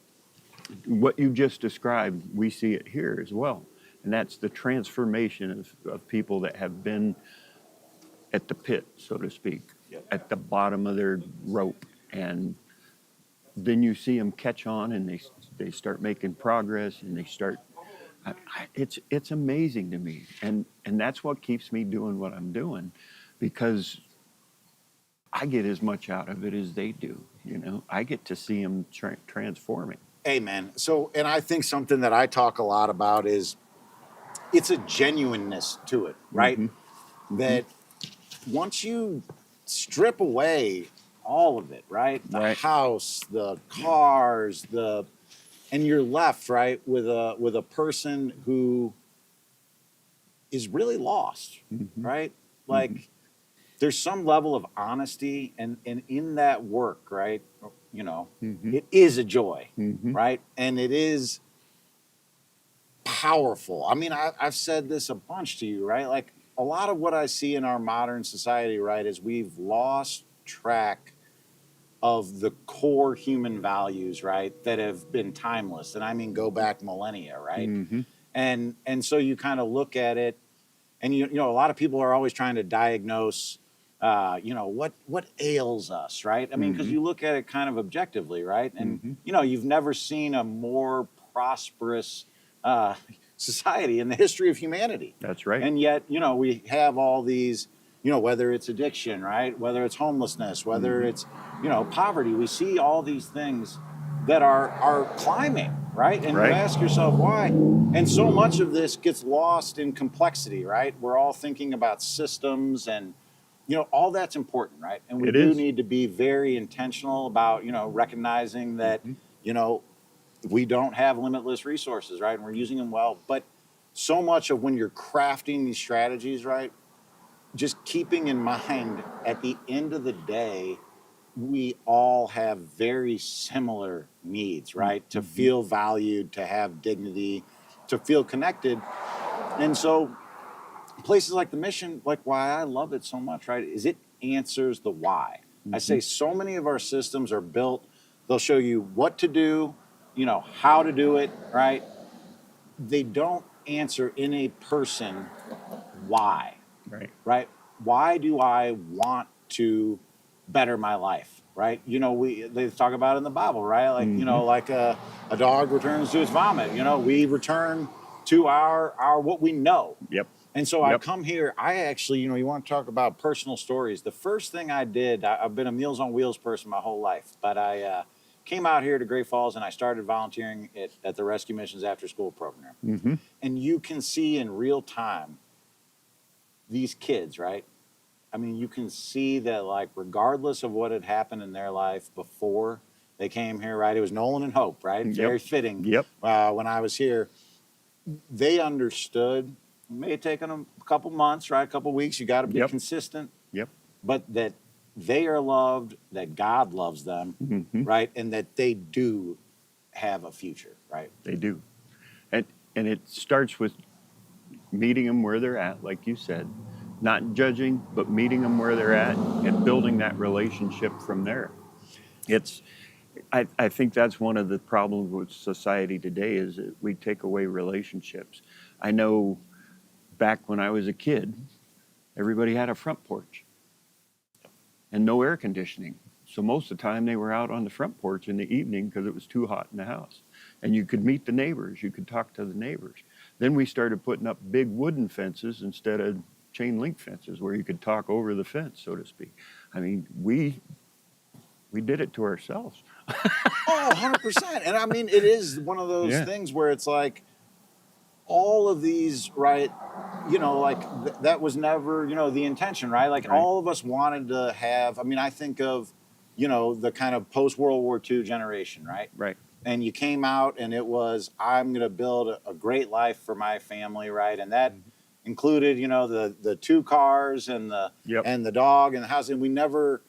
What you just described, we see it here as well. And that's the transformation of people that have been at the pit, so to speak, at the bottom of their rope. And then you see them catch on, and they start making progress, and they start. It's amazing to me, and that's what keeps me doing what I'm doing, because I get as much out of it as they do. I get to see them transforming. Amen. So, and I think something that I talk a lot about is, it's a genuineness to it, right? That once you strip away all of it, right? The house, the cars, and you're left, right, with a person who is really lost, right? Like, there's some level of honesty, and in that work, right? It is a joy, right? And it is powerful. I mean, I've said this a bunch to you, right? Like, a lot of what I see in our modern society, right, is we've lost track of the core human values, right, that have been timeless. And I mean, go back millennia, right? And so you kind of look at it, and a lot of people are always trying to diagnose, what ails us, right? I mean, because you look at it kind of objectively, right? And you've never seen a more prosperous society in the history of humanity. That's right. And yet, we have all these, whether it's addiction, right? Whether it's homelessness, whether it's, poverty, we see all these things that are climbing, right? And you ask yourself why. And so much of this gets lost in complexity, right? We're all thinking about systems, and all that's important, right? And we do need to be very intentional about, recognizing that, we don't have limitless resources, right? And we're using them well. But so much of when you're crafting these strategies, right, just keeping in mind, at the end of the day, we all have very similar needs, right? To feel valued, to have dignity, to feel connected. And so places like the Mission, like why I love it so much, right, is it answers the why. I say so many of our systems are built, they'll show you what to do, you know, how to do it, right? They don't answer in a person why. Right? Why do I want to better my life? Right? You know, they talk about it in the Bible, right? Like, you know, like a dog returns to its vomit. You know, we return to our what we know. Yep. And so I come here, I actually, you know, you want to talk about personal stories. The first thing I did, I've been a Meals on Wheels person my whole life, but I came out here to Great Falls and I started volunteering at the Rescue Missions After School program. And you can see in real time these kids, right? I mean, you can see that, like, regardless of what had happened in their life before they came here, right? It was Nolan and Hope, right? Very fitting. When I was here, they understood. It may have taken them a couple months, right? A couple weeks. You got to be consistent. But that they are loved, that God loves them, right? And that they do have a future, right? They do. And it starts with meeting them where they're at, like you said, not judging, but meeting them where they're at and building that relationship from there. I think that's one of the problems with society today is that we take away relationships. I know back when I was a kid, everybody had a front porch and no air conditioning. So most of the time they were out on the front porch in the evening because it was too hot in the house. And you could meet the neighbors, you could talk to the neighbors. Then we started putting up big wooden fences instead of chain link fences where you could talk over the fence, so to speak. I mean, we did it to ourselves. Oh, 100%. And I mean, it is one of those things where it's like all of these, right, you know, like that was never, you know, the intention, right? Like all of us wanted to have, I mean, I think of, you know, the kind of post-World War II generation, right? Right. And you came out and it was, I'm going to build a great life for my family, right? And that included, you know, the 2 cars and the dog and the house. And we never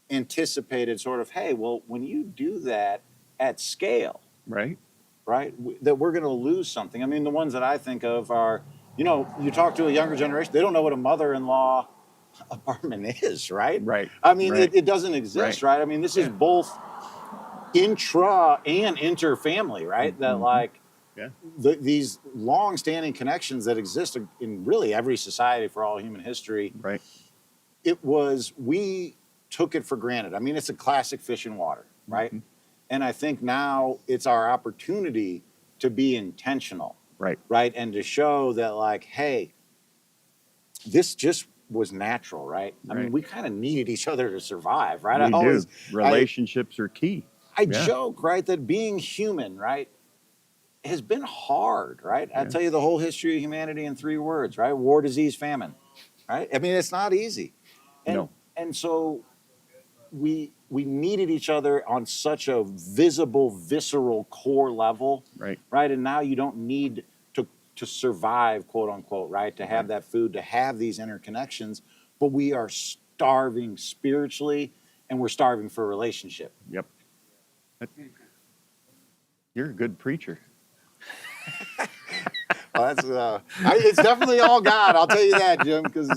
anticipated sort of, hey, well, when you do that at scale, right, that we're going to lose something. I mean, the ones that I think of are, you know, you talk to a younger generation, they don't know what a mother-in-law apartment is, right? Right. I mean, it doesn't exist, right? I mean, this is both intra and inter-family, right? That like these long-standing connections that exist in really every society for all human history. Right. It was, we took it for granted. I mean, it's a classic fish in water, right? And I think now it's our opportunity to be intentional. Right. And to show that, like, hey, this just was natural, right? I mean, we kind of needed each other to survive, right? We do. Relationships are key. I joke, right, that being human, right, has been hard, right? I tell you the whole history of humanity in 3 words, right? War, disease, famine, right? I mean, it's not easy. And so we needed each other on such a visible, visceral core level, right? And now you don't need to survive, quote unquote, right? To have that food, to have these interconnections, but we are starving spiritually and we're starving for a relationship. Yep. You're a good preacher. That's it's definitely all God. I'll tell you that, Jim, because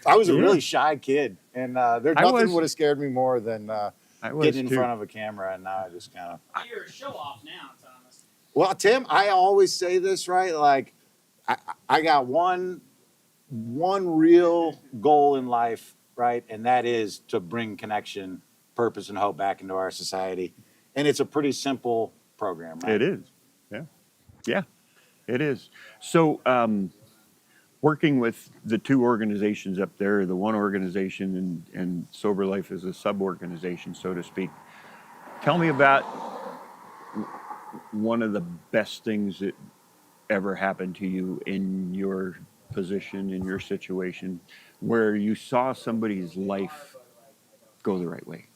I was a really shy kid, and there's nothing would have scared me more than getting in front of a camera. And now I just kind of. You're a show off now, Thomas. Well, Tim, I always say this, right? Like, I got one real goal in life, right, and that is to bring connection, purpose, and hope back into our society, and it's a pretty simple program, right? It is. Yeah, it is. So working with the 2 organizations up there, the one organization and Sober Life is a sub-organization, so to speak. Tell me about one of the best things that ever happened to you in your position, in your situation, where you saw somebody's life go the right way.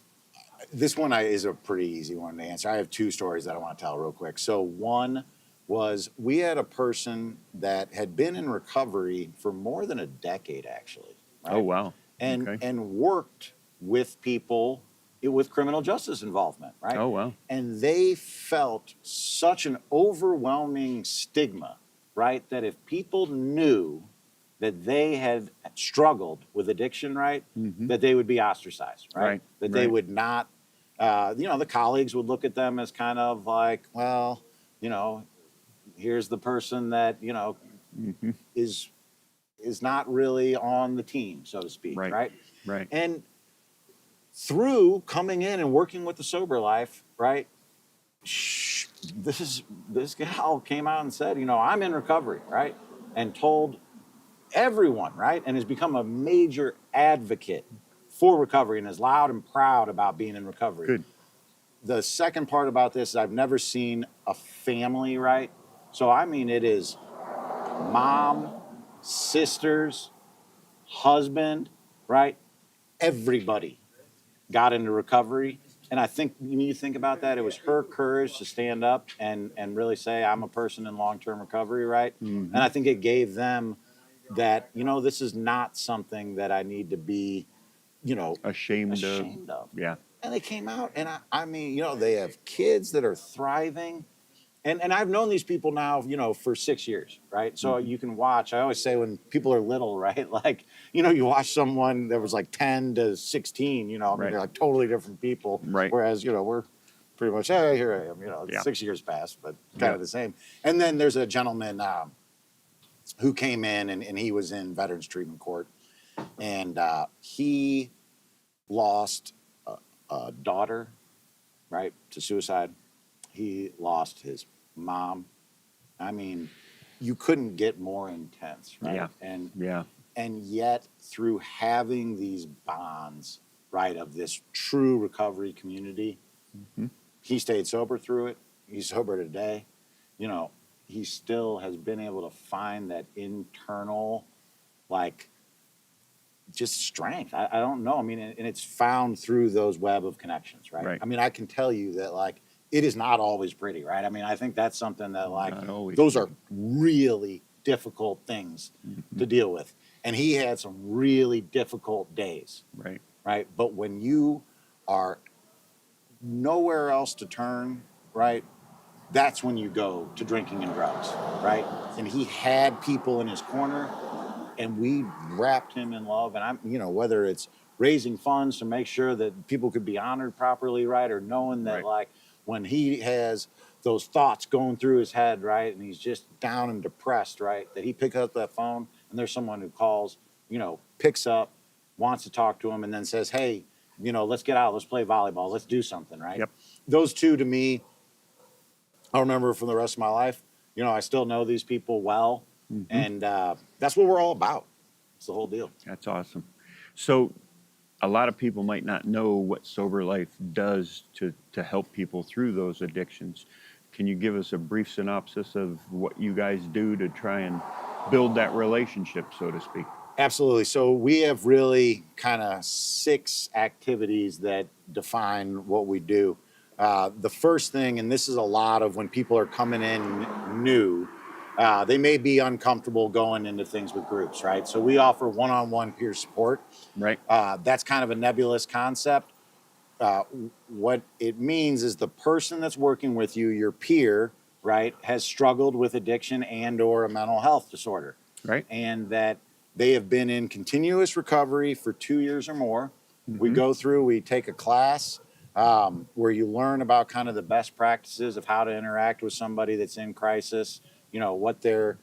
This one is a pretty easy one to answer. I have 2 stories that I want to tell real quick. So one was, we had a person that had been in recovery for more than a decade, actually. Right? Oh, wow. And worked with people with criminal justice involvement, right? Oh, wow. And they felt such an overwhelming stigma, right, that if people knew that they had struggled with addiction, right, that they would be ostracized, right? Right, That they right. would not, the colleagues would look at them as kind of like, well, here's the person that, is not really on the team, so to speak, right? Right. And through coming in and working with the Sober Life, right, this gal came out and said, I'm in recovery, right, and told everyone, right, and has become a major advocate for recovery and is loud and proud about being in recovery. Good. The second part about this is I've never seen a family, right? So I mean, it is mom, sisters, husband, right? Everybody got into recovery. And I think when you think about that, it was her courage to stand up and really say, I'm a person in long-term recovery, right? And I think it gave them that, this is not something that I need to be, ashamed of. Yeah. And they came out, and I mean, they have kids that are thriving. And I've known these people now, for 6 years, right? So you can watch. I always say when people are little, right? Like, you watch someone that was like 10 to 16, I mean, they're like totally different people. Right. Whereas, we're pretty much, hey, here I am, Yeah. 6 years passed, but kind of the same. And then there's a gentleman who came in, and he was in Veterans Treatment Court. And he lost a daughter, right, to suicide. He lost his mom. I mean, you couldn't get more intense, right? Yeah. And yet, through having these bonds, right, of this true recovery community, he stayed sober through it. He's sober today. He still has been able to find that internal, just strength. I don't know. I mean, and it's found through those web of connections, right? I mean, I can tell you that, it is not always pretty, right? I mean, I think that's something that, those are really difficult things to deal with. And he had some really difficult days. Right? But when you are nowhere else to turn, right, that's when you go to drinking and drugs, right? And he had people in his corner, and we wrapped him in love. And whether it's raising funds to make sure that people could be honored properly, right, or knowing that, when he has those thoughts going through his head, right, and he's just down and depressed, right, that he picks up that phone and there's someone who calls, picks up, wants to talk to him, and then says, hey, let's get out, let's play volleyball, let's do something, right? Those two, to me, I'll remember from the rest of my life. I still know these people well, and that's what we're all about. It's the whole deal. That's awesome. So a lot of people might not know what Sober Life does to help people through those addictions. Can you give us a brief synopsis of what you guys do to try and build that relationship, so to speak? Absolutely. So we have really kind of 6 activities that define what we do. The first thing, and this is a lot of when people are coming in new, they may be uncomfortable going into things with groups, right? So we offer one-on-one peer support. Right. That's kind of a nebulous concept. What it means is the person that's working with you, your peer, right, has struggled with addiction and or a mental health disorder. Right. And that they have been in continuous recovery for 2 years or more. We go through, we take a class where you learn about kind of the best practices of how to interact with somebody that's in crisis, what their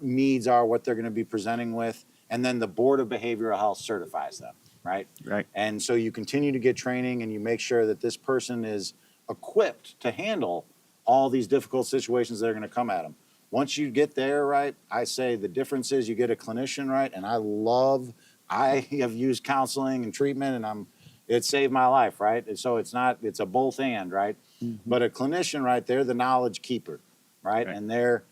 needs are, what they're going to be presenting with. And then the Board of Behavioral Health certifies them, right? Right. And so you continue to get training and you make sure that this person is equipped to handle all these difficult situations that are going to come at them. Once you get there, right, I say the difference is you get a clinician, right? And I have used counseling and treatment, and it saved my life, right? And so it's a both and, right? But a clinician, right, they're the knowledge keeper, right? And they're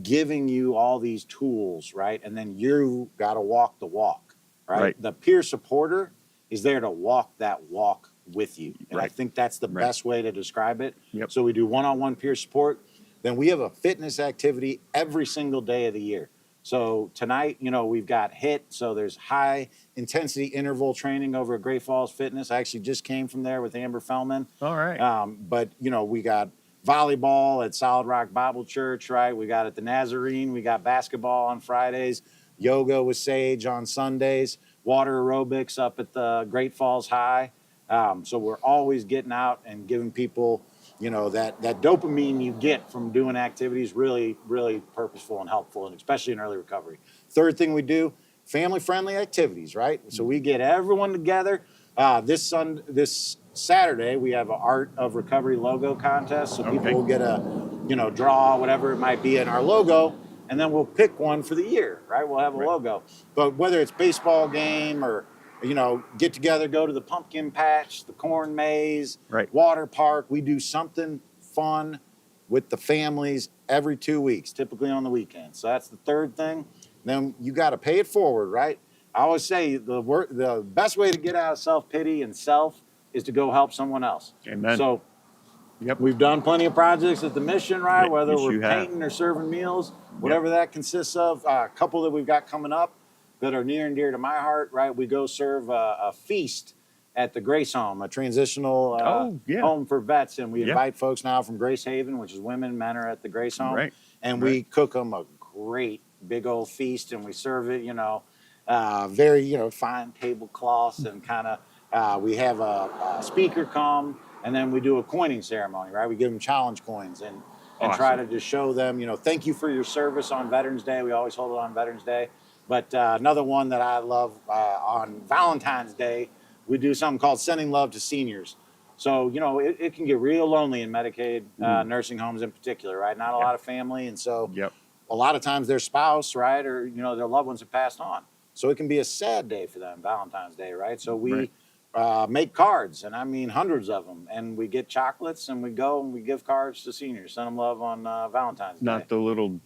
giving you all these tools, right? And then you got to walk the walk, right? The peer supporter is there to walk that walk with you. And I think that's the best way to describe it. So we do one-on-one peer support. Then we have a fitness activity every single day of the year. So tonight, we've got HIIT. So there's high intensity interval training over at Great Falls Fitness. I actually just came from there with Amber Fellman. All right. But, we got volleyball at Solid Rock Bible Church, right? We got at the Nazarene. We got basketball on Fridays, yoga with Sage on Sundays, water aerobics up at the Great Falls High. So we're always getting out and giving people, you know, that dopamine you get from doing activities, really, really purposeful and helpful, and especially in early recovery. Third thing we do, family-friendly activities, right? So we get everyone together. This Saturday, we have an Art of Recovery logo contest. So people will get a, you know, draw, whatever it might be in our logo, and then we'll pick one for the year, right? We'll have a logo. But whether it's baseball game or, you know, get together, go to the pumpkin patch, the corn maze, water park, we do something fun with the families every 2 weeks, typically on the weekend. So that's the third thing. Then you got to pay it forward, right? I always say the best way to get out of self-pity and self is to go help someone else. Amen. So we've done plenty of projects at the mission, right? Whether we're painting or serving meals, whatever that consists of. A couple that we've got coming up that are near and dear to my heart, right? We go serve a feast at the Grace Home, a transitional home for vets. And we invite folks now from Grace Haven, which is women, men are at the Grace Home. And we cook them a great big old feast, and we serve it, you know, very, you know, fine tablecloths, and kind of, we have a speaker come, and then we do a coining ceremony, right? We give them challenge coins and try to just show them, you know, thank you for your service on Veterans Day. We always hold it on Veterans Day. But another one that I love, on Valentine's Day, we do something called Sending Love to Seniors. So, you know, it can get real lonely in Medicaid nursing homes in particular, right? Not a lot of family. And so a lot of times their spouse, right, or, you know, their loved ones have passed on. So it can be a sad day for them, Valentine's Day, right? So we make cards, and I mean hundreds of them, and we get chocolates, and we go and we give cards to seniors, send them love on Valentine's Day. Not the little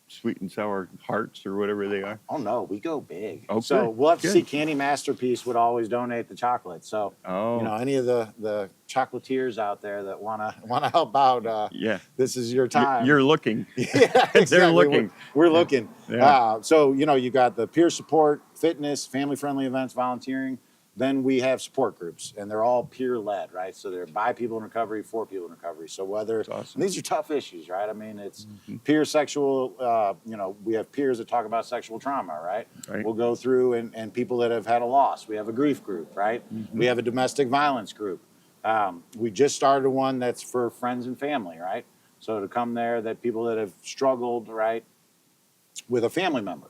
sweet and sour hearts or whatever they are. Oh no, we go big. Okay. So we'll have to see. Candy Masterpiece would always donate the chocolate. So you know, any of the chocolatiers out there that wanna help out, this is your time. You're looking. Exactly. They're looking. We're looking. Yeah. So you know, you got the peer support, fitness, family-friendly events, volunteering. Then we have support groups, and they're all peer-led, right? So they're by people in recovery, for people in recovery. So whether and these are tough issues, right? I mean, it's peer sexual. You know, we have peers that talk about sexual trauma, right? We'll go through and people that have had a loss. We have a grief group, right? We have a domestic violence group. We just started one that's for friends and family, right? So to come there, that people that have struggled, right, with a family member,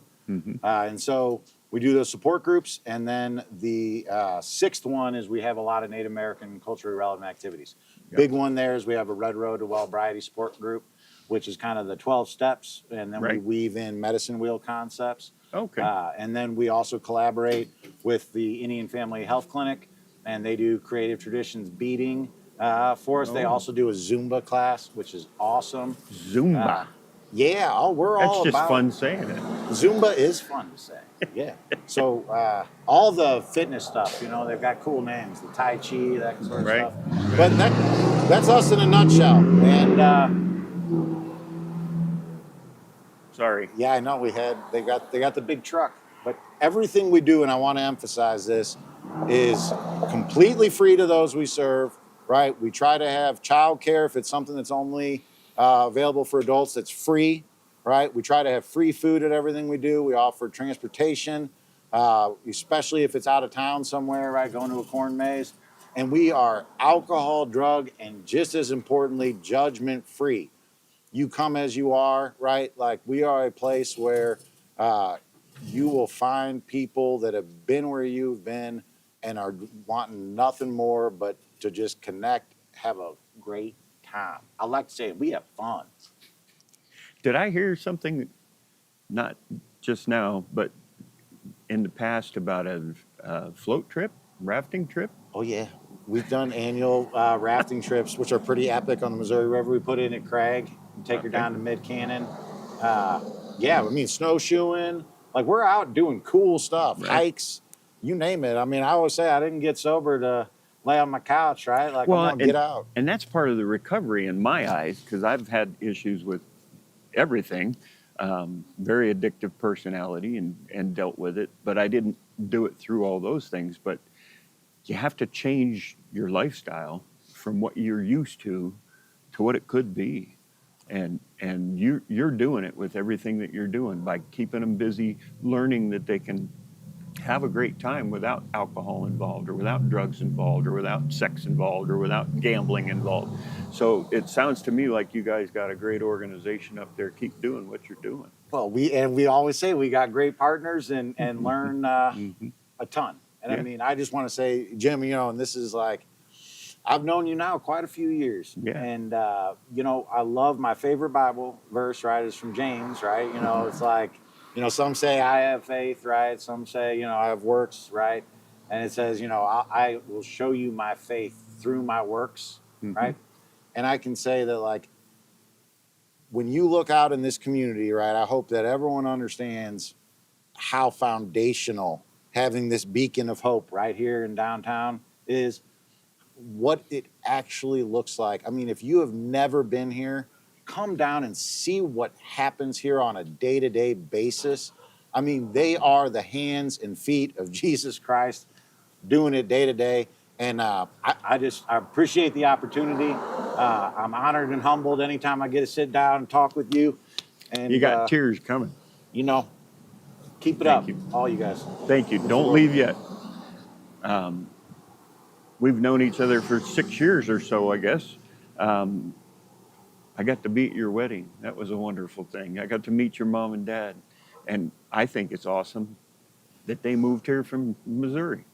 and so. We do those support groups, and then the sixth one is we have a lot of Native American culturally relevant activities. Big one there is we have a Red Road to Wellbriety support group, which is kind of the 12 steps, and then we weave in medicine wheel concepts. And then we also collaborate with the Indian Family Health Clinic, and they do Creative Traditions beading for us. They also do a Zumba class, which is awesome. Zumba. We're all That's just about fun saying it. Zumba is fun to say. Yeah. So all the fitness stuff, you know, they've got cool names, the Tai Chi, that sort of stuff. But that's us in a nutshell. And sorry. Yeah, I know they got the big truck. But everything we do, and I want to emphasize this, is completely free to those we serve, right? We try to have childcare if it's something that's only available for adults, that's free. Right? We try to have free food at everything we do. We offer transportation, especially if it's out of town somewhere, right? Going to a corn maze. And we are alcohol, drug, and just as importantly, judgment free. You come as you are, right? Like we are a place where you will find people that have been where you've been and are wanting nothing more but to just connect, have a great time. I like to say we have fun. Did I hear something, not just now, but in the past about a float trip, rafting trip? Oh, yeah. We've done annual rafting trips, which are pretty epic on the Missouri River. We put in at Craig, take her down to Mid-Cannon. I mean, snowshoeing. Like, we're out doing cool stuff, hikes, you name it. I mean, I always say I didn't get sober to lay on my couch, right? Like, I'm going to get out. And that's part of the recovery in my eyes, because I've had issues with everything, very addictive personality and dealt with it, but I didn't do it through all those things. But you have to change your lifestyle from what you're used to to what it could be. And you're doing it with everything that you're doing by keeping them busy, learning that they can have a great time without alcohol involved or without drugs involved or without sex involved or without gambling involved. So it sounds to me like you guys got a great organization up there. Keep doing what you're doing. Well, we always say we got great partners and learn a ton. And I mean, I just want to say, Jim, you know, and this is like, I've known you now quite a few years. Yeah. And, you know, I love my favorite Bible verse, right, is from James, right? You know, it's like, you know, some say I have faith, right? Some say, you know, I have works, right? And it says, you know, I will show you my faith through my works, right? And I can say that, like, when you look out in this community, right, I hope that everyone understands how foundational having this beacon of hope right here in downtown is, what it actually looks like. I mean, if you have never been here, come down and see what happens here on a day-to-day basis. I mean, they are the hands and feet of Jesus Christ doing it day to day. And I appreciate the opportunity. I'm honored and humbled anytime I get to sit down and talk with you. And You got tears coming. You know, keep it Thank up, you. all you guys. Thank you. Don't leave yet. We've known each other for 6 years or so, I guess. I got to be at your wedding. That was a wonderful thing. I got to meet your mom and dad. And I think it's awesome that they moved here from Missouri.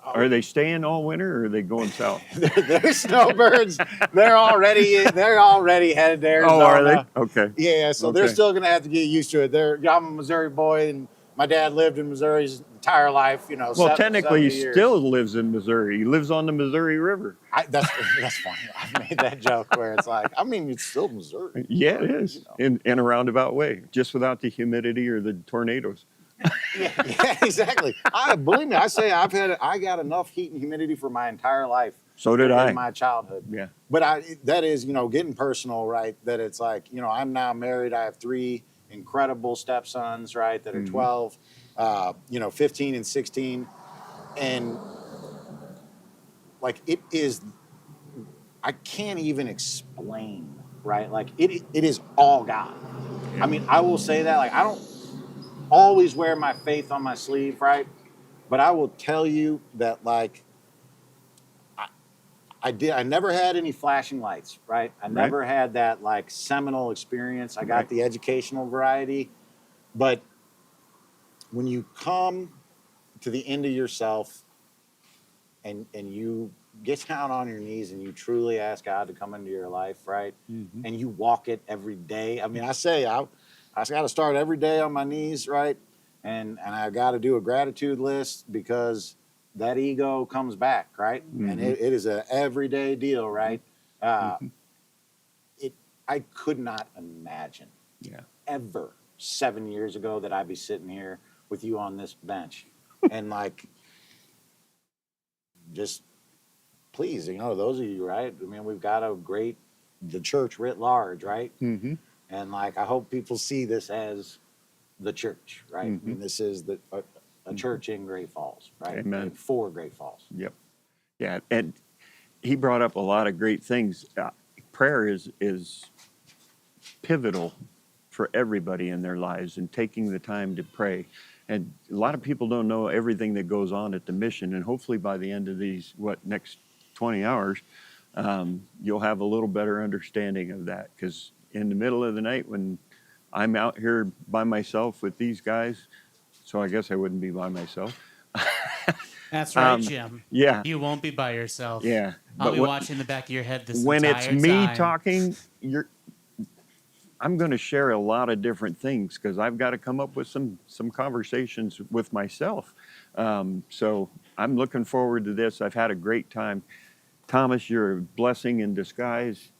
Are they staying all winter or are they going south? They're snowbirds. They're already headed there. Oh, are they? Okay. Yeah, so they're still going to have to get used to it. I'm a Missouri boy, and my dad lived in Missouri his entire life. You know. Well, technically, he 70 years. still lives in Missouri. He lives on the Missouri River. That's funny. I've made that joke where it's like, I mean, it's still Missouri. Yeah, it is, in a roundabout way, just without the humidity or the tornadoes. Yeah, exactly. Believe me, I say I got enough heat and humidity for my entire life. So did I. In my childhood. Yeah. But that is, you know, getting personal, right? That it's like, you know, I'm now married. I have 3 incredible stepsons, right? That are 12, 15 and 16. And like, it is, I can't even explain, right? Like it is all God. I mean, I will say that, like, I don't always wear my faith on my sleeve, right? But I will tell you that, like, I never had any flashing lights, right? I never had that, like, seminal experience. I got the educational variety. But when you come to the end of yourself and you get down on your knees and you truly ask God to come into your life, right? And you walk it every day. I mean, I say I got to start every day on my knees, right? And I got to do a gratitude list because that ego comes back, right? And it is a everyday deal, right? I could not imagine ever 7 years ago that I'd be sitting here with you on this bench. And like, just please, you know, those of you, right? I mean, we've got the church writ large, right? And like, I hope people see this as the church, right? I mean, this is a church in Great Falls, right? Amen. And for Great Falls. Yep. Yeah, and he brought up a lot of great things. Prayer is pivotal for everybody in their lives, and taking the time to pray. And a lot of people don't know everything that goes on at the mission, and hopefully by the end of these, next 20 hours, you'll have a little better understanding of that. Because in the middle of the night when I'm out here by myself with these guys, so I guess I wouldn't be by myself. That's right, Jim. Yeah. You won't be by yourself. Yeah. I'll be watching the back of your head this when entire it's me time. talking, I'm going to share a lot of different things because I've got to come up with some conversations with myself. So I'm looking forward to this. I've had a great time. Thomas, you're a blessing in disguise.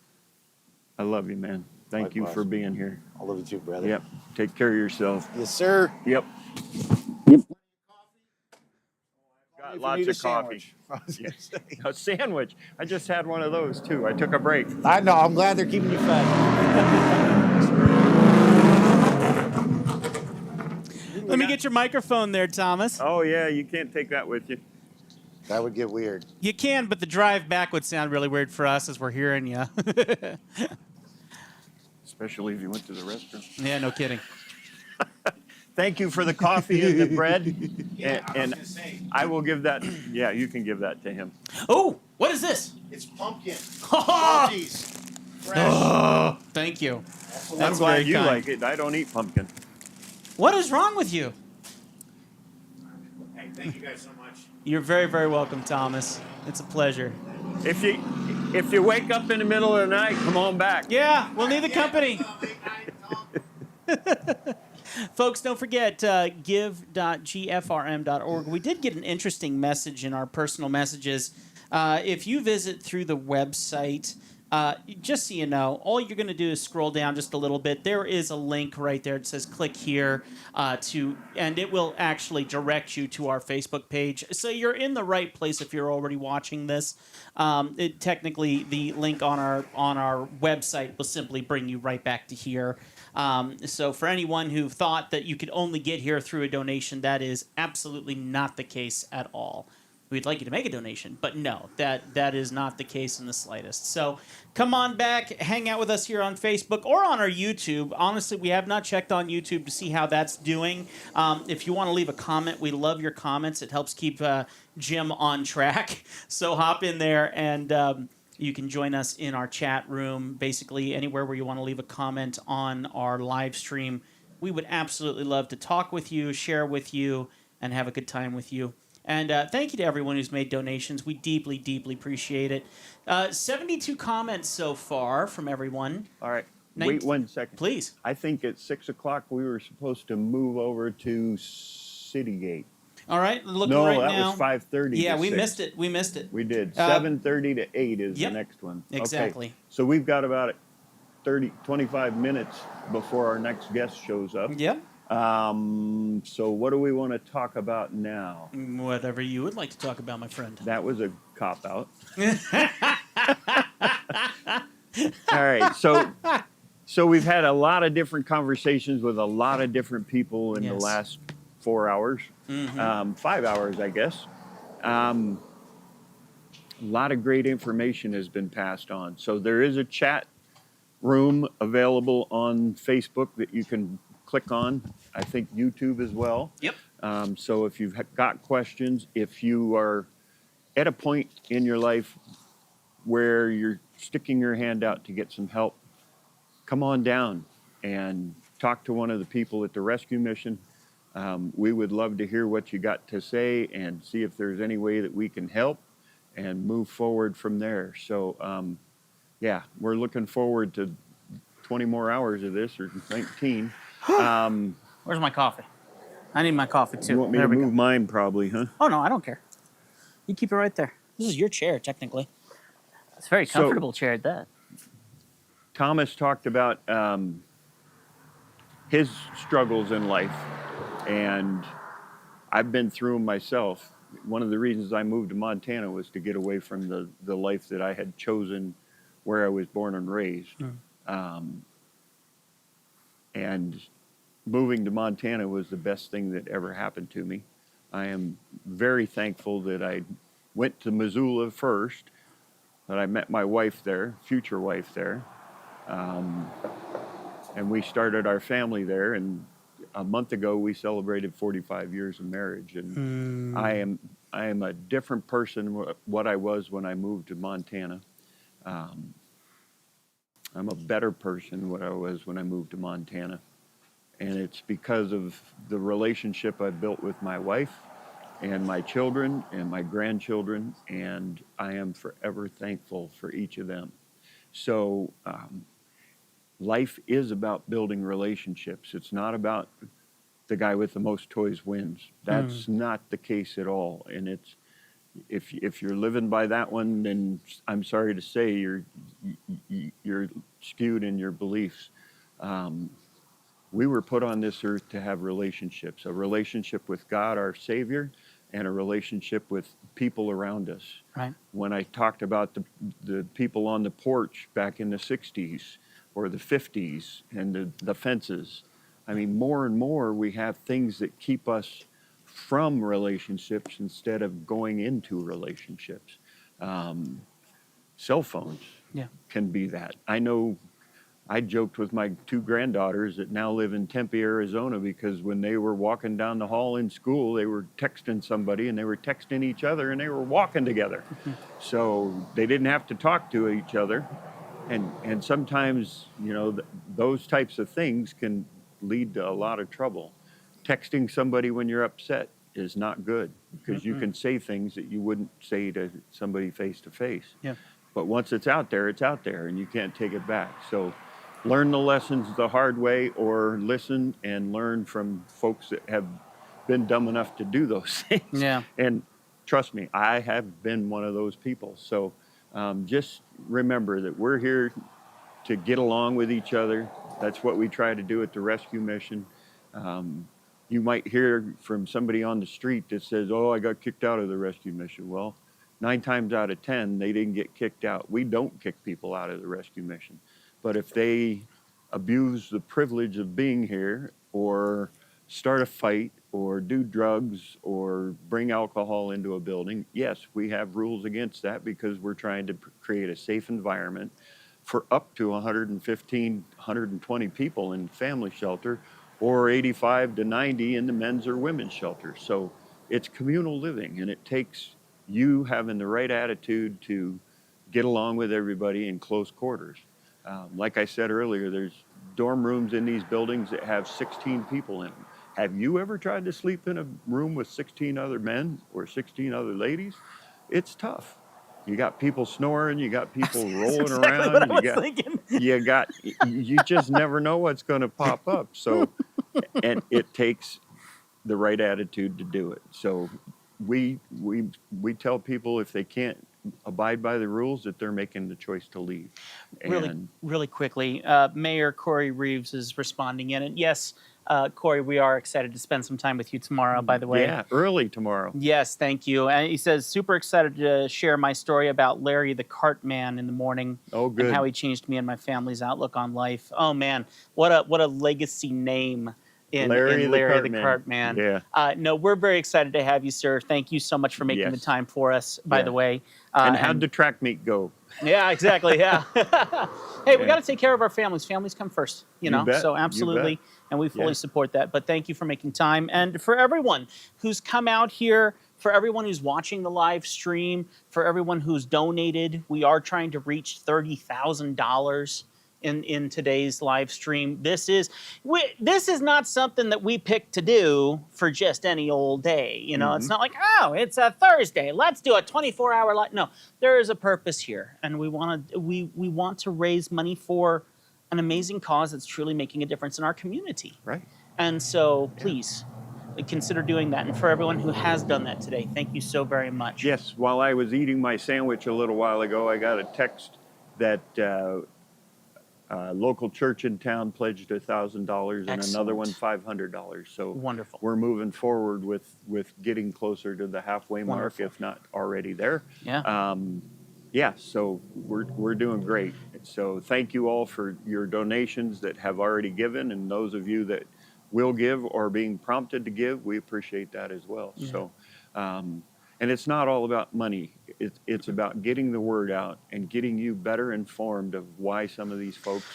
I love you, man. Thank you for being here. I love you too, brother. Yep. Take care of yourself. Yes, sir. Yep. Got lots of coffee. A sandwich. I just had one of those too. I took a break. I know. I'm glad they're keeping you fed. Let me get your microphone there, Thomas. Oh, yeah. You can't take that with you. That would get weird. You can, but the drive back would sound really weird for us as we're hearing you. Especially if you went to the restaurant. Yeah, no kidding. Thank you for the coffee and the bread. Yeah, and I will give that. Yeah, you can give that to him. Oh, what is this? It's pumpkin. Salties. Fresh. Oh, thank you. I'm That's glad very you kind. like it. I don't eat pumpkin. What is wrong with you? Hey, thank you guys so much. You're very, very welcome, Thomas. It's a pleasure. If you wake up in the middle of the night, come on back. Yeah, we'll need the company. Folks, don't forget give.gfrm.org. We did get an interesting message in our personal messages. If you visit through the website, just so you know, all you're going to do is scroll down just a little bit. There is a link right there. It says click here and it will actually direct you to our Facebook page. So you're in the right place if you're already watching this. Technically, the link on our website will simply bring you right back to here. So for anyone who thought that you could only get here through a donation, that is absolutely not the case at all. We'd like you to make a donation, but no, that is not the case in the slightest. So come on back, hang out with us here on Facebook or on our YouTube. Honestly, we have not checked on YouTube to see how that's doing. If you want to leave a comment, we love your comments. It helps keep Jim on track. So hop in there and you can join us in our chat room, basically anywhere where you want to leave a comment on our live stream. We would absolutely love to talk with you, share with you, and have a good time with you. And thank you to everyone who's made donations. We deeply, deeply appreciate it. 72 comments so far from everyone. All right. Wait 1 second. Please. I think at 6 o'clock we were supposed to move over to Citygate. All right, look No, right that now. was 5:30 Yeah, to we 6. missed it. We missed it. We did. 7:30 to 8 is yep, the next one. exactly. Okay. So we've got about 25 minutes before our next guest shows up. Yep. So what do we want to talk about now? Whatever you would like to talk about, my friend. That was a cop-out. All right. So we've had a lot of different conversations with a lot of different people in the last 4 hours. 5 hours, I guess. A lot of great information has been passed on. So there is a chat room available on Facebook that you can click on. I think YouTube as well. Yep. So if you've got questions, if you are at a point in your life where you're sticking your hand out to get some help, come on down and talk to one of the people at the rescue mission. We would love to hear what you got to say and see if there's any way that we can help and move forward from there. So, yeah, we're looking forward to 20 more hours of this, or 19. Where's my coffee? I need my coffee too. You want me There to we go. move mine probably, huh? Oh no, I don't care. You keep it right there. This is your chair, technically. It's a very comfortable chair at that. Thomas talked about his struggles in life, and I've been through them myself. One of the reasons I moved to Montana was to get away from the life that I had chosen where I was born and raised. And moving to Montana was the best thing that ever happened to me. I am very thankful that I went to Missoula first, that I met my wife there, future wife there. And we started our family there, and a month ago we celebrated 45 years of marriage. And I am a different person what I was when I moved to Montana. I'm a better person what I was when I moved to Montana. And it's because of the relationship I built with my wife and my children and my grandchildren, and I am forever thankful for each of them. So life is about building relationships. It's not about the guy with the most toys wins. That's not the case at all. And it's if you're living by that one, then I'm sorry to say you're skewed in your beliefs. We were put on this earth to have relationships, a relationship with God, our Savior, and a relationship with people around us. Right. When I talked about the people on the porch back in the 60s or the 50s and the fences, I mean, more and more we have things that keep us from relationships instead of going into relationships. Cell phones Yeah. can be that. I know I joked with my two granddaughters that now live in Tempe, Arizona, because when they were walking down the hall in school, they were texting somebody and they were texting each other and they were walking together. So they didn't have to talk to each other. And sometimes, you know, those types of things can lead to a lot of trouble. Texting somebody when you're upset is not good, because you can say things that you wouldn't say to somebody face to face. Yeah. But once it's out there and you can't take it back. So learn the lessons the hard way, or listen and learn from folks that have been dumb enough to do those things. Yeah. And trust me, I have been one of those people. So just remember that we're here to get along with each other. That's what we try to do at the rescue mission. You might hear from somebody on the street that says, oh, I got kicked out of the rescue mission. Well, 9 times out of 10, they didn't get kicked out. We don't kick people out of the rescue mission. But if they abuse the privilege of being here, or start a fight, or do drugs, or bring alcohol into a building, yes, we have rules against that, because we're trying to create a safe environment for up to 115, 120 people in family shelter, or 85 to 90 in the men's or women's shelter. So it's communal living, and it takes you having the right attitude to get along with everybody in close quarters. Like I said earlier, there's dorm rooms in these buildings that have 16 people in them. Have you ever tried to sleep in a room with 16 other men or 16 other ladies? It's tough. You got people snoring, you got people rolling exactly around. what I was thinking. You just never know what's going to pop up. So, and it takes the right attitude to do it. So we tell people if they can't abide by the rules, that they're making the choice to leave. Really quickly, Mayor Corey Reeves is responding in. And yes, Corey, we are excited to spend some time with you tomorrow, by the way. Yeah, early tomorrow. Yes, thank you. And he says, super excited to share my story about Larry the Cart Man in the morning. Oh, good. And how he changed me and my family's outlook on life. Oh, man, what a legacy name. Larry the Cart Man. Yeah. No, we're very excited to have you, sir. Thank you so much for making the time for us, by the way. And how'd the track meet go? Yeah, exactly. Yeah. Hey, we got to take care of our families. Families come first, you know. bet, So you absolutely, bet. and we fully support that. But thank you for making time, and for everyone who's come out here, for everyone who's watching the live stream, for everyone who's donated. We are trying to reach $30,000 in today's live stream. This is not something that we picked to do for just any old day. You know, it's not like, oh, it's a Thursday, let's do a 24-hour live. No, there is a purpose here, and we want to raise money for an amazing cause that's truly making a difference in our community. Right. And so please consider doing that. And for everyone who has done that today, thank you so very much. Yes, while I was eating my sandwich a little while ago, I got a text that local church in town pledged $1,000 and another one $500. So wonderful. We're moving forward with getting closer to the halfway mark, if not already there. Yeah. Yeah. So we're doing great. So thank you all for your donations that have already given, and those of you that will give or being prompted to give. We appreciate that as well. Yeah. So. And it's not all about money. It's about getting the word out and getting you better informed of why some of these folks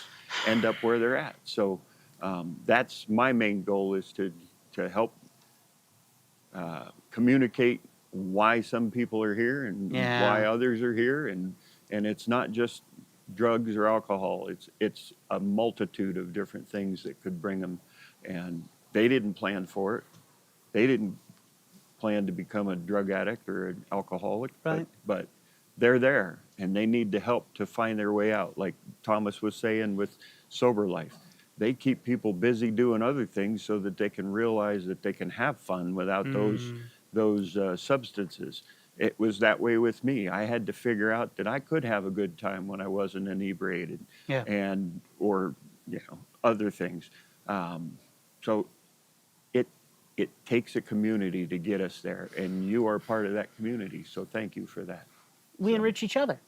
end up where they're at. So that's my main goal, is to help communicate why some people are here and why others are here. And it's not just drugs or alcohol. It's a multitude of different things that could bring them. And they didn't plan for it. They didn't plan to become a drug addict or an alcoholic, but they're there and they need the help to find their way out. Like Thomas was saying with Sober Life, they keep people busy doing other things so that they can realize that they can have fun without those substances. It was that way with me. I had to figure out that I could have a good time when I wasn't inebriated, or other things. So it takes a community to get us there, and you are part of that community. So thank you for that. We enrich each other.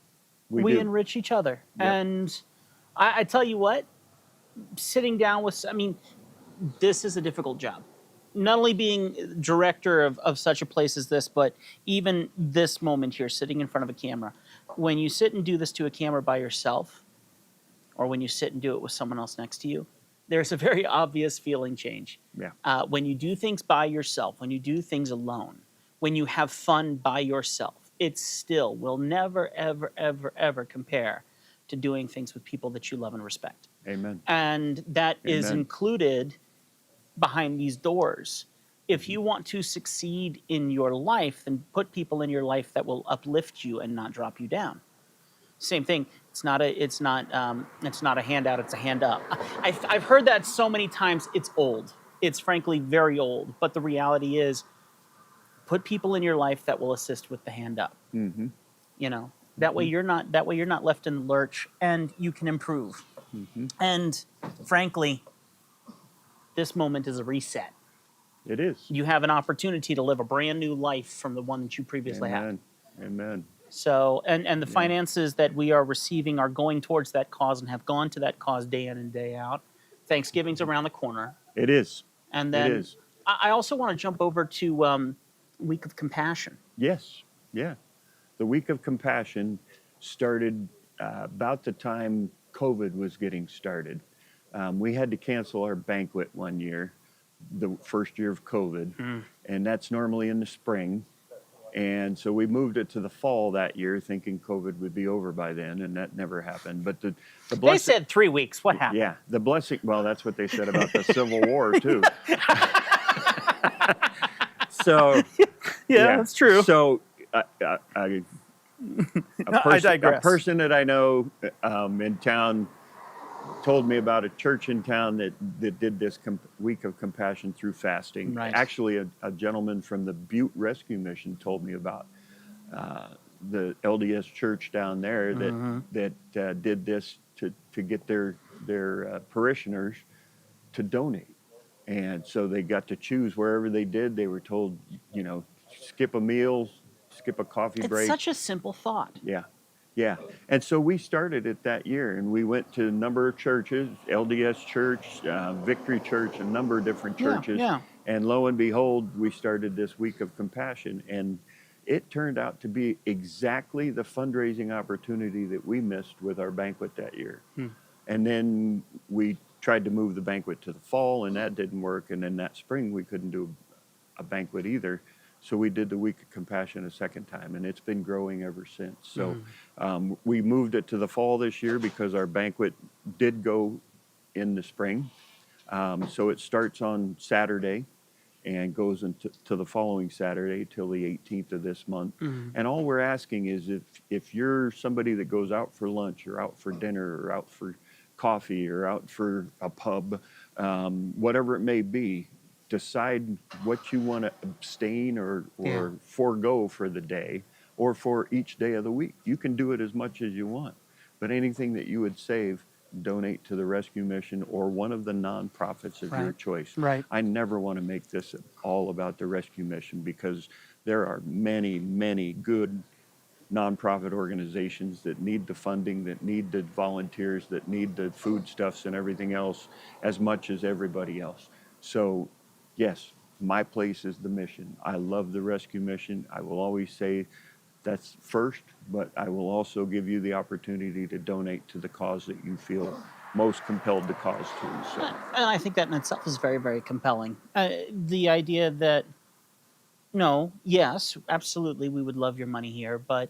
We do. Enrich each other. Yep. And I tell you what, sitting down with, this is a difficult job. not only being director of such a place as this, but even this moment here, sitting in front of a camera, when you sit and do this to a camera by yourself, or when you sit and do it with someone else next to you, there's a very obvious feeling change. Yeah. When you do things by yourself, when you do things alone, when you have fun by yourself, it still will never, ever, ever, ever compare to doing things with people that you love and respect. Amen. And that is Amen. included behind these doors. If you want to succeed in your life, then put people in your life that will uplift you and not drop you down. Same thing. It's not a handout. It's a hand up. I've heard that so many times. It's old. It's frankly very old. But the reality is, put people in your life that will assist with the hand up. Mm-hmm. You know, that way you're not left in the lurch, and you can improve. Mm-hmm. And frankly, this moment is a reset. It is. You have an opportunity to live a brand new life from the one that you previously had. Amen. Amen. So, and the finances that we are receiving are going towards that cause and have gone to that cause day in and day out. Thanksgiving's around the corner. It is. And then It is. I also want to jump over to Week of Compassion. Yes. Yeah. The Week of Compassion started about the time COVID was getting started. We had to cancel our banquet one year, the first year of COVID, and that's normally in the spring. And so we moved it to the fall that year, thinking COVID would be over by then, and that never happened. But the They blessing, said 3 weeks. What happened? yeah, the blessing. Well, that's what they said about the Civil War too. So Yeah, that's true. So a I A digress. person that I know in town told me about a church in town that did this Week of Compassion through fasting. Right. Actually, a gentleman from the Butte Rescue Mission told me about the LDS church down there that did this to get their parishioners to donate. And so they got to choose wherever they did. They were told, you know, skip a meal, skip a coffee break. It's such a simple thought. Yeah. Yeah. And so we started it that year, and we went to a number of churches, LDS Church, Victory Church, a number of different churches. Yeah. And lo and behold, we started this Week of Compassion, and it turned out to be exactly the fundraising opportunity that we missed with our banquet that year. And then we tried to move the banquet to the fall, and that didn't work. And then that spring, we couldn't do a banquet either. So we did the Week of Compassion a second time, and it's been growing ever since. So we moved it to the fall this year because our banquet did go in the spring. So it starts on Saturday and goes into the following Saturday till the 18th of this month. And all we're asking is if you're somebody that goes out for lunch or out for dinner or out for coffee or out for a pub, whatever it may be, decide what you want to abstain or forego for the day or for each day of the week. You can do it as much as you want, but anything that you would save, donate to the Rescue Mission or one of the nonprofits of your choice. Right. I never want to make this all about the Rescue Mission because there are many, many good nonprofit organizations that need the funding, that need the volunteers, that need the foodstuffs and everything else as much as everybody else. So yes, my place is the mission. I love the Rescue Mission. I will always say that's first, but I will also give you the opportunity to donate to the cause that you feel most compelled to cause to. So. And I think that in itself is very, very compelling. The idea that, no, yes, absolutely, we would love your money here, but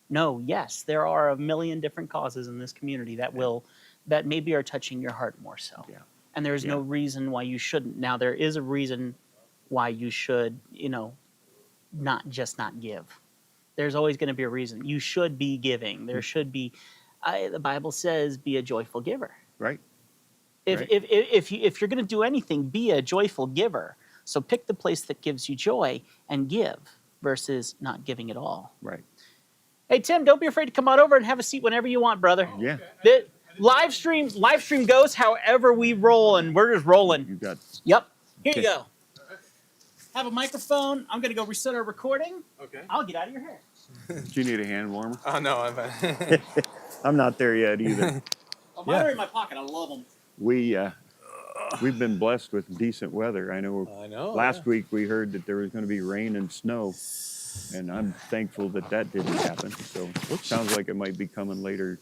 no, yes, there are a million different causes in this community that maybe are touching your heart more so. Yeah. And there's no reason why you shouldn't. Now, there is a reason why you should, not give. There's always going to be a reason. You should be giving. There should be, the Bible says, be a joyful giver. Right. If you're going to do anything, be a joyful giver. So pick the place that gives you joy and give versus not giving at all. Right. Hey, Tim, don't be afraid to come on over and have a seat whenever you want, brother. Yeah. The live stream goes however we roll, and we're just rolling. You got. Yep. Here you go. Have a microphone. I'm going to go reset our recording. Okay. I'll get out of your hair. Do you need a hand warmer? Oh, no. I'm not there yet either. Oh, mine are in my pocket. I love them. We we've been blessed with decent weather. I know, last week we heard that there was going to be rain and snow, and I'm thankful that that didn't happen. So it sounds like it might be coming later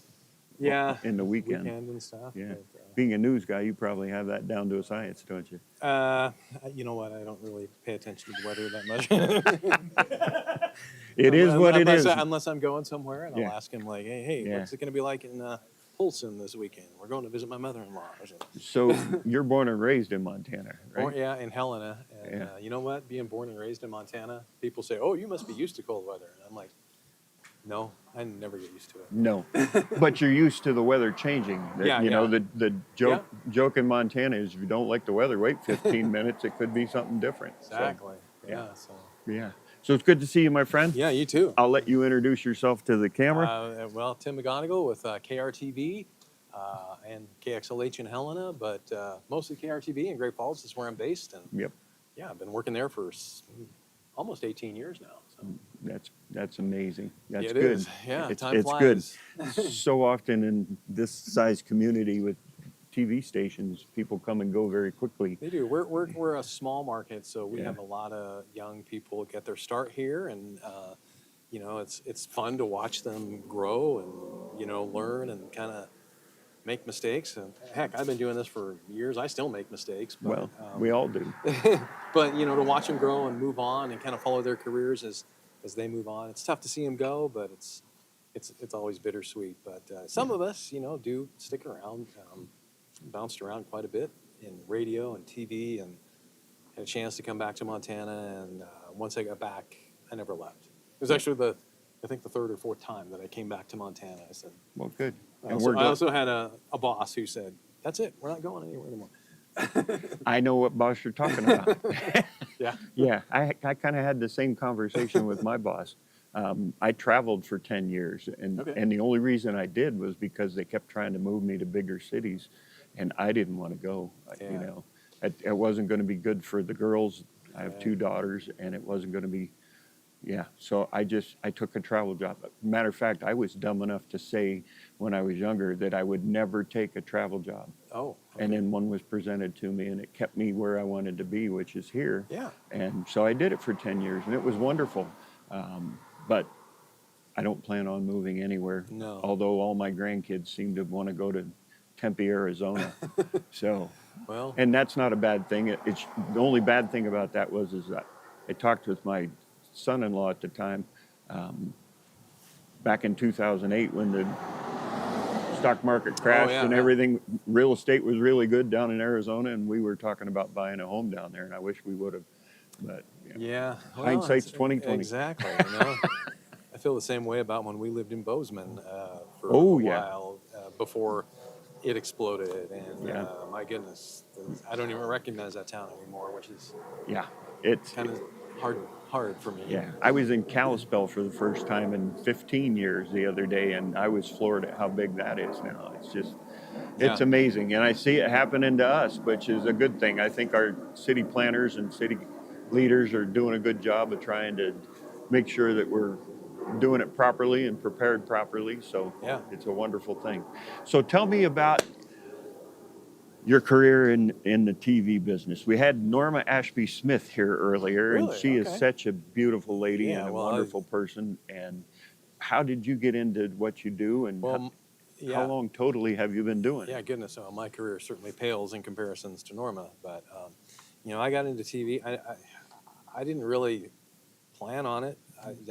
in the weekend. and stuff. Yeah. but, Being a news guy, you probably have that down to a science, don't you? you know what? I don't really pay attention to the weather that much. It is what it is. Unless I'm going somewhere, and Yeah. I'll ask him like, "Hey, Yeah. what's it going to be like in Polson this weekend? We're going to visit my mother-in-law." Or something. So you're born and raised in Montana, right? Or, yeah, in Helena. And Yeah. you know what? Being born and raised in Montana, people say, "Oh, you must be used to cold weather." And I'm like, "No, I never get used to it." No, but you're used to the weather changing. Yeah, You know, yeah. the joke in Montana is if you don't like the weather, wait 15 minutes. It could be something different. So, Exactly. Yeah. So. yeah. So it's good to see you, my friend. Yeah, you too. I'll let you introduce yourself to the camera. Well, Tim McGonigal with KRTV and KXLH in Helena, but mostly KRTV in Great Falls is where I'm based. And Yep. yeah, I've been working there for almost 18 years now. So. That's amazing. That's Yeah, it good. is. Yeah, it's, time it's good. flies. So often in this size community with TV stations, people come and go very quickly. They do. We're a small market, so we Yeah. have a lot of young people get their start here, and you know, it's fun to watch them grow and learn and kind of make mistakes. And heck, I've been doing this for years. I still make mistakes. But, Well, we all do. but to watch them grow and move on and kind of follow their careers as they move on. It's tough to see them go, but it's always bittersweet. But some of us, do stick around. Bounced around quite a bit in radio and TV, and had a chance to come back to Montana. And once I got back, I never left. It was actually I think the third or fourth time that I came back to Montana. I said, well, good. I also had a boss who said, "That's it. We're not going anywhere anymore." I know what boss you're talking about. Yeah. Yeah, I kind of had the same conversation with my boss. I traveled for 10 years, and the only reason I did was because they kept trying to move me to bigger cities, and I didn't want to go. It wasn't going to be good for the girls. I have 2 daughters, and it wasn't going to be, so I took a travel job. Matter of fact, I was dumb enough to say when I was younger that I would never take a travel job. Oh. And then one was presented to me, and it kept me where I wanted to be, which is here. Yeah. And so I did it for 10 years, and it was wonderful. But I don't plan on moving anywhere. No. Although all my grandkids seem to want to go to Tempe, Arizona. So, well, and that's not a bad thing. It's the only bad thing about that is that I talked with my son-in-law at the time, back in 2008 when the stock market crashed and everything. Real estate was really good down in Arizona, and we were talking about buying a home down there, and I wish we would have. But yeah, well, hindsight's it's- 2020. Exactly. I feel the same way about when we lived in Bozeman for Oh, a yeah. while before it exploded, and my goodness, I don't even recognize that town anymore, which is it's kind of hard for me. Yeah, I was in Kalispell for the first time in 15 years the other day, and I was floored at how big that is now. It's just, it's amazing. And I see it happening to us, which is a good thing. I think our city planners and city leaders are doing a good job of trying to make sure that we're doing it properly and prepared properly. So it's a wonderful thing. So tell me about your career in the TV business. We had Norma Ashby Smith here earlier, and she is such a beautiful lady and a wonderful person. And how did you get into what you do, and how long totally have you been doing it? Yeah, goodness, my career certainly pales in comparisons to Norma, but I got into TV. I didn't really plan on it.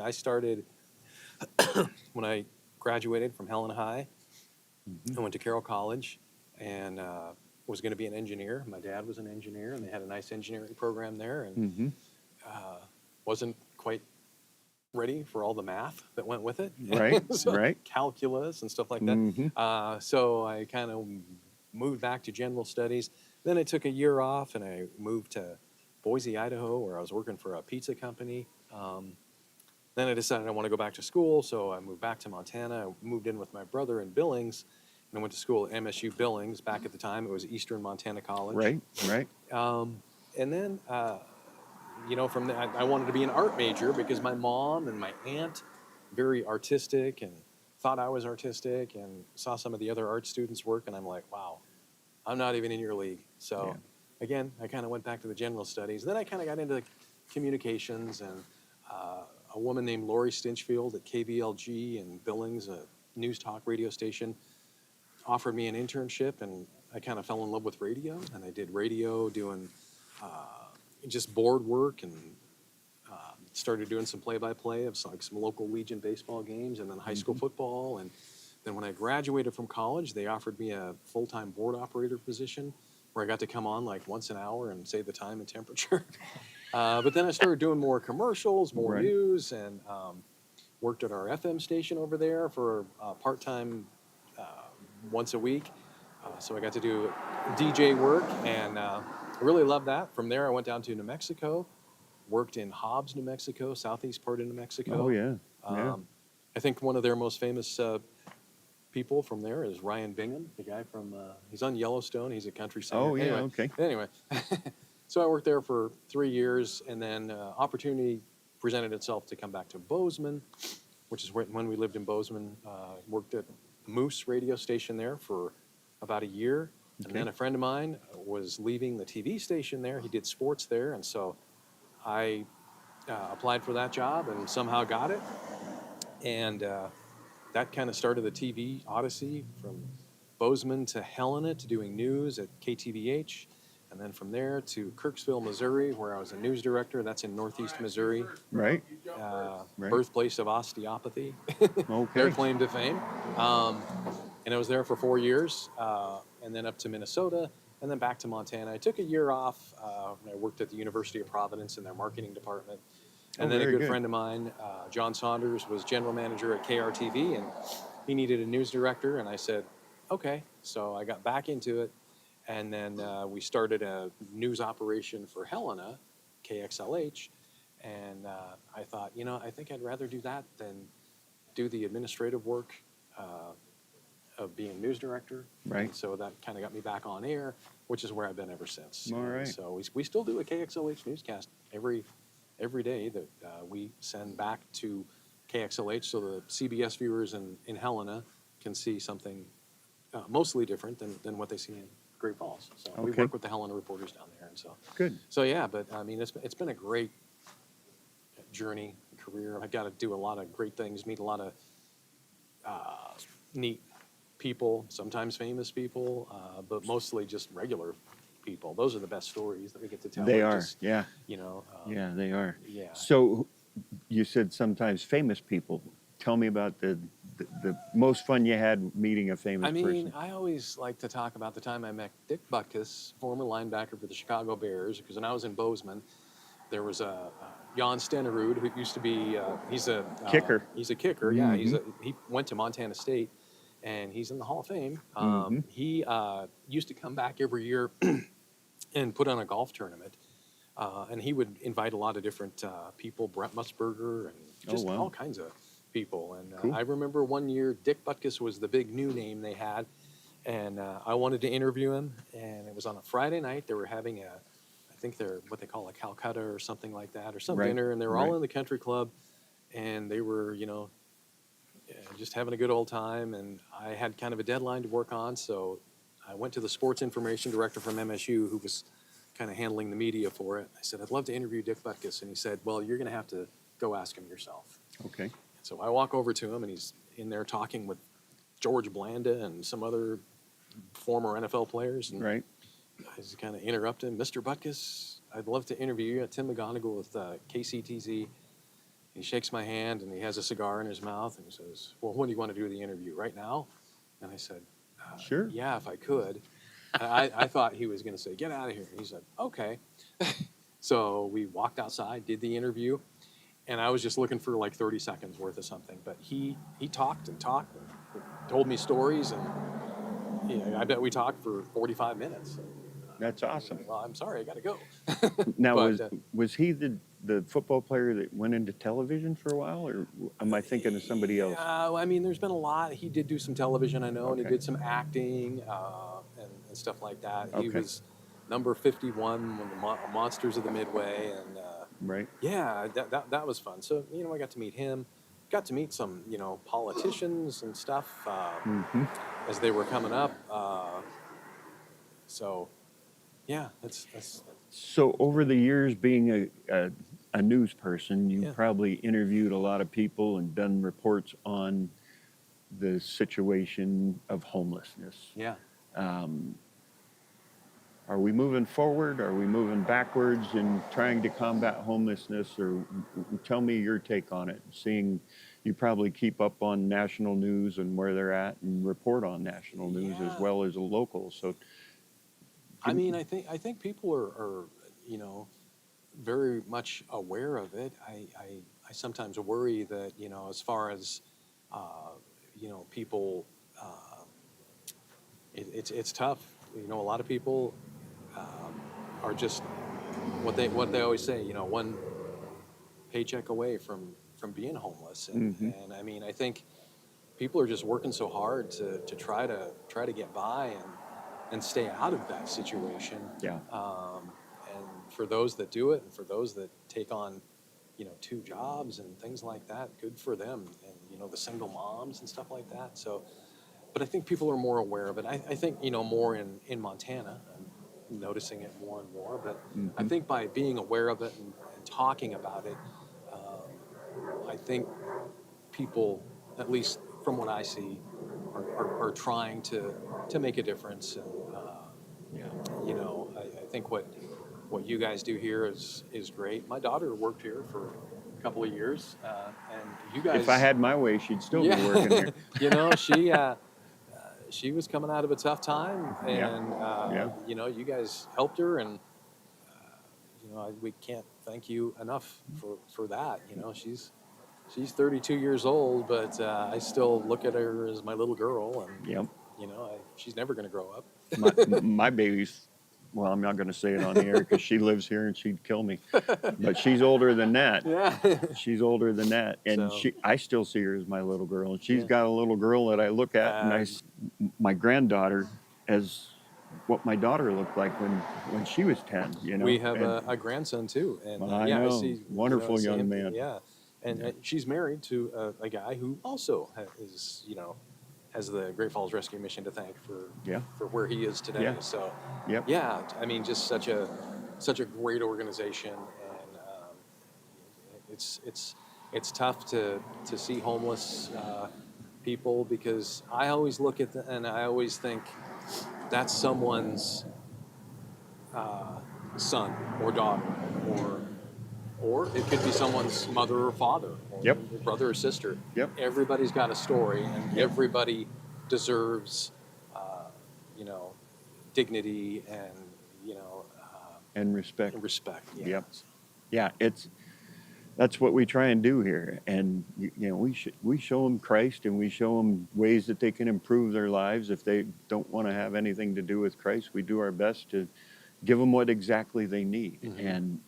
I started when I graduated from Helena High. I went to Carroll College and was going to be an engineer. My dad was an engineer, and they had a nice engineering program there, and wasn't quite ready for all the math that went with it. Right, right. Calculus and stuff like that. So I kind of moved back to general studies. Then I took a year off, and I moved to Boise, Idaho, where I was working for a pizza company. Then I decided I want to go back to school, so I moved back to Montana. I moved in with my brother in Billings, and I went to school at MSU Billings. Back at the time, it was Eastern Montana College. Right. And then, from there, I wanted to be an art major because my mom and my aunt, very artistic, and thought I was artistic, and saw some of the other art students work, and I'm like, wow, I'm not even in your league. So again, I kind of went back to the general studies. Then I kind of got into communications, and a woman named Lori Stinchfield at KBLG in Billings, a news talk radio station, offered me an internship, and I kind of fell in love with radio, and I did radio doing just board work, and started doing some play-by-play of like some local Legion baseball games, and then high school football. And then when I graduated from college, they offered me a full-time board operator position where I got to come on like once an hour and say the time and temperature. But then I started doing more commercials, more news, and worked at our FM station over there for part-time once a week. So I got to do DJ work, and I really loved that. From there, I went down to New Mexico, worked in Hobbs, New Mexico, southeast part of New Mexico. Oh, yeah. Yeah. I think one of their most famous people from there is Ryan Bingham, the guy from, he's on Yellowstone. He's a country singer. Oh, yeah, anyway, okay. Anyway, so I worked there for 3 years, and then opportunity presented itself to come back to Bozeman, which is when we lived in Bozeman. Worked at Moose radio station there for about a year. And Okay. then a friend of mine was leaving the TV station there. He did sports there, and so I applied for that job and somehow got it. And that kind of started the TV odyssey from Bozeman to Helena to doing news at KTVH. And then from there to Kirksville, Missouri, where I was a news director. That's in Northeast Missouri. Right. Right. Birthplace of osteopathy. Okay. Their claim to fame. And I was there for 4 years, and then up to Minnesota, and then back to Montana. I took a year off. And I worked at the University of Providence in their marketing department. And then a very good friend of mine, John Saunders, was general manager at KRTV, and he needed a news director. And I said, okay. So I got back into it. And then we started a news operation for Helena, KXLH. And I thought, I think I'd rather do that than do the administrative work of being news director. Right. And so that kind of got me back on air, which is where I've been ever since. All right. So we still do a KXLH newscast every day that we send back to KXLH, so the CBS viewers in Helena can see something mostly different than what they see in Great Falls. So we Okay. work with the Helena reporters down there, and so Good. So yeah, but I mean it's been a great journey, career. I got to do a lot of great things, meet a lot of neat people, sometimes famous people, but mostly just regular people. Those are the best stories that we get to tell. They They're are, just, yeah. yeah, They are. Yeah. So you said sometimes famous people. Tell me about the most fun you had meeting a famous I mean, person. I always like to talk about the time I met Dick Butkus, former linebacker for the Chicago Bears, because when I was in Bozeman, there was a Jan Stenerud, who used to be, he's a Kicker. He's a kicker, yeah. Mhm. He went to Montana State, and he's in the Hall of Fame. Mhm. He used to come back every year and put on a golf tournament. And he would invite a lot of different people, Brett Musburger, and just wow. all kinds of people. And Cool. I remember one year Dick Butkus was the big new name they had, and I wanted to interview him. And it was on a Friday night. They were having I think they're what they call a Calcutta or something like that, or some Right, dinner. And they were right. all in the country club, and they were, just having a good old time. And I had kind of a deadline to work on, so I went to the sports information director from MSU, who was kind of handling the media for it. I said, I'd love to interview Dick Butkus. And he said, well, you're going to have to go ask him yourself. Okay. So I walk over to him, and he's in there talking with George Blanda and some other former NFL players. And Right. I just kind of interrupt him. Mr. Butkus, I'd love to interview you. Tim McGonigal with KCTZ. He shakes my hand, and he has a cigar in his mouth, and he says, well, when do you want to do the interview? Right now? And I said, Sure. yeah, if I could. I thought he was going to say, get out of here. And he said, okay. So we walked outside, did the interview, and I was just looking for like 30 seconds worth of something. But he talked and talked and told me stories, and I bet we talked for 45 minutes. That's awesome. Well, I'm sorry, I got to go. Now, But, was he the football player that went into television for a while, or am I thinking of somebody else? I mean, there's been a lot. He did do some television, I know, and he Okay. did some acting and stuff like that. He Okay. was number 51 with the Monsters of the Midway, and Right. yeah, that was fun. So, I got to meet him, got to meet some, politicians and stuff Mhm. as they were coming up. So, yeah, that's So over the years, being a news person, you Yeah. probably interviewed a lot of people and done reports on the situation of homelessness. yeah. Um, are we moving forward? Are we moving backwards in trying to combat homelessness? Or tell me your take on it. Seeing you probably keep up on national news and where they're at and report on national news as Yeah. well as local. So I mean, I think people are you know, very much aware of it. I sometimes worry that, you know, as far as you know, people, it's tough. You know, a lot of people are just what they always say. You know, one paycheck away from being homeless, and I mean, I think people are just working so hard to try to get by and stay out of that situation. Yeah. And for those that do it, and for those that take on, you know, 2 jobs and things like that, good for them. And you know, the single moms and stuff like that. So, but I think people are more aware of it. I think, you know, more in Montana, I'm noticing it more and more. But I think by being aware of it and talking about it, I think people, at least from what I see, are trying to make a difference. And you know, I think what you guys do here is great. My daughter worked here for a couple of years, and you guys. if I had my way, she'd still be working there. You know, she was coming out of a tough time, and Yeah. you know, you guys helped her, and you know, we can't thank you enough for that. You know, she's 32 years old, but I still look at her as my little girl, and Yep. you know, she's never going to grow up. my baby's, well, I'm not going to say it on the air because she lives here and she'd kill me. But she's older than that. Yeah. She's older than that. And So- I still see her as my little girl. And she's Yeah. got a little girl that I look at and my granddaughter as what my daughter looked like when she was 10, you know. We have And a grandson too, and I yeah, I know. see. You Wonderful see young him, man. Yeah, and she's married to a guy who also is, you know, has the Great Falls Rescue Mission to thank for where he is today. Yeah. So Yep. yeah, I mean, just such a great organization, and it's tough to see homeless people, because I always look at and I always think that's someone's son or daughter, or it could be someone's mother or father, or brother or sister. Yep. Everybody's got a story, and everybody deserves, you know, dignity and, you know, and respect. Respect. Yeah. Yep. Yeah, that's what we try and do here. And you know, we show them Christ, and we show them ways that they can improve their lives. If they don't want to have anything to do with Christ, we do our best to give them what exactly they need. And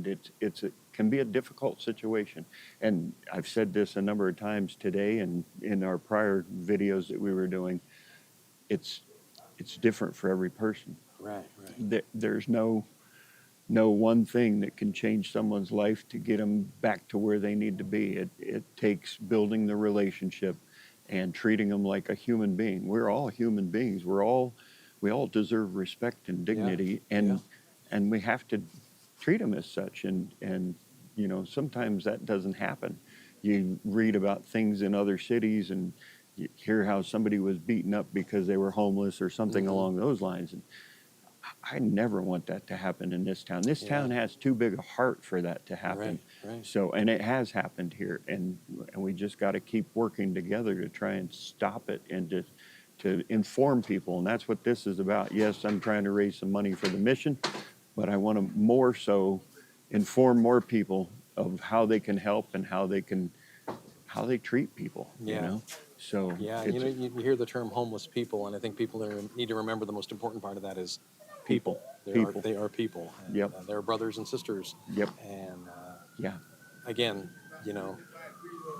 it can be a difficult situation. And I've said this a number of times today and in our prior videos that we were doing. It's different for every person. Right. There's no one thing that can change someone's life to get them back to where they need to be. It takes building the relationship and treating them like a human being. We're all human beings. We all deserve respect and dignity, and we have to treat them as such. And you know, sometimes that doesn't happen. You read about things in other cities, and you hear how somebody was beaten up because they were homeless or something along those lines. And I never want that to happen in this town. This town has too big a heart for that to happen. Right. So, and it has happened here, and we just got to keep working together to try and stop it and to inform people. And that's what this is about. Yes, I'm trying to raise some money for the mission, but I want to more so inform more people of how they can help and how they treat people. Yeah. You know? So Yeah, you know, you hear the term homeless people, and I think people need to remember the most important part of that is people. They are people. And, Yep. they're brothers and sisters. Yep. And Yeah. again, you know,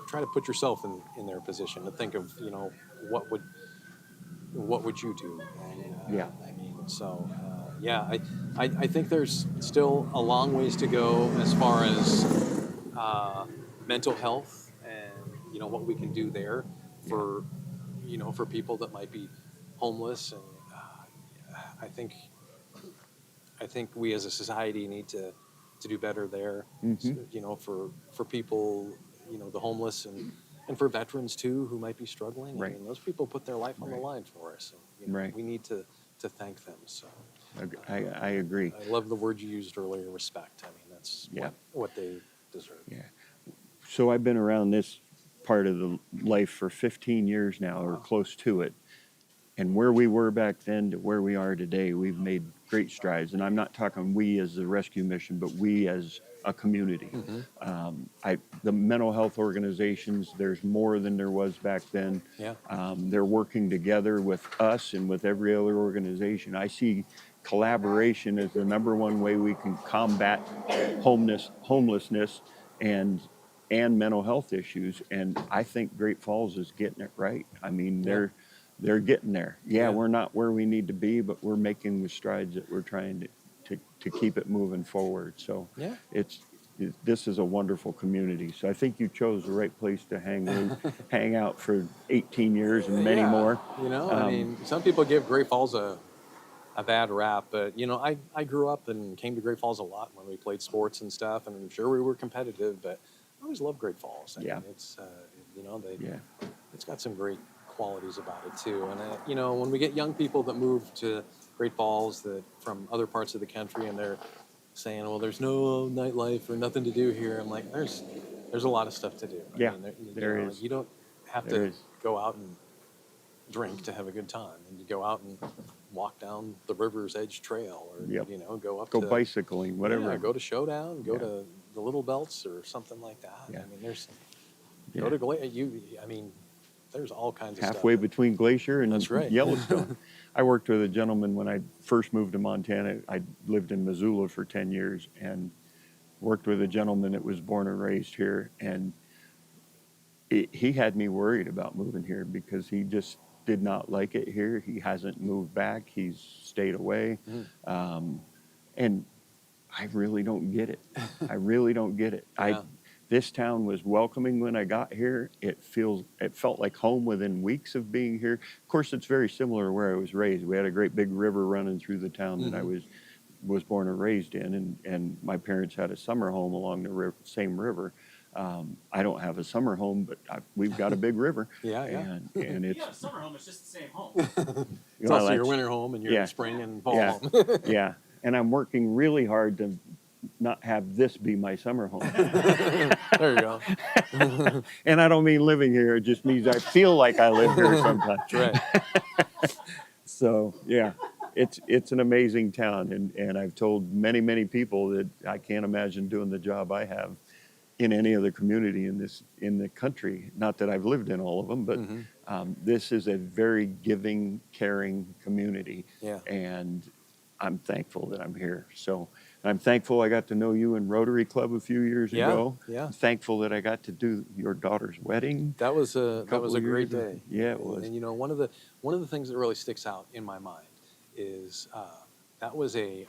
try to put yourself in their position, to think of, you know, what would you do? And, Yeah. I mean, so I think there's still a long ways to go as far as mental health, and you know, what we can do there for, you know, for people that might be homeless. And I think I think we as a society need to do better there. Mhm. You know, for people, you know, the homeless and for veterans too who might be struggling. Right. I mean, those people put their life on the line for us. And, you know, Right. we need to thank them. So I agree. I love the word you used earlier, respect. I mean, that's Yeah. what they deserve. Yeah. So I've been around this part of the life for 15 years now, or close to it. And where we were back then to where we are today, we've made great strides. And I'm not talking we as the rescue mission, but we as a community. The mental health organizations, there's more than there was back then. Yeah. They're working together with us and with every other organization. I see collaboration as the number one way we can combat homelessness and mental health issues. And I think Great Falls is getting it right. I mean, they're getting there. Yeah, we're not where we need to be, but we're making the strides that we're trying to keep it moving forward. So Yeah. this is a wonderful community. So I think you chose the right place to hang out for 18 years and many Yeah, more. You know, I mean, some people give Great Falls a bad rap, but you know, I grew up and came to Great Falls a lot when we played sports and stuff, and I'm sure we were competitive, but I always loved Great Falls. I mean, it's you know, it's got some great qualities about it too. And you know, when we get young people that move to Great Falls that from other parts of the country and they're saying, well, there's no nightlife or nothing to do here, I'm like, there's a lot of stuff to do. I Yeah, mean, there you know, is. you don't have There to is. go out and drink to have a good time, and you go out and walk down the River's Edge Trail, or Yep. you know, go Go to bicycling, whatever. yeah, go to Showdown, go Yeah. to the Little Belts or something like that. Yeah. I mean, there's Yeah. go to I mean, there's all kinds of Halfway stuff. between Glacier and That's right. Yellowstone. I worked with a gentleman when I first moved to Montana. I lived in Missoula for 10 years and worked with a gentleman that was born and raised here. And he had me worried about moving here because he just did not like it here. He hasn't moved back. He's stayed away. And I really don't get it. I really don't get it. Yeah. This town was welcoming when I got here. It felt like home within weeks of being here. Of course, it's very similar to where I was raised. We had a great big river running through the town that I was born and raised in, and my parents had a summer home along the same river. I don't have a summer home, but we've got a big river. Yeah. And it's You have a summer home, it's just the same home. It's also your winter home and your spring and fall home. Yeah, and I'm working really hard to not have this be my summer home. There you go. And I don't mean living here, it just means I feel like I live here sometimes. Right. So, yeah, it's an amazing town, and I've told many people that I can't imagine doing the job I have in any other community in the country. Not that I've lived in all of them, but this is a very giving, caring community. Yeah. And I'm thankful that I'm here. So I'm thankful I got to know you in Rotary Club a few years ago. Yeah. I'm thankful that I got to do your daughter's wedding. That was a couple great years ago. day. Yeah, it was. And you know, one of the things that really sticks out in my mind is that was a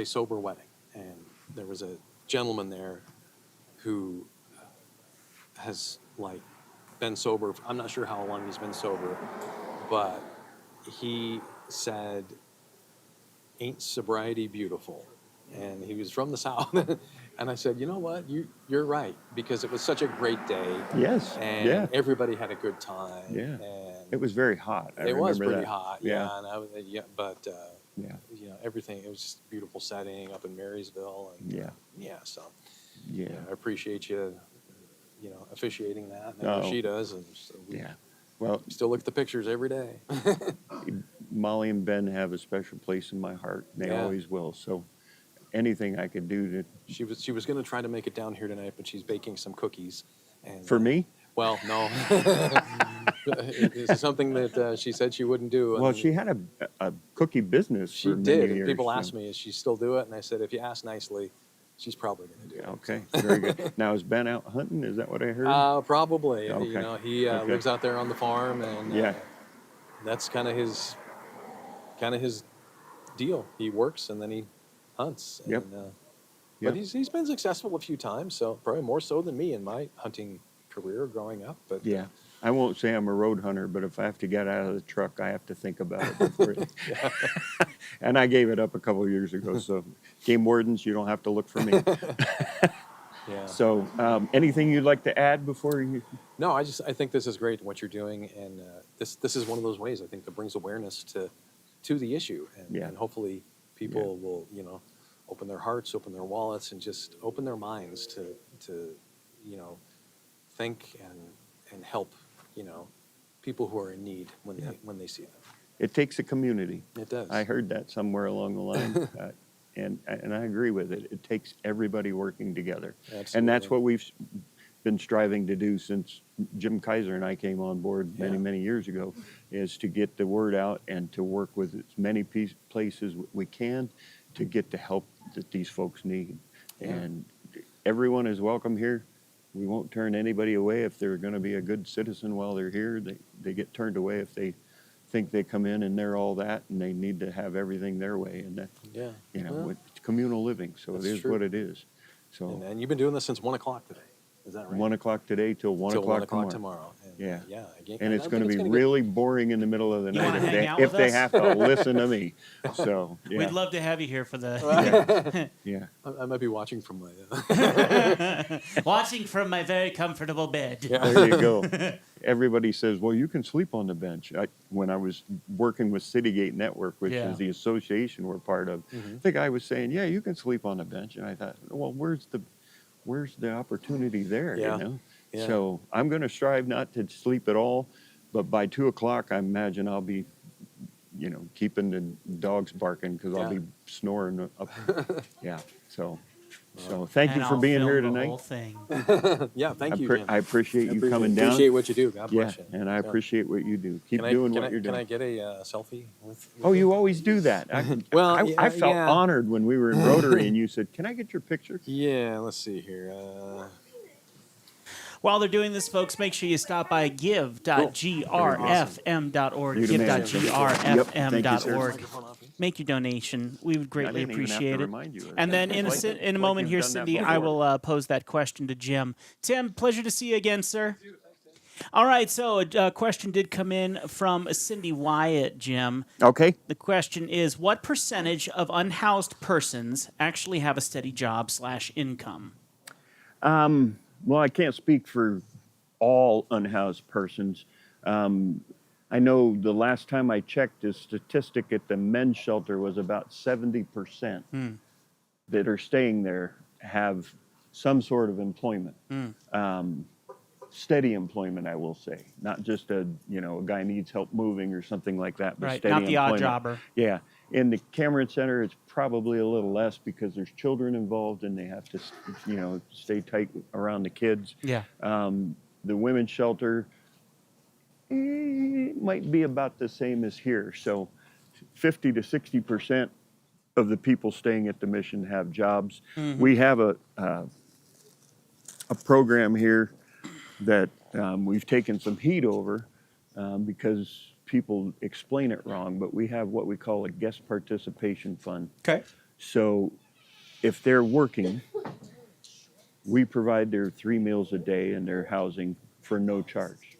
sober wedding, and there was a gentleman there who has like been sober. I'm not sure how long he's been sober, but he said, "Ain't sobriety beautiful?" And he was from the South. And I said, you know what? You're right, because it was such a great day. Yes. And everybody had a good time. Yeah. And It was very hot. I it was remember pretty that. hot. Yeah. Yeah. And I was, but Yeah. you know, everything, it was just a beautiful setting up in Marysville. And Yeah. yeah. So Yeah. you know, I appreciate you, you know, officiating that. And I know Oh. she does. And so we Yeah. Well, still look at the pictures every day. Molly and Ben have a special place in my heart. They Yeah. always will. So anything I could do to She was going to try to make it down here tonight, but she's baking some cookies. And, for me. Well, no. It's something that she said she wouldn't do. Well, and she had a cookie business she for did. many And years. people so- asked me, "Is she still do it?" And I said, "If you ask nicely, she's probably going to do it." Okay, very good. Now is Ben out hunting? Is that what I heard? Probably. Okay. You know, he Okay. lives out there on the farm, and Yeah. that's kind of his deal. He works and then he hunts. Yep. And, Yep. But he's been successful a few times, so probably more so than me in my hunting career growing up. But Yeah. I won't say I'm a road hunter, but if I have to get out of the truck, I have to think about it before. And I gave it up a couple of years ago. So, game wardens, you don't have to look for me. Yeah. So, anything you'd like to add before you? No, I think this is great what you're doing, and this is one of those ways I think that brings awareness to the issue, and hopefully people will open their hearts, open their wallets, and just open their minds to think and help people who are in need when they see them. It takes a community. It does. I heard that somewhere along the line, and I agree with it. It takes everybody working together, and that's what we've been striving to do since Jim Kaiser and I came on board many years ago, is to get the word out and to work with as many places we can to get the help that these folks need. Yeah. And everyone is welcome here. We won't turn anybody away if they're going to be a good citizen while they're here. They get turned away if they think they come in and they're all that and they need to have everything their way. And that, it's communal living, so That's it is true. what it is. So And you've been doing this since 1 o'clock today. Is that right? 1 o'clock today till 1 Till 1 o'clock o'clock tomorrow. tomorrow. Yeah. Again, And it's I going to think be it's gonna really boring in the middle of the You night wanna hang out if with they us? have to listen to me. So, yeah. We'd love to have you here for the Yeah. I might be watching from my watching from my very comfortable bed. There you go. Everybody says, well, you can sleep on the bench. When I was working with Citygate Network, which Yeah. is the association we're part of, the guy was saying, yeah, you can sleep on the bench. And I thought, well, where's the opportunity there, Yeah. you know? Yeah. So I'm going to strive not to sleep at all, but by 2 o'clock, I imagine I'll be, keeping the dogs barking because I'll be snoring up. Yeah. So thank you And for I'll being here film the tonight. whole thing. Yeah, thank you, Jim. I appreciate you coming down. Appreciate what you do. God bless you. And I Yeah. appreciate what you do. Keep Can doing I, what you're doing. Can I get a selfie? With Oh, you always do that. Well, I felt yeah. honored when we were in Rotary and you said, "Can I get your picture?" Yeah, let's see here. While they're doing this, folks, make sure you stop by give.grfm.org. You're the man. Give.grfm.org. Make your donation. We would greatly didn't even have to appreciate it. remind you of And that. then in a, Like- in a like moment you've here, done that Cindy, I before. will pose that question to Jim. Tim, pleasure to see you again, sir. All right, so a question did come in from Cindy Wyatt, Jim. Okay. The question is, what percentage of unhoused persons actually have a steady job / income? Well, I can't speak for all unhoused persons. I know the last time I checked, the statistic at the men's shelter was about 70% that are staying there have some sort of employment. Steady employment, I will say, not just a guy needs help moving or something like that, but Right, steady not the odd employment. jobber. Yeah, in the Cameron Center, it's probably a little less because there's children involved and they have to, stay tight around the kids. Yeah. The women's shelter might be about the same as here. So 50 to 60% of the people staying at the mission have jobs. We have a program here that we've taken some heat over because people explain it wrong, but we have what we call a guest participation fund. Okay. So if they're working, we provide their 3 meals a day and their housing for no charge.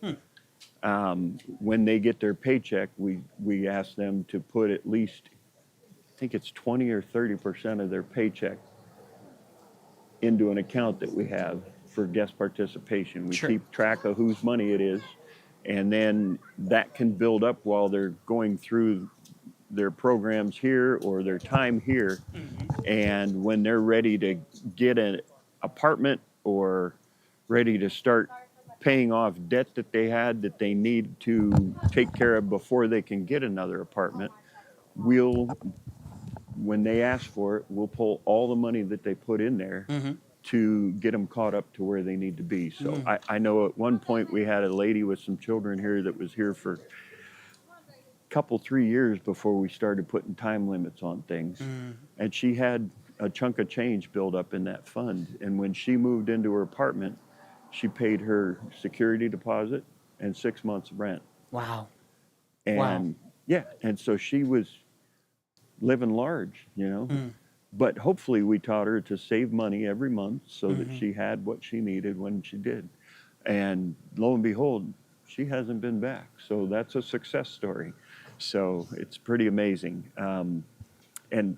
When they get their paycheck, we ask them to put at least, I think it's 20 or 30% of their paycheck into an account that we have for guest participation. We Sure. keep track of whose money it is, and then that can build up while they're going through their programs here or their time here. And when they're ready to get an apartment or ready to start paying off debt that they had that they need to take care of before they can get another apartment, when they ask for it, we'll pull all the money that they put in there to get them caught up to where they need to be. So I know at one point we had a lady with some children here that was here for couple, 3 years before we started putting time limits on things. And she had a chunk of change built up in that fund. And when she moved into her apartment, she paid her security deposit and 6 months of rent. Wow. And yeah, and so she was living large, But hopefully we taught her to save money every month so that she had what she needed when she did. And lo and behold, she hasn't been back. So that's a success story. So it's pretty amazing. And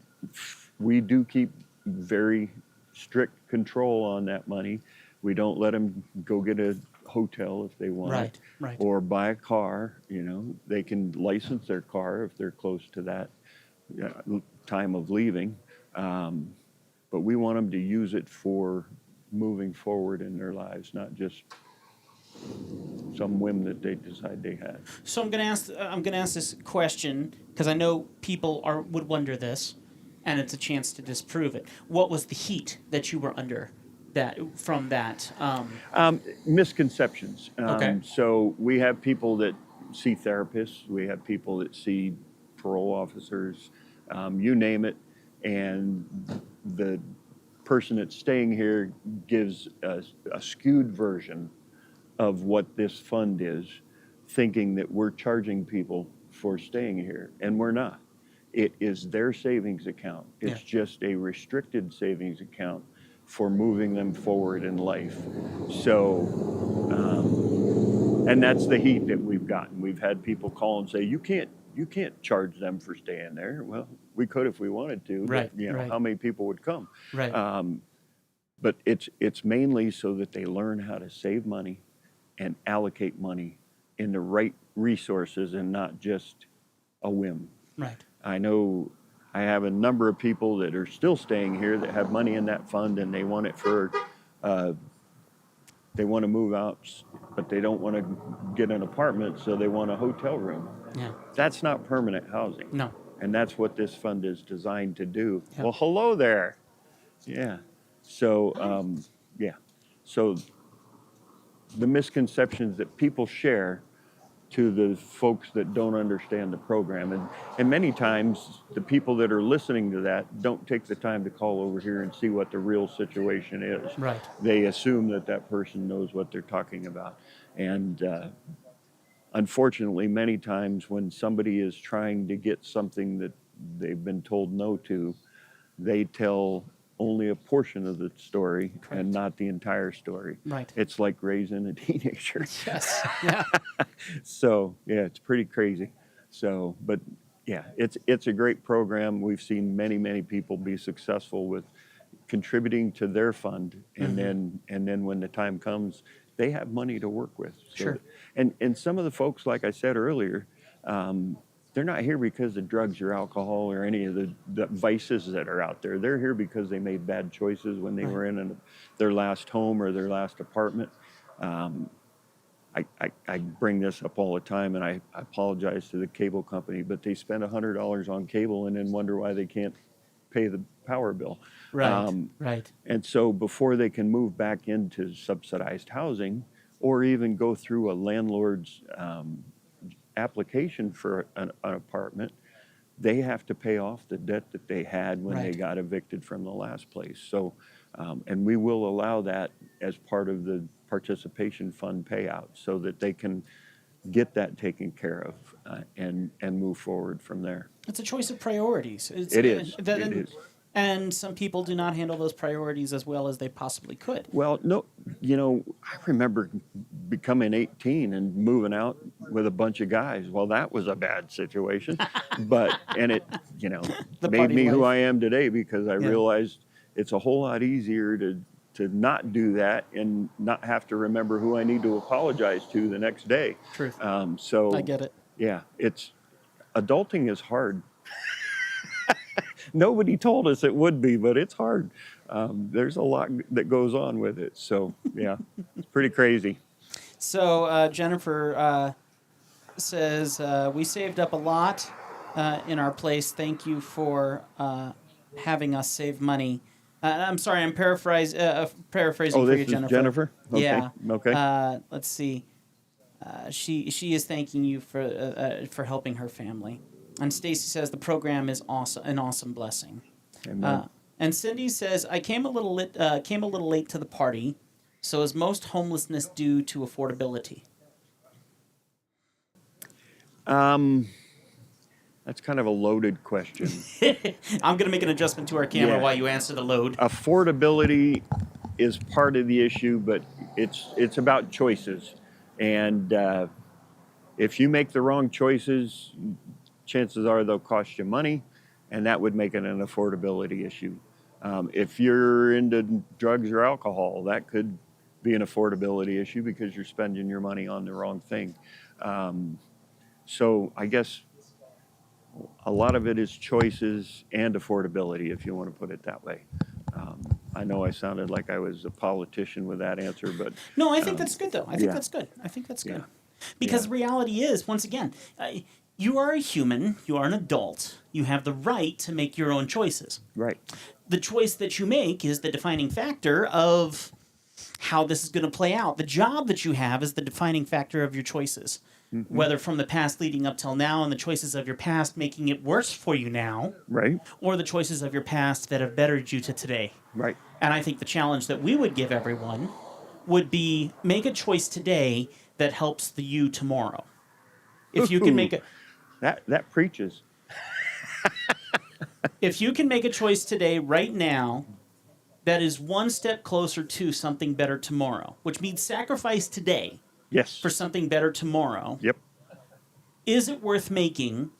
we do keep very strict control on that money. We don't let them go get a hotel if they want, Right, right. or buy a car. They can license their car if they're close to that time of leaving. But we want them to use it for moving forward in their lives, not just some whim that they decide they had. So I'm going to ask this question because I know people would wonder this, and it's a chance to disprove it. What was the heat that you were under from that? Misconceptions. Okay. So we have people that see therapists. We have people that see parole officers. You name it, and the person that's staying here gives a skewed version of what this fund is, thinking that we're charging people for staying here, and we're not. It is their savings account. It's just a restricted savings account for moving them forward in life. So, and that's the heat that we've gotten. We've had people call and say, you can't charge them for staying there. Well, we could if we wanted to, right, but right. How many people would come? Right. But it's mainly so that they learn how to save money and allocate money in the right resources and not just a whim. Right. I know I have a number of people that are still staying here that have money in that fund, and they want it for, they want to move out, but they don't want to get an apartment, so they want a hotel room. Yeah. That's not permanent housing. No. And that's what this fund is designed to do. Yep. Well, hello there. Yeah. So, So the misconceptions that people share to the folks that don't understand the program. And many times the people that are listening to that don't take the time to call over here and see what the real situation is. Right. They assume that person knows what they're talking about. And unfortunately, many times when somebody is trying to get something that they've been told no to, they tell only a portion of the story and not the entire story. Right. It's like raising a teenager. Yes. Yeah. So yeah, it's pretty crazy. So, but yeah, it's a great program. We've seen many people be successful with contributing to their fund, and then when the time comes, they have money to work with. So, Sure. And some of the folks, like I said earlier, they're not here because of drugs or alcohol or any of the vices that are out there. They're here because they made bad choices when they were in their last home or their last apartment. I bring this up all the time, and I apologize to the cable company, but they spend $100 on cable and then wonder why they can't pay the power bill. Right, right. And so before they can move back into subsidized housing or even go through a landlord's application for an apartment, they have to pay off the debt that they had when they got evicted from the last place. So, and we will allow that as part of the participation fund payout so that they can get that taken care of and move forward from there. It's a choice of priorities. It is. And some people do not handle those priorities as well as they possibly could. Well, no, I remember becoming 18 and moving out with a bunch of guys. Well, that was a bad situation, and it, made me who I am today because I realized it's a whole lot easier to not do that and not have to remember who I need to apologize to the next day. Truth. So I get it. Yeah, adulting is hard. Nobody told us it would be, but it's hard. There's a lot that goes on with it. So, yeah, it's pretty crazy. So, Jennifer says, we saved up a lot in our place. Thank you for having us save money. I'm sorry, I'm paraphrasing for you, Jennifer. Jennifer? Okay. Yeah. Okay. Let's see. She is thanking you for helping her family. And Stacy says the program is an awesome blessing. Amen. And Cindy says, I came a little late to the party. So is most homelessness due to affordability? That's kind of a loaded question. I'm going to make an adjustment to our camera while you answer the load. Affordability is part of the issue, but it's about choices. And if you make the wrong choices, chances are they'll cost you money, and that would make it an affordability issue. If you're into drugs or alcohol, that could be an affordability issue because you're spending your money on the wrong thing. So I guess a lot of it is choices and affordability, if you want to put it that way. I know I sounded like I was a politician with that answer, but No, I think that's good, though. I think yeah. that's good. I think that's good. Because the reality is, once again, you are a human, you are an adult, you have the right to make your own choices. Right. The choice that you make is the defining factor of how this is going to play out. The job that you have is the defining factor of your choices. Mm-hmm. Whether from the past leading up till now and the choices of your past making it worse for you now, Right. or the choices of your past that have bettered you to today. Right. And I think the challenge that we would give everyone would be make a choice today that helps the you tomorrow. If you can make a that preaches. if you can make a choice today, right now, that is one step closer to something better tomorrow, which means sacrifice today Yes. for something better tomorrow. Yep. Is it worth making,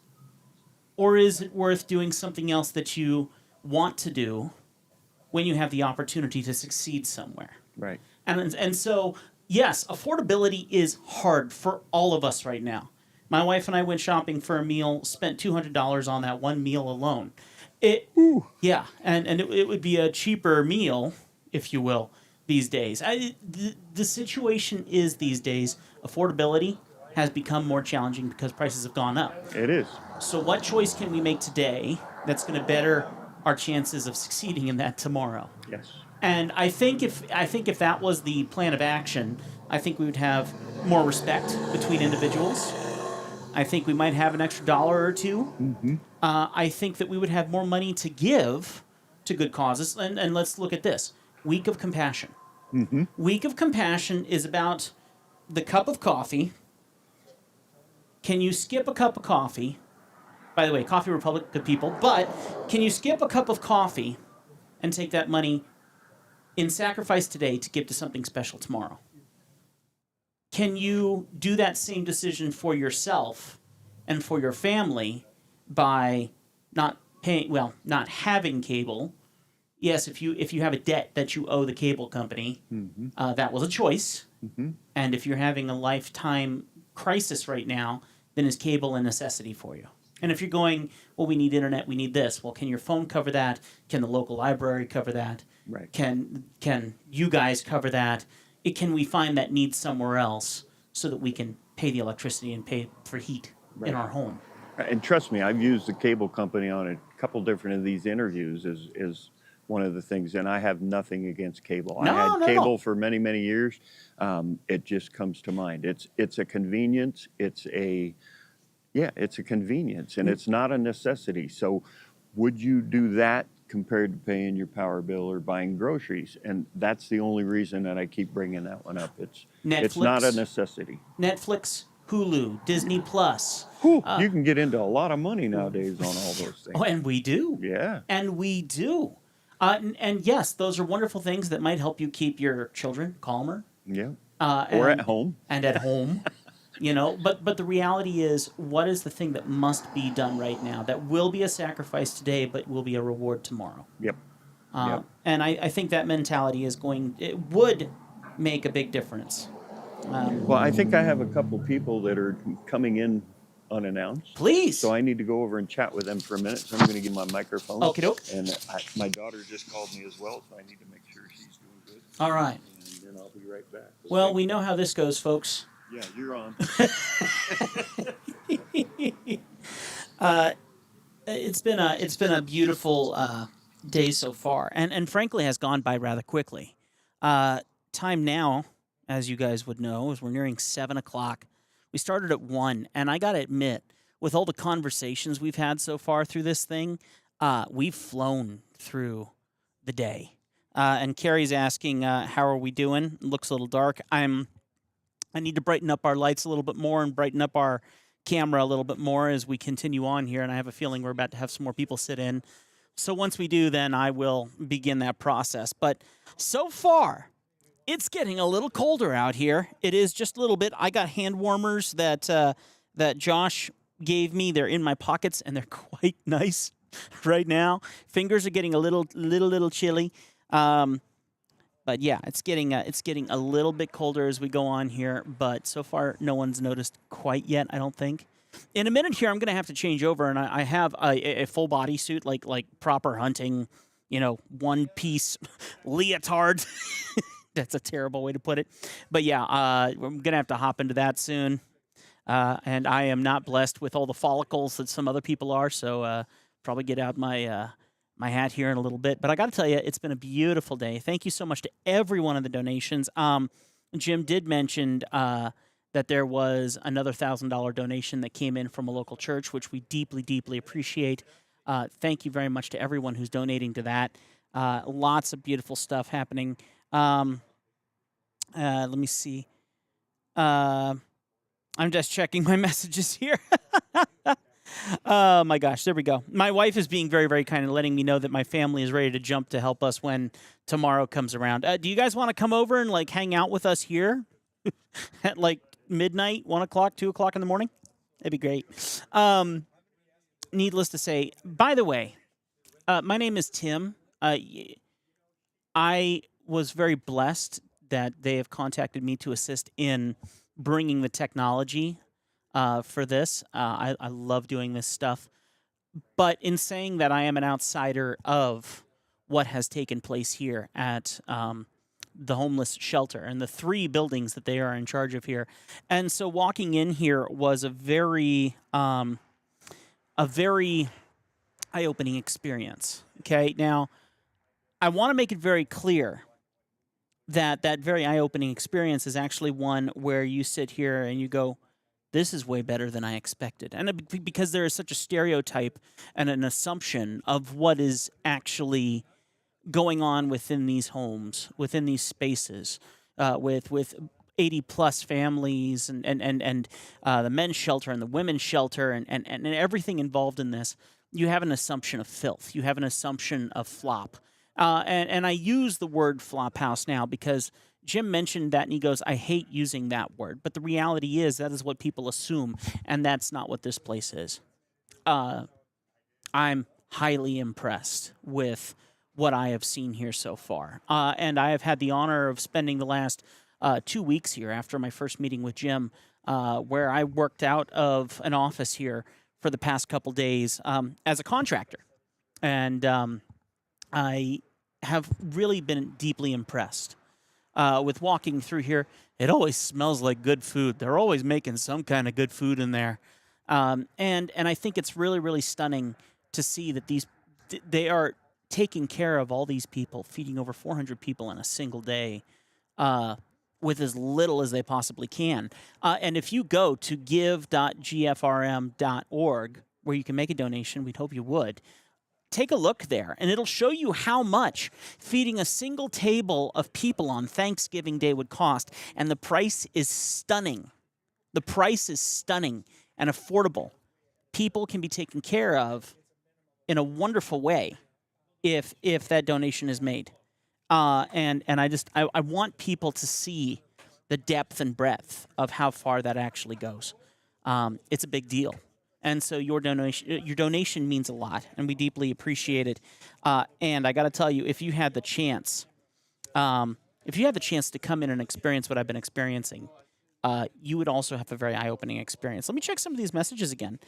or is it worth doing something else that you want to do when you have the opportunity to succeed somewhere? Right. And so, yes, affordability is hard for all of us right now. My wife and I went shopping for a meal, spent $200 on that one meal alone. Yeah, and it would be a cheaper meal, if you will, these days. The situation is these days, affordability has become more challenging because prices have gone up. It is. So what choice can we make today that's going to better our chances of succeeding in that tomorrow? Yes. And I think if that was the plan of action, I think we would have more respect between individuals. I think we might have an extra dollar or two. Mm-hmm. I think that we would have more money to give to good causes. And let's look at this. Week of Compassion. Mm-hmm. Week of Compassion is about the cup of coffee. Can you skip a cup of coffee? By the way, Coffee Republic, good people. But can you skip a cup of coffee and take that money in sacrifice today to give to something special tomorrow? Can you do that same decision for yourself and for your family by not having cable? Yes, if you have a debt that you owe the cable company, that was a choice. Mm-hmm. And if you're having a lifetime crisis right now, then is cable a necessity for you? And if you're going, well, we need internet, we need this. Well, can your phone cover that? Can the local library cover that? Right. Can you guys cover that? Can we find that need somewhere else so that we can pay the electricity and pay for heat in our home? And trust me, I've used the cable company on a couple different of these interviews is one of the things, and I have nothing against cable. I had cable for many, many years. It just comes to mind. It's a convenience. It's a convenience, and it's not a necessity. So would you do that compared to paying your power bill or buying groceries? And that's the only reason that I keep bringing that one up. It's not a necessity. Netflix, Hulu, Disney Plus. You can get into a lot of money nowadays on all those things. Oh, and we do. Yeah. And we do. And yes, those are wonderful things that might help you keep your children calmer. Yeah. Or at home. And at home. But the reality is, what is the thing that must be done right now that will be a sacrifice today but will be a reward tomorrow? Yep. And I think that mentality it would make a big difference. Well, I think I have a couple people that are coming in unannounced. Please. So I need to go over and chat with them for a minute. So I'm going to give my microphone. Okie doke. And my daughter just called me as well, so I need to make sure she's doing good. All right. And then I'll be right back. Well, we know how this goes, folks. Yeah, you're on. It's been a beautiful day so far, and frankly has gone by rather quickly. Time now, as you guys would know, is we're nearing 7 o'clock. We started at 1, and I got to admit, with all the conversations we've had so far through this thing, we've flown through the day. And Carrie's asking, how are we doing? It looks a little dark. I need to brighten up our lights a little bit more and brighten up our camera a little bit more as we continue on here, and I have a feeling we're about to have some more people sit in. So once we do, then I will begin that process. But so far, it's getting a little colder out here. It is just a little bit. I got hand warmers that Josh gave me. They're in my pockets, and they're quite nice right now. Fingers are getting a little chilly. But yeah, it's getting a little bit colder as we go on here. But so far, no one's noticed quite yet, I don't think. In a minute here, I'm going to have to change over, and I have a full body suit, like proper hunting, one-piece leotard. That's a terrible way to put it. But yeah, I'm going to have to hop into that soon. And I am not blessed with all the follicles that some other people are, so probably get out my hat here in a little bit. But I got to tell you, it's been a beautiful day. Thank you so much to every one of the donations. Jim did mention that there was another $1,000 donation that came in from a local church, which we deeply, deeply appreciate. Thank you very much to everyone who's donating to that. Lots of beautiful stuff happening. Let me see. I'm just checking my messages here. Oh my gosh, there we go. My wife is being very, very kind and letting me know that my family is ready to jump to help us when tomorrow comes around. Do you guys want to come over and hang out with us here at midnight, 1 o'clock, 2 o'clock in the morning? That'd be great. Needless to say, by the way, my name is Tim. I was very blessed that they have contacted me to assist in bringing the technology for this. I love doing this stuff. But in saying that, I am an outsider of what has taken place here at the homeless shelter and the 3 buildings that they are in charge of here. And so walking in here was a very eye-opening experience. Okay, now I want to make it very clear that very eye-opening experience is actually one where you sit here and you go, this is way better than I expected. And because there is such a stereotype and an assumption of what is actually going on within these homes, within these spaces, with 80-plus families and the men's shelter and the women's shelter and everything involved in this, you have an assumption of filth. You have an assumption of flop. And I use the word flop house now because Jim mentioned that and he goes, I hate using that word. But the reality is that is what people assume, and that's not what this place is. I'm highly impressed with what I have seen here so far. And I have had the honor of spending the last 2 weeks here after my first meeting with Jim, where I worked out of an office here for the past couple days as a contractor. And I have really been deeply impressed with walking through here. It always smells like good food. They're always making some kind of good food in there. And I think it's really, really stunning to see that they are taking care of all these people, feeding over 400 people in a single day with as little as they possibly can. And if you go to give.gfrm.org, where you can make a donation, we'd hope you would, take a look there, and it'll show you how much feeding a single table of people on Thanksgiving Day would cost. And the price is stunning. The price is stunning and affordable. People can be taken care of in a wonderful way if that donation is made. And I want people to see the depth and breadth of how far that actually goes. It's a big deal. And so your donation means a lot, and we deeply appreciate it. And I got to tell you, if you had the chance to come in and experience what I've been experiencing, you would also have a very eye-opening experience. Let me check some of these messages again.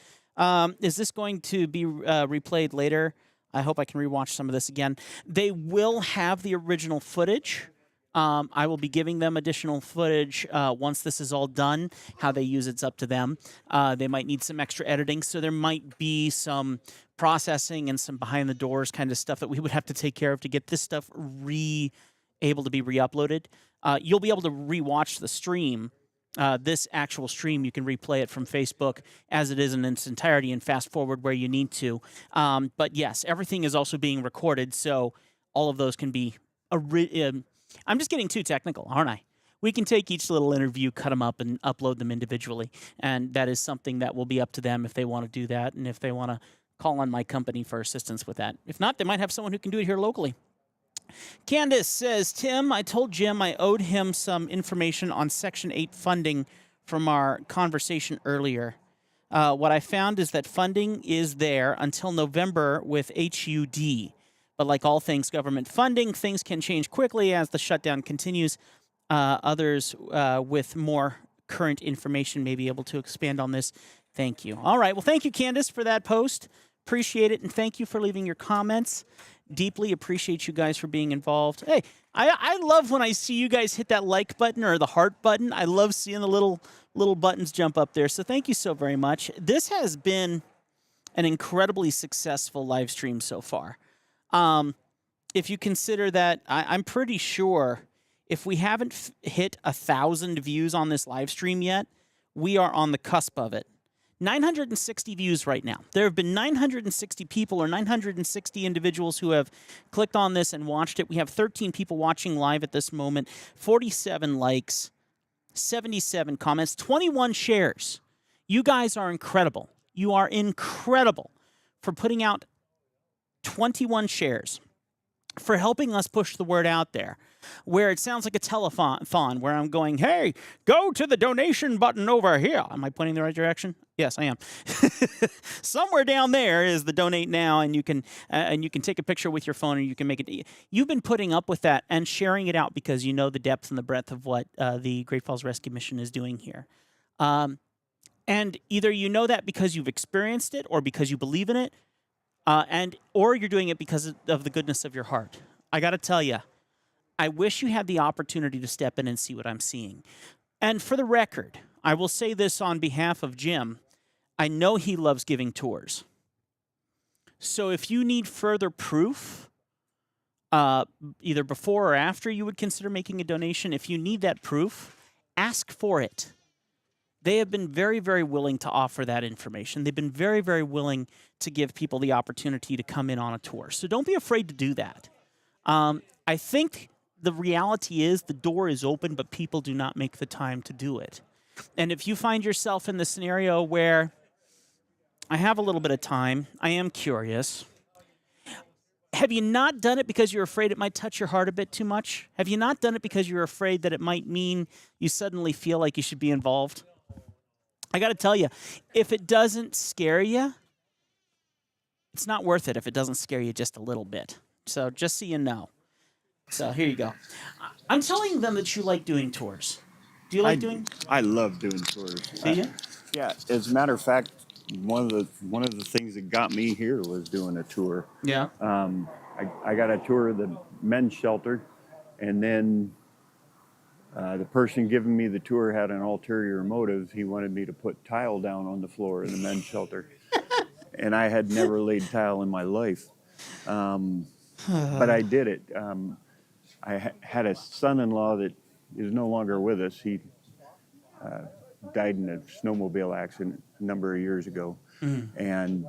Is this going to be replayed later? I hope I can rewatch some of this again. They will have the original footage. I will be giving them additional footage once this is all done. How they use it's up to them. They might need some extra editing, so there might be some processing and some behind-the-doors kind of stuff that we would have to take care of to get this stuff able to be re-uploaded. You'll be able to re-watch the stream. This actual stream, you can replay it from Facebook as it is in its entirety and fast forward where you need to. But yes, everything is also being recorded, so all of those can be... I'm just getting too technical, aren't I? We can take each little interview, cut them up, and upload them individually. And that is something that will be up to them if they want to do that and if they want to call on my company for assistance with that. If not, they might have someone who can do it here locally. Candace says, Tim, I told Jim I owed him some information on Section 8 funding from our conversation earlier. What I found is that funding is there until November with HUD. But like all things government funding, things can change quickly as the shutdown continues. Others with more current information may be able to expand on this. Thank you. All right. Well, thank you, Candace, for that post. Appreciate it. And thank you for leaving your comments. Deeply appreciate you guys for being involved. Hey, I love when I see you guys hit that like button or the heart button. I love seeing the little buttons jump up there. So thank you so very much. This has been an incredibly successful live stream so far. If you consider that, I'm pretty sure if we haven't hit 1,000 views on this live stream yet, we are on the cusp of it. 960 views right now. There have been 960 people or 960 individuals who have clicked on this and watched it. We have 13 people watching live at this moment, 47 likes, 77 comments, 21 shares. You guys are incredible. You are incredible for putting out 21 shares, for helping us push the word out there, where it sounds like a telethon, where I'm going, hey, go to the donation button over here. Am I pointing the right direction? Yes, I am. Somewhere down there is the donate now, and you can take a picture with your phone, and you can make it. You've been putting up with that and sharing it out because you know the depth and the breadth of what the Great Falls Rescue Mission is doing here. And either you know that because you've experienced it or because you believe in it, or you're doing it because of the goodness of your heart. I got to tell you, I wish you had the opportunity to step in and see what I'm seeing. And for the record, I will say this on behalf of Jim. I know he loves giving tours. So if you need further proof, either before or after you would consider making a donation, if you need that proof, ask for it. They have been very, very willing to offer that information. They've been very, very willing to give people the opportunity to come in on a tour. So don't be afraid to do that. I think the reality is the door is open, but people do not make the time to do it. And if you find yourself in the scenario where I have a little bit of time, I am curious, have you not done it because you're afraid it might touch your heart a bit too much? Have you not done it because you're afraid that it might mean you suddenly feel like you should be involved? I got to tell you, if it doesn't scare you, it's not worth it if it doesn't scare you just a little bit. So just so you know. So here you go. I'm telling them that you like doing tours. Do you like doing? I love doing tours. Do you? Yeah. As a matter of fact, one of the things that got me here was doing a tour. Yeah. I got a tour of the men's shelter, and then the person giving me the tour had an ulterior motive. He wanted me to put tile down on the floor in the men's shelter, and I had never laid tile in my life, but I did it. I had a son-in-law that is no longer with us. He died in a snowmobile accident a number of years ago. And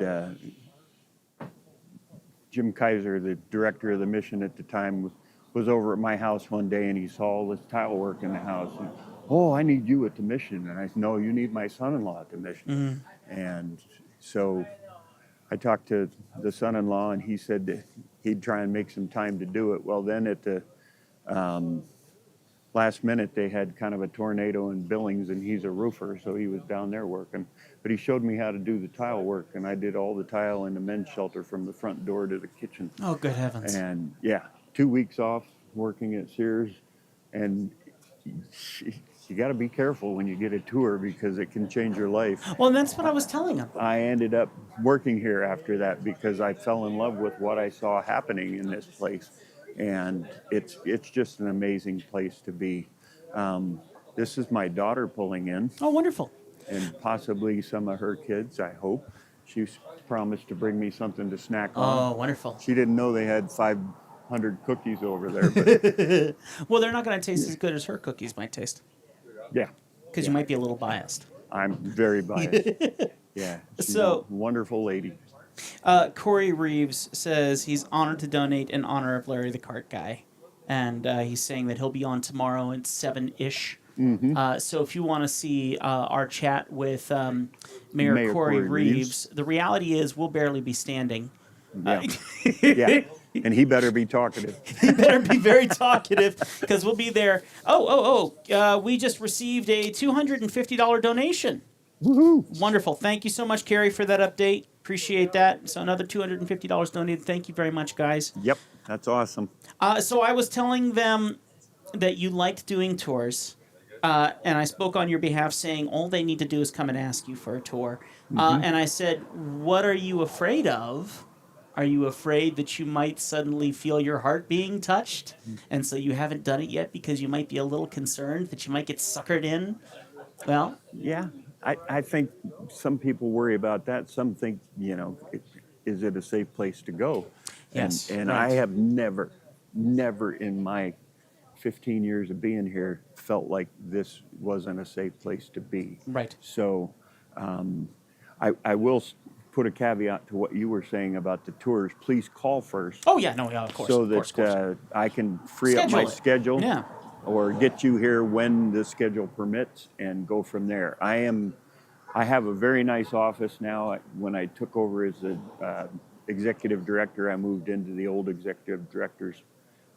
Jim Kaiser, the director of the mission at the time, was over at my house one day, and he saw all this tile work in the house. And, oh, I need you at the mission. And I said, no, you need my son-in-law at the mission. And so I talked to the son-in-law, and he said that he'd try and make some time to do it. Well, then at the last minute, they had kind of a tornado in Billings, and he's a roofer, so he was down there working. But he showed me how to do the tile work, and I did all the tile in the men's shelter from the front door to the kitchen. Oh, good heavens. And yeah, 2 weeks off working at Sears, and you got to be careful when you get a tour because it can change your life. Well, and that's what I was telling him. I ended up working here after that because I fell in love with what I saw happening in this place. And it's just an amazing place to be. This is my daughter pulling in. Oh, wonderful. And possibly some of her kids, I hope. She promised to bring me something to snack on. Oh, wonderful. She didn't know they had 500 cookies over there. But well, they're not going to taste as good as her cookies might taste. Yeah. Because you might be a little biased. I'm very biased. Yeah. She's So- a wonderful lady. Corey Reeves says he's honored to donate in honor of Larry the Cart Guy. And he's saying that he'll be on tomorrow at 7-ish. So if you want to see our chat with Mayor Corey Reeves, the reality is we'll barely be standing. Yeah. Yeah. And he better be talkative. He better be very talkative because we'll be there. We just received a $250 donation. Woohoo! Wonderful. Thank you so much, Carrie, for that update. Appreciate that. So another $250 donated. Thank you very much, guys. Yep, that's awesome. So I was telling them that you liked doing tours, and I spoke on your behalf saying all they need to do is come and ask you for a tour. And I said, what are you afraid of? Are you afraid that you might suddenly feel your heart being touched? And so you haven't done it yet because you might be a little concerned that you might get suckered in? Well, yeah, I think some people worry about that. Some think, is it a safe place to go? Yes. And right. I have never in my 15 years of being here felt like this wasn't a safe place to be. Right. So I will put a caveat to what you were saying about the tours. Please call first. Oh, yeah, no, yeah, of course. So of course, that I can free up my schedule. Yeah. Or get you here when the schedule permits and go from there. I have a very nice office now. When I took over as the executive director, I moved into the old executive director's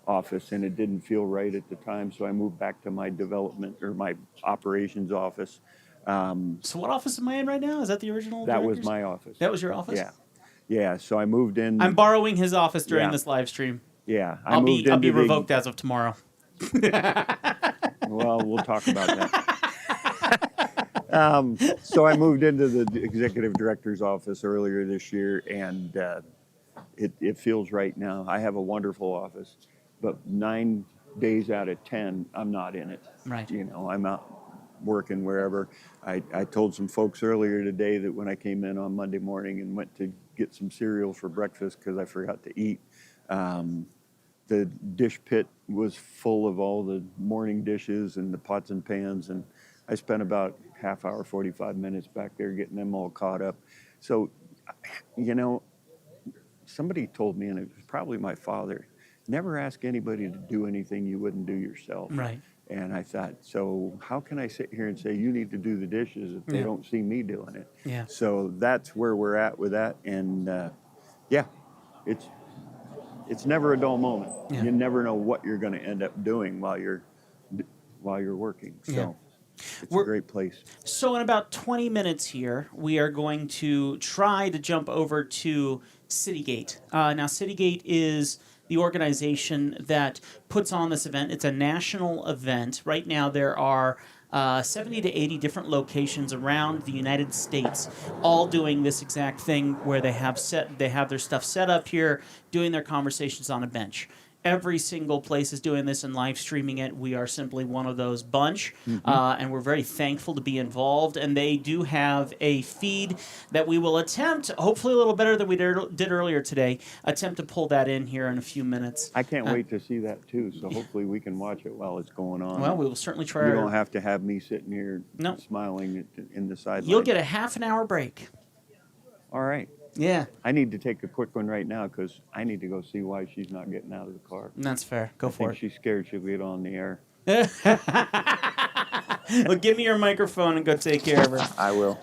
office, and it didn't feel right at the time, so I moved back to my development or my operations office. So what office am I in right now? Is that the original That director's? was my office. That was your office? Yeah. So I moved in. I'm borrowing his office during Yeah. this live stream. Yeah, I'll be into the- revoked as of tomorrow. Well, we'll talk about that. So I moved into the executive director's office earlier this year, and it feels right now. I have a wonderful office, but 9 days out of 10, I'm not in it. Right. I'm out working wherever. I told some folks earlier today that when I came in on Monday morning and went to get some cereal for breakfast because I forgot to eat, the dish pit was full of all the morning dishes and the pots and pans, and I spent about half hour, 45 minutes back there getting them all caught up. So, somebody told me, and it was probably my father, never ask anybody to do anything you wouldn't do yourself. Right. And I thought, so how can I sit here and say you need to do the dishes if they Yeah. don't see me doing it? Yeah. So that's where we're at with that, and it's never a dull moment. Yeah. You never know what you're going to end up doing while you're working. So Yeah. it's a great place. So in about 20 minutes here, we are going to try to jump over to Citygate. Now, Citygate is the organization that puts on this event. It's a national event. Right now, there are 70 to 80 different locations around the United States, all doing this exact thing where they have their stuff set up here, doing their conversations on a bench. Every single place is doing this and live streaming it. We are simply one of those bunch, and we're very thankful to be involved. And they do have a feed that we will attempt, hopefully a little better than we did earlier today, attempt to pull that in here in a few minutes. I can't wait to see that too. So hopefully we can watch it while it's going on. Well, we will certainly try. You don't have to have me sitting here smiling in the sideline. You'll get a half an hour break. All right. Yeah. I need to take a quick one right now because I need to go see why she's not getting out of the car. That's fair. Go for it. She's scared she'll get on the air. Well, give me your microphone and go take care of her. I will.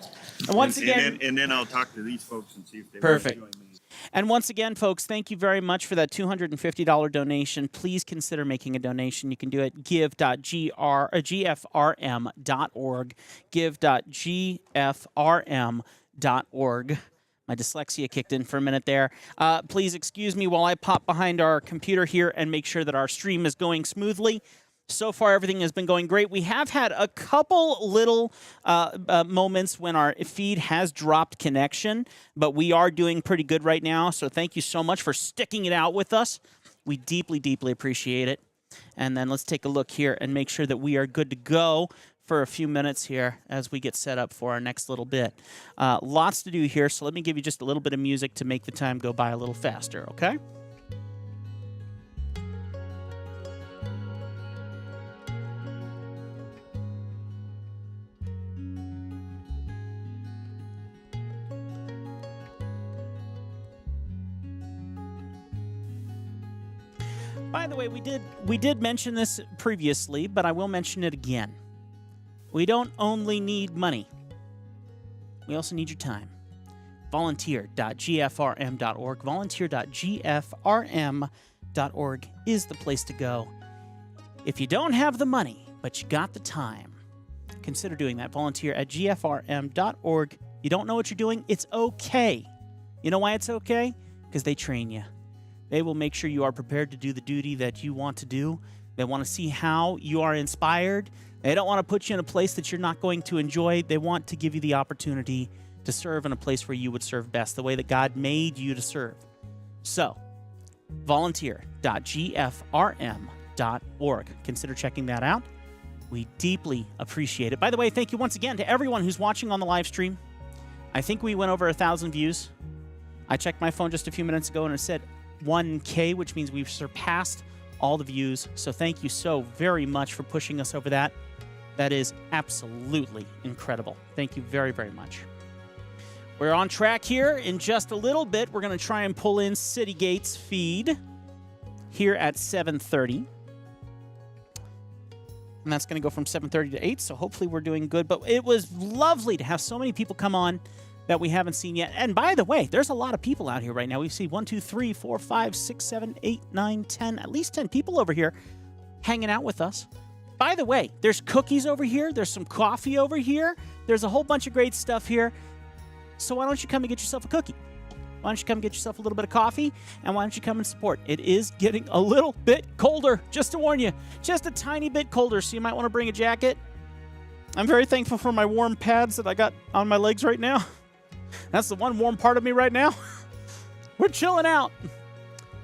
And once again, and then I'll talk to these folks and see if they perfect. want to join me. And once again, folks, thank you very much for that $250 donation. Please consider making a donation. You can do it give.gfrm.org, give.gfrm.org. My dyslexia kicked in for a minute there. Please excuse me while I pop behind our computer here and make sure that our stream is going smoothly. So far, everything has been going great. We have had a couple little moments when our feed has dropped connection, but we are doing pretty good right now. So thank you so much for sticking it out with us. We deeply, deeply appreciate it. And then let's take a look here and make sure that we are good to go for a few minutes here as we get set up for our next little bit. Lots to do here, so let me give you just a little bit of music to make the time go by a little faster, okay? By the way, we did mention this previously, but I will mention it again. We don't only need money. We also need your time. volunteer.gfrm.org. Volunteer.gfrm.org is the place to go. If you don't have the money, but you got the time, consider doing that. Volunteer at gfrm.org. You don't know what you're doing? It's okay. You know why it's okay? Because they train you. They will make sure you are prepared to do the duty that you want to do. They want to see how you are inspired. They don't want to put you in a place that you're not going to enjoy. They want to give you the opportunity to serve in a place where you would serve best, the way that God made you to serve. So, volunteer.gfrm.org. Consider checking that out. We deeply appreciate it. By the way, thank you once again to everyone who's watching on the live stream. I think we went over 1,000 views. I checked my phone just a few minutes ago and it said 1K, which means we've surpassed all the views. So thank you so very much for pushing us over that. That is absolutely incredible. Thank you very, very much. We're on track here. In just a little bit, we're going to try and pull in City Gates feed here at 7:30. And that's going to go from 7:30 to 8, so hopefully we're doing good. But it was lovely to have so many people come on that we haven't seen yet. And by the way, there's a lot of people out here right now. We see 1, 2, 3, 4, 5, 6, 7, 8, 9, 10, at least 10 people over here hanging out with us. By the way, there's cookies over here. There's some coffee over here. There's a whole bunch of great stuff here. So why don't you come and get yourself a cookie? Why don't you come get yourself a little bit of coffee? And why don't you come and support? It is getting a little bit colder, just to warn you. Just a tiny bit colder, so you might want to bring a jacket. I'm very thankful for my warm pads that I got on my legs right now. That's the one warm part of me right now. We're chilling out.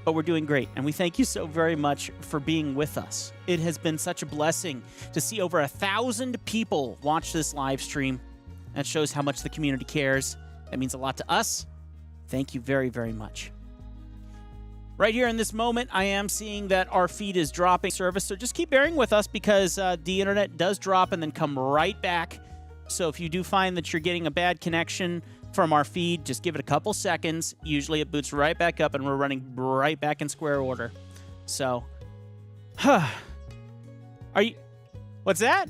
But we're doing great, and we thank you so very much for being with us. It has been such a blessing to see over 1,000 people watch this live stream. That shows how much the community cares. That means a lot to us. Thank you very, very much. Right here in this moment, I am seeing that our feed is dropping service, so just keep bearing with us because the internet does drop and then come right back. So if you do find that you're getting a bad connection from our feed, just give it a couple seconds. Usually it boots right back up and we're running right back in square order. So, are you, what's that?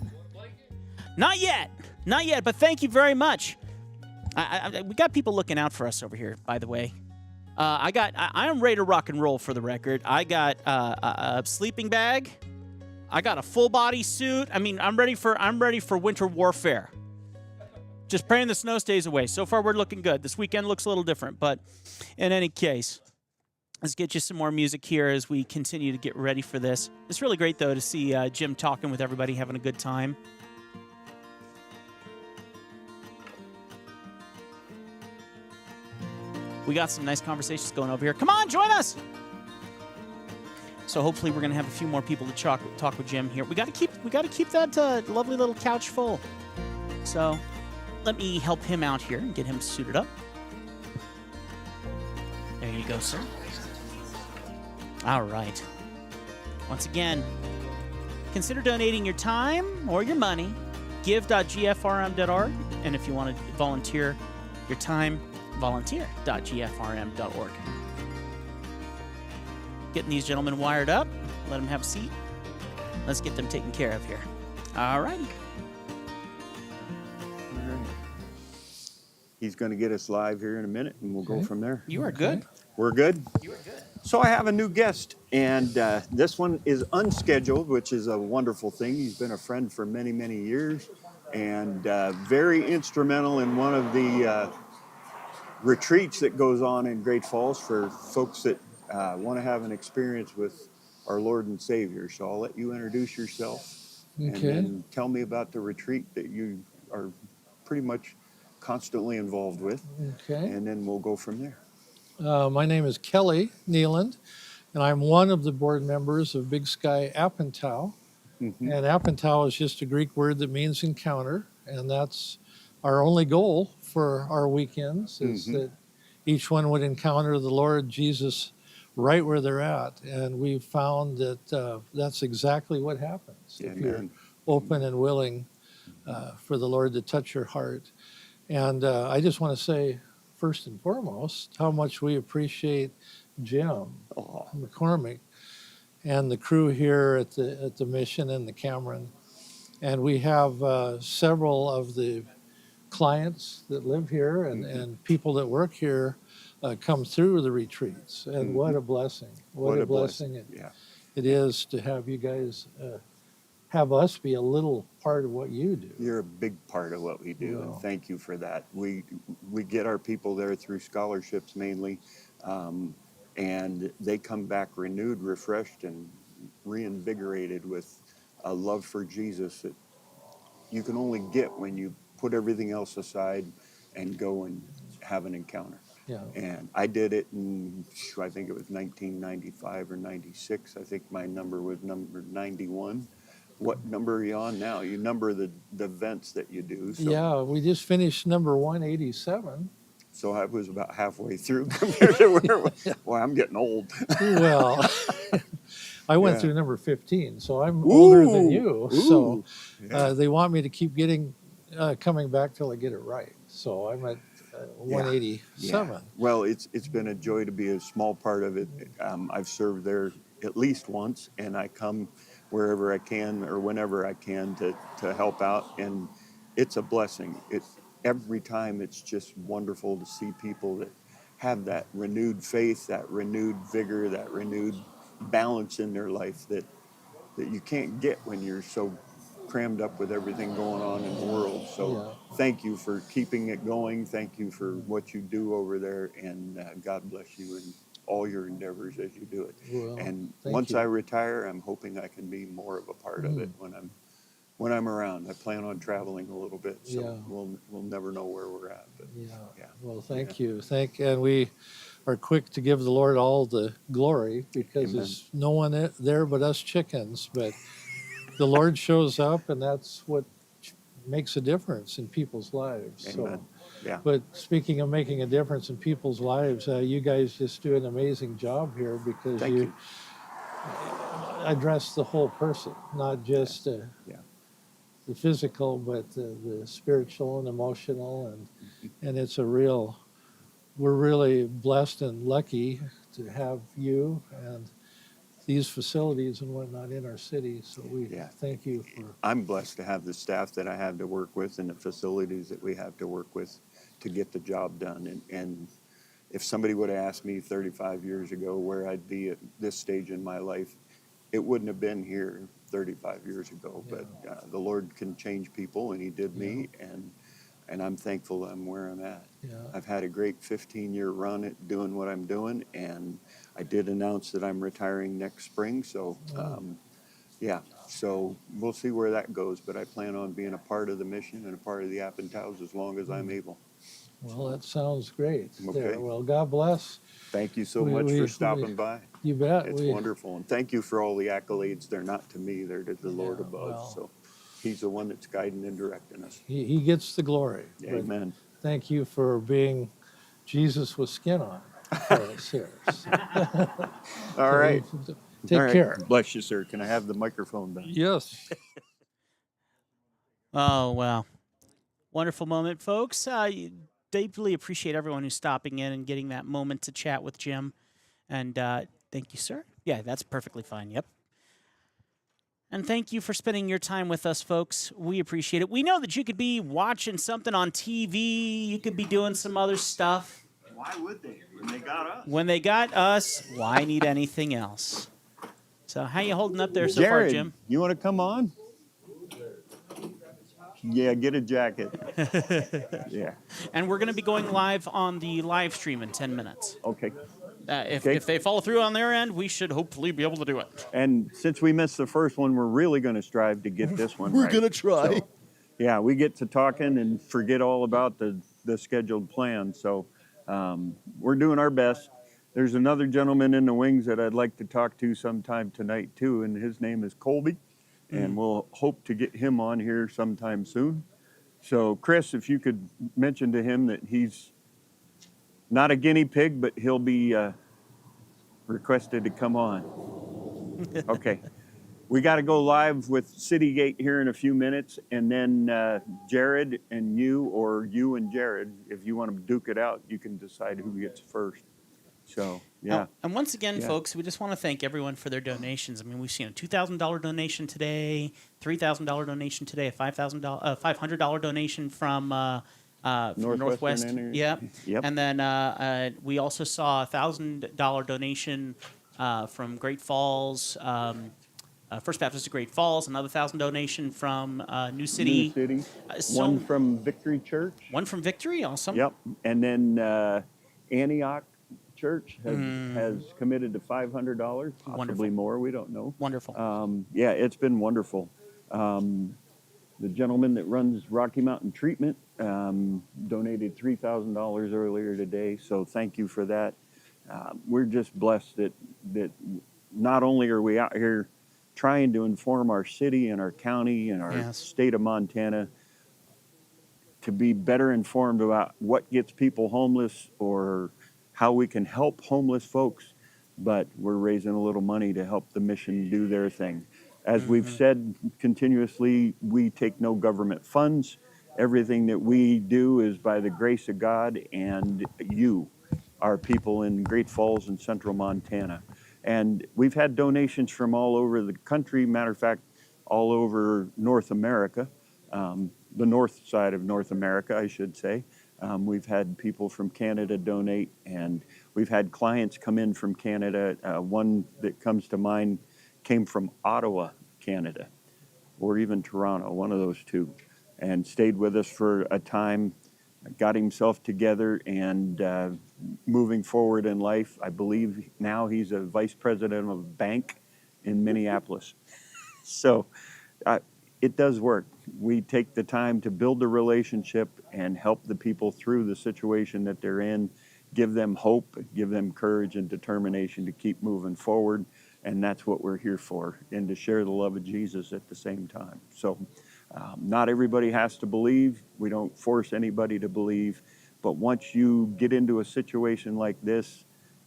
Not yet. Not yet, but thank you very much. We got people looking out for us over here, by the way. I am ready to rock and roll for the record. I got a sleeping bag. I got a full body suit. I mean, I'm ready for winter warfare. Just praying the snow stays away. So far, we're looking good. This weekend looks a little different, but in any case, let's get you some more music here as we continue to get ready for this. It's really great, though, to see Jim talking with everybody, having a good time. We got some nice conversations going over here. Come on, join us. So hopefully we're going to have a few more people to talk with Jim here. We got to keep that lovely little couch full. So let me help him out here and get him suited up. There you go, sir. All right. Once again, consider donating your time or your money. Give.gfrm.org. And if you want to volunteer your time, volunteer.gfrm.org. Getting these gentlemen wired up. Let them have a seat. Let's get them taken care of here. All righty. He's going to get us live here in a minute, and we'll go from there. You are good. We're good? You are good. So I have a new guest, and this one is unscheduled, which is a wonderful thing. He's been a friend for many, many years, and very instrumental in one of the retreats that goes on in Great Falls for folks that want to have an experience with our Lord and Savior. So I'll let you introduce yourself and then tell me about the retreat that you are pretty much constantly involved with. Okay. And then we'll go from there. My name is Kelly Neeland, and I'm one of the board members of Big Sky Appentow. Mm-hmm. And Appentow is just a Greek word that means encounter, and that's our only goal for our weekends is that each one would encounter the Lord Jesus right where they're at. And we've found that that's exactly what happens if you're open and willing for the Lord to touch your heart. And I just want to say, first and foremost, how much we appreciate Jim McCormick and the crew here at the Mission and the Cameron. And we have several of the clients that live here and people that work here come through the retreats. And what a blessing. What a blessing it is to have you guys have us be a little part of what you do. You're a big part of what we do, and thank you for that. We get our people there through scholarships mainly, and they come back renewed, refreshed, and reinvigorated with a love for Jesus that you can only get when you put everything else aside and go and have an encounter. Yeah. And I did it in, I think it was 1995 or 96. I think my number was number 91. What number are you on now? You number the events that you do. So, Yeah, we just finished number 187. so I was about halfway through compared to where, well, I'm getting old. Well, I went Yeah. through number 15, so I'm older than you. Ooh, So yeah. they want me to keep coming back till I get it right. So I'm at 187. Yeah. Well, it's been a joy to be a small part of it. I've served there at least once, and I come wherever I can or whenever I can to help out, and it's a blessing. Every time it's just wonderful to see people that have that renewed faith, that renewed vigor, that renewed balance in their life that you can't get when you're so crammed up with everything going on in the world. So thank you for keeping it going. Thank you for what you do over there, and God bless you in all your endeavors as you do it. Well, and thank once you. I retire, I'm hoping I can be more of a part of it when I'm around. I plan on traveling a little bit, so we'll never know where we're at. But Well, thank you. And we are quick to give the Lord all the glory because Amen. there's no one there but us chickens. But the Lord shows up, and that's what makes a difference in people's lives. Amen. So, Yeah. but speaking of making a difference in people's lives, you guys just do an amazing job here because Thank you. address the whole person, not just the physical, but the spiritual and emotional, and it's we're really blessed and lucky to have you and these facilities and whatnot in our city. So we thank you for. I'm blessed to have the staff that I have to work with and the facilities that we have to work with to get the job done. And if somebody would have asked me 35 years ago where I'd be at this stage in my life, it wouldn't have been here 35 years ago. But the Lord can change people, and He did me, and I'm thankful I'm where I'm at. Yeah. I've had a great 15-year run at doing what I'm doing, and I did announce that I'm retiring next spring. So, so we'll see where that goes. But I plan on being a part of the mission and a part of the Appentaus as long as I'm able. Well, that sounds great. Okay. There. Well, God bless. Thank you so much for stopping by. You bet. It's wonderful. And thank you for all the accolades. They're not to me, they're to the Lord above. well. So He's the one that's guiding and directing us. He gets the glory. But Amen. thank you for being Jesus with skin on for us here. So. All right. Take All right. care. Bless you, sir. Can I have the microphone back? Yes. Oh, wow. Wonderful moment, folks. Deeply appreciate everyone who's stopping in and getting that moment to chat with Jim. And thank you, sir. Yeah, that's perfectly fine. Yep. And thank you for spending your time with us, folks. We appreciate it. We know that you could be watching something on TV. You could be doing some other stuff. Why would they when they got us? When they got us, why need anything else? So how you holding up there so far, Jared, Jim? you want to come on? Yeah, get a jacket. Yeah. And we're going to be going live on the live stream in 10 minutes. Okay. If they follow through on their end, we should hopefully be able to do it. And since we missed the first one, we're really going to strive to get this one We're right. gonna try. So, yeah, we get to talking and forget all about the scheduled plan. So we're doing our best. There's another gentleman in the wings that I'd like to talk to sometime tonight too, and his name is Colby. And we'll hope to get him on here sometime soon. So Chris, if you could mention to him that he's not a guinea pig, but he'll be requested to come on. Okay. We got to go live with City Gate here in a few minutes, and then Jared and you, or you and Jared, if you want to duke it out, you can decide who gets first. So, yeah. And once again, Yeah. folks, we just want to thank everyone for their donations. I mean, we've seen a $2,000 donation today, $3,000 donation today, a $500 donation from Northwestern from Northwest. Energy. Yep. Yep. And then we also saw a $1,000 donation from Great Falls. First Baptist of Great Falls, another $1,000 donation from New City. New City. So- One from Victory Church. One from Victory, awesome. Yep. And then Antioch Church has committed to $500, possibly Wonderful. more. We don't know. Wonderful. Yeah, it's been wonderful. The gentleman that runs Rocky Mountain Treatment donated $3,000 earlier today, so thank you for that. We're just blessed that not only are we out here trying to inform our city and our county and our Yes. state of Montana to be better informed about what gets people homeless or how we can help homeless folks, but we're raising a little money to help the mission do their thing. As we've said continuously, we take no government funds. Everything that we do is by the grace of God and you, our people in Great Falls and Central Montana. And we've had donations from all over the country, matter of fact, all over North America, the north side of North America, I should say. We've had people from Canada donate, and we've had clients come in from Canada. One that comes to mind came from Ottawa, Canada, or even Toronto, one of those two, and stayed with us for a time, got himself together, and moving forward in life. I believe now he's a vice president of a bank in Minneapolis. So it does work. We take the time to build a relationship and help the people through the situation that they're in, give them hope, give them courage and determination to keep moving forward. And that's what we're here for, and to share the love of Jesus at the same time. So not everybody has to believe. We don't force anybody to believe. But once you get into a situation like this,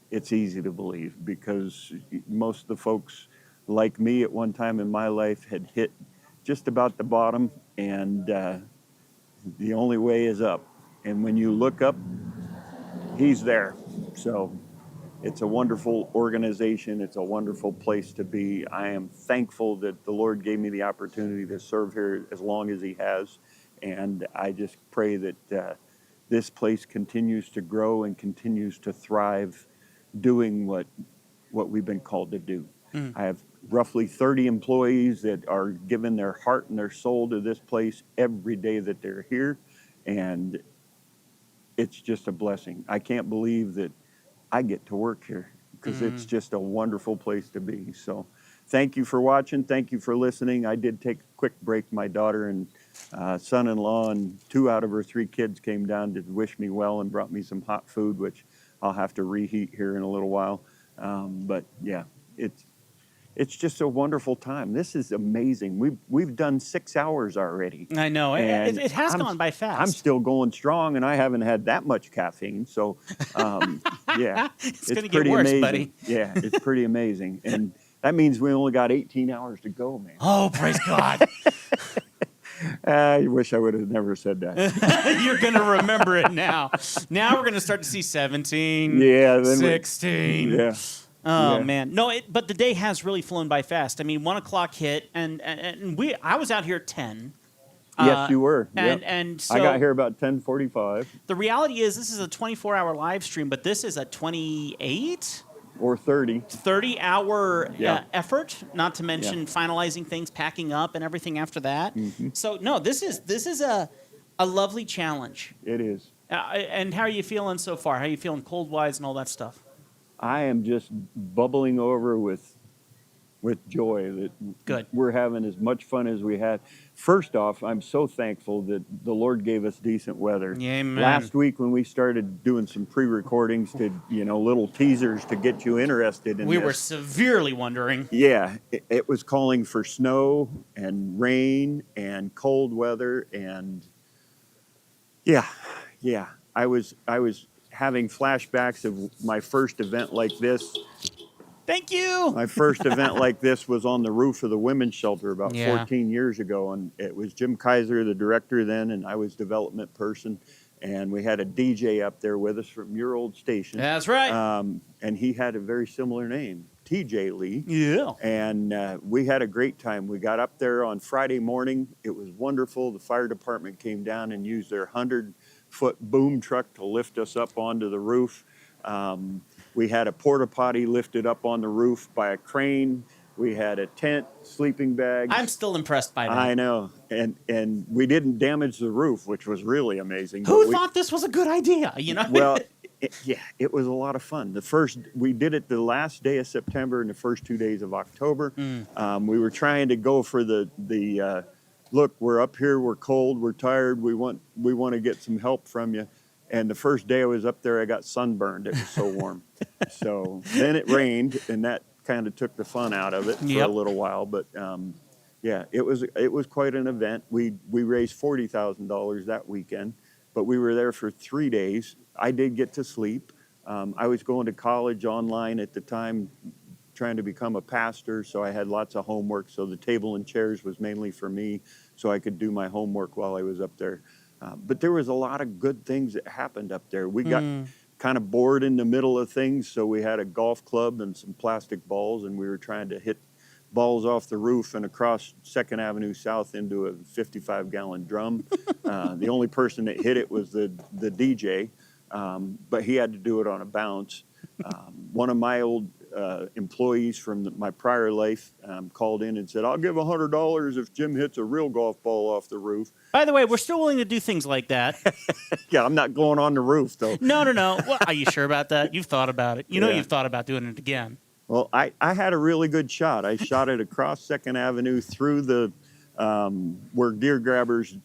it's easy to believe, because most of the folks like me at one time in my life had hit just about the bottom, and the only way is up. And when you look up, he's there. So it's a wonderful organization. It's a wonderful place to be. I am thankful that the Lord gave me the opportunity to serve here as long as he has. And I just pray that this place continues to grow and continues to thrive doing what we've been called to do. I have roughly 30 employees that are giving their heart and their soul to this place every day that they're here. And it's just a blessing. I can't believe that I get to work here, because it's just a wonderful place to be. So thank you for watching. Thank you for listening. I did take a quick break. My daughter and son-in-law and 2 out of her 3 kids came down to wish me well and brought me some hot food, which I'll have to reheat here in a little while. But yeah, it's just a wonderful time. This is amazing. We've done 6 hours already. I know. And It has gone by fast. I'm still going strong, and I haven't had that much caffeine. So, yeah, it's going to pretty get worse, amazing. buddy. Yeah, it's pretty amazing. And that means we only got 18 hours to go, man. Oh, praise God. I wish I would have never said that. You're going to remember it now. Now we're going to start to see 17, Yeah, then 16. Yeah. Oh Yeah. man, no! But the day has really flown by fast. I mean, 1 o'clock hit, and I was out here at 10. Yes, you were. And Yep. and so I got here about 10:45 the reality is, this is a 24-hour live stream, but this is a 28, or 30. 30-hour Yeah. effort. Not to mention finalizing things, packing up, and everything after that. So no, this is a lovely challenge. It is. And how are you feeling so far? How are you feeling cold-wise and all that stuff? I am just bubbling over with joy that Good. We're having as much fun as we had. First off, I'm so thankful that the Lord gave us decent weather. Amen. Last week when we started doing some pre-recordings to, little teasers to get you interested in We this, were severely wondering. yeah, it was calling for snow and rain and cold weather, and yeah, I was having flashbacks of my first event like this. Thank you. My first event like this was on the roof of the women's shelter about Yeah. 14 years ago, and it was Jim Kaiser, the director then, and I was development person, and we had a DJ up there with us from your old station. That's right. And he had a very similar name, TJ Lee. Yeah. And we had a great time. We got up there on Friday morning. It was wonderful. The fire department came down and used their 100 8-foot boom truck to lift us up onto the roof. We had a porta potty lifted up on the roof by a crane. We had a tent, sleeping bags. I'm still impressed by that. I know, and we didn't damage the roof, which was really amazing. Who thought this was a good idea? Well, it was a lot of fun. We did it the last day of September and the first 2 days of October. We were trying to go for the look. We're up here. We're cold. We're tired. We want to get some help from you. And the first day I was up there, I got sunburned. It was so warm. So then it rained, and that kind of took the fun out of it for a little while. But yeah, it was quite an event. We raised $40,000 that weekend, but we were there for 3 days. I did get to sleep. I was going to college online at the time, trying to become a pastor, so I had lots of homework. So the table and chairs was mainly for me, so I could do my homework while I was up there. But there was a lot of good things that happened up there. We got kind of bored in the middle of things, so we had a golf club and some plastic balls, and we were trying to hit balls off the roof and across 2nd Avenue South into a 55-gallon drum. The only person that hit it was the DJ, but he had to do it on a bounce. One of my old employees from my prior life called in and said, "I'll give $100 if Jim hits a real golf ball off the roof." By the way, we're still willing to do things like that. Yeah, I'm not going on the roof, though. No. Well, are you sure about that? You've thought about it. You've thought about doing it again. Well, I had a really good shot. I shot it across 2nd Avenue through the where Deer Grabber's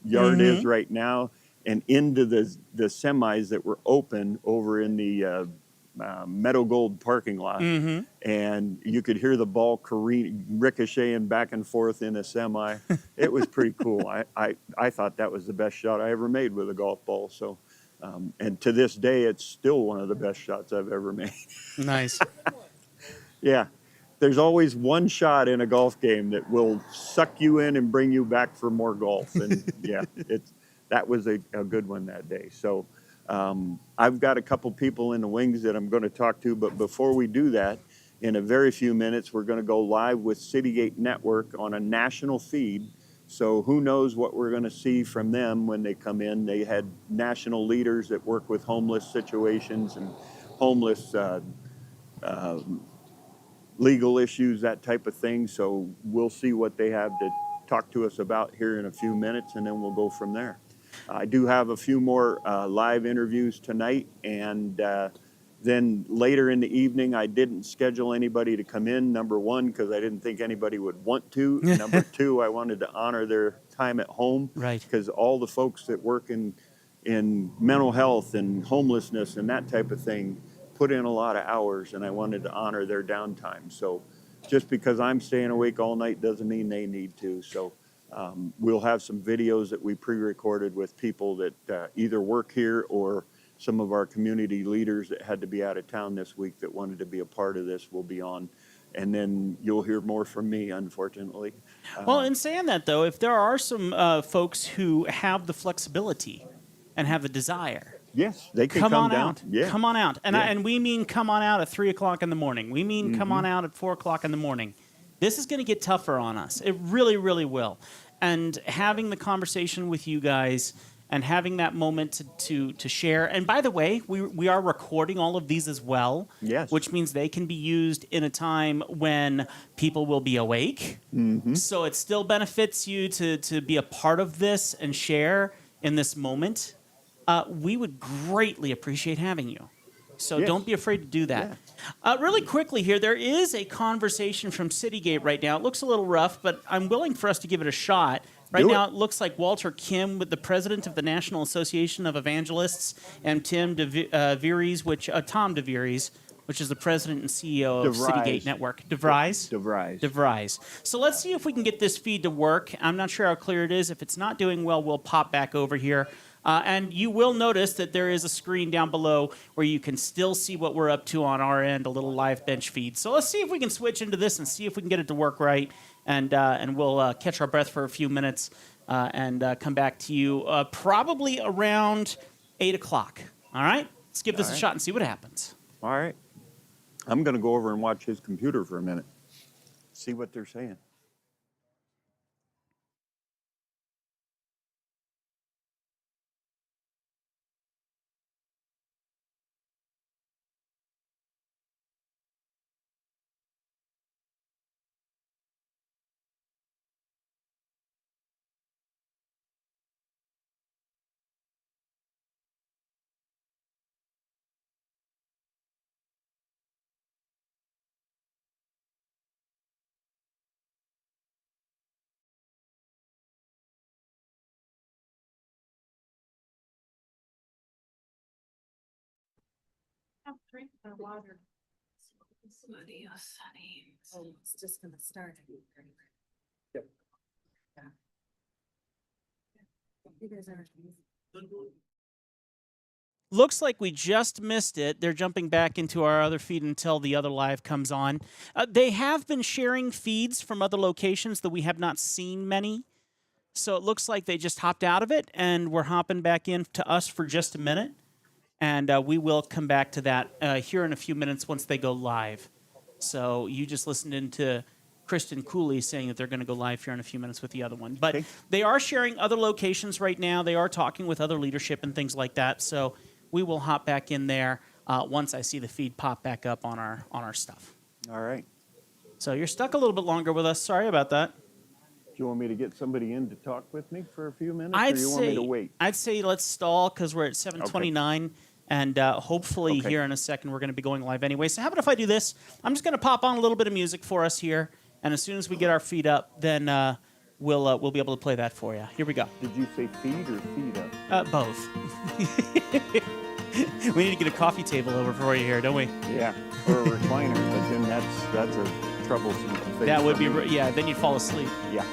yard is right now, and into the semis that were open over in the Meadow Gold parking lot. And you could hear the ball ricocheting back and forth in a semi. It was pretty cool. I thought that was the best shot I ever made with a golf ball. So, and to this day, it's still one of the best shots I've ever made. Nice. Yeah. There's always one shot in a golf game that will suck you in and bring you back for more golf. And yeah, that was a good one that day. So I've got a couple people in the wings that I'm going to talk to, but before we do that, in a very few minutes, we're going to go live with Citygate Network on a national feed. So who knows what we're going to see from them when they come in. They had national leaders that work with homeless situations and homeless legal issues, that type of thing. So we'll see what they have to talk to us about here in a few minutes, and then we'll go from there. I do have a few more live interviews tonight, and then later in the evening, I didn't schedule anybody to come in, number one, because I didn't think anybody would want to. Number two, I wanted to honor their time at home. Right. Because all the folks that work in mental health and homelessness and that type of thing put in a lot of hours, and I wanted to honor their downtime. So just because I'm staying awake all night doesn't mean they need to. So we'll have some videos that we pre-recorded with people that either work here or some of our community leaders that had to be out of town this week that wanted to be a part of this will be on. And then you'll hear more from me, unfortunately. Well, in saying that, though, if there are some folks who have the flexibility and have the desire, yes, they can come on down. out. Yeah. Come on out. And, Yeah. and we mean come on out at 3 o'clock in the morning. We mean come on out at 4 o'clock in the morning. This is going to get tougher on us. It really, really will. And having the conversation with you guys and having that moment to share. And by the way, we are recording all of these as well. Yes. Which means they can be used in a time when people will be awake. So it still benefits you to be a part of this and share in this moment. We would greatly appreciate having you. So Yes. don't be afraid to do that. Really quickly here, there is a conversation from Citygate right now. It looks a little rough, but I'm willing for us to give it a shot. Right Do now, it. it looks like Walter Kim, with the president of the National Association of Evangelists, and Tom DeVries, which is the president and CEO of DeVries. Citygate Network. DeVries? DeVries. DeVries. So let's see if we can get this feed to work. I'm not sure how clear it is. If it's not doing well, we'll pop back over here. And you will notice that there is a screen down below where you can still see what we're up to on our end, a little live bench feed. So let's see if we can switch into this and see if we can get it to work right. And we'll catch our breath for a few minutes and come back to you probably around 8 o'clock. All right? Let's give this a shot and see what happens. All right. I'm going to go over and watch his computer for a minute, see what they're saying. Drink the water. Adios, honey. Oh, it's just gonna start. Yep. Yeah. You guys are. Looks like we just missed it. They're jumping back into our other feed until the other live comes on. They have been sharing feeds from other locations that we have not seen many. So it looks like they just hopped out of it, and we're hopping back in to us for just a minute. And we will come back to that here in a few minutes once they go live. So you just listened into Kristen Cooley saying that they're going to go live here in a few minutes with the other one. But they are sharing other locations right now. They are talking with other leadership and things like that. So we will hop back in there once I see the feed pop back up on our stuff. All right. So you're stuck a little bit longer with us. Sorry about that. Do you want me to get somebody in to talk with me for a few minutes, or do you want me to wait? I'd say let's stall because we're at 7:29, and hopefully here in a second we're going to be going live anyway. So how about if I do this? I'm just going to pop on a little bit of music for us here, and as soon as we get our feed up, then we'll be able to play that for you. Here we go. Did you say feed or feed up? Both. We need to get a coffee table over for you here, don't we? Yeah, or a recliner, but then that's a troublesome thing. That would for be, me. yeah, then you'd fall asleep. Yeah.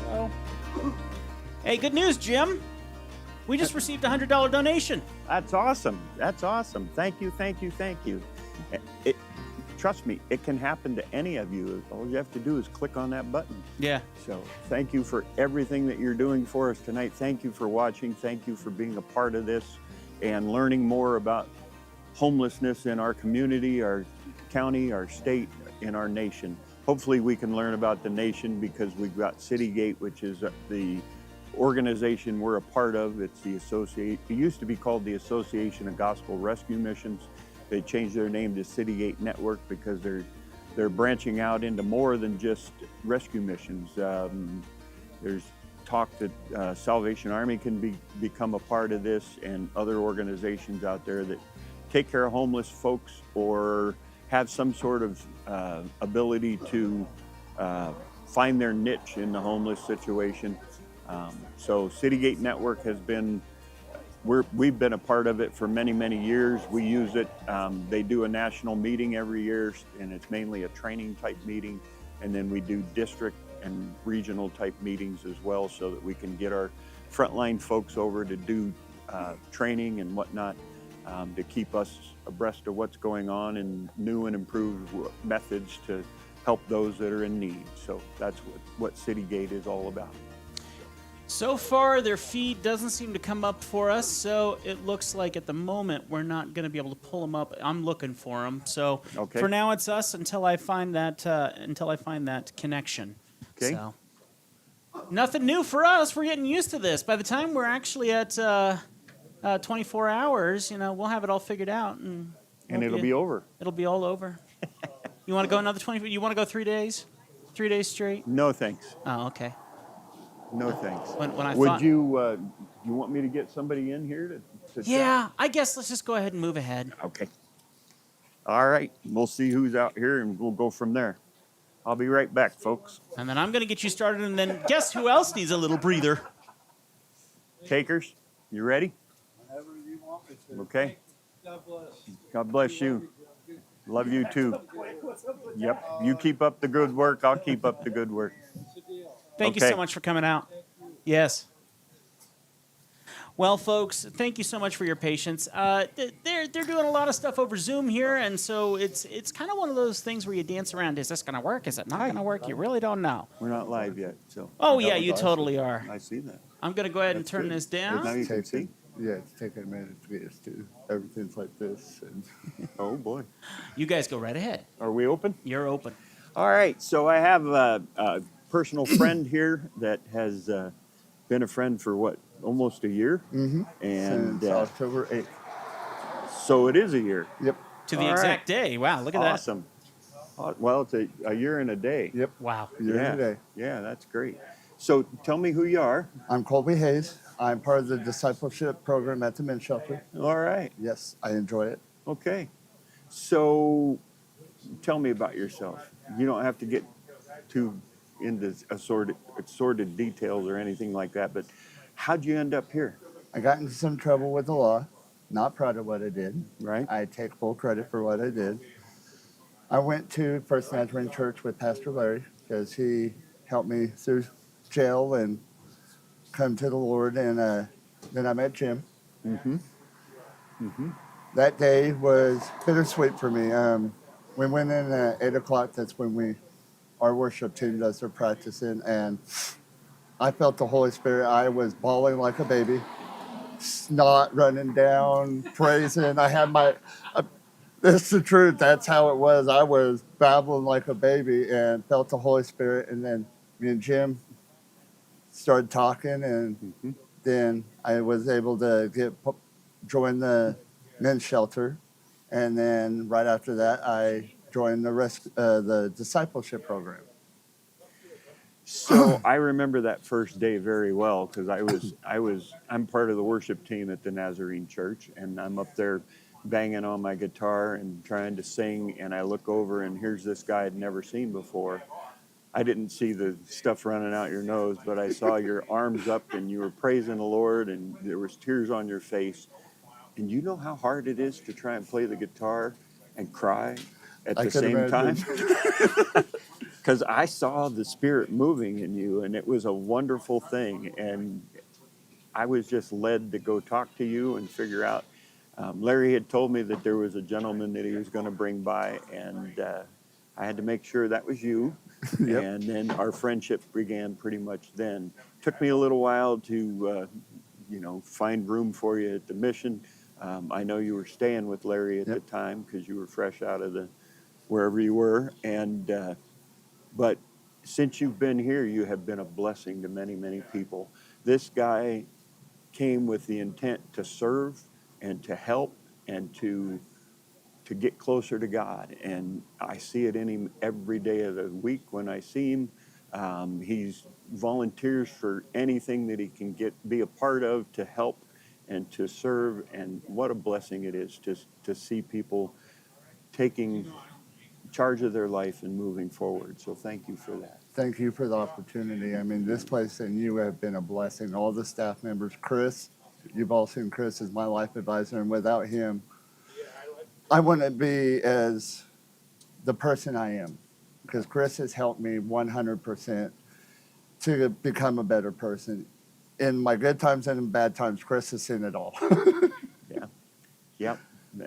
Oh. Hey, good news, Jim. We just received a $100 donation. That's awesome. That's awesome. Thank you, thank you, thank you. Trust me, it can happen to any of you. All you have to do is click on that button. Yeah. So thank you for everything that you're doing for us tonight. Thank you for watching. Thank you for being a part of this and learning more about homelessness in our community, our county, our state, in our nation. Hopefully we can learn about the nation because we've got Citygate, which is the organization we're a part of. It's the it used to be called the Association of Gospel Rescue Missions. They changed their name to Citygate Network because they're branching out into more than just rescue missions. There's talk that Salvation Army can become a part of this, and other organizations out there that take care of homeless folks or have some sort of ability to find their niche in the homeless situation. So Citygate Network has been, we've been a part of it for many, many years. We use it. They do a national meeting every year, and it's mainly a training type meeting. And then we do district and regional type meetings as well, so that we can get our frontline folks over to do training and whatnot, to keep us abreast of what's going on and new and improved methods to help those that are in need. So that's what Citygate is all about. So far, their feed doesn't seem to come up for us, so it looks like at the moment we're not going to be able to pull them up. I'm looking for them, so for now it's us until I find that connection. Okay. So nothing new for us. We're getting used to this. By the time we're actually at 24 hours, we'll have it all figured out, and it'll be over. It'll be all over. You want to go another 20? You want to go 3 days? 3 days straight? No, thanks. Oh, okay. No, thanks. When I Would thought, you want me to get somebody in here to yeah, I guess let's just go ahead and move ahead. Okay. All right. We'll see who's out here, and we'll go from there. I'll be right back, folks. And then I'm going to get you started, and then guess who else needs a little breather? Takers, you ready? Whenever you want me to. Okay. God bless. God bless you. Love you too. Yep. You keep up the good work. I'll keep up the good work. Thank you so much for coming out. Yes. Well, folks, thank you so much for your patience. They're doing a lot of stuff over Zoom here, and so it's kind of one of those things where you dance around. Is this going to work? Is it not going to work? You really don't know. We're not live yet, so. Oh, yeah, you totally are. I see that. I'm going to go ahead and turn this down. Now you can see. Yeah, it's taking a minute to get us to. Everything's like this. And oh, boy. You guys go right ahead. Are we open? You're open. All right. So I have a personal friend here that has been a friend for what, almost a year? Mm-hmm. And since October 8th. So it is a year. Yep. To the exact day. Wow, look at that. Awesome. Well, it's a year and a day. Yep. Wow. A year and a day. Yeah, that's great. So tell me who you are. I'm Colby Hayes. I'm part of the discipleship program at the men's shelter. All right. Yes, I enjoy it. Okay. So tell me about yourself. You don't have to get too into assorted details or anything like that, but how'd you end up here? I got into some trouble with the law. Not proud of what I did. Right. I take full credit for what I did. I went to First Nazarene Church with Pastor Larry because he helped me through jail and come to the Lord. And then I met Jim. Mm-hmm. Mm-hmm. That day was bittersweet for me. We went in at 8 o'clock. That's when our worship team does their practicing. And I felt the Holy Spirit. I was bawling like a baby, snot running down, praising. I had that's the truth. That's how it was. I was babbling like a baby and felt the Holy Spirit. And then me and Jim started talking, and then I was able to join the men's shelter. And then right after that, I joined the discipleship program. So I remember that first day very well because I'm part of the worship team at the Nazarene Church, and I'm up there banging on my guitar and trying to sing, and I look over and here's this guy I'd never seen before. I didn't see the stuff running out your nose, but I saw your arms up and you were praising the Lord and there was tears on your face. And you know how hard it is to try and play the guitar and cry at the same time? Because I saw the Spirit moving in you, and it was a wonderful thing. And I was just led to go talk to you and figure out. Larry had told me that there was a gentleman that he was going to bring by, and I had to make sure that was you. Yep. And then our friendship began pretty much then. Took me a little while to, find room for you at the mission. I know you were staying with Larry at the time because you were fresh out of wherever you were. And but since you've been here, you have been a blessing to many, many people. This guy came with the intent to serve and to help and to get closer to God. And I see it in him every day of the week when I see him. He's volunteers for anything that he can be a part of to help and to serve. And what a blessing it is to see people taking charge of their life and moving forward. So thank you for that. Thank you for the opportunity. I mean, this place and you have been a blessing. All the staff members, Chris, you've all seen Chris as my life advisor, and without him, I wouldn't be as the person I am, because Chris has helped me 100% to become a better person. In my good times and in bad times, Chris has seen it all. Yeah.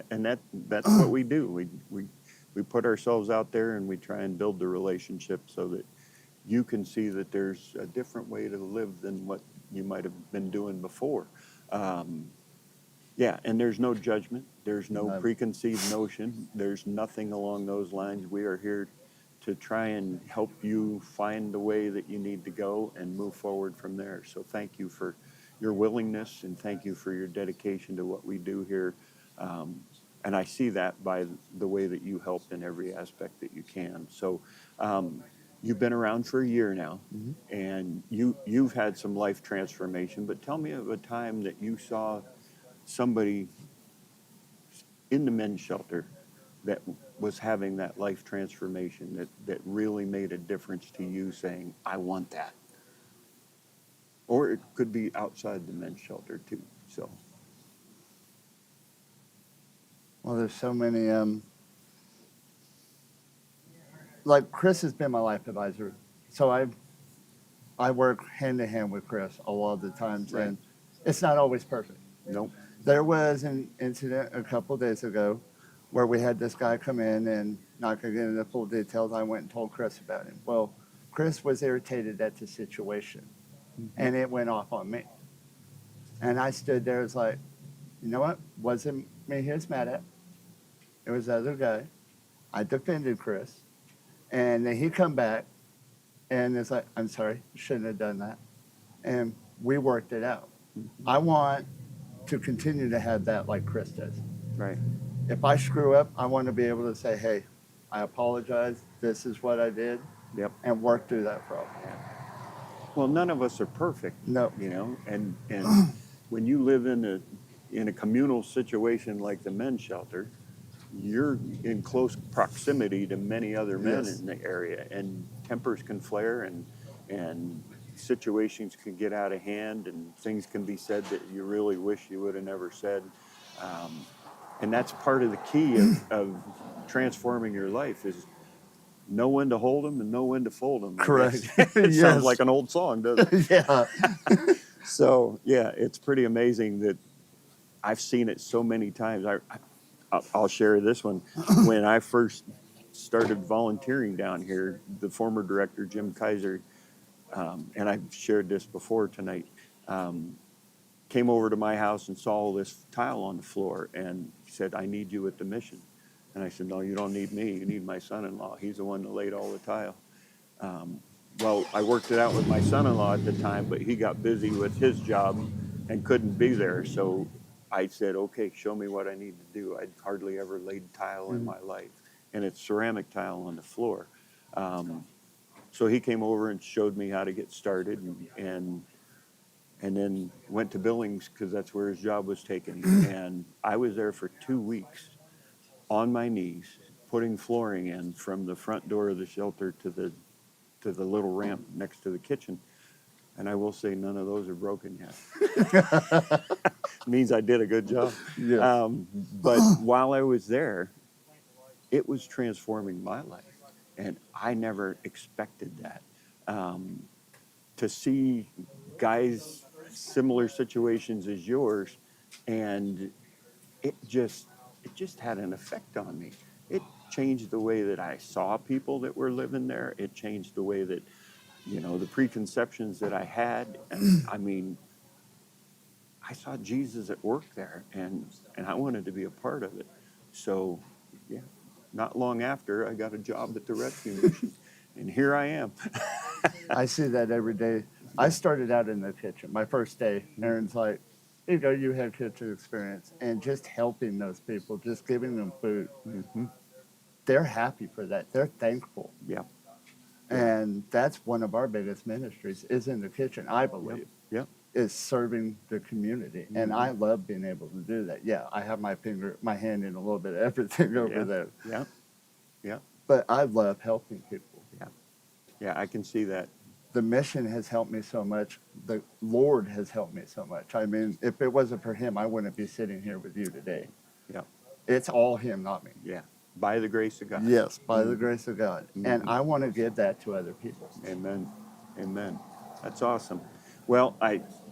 And that's what we do. We put ourselves out there and we try and build the relationship so that you can see that there's a different way to live than what you might have been doing before. And there's no judgment. There's no preconceived notion. There's nothing along those lines. We are here to try and help you find the way that you need to go and move forward from there. So thank you for your willingness and thank you for your dedication to what we do here. And I see that by the way that you help in every aspect that you can. So you've been around for a year now, and you've had some life transformation, but tell me of a time that you saw somebody in the men's shelter that was having that life transformation that really made a difference to you saying, I want that. Or it could be outside the men's shelter too, so. Well, there's so many, like Chris has been my life advisor. So I work hand to hand with Chris a lot of the times, and it's not always perfect. Nope. There was an incident a couple of days ago where we had this guy come in, and not going to get into full details, I went and told Chris about him. Well, Chris was irritated at the situation, and it went off on me. And I stood there, was like, you know what? Wasn't me he was mad at. It was the other guy. I defended Chris. And then he come back, and it's like, I'm sorry, shouldn't have done that. And we worked it out. I want to continue to have that like Chris does. Right. If I screw up, I want to be able to say, hey, I apologize. This is what I did. Yep. And work through that problem. Well, none of us are perfect. No. You know, and when you live in a communal situation like the men's shelter, you're in close proximity to many other men Yes. in the area, and tempers can flare, and situations can get out of hand, and things can be said that you really wish you would have never said. And that's part of the key of transforming your life is know when to hold them and know when to fold them. Correct. It Yes. sounds like an old song, doesn't it? Yeah. So yeah, it's pretty amazing that I've seen it so many times. I'll share this one. When I first started volunteering down here, the former director, Jim Kaiser, and I've shared this before tonight, came over to my house and saw this tile on the floor, and he said, "I need you at the mission." And I said, "No, you don't need me. You need my son-in-law. He's the one that laid all the tile." Well, I worked it out with my son-in-law at the time, but he got busy with his job and couldn't be there. So I said, "Okay, show me what I need to do." I'd hardly ever laid tile in my life, and it's ceramic tile on the floor. So he came over and showed me how to get started, and then went to Billings because that's where his job was taken. And I was there for 2 weeks on my knees, putting flooring in from the front door of the shelter to the little ramp next to the kitchen. And I will say none of those are broken yet. Means I did a good job. Yeah. But while I was there, it was transforming my life. And I never expected that. To see guys, similar situations as yours, and it just had an effect on me. It changed the way that I saw people that were living there. It changed the way that, the preconceptions that I had. And I mean, I saw Jesus at work there, and I wanted to be a part of it. So, yeah, not long after, I got a job at the rescue mission, and here I am. I see that every day. I started out in the kitchen. My first day, Aaron's like, "Here you go, you have kitchen experience." And just helping those people, just giving them food. Mm-hmm. They're happy for that. They're thankful. Yeah. And that's one of our biggest ministries is in the kitchen, I believe. Yep. Is serving the community. And I love being able to do that. Yeah, I have my hand in a little bit of everything over there. Yeah. Yeah. But I love helping people. Yeah. Yeah, I can see that. The mission has helped me so much. The Lord has helped me so much. I mean, if it wasn't for him, I wouldn't be sitting here with you today. Yeah. It's all him, not me. Yeah. By the grace of God. Yes, by the grace of God. And I want to give that to other people. Amen. Amen. That's awesome. Well,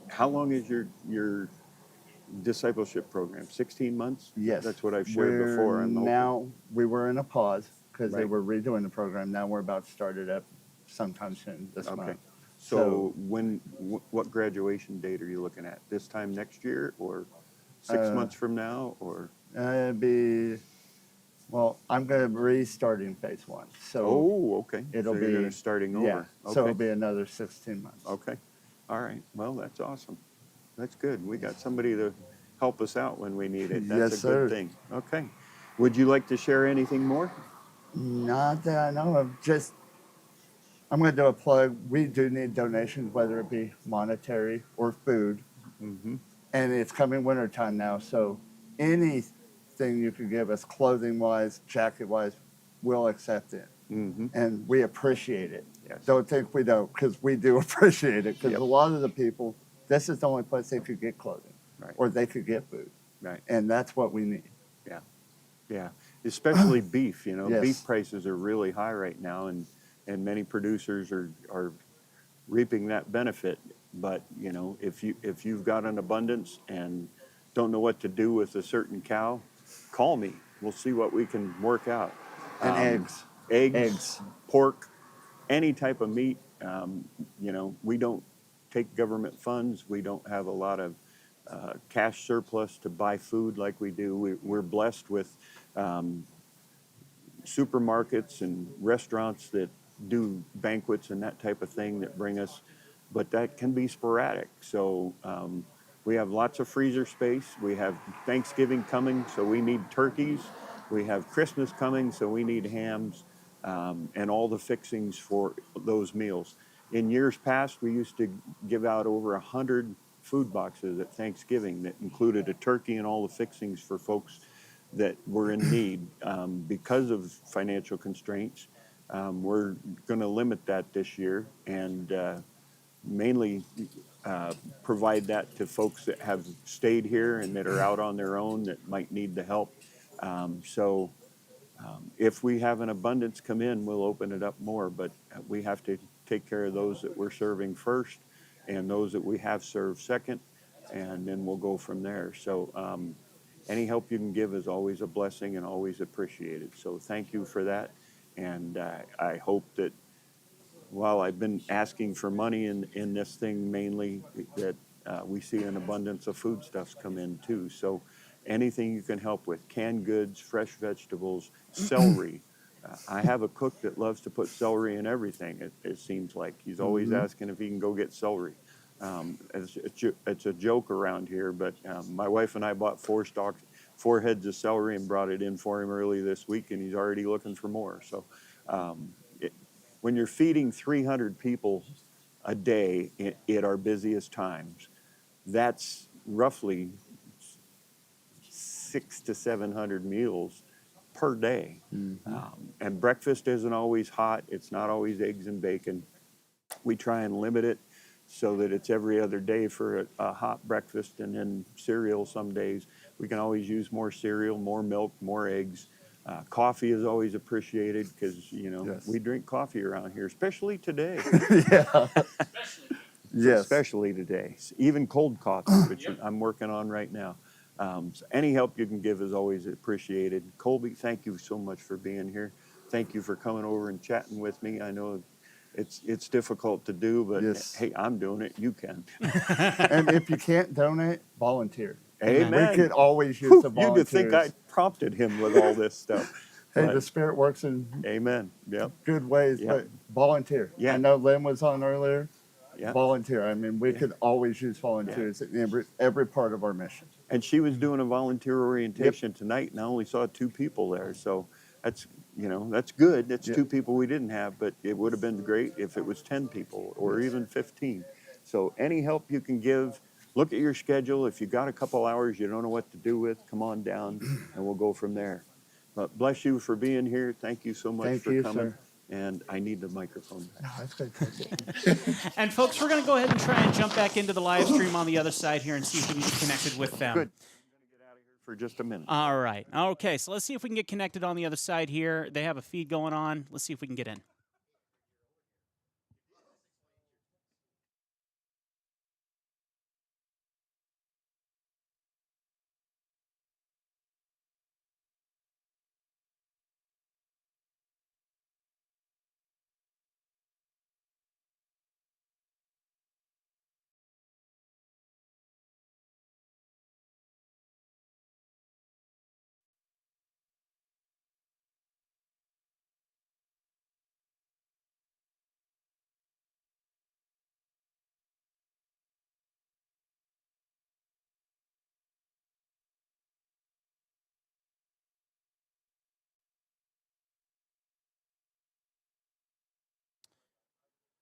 how long is your discipleship program? 16 months? Yes. That's what I've shared before. Now, we were in a pause because they Right. were redoing the program. Now we're about to start it up sometime soon this month. So what graduation date are you looking at? This time next year, or 6 months from now, or? It'd be, well, I'm going to restart in phase 1. So okay. It'll So be you're gonna starting over. Yeah. So Okay. it'll be another 16 months. Okay. All right. Well, that's awesome. That's good. We got somebody to help us out when we need it. That's Yes, a good sir. thing. Okay. Would you like to share anything more? Not that I know of. Just, I'm going to do a plug. We do need donations, whether it be monetary or food. Mm-hmm. And it's coming wintertime now, so anything you can give us, clothing-wise, jacket-wise, we'll accept it. Mm-hmm. And we appreciate it. Yes. Don't think we don't, because we do appreciate it. Because Yep. a lot of the people, this is the only place they could get clothing. Right. Or they could get food. Right. And that's what we need. Yeah. Yeah. Especially beef, Yes. Beef prices are really high right now, and many producers are reaping that benefit. But, if you've got an abundance and don't know what to do with a certain cow, call me. We'll see what we can work out. And eggs. Eggs, pork, any type of meat. We don't take government funds. We don't have a lot of cash surplus to buy food like we do. We're blessed with supermarkets and restaurants that do banquets and that type of thing that bring us, but that can be sporadic. So we have lots of freezer space. We have Thanksgiving coming, so we need turkeys. We have Christmas coming, so we need hams and all the fixings for those meals. In years past, we used to give out over 100 food boxes at Thanksgiving that included a turkey and all the fixings for folks that were in need. Because of financial constraints, we're going to limit that this year and mainly provide that to folks that have stayed here and that are out on their own that might need the help. If we have an abundance come in, we'll open it up more, but we have to take care of those that we're serving first and those that we have served second, and then we'll go from there. So any help you can give is always a blessing and always appreciated. So thank you for that. And I hope that while I've been asking for money in this thing mainly, that we see an abundance of foodstuffs come in too. So anything you can help with, canned goods, fresh vegetables, celery. I have a cook that loves to put celery in everything, it seems like. He's always asking if he can go get celery. It's a joke around here, but my wife and I bought 4 heads of celery and brought it in for him early this week, and he's already looking for more. So when you're feeding 300 people a day at our busiest times, that's roughly 600 to 700 meals per day. And breakfast isn't always hot. It's not always eggs and bacon. We try and limit it so that it's every other day for a hot breakfast, and then cereal some days. We can always use more cereal, more milk, more eggs. Coffee is always appreciated because, we drink coffee around here, especially today. Yeah. Yes. Especially today. Even cold coffee, which I'm working on right now. So any help you can give is always appreciated. Colby, thank you so much for being here. Thank you for coming over and chatting with me. I know it's difficult to do, but hey, I'm doing it. You can. And if you can't donate, volunteer. Amen. We could always use the volunteers. You'd think I prompted him with all this stuff. Hey, the Spirit works in good ways, but volunteer. Yeah. I know Lynn was on earlier. Yeah. Volunteer. I mean, we could always use volunteers in every part of our mission. And she was doing a volunteer orientation tonight, and I only saw 2 people there. So that's good. That's 2 people we didn't have, but it would have been great if it was 10 people or even 15. So any help you can give, look at your schedule. If you got a couple hours you don't know what to do with, come on down and we'll go from there. But bless you for being here. Thank you so much for coming. Sir. And I need the microphone back. No, that's good. And folks, we're going to go ahead and try and jump back into the live stream on the other side here and see if we can get connected with them. Good. I'm going to get out of here for just a minute. All right. Okay, so let's see if we can get connected on the other side here. They have a feed going on. Let's see if we can get in.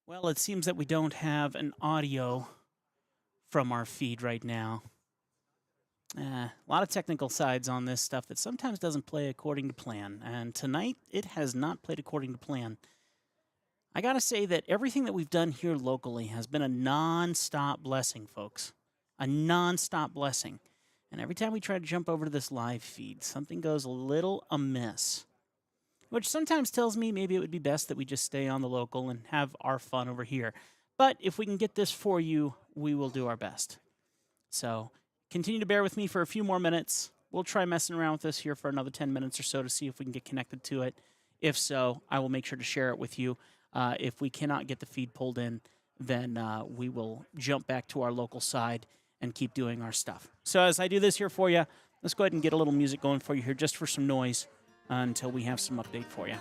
Well, it seems that we don't have an audio from our feed right now. A lot of technical sides on this stuff that sometimes doesn't play according to plan. And tonight, it has not played according to plan. I got to say that everything that we've done here locally has been a non-stop blessing, folks. A non-stop blessing. And every time we try to jump over to this live feed, something goes a little amiss. Which sometimes tells me maybe it would be best that we just stay on the local and have our fun over here. But if we can get this for you, we will do our best. So continue to bear with me for a few more minutes. We'll try messing around with this here for another 10 minutes or so to see if we can get connected to it. If so, I will make sure to share it with you. If we cannot get the feed pulled in, then we will jump back to our local side and keep doing our stuff. So as I do this here for you, let's go ahead and get a little music going for you here just for some noise until we have some update for you.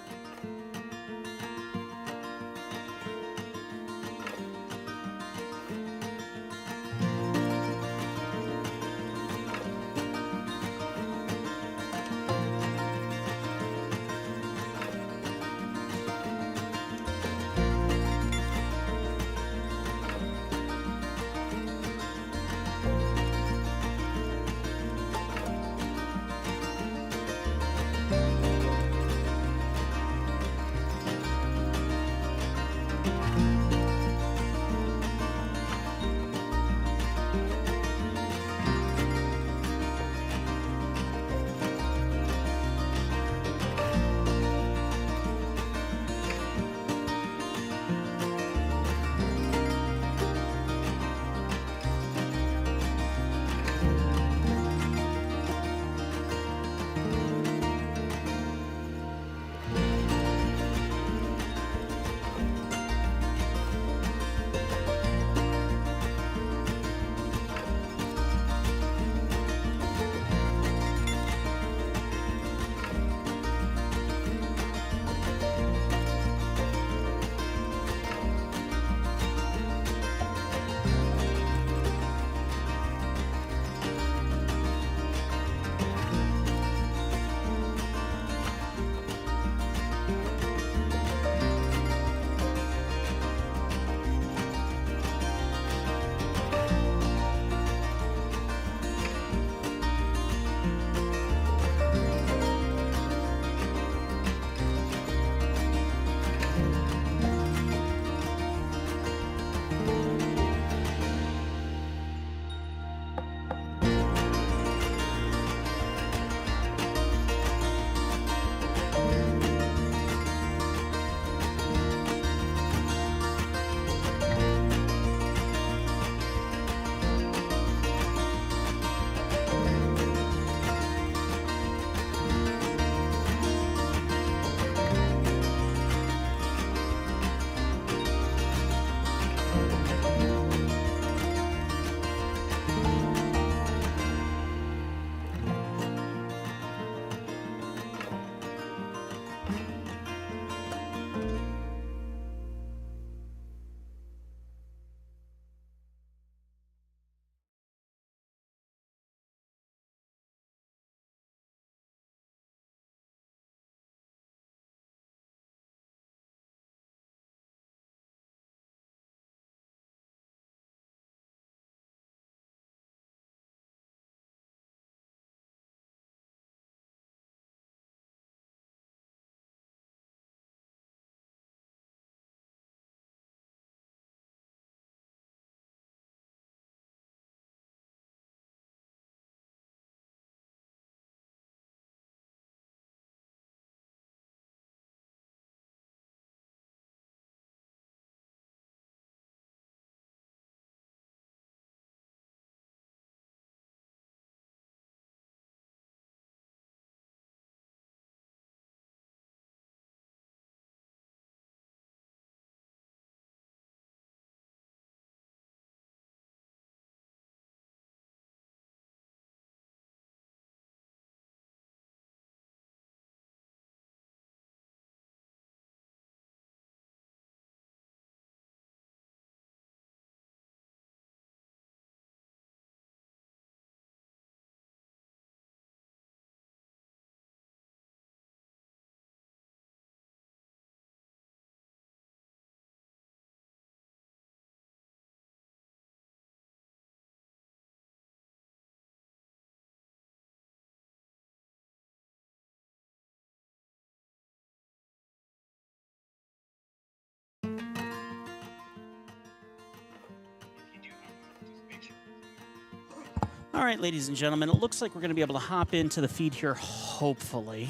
All right, ladies and gentlemen, it looks like we're going to be able to hop into the feed here, hopefully.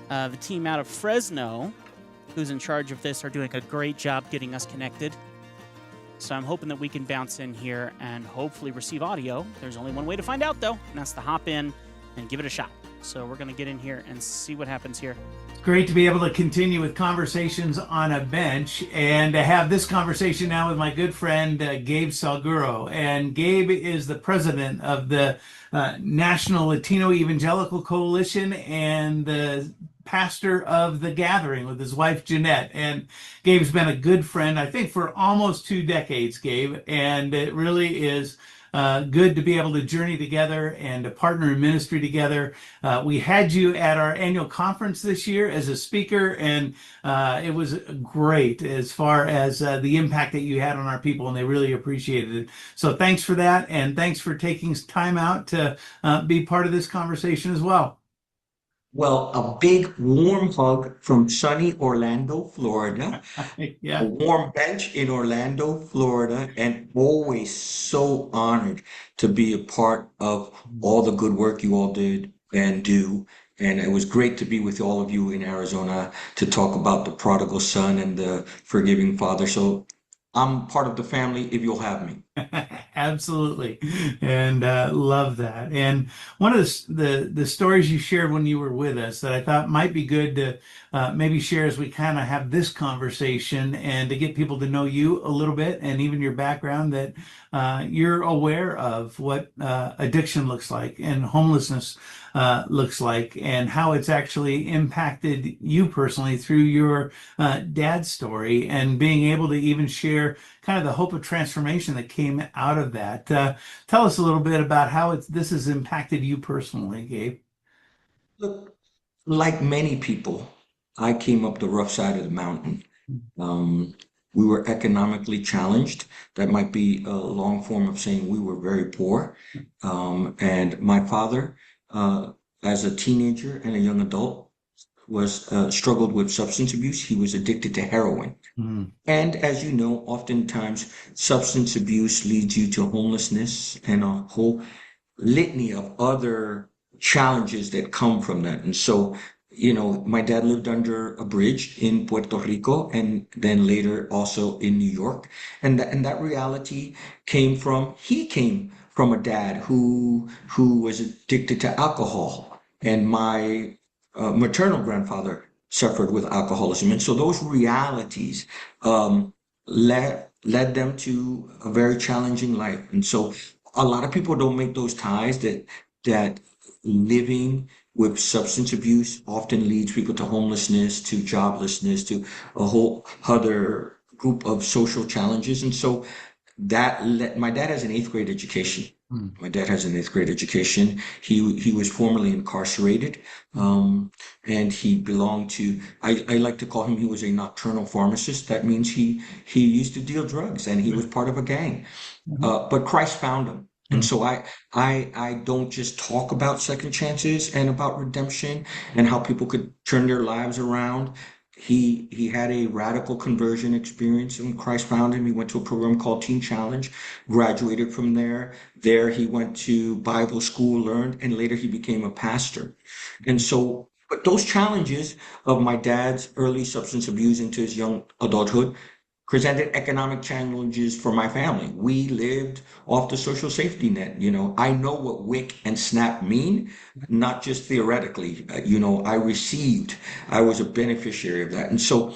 The team out of Fresno, who's in charge of this, are doing a great job getting us connected. So I'm hoping that we can bounce in here and hopefully receive audio. There's only one way to find out, though, and that's to hop in and give it a shot. So we're going to get in here and see what happens here. It's great to be able to continue with Conversations on a Bench and to have this conversation now with my good friend, Gabe Salguero. And Gabe is the president of the National Latino Evangelical Coalition and the pastor of The Gathering with his wife, Jeanette. And Gabe's been a good friend, I think, for almost 2 decades, Gabe. And it really is good to be able to journey together and to partner in ministry together. We had you at our annual conference this year as a speaker, and it was great as far as the impact that you had on our people, and they really appreciated it. So thanks for that, and thanks for taking time out to be part of this conversation as well. Well, a big warm hug from sunny Orlando, Florida. Yeah. A warm bench in Orlando, Florida, and always so honored to be a part of all the good work you all did and do. And it was great to be with all of you in Arizona to talk about the prodigal son and the forgiving father. So I'm part of the family if you'll have me. Absolutely. And love that. And one of the stories you shared when you were with us that I thought might be good to maybe share as we kind of have this conversation and to get people to know you a little bit and even your background, that you're aware of what addiction looks like and homelessness looks like and how it's actually impacted you personally through your dad's story, and being able to even share kind of the hope of transformation that came out of that. Tell us a little bit about how this has impacted you personally, Gabe. Look, like many people, I came up the rough side of the mountain. We were economically challenged. That might be a long form of saying we were very poor. And my father, as a teenager and a young adult, was struggled with substance abuse. He was addicted to heroin. And as you know, oftentimes substance abuse leads you to homelessness and a whole litany of other challenges that come from that. And so, you know, my dad lived under a bridge in Puerto Rico and then later also in New York. And that reality came from a dad who was addicted to alcohol. And my maternal grandfather suffered with alcoholism. And so those realities led them to a very challenging life. And so a lot of people don't make those ties, that living with substance abuse often leads people to homelessness, to joblessness, to a whole other group of social challenges. And so my dad has an 8th grade education. My dad has an 8th grade education. He was formerly incarcerated, and he belonged to, I like to call him, he was a nocturnal pharmacist. That means he used to deal drugs and he was part of a gang. But Christ found him. And so I don't just talk about second chances and about redemption and how people could turn their lives around. He had a radical conversion experience when Christ found him. He went to a program called Teen Challenge, graduated from there. There he went to Bible school, learned, and later he became a pastor. And so, but those challenges of my dad's early substance abuse into his young adulthood presented economic challenges for my family. We lived off the social safety net. You know, I know what WIC and SNAP mean, not just theoretically. You know, I was a beneficiary of that. And so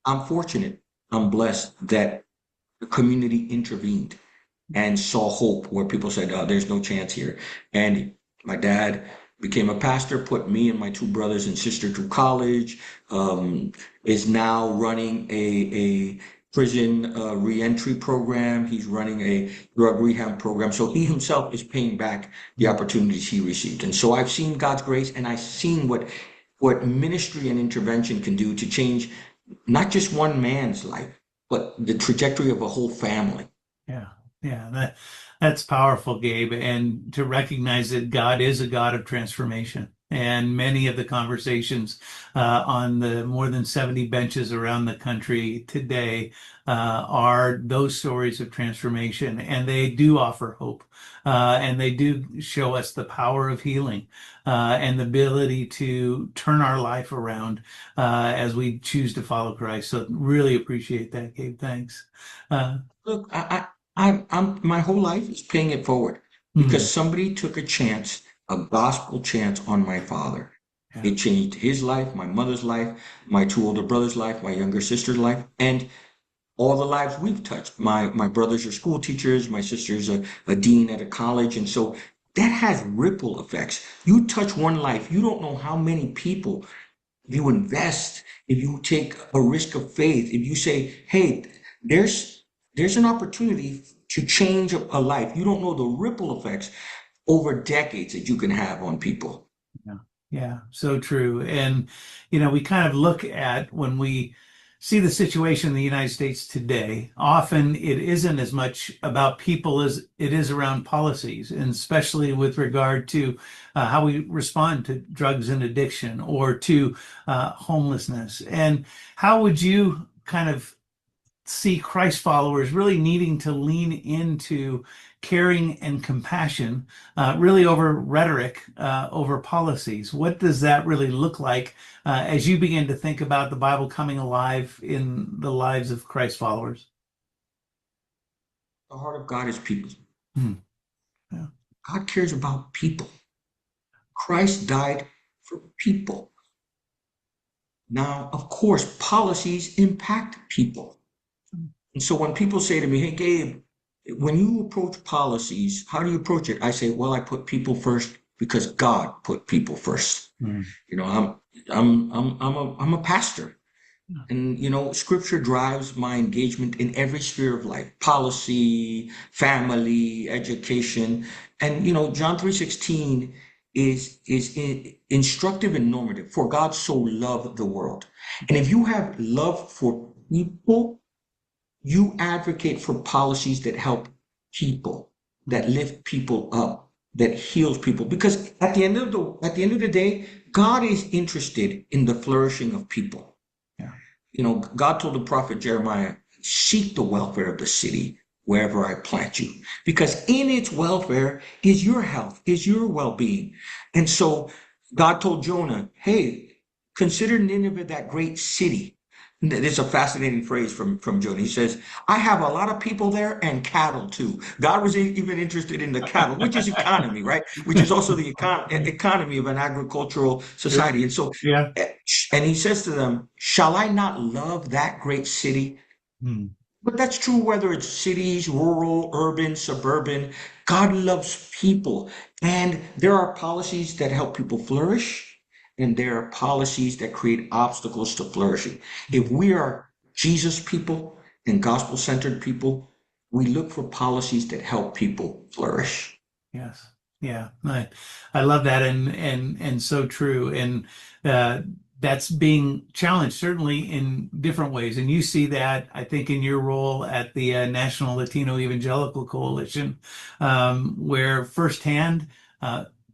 I'm fortunate, I'm blessed that the community intervened and saw hope where people said, oh, there's no chance here. And my dad became a pastor, put me and my 2 brothers and sister through college, is now running a prison reentry program. He's running a drug rehab program. So he himself is paying back the opportunities he received. And so I've seen God's grace, and I've seen what ministry and intervention can do to change not just one man's life, but the trajectory of a whole family. That's powerful, Gabe. And to recognize that God is a God of transformation. And many of the conversations on the more than 70 benches around the country today are those stories of transformation, and they do offer hope, and they do show us the power of healing and the ability to turn our life around as we choose to follow Christ. So really appreciate that, Gabe. Thanks. Look, I'm my whole life is paying it forward because somebody took a chance, a gospel chance on my father. It changed his life, my mother's life, my two older brothers' life, my younger sister's life, and all the lives we've touched. My brothers are school teachers, my sister's a dean at a college, and so that has ripple effects. You touch one life, you don't know how many people. If you invest, if you take a risk of faith, if you say, hey, there's an opportunity to change a life, you don't know the ripple effects over decades that you can have on people. Yeah, so true. And, we kind of look at when we see the situation in the United States today, often it isn't as much about people as it is around policies, and especially with regard to how we respond to drugs and addiction or to homelessness. And how would you kind of see Christ followers really needing to lean into caring and compassion, really over rhetoric, over policies? What does that really look like as you begin to think about the Bible coming alive in the lives of Christ followers? The heart of God is people. Yeah. God cares about people. Christ died for people. Now, of course, policies impact people. And so when people say to me, hey, Gabe, when you approach policies, how do you approach it? I say, well, I put people first because God put people first. I'm a pastor, and Scripture drives my engagement in every sphere of life: policy, family, education, and John 3:16 is instructive and normative. For God so loved the world, and if you have love for people, you advocate for policies that help people, that lift people up, that heals people. Because at the end of the day, God is interested in the flourishing of people. God told the prophet Jeremiah, seek the welfare of the city wherever I plant you, because in its welfare is your health, is your well-being. And so God told Jonah, hey, consider Nineveh that great city. It's a fascinating phrase from Jonah. He says, I have a lot of people there and cattle too. God was even interested in the cattle, which is economy, right? Which is also the economy of an agricultural society. And so, and he says to them, shall I not love that great city? But that's true whether it's cities, rural, urban, suburban. God loves people. And there are policies that help people flourish, and there are policies that create obstacles to flourishing. If we are Jesus people and gospel-centered people, we look for policies that help people flourish. Yes. Yeah. I love that, and so true. And that's being challenged certainly in different ways. And you see that, I think, in your role at the National Latino Evangelical Coalition, where firsthand,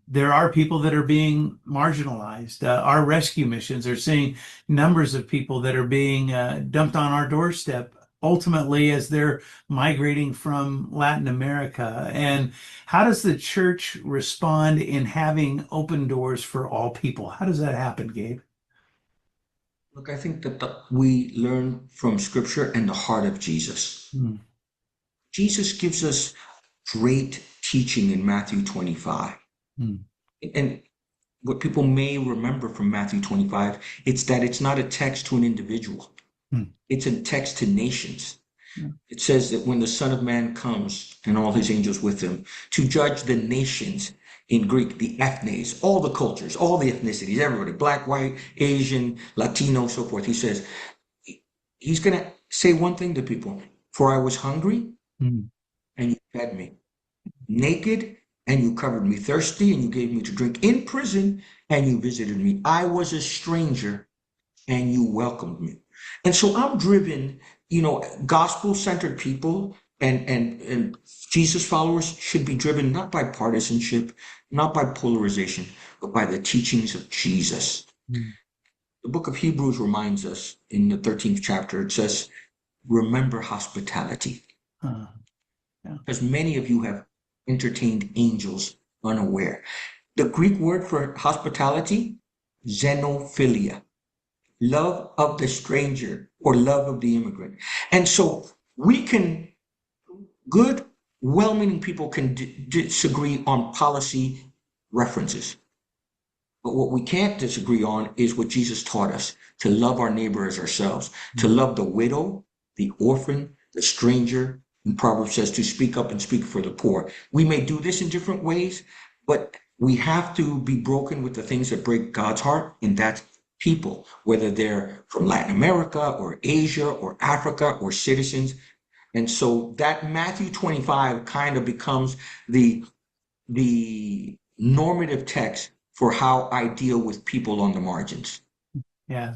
there are people that are being marginalized. Our rescue missions are seeing numbers of people that are being dumped on our doorstep, ultimately as they're migrating from Latin America. And how does the church respond in having open doors for all people? How does that happen, Gabe? Look, I think that we learn from Scripture and the heart of Jesus. Jesus gives us great teaching in Matthew 25. And what people may remember from Matthew 25, it's that it's not a text to an individual. It's a text to nations. It says that when the Son of Man comes and all his angels with him to judge the nations, in Greek, the ethnes, all the cultures, all the ethnicities, everybody, black, white, Asian, Latino, so forth. He says, he's going to say one thing to people: for I was hungry and you fed me, naked and you covered me, thirsty and you gave me to drink, in prison and you visited me. I was a stranger and you welcomed me. And so I'm driven, gospel-centered people And Jesus followers should be driven not by partisanship, not by polarization, but by the teachings of Jesus. The book of Hebrews reminds us in the 13th chapter, it says, remember hospitality. Because many of you have entertained angels unaware. The Greek word for hospitality, xenophilia, love of the stranger or love of the immigrant. And so good, well-meaning people can disagree on policy references. But what we can't disagree on is what Jesus taught us, to love our neighbor as ourselves, to love the widow, the orphan, the stranger. And Proverbs says to speak up and speak for the poor. We may do this in different ways, but we have to be broken with the things that break God's heart, and that's people, whether they're from Latin America or Asia or Africa or citizens. And so that Matthew 25 kind of becomes the normative text for how I deal with people on the margins. Yeah,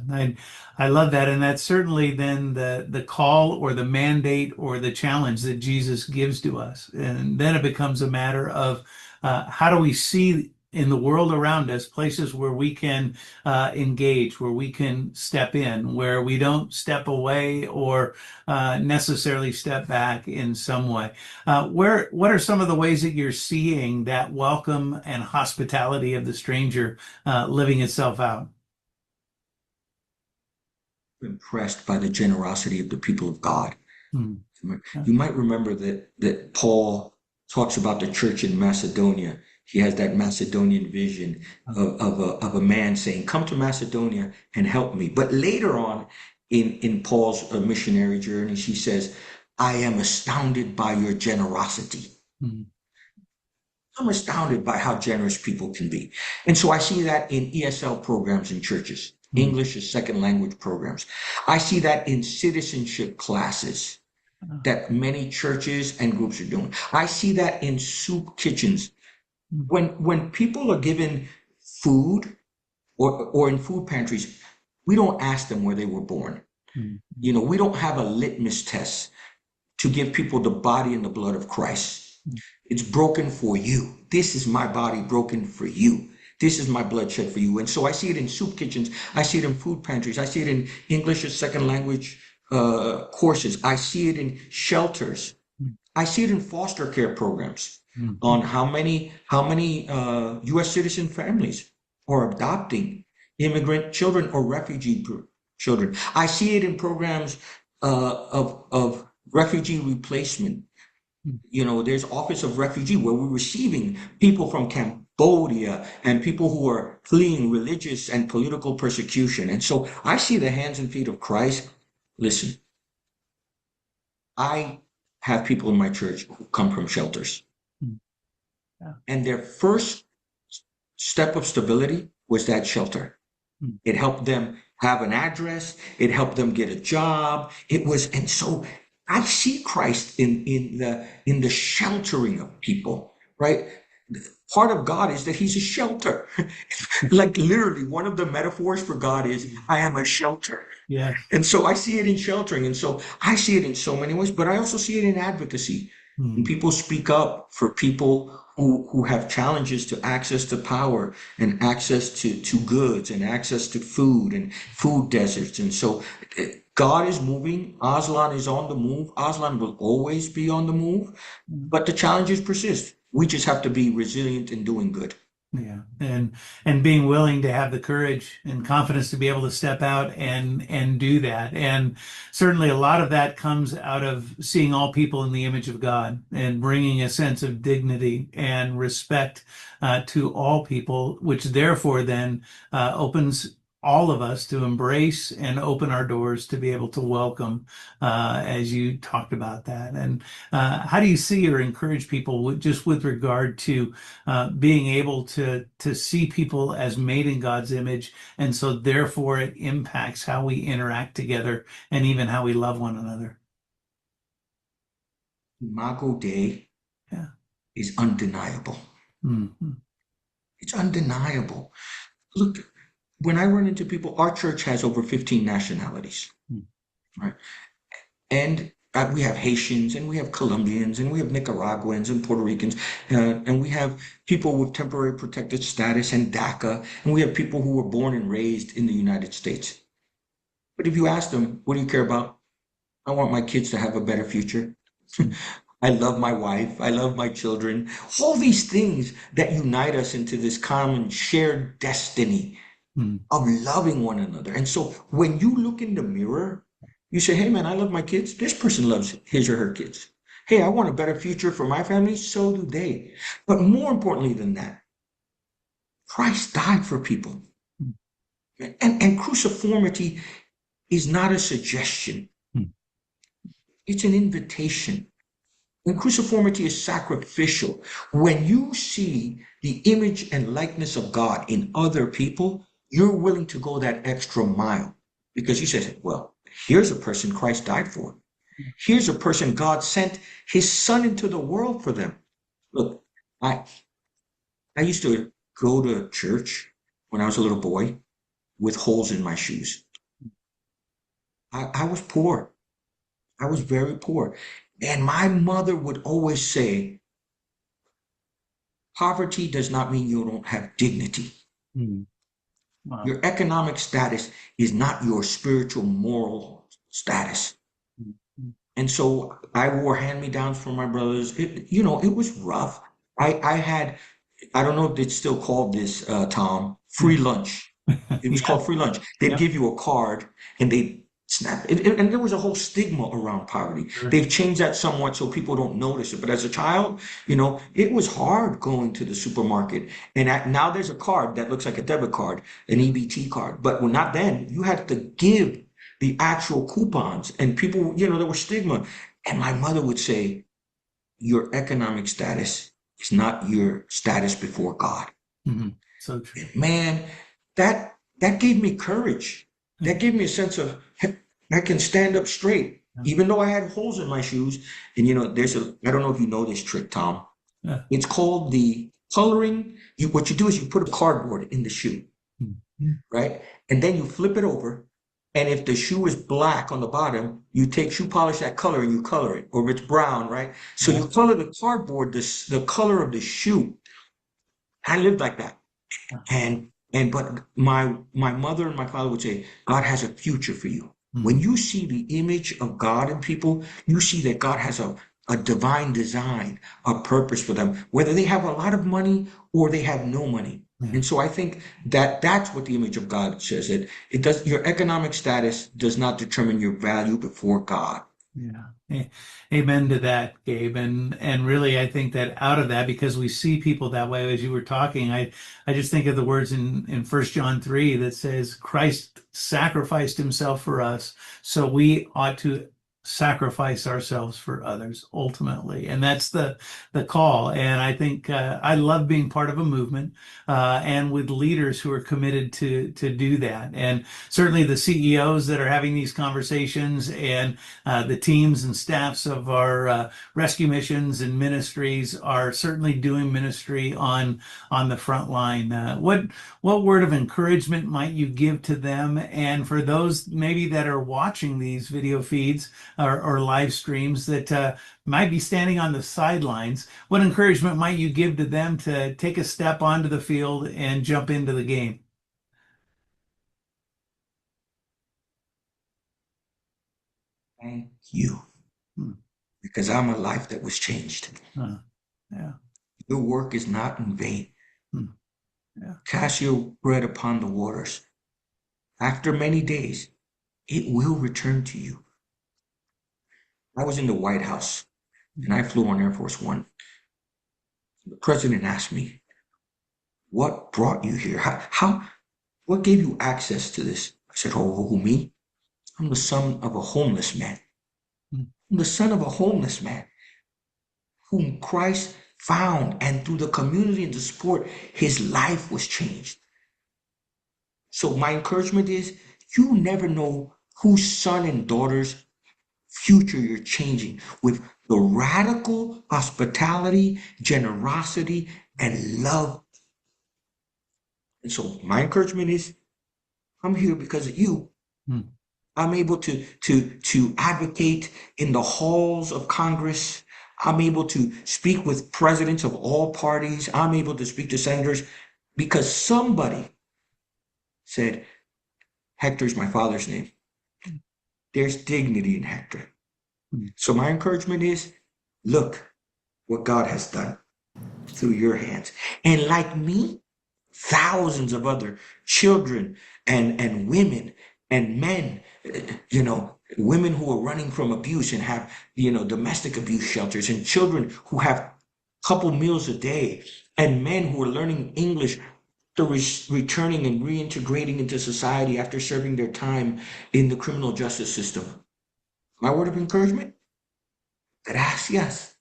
I love that. And that's certainly then the call or the mandate or the challenge that Jesus gives to us. And then it becomes a matter of how do we see in the world around us places where we can engage, where we can step in, where we don't step away or necessarily step back in some way. What are some of the ways that you're seeing that welcome and hospitality of the stranger living itself out? Impressed by the generosity of the people of God. Hmm. You might remember that Paul talks about the church in Macedonia. He has that Macedonian vision of a man saying, come to Macedonia and help me. But later on in Paul's missionary journeys, he says, I am astounded by your generosity. Hmm. I'm astounded by how generous people can be. And so I see that in ESL programs in churches, English as second language programs. I see that in citizenship classes that many churches and groups are doing. I see that in soup kitchens. When people are given food or in food pantries, we don't ask them where they were born. You know, we don't have a litmus test to give people the body and the blood of Christ. It's broken for you. This is my body broken for you. This is my blood shed for you. And so I see it in soup kitchens. I see it in food pantries. I see it in English as second language courses. I see it in shelters. I see it in foster care programs on how many U.S. citizen families are adopting immigrant children or refugee children. I see it in programs of refugee replacement. You know, there's Office of Refugee where we're receiving people from Cambodia and people who are fleeing religious and political persecution. And so I see the hands and feet of Christ. Listen, I have people in my church who come from shelters. And their first step of stability was that shelter. It helped them have an address. It helped them get a job. And so I see Christ in the sheltering of people, right? Part of God is that he's a shelter. Like literally one of the metaphors for God is, I am a shelter. Yeah. And so I see it in sheltering. And so I see it in so many ways, but I also see it in advocacy. When people speak up for people who have challenges to access to power and access to goods and access to food and food deserts. And so God is moving. Aslan is on the move. Aslan will always be on the move, but the challenges persist. We just have to be resilient in doing good. Yeah, and being willing to have the courage and confidence to be able to step out and do that. And certainly a lot of that comes out of seeing all people in the image of God and bringing a sense of dignity and respect to all people, which therefore then opens all of us to embrace and open our doors to be able to welcome, as you talked about that. And how do you see or encourage people with regard to being able to see people as made in God's image, and so therefore it impacts how we interact together and even how we love one another? Imago Dei is undeniable. It's undeniable. Look, when I run into people, our church has over 15 nationalities, right? And We have Haitians, and we have Colombians, and we have Nicaraguans and Puerto Ricans, and we have people with temporary protected status and DACA, and we have people who were born and raised in the United States. But if you ask them, what do you care about? I want my kids to have a better future. I love my wife. I love my children. All these things that unite us into this common shared destiny of loving one another. And so when you look in the mirror, you say, hey, man, I love my kids. This person loves his or her kids. Hey, I want a better future for my family. So do they. But more importantly than that, Christ died for people. And cruciformity is not a suggestion. It's an invitation. And cruciformity is sacrificial. When you see the image and likeness of God in other people, you're willing to go that extra mile because you said, well, here's a person Christ died for. Here's a person God sent his son into the world for them. Look, I used to go to church when I was a little boy with holes in my shoes. I was poor. I was very poor. And my mother would always say, poverty does not mean you don't have dignity. Wow. Your economic status is not your spiritual, moral status. And so I wore hand-me-downs for my brothers. It was rough. I don't know if it's still called this, Tom, free lunch. It was called free lunch. They'd give you a card and they'd snap it. And there was a whole stigma around poverty. They've changed that somewhat so people don't notice it. But as a child, it was hard going to the supermarket. And now there's a card that looks like a debit card, an EBT card. But not then. You had to give the actual coupons. And people, there was stigma. And my mother would say, your economic status is not your status before God. So true. Man, that gave me courage. That gave me a sense of, I can stand up straight, even though I had holes in my shoes. And I don't know if you know this trick, Tom. Yeah. It's called the coloring. What you do is you put a cardboard in the shoe, right? And then you flip it over. And if the shoe is black on the bottom, you take shoe polish, that color, and you color it. Or if it's brown, right? So you color the cardboard, the color of the shoe. I lived like that. But my mother and my father would say, God has a future for you. When you see the image of God in people, you see that God has a divine design, a purpose for them, whether they have a lot of money or they have no money. And so I think that that's what the image of God says. It does. Your economic status does not determine your value before God. Yeah. Amen to that, Gabe. And really, I think that out of that, because we see people that way, as you were talking, I just think of the words in 1 John 3 that says, Christ sacrificed himself for us, so we ought to sacrifice ourselves for others ultimately. And that's the call. And I think I love being part of a movement and with leaders who are committed to do that. And certainly the CEOs that are having these conversations and the teams and staffs of our rescue missions and ministries are certainly doing ministry on the front line. What word of encouragement might you give to them? And for those maybe that are watching these video feeds or live streams that might be standing on the sidelines, what encouragement might you give to them to take a step onto the field and jump into the game? Thank you. Because I'm a life that was changed. Yeah. Your work is not in vain. Yeah. Cast your bread upon the waters. After many days, it will return to you. I was in the White House and I flew on Air Force One. The president asked me, what brought you here? What gave you access to this? I said, oh, who, me? I'm the son of a homeless man. I'm the son of a homeless man whom Christ found, and through the community and the support, his life was changed. So my encouragement is, you never know whose son and daughter's future you're changing with the radical hospitality, generosity, and love. And so my encouragement is, I'm here because of you. I'm able to advocate in the halls of Congress. I'm able to speak with presidents of all parties. I'm able to speak to senators because somebody said, Hector's my father's name. There's dignity in Hector. So my encouragement is, look what God has done through your hands. And like me, thousands of other children and women and men, women who are running from abuse and have, domestic abuse shelters, and children who have a couple meals a day, and men who are learning English, returning and reintegrating into society after serving their time in the criminal justice system. My word of encouragement, gracias.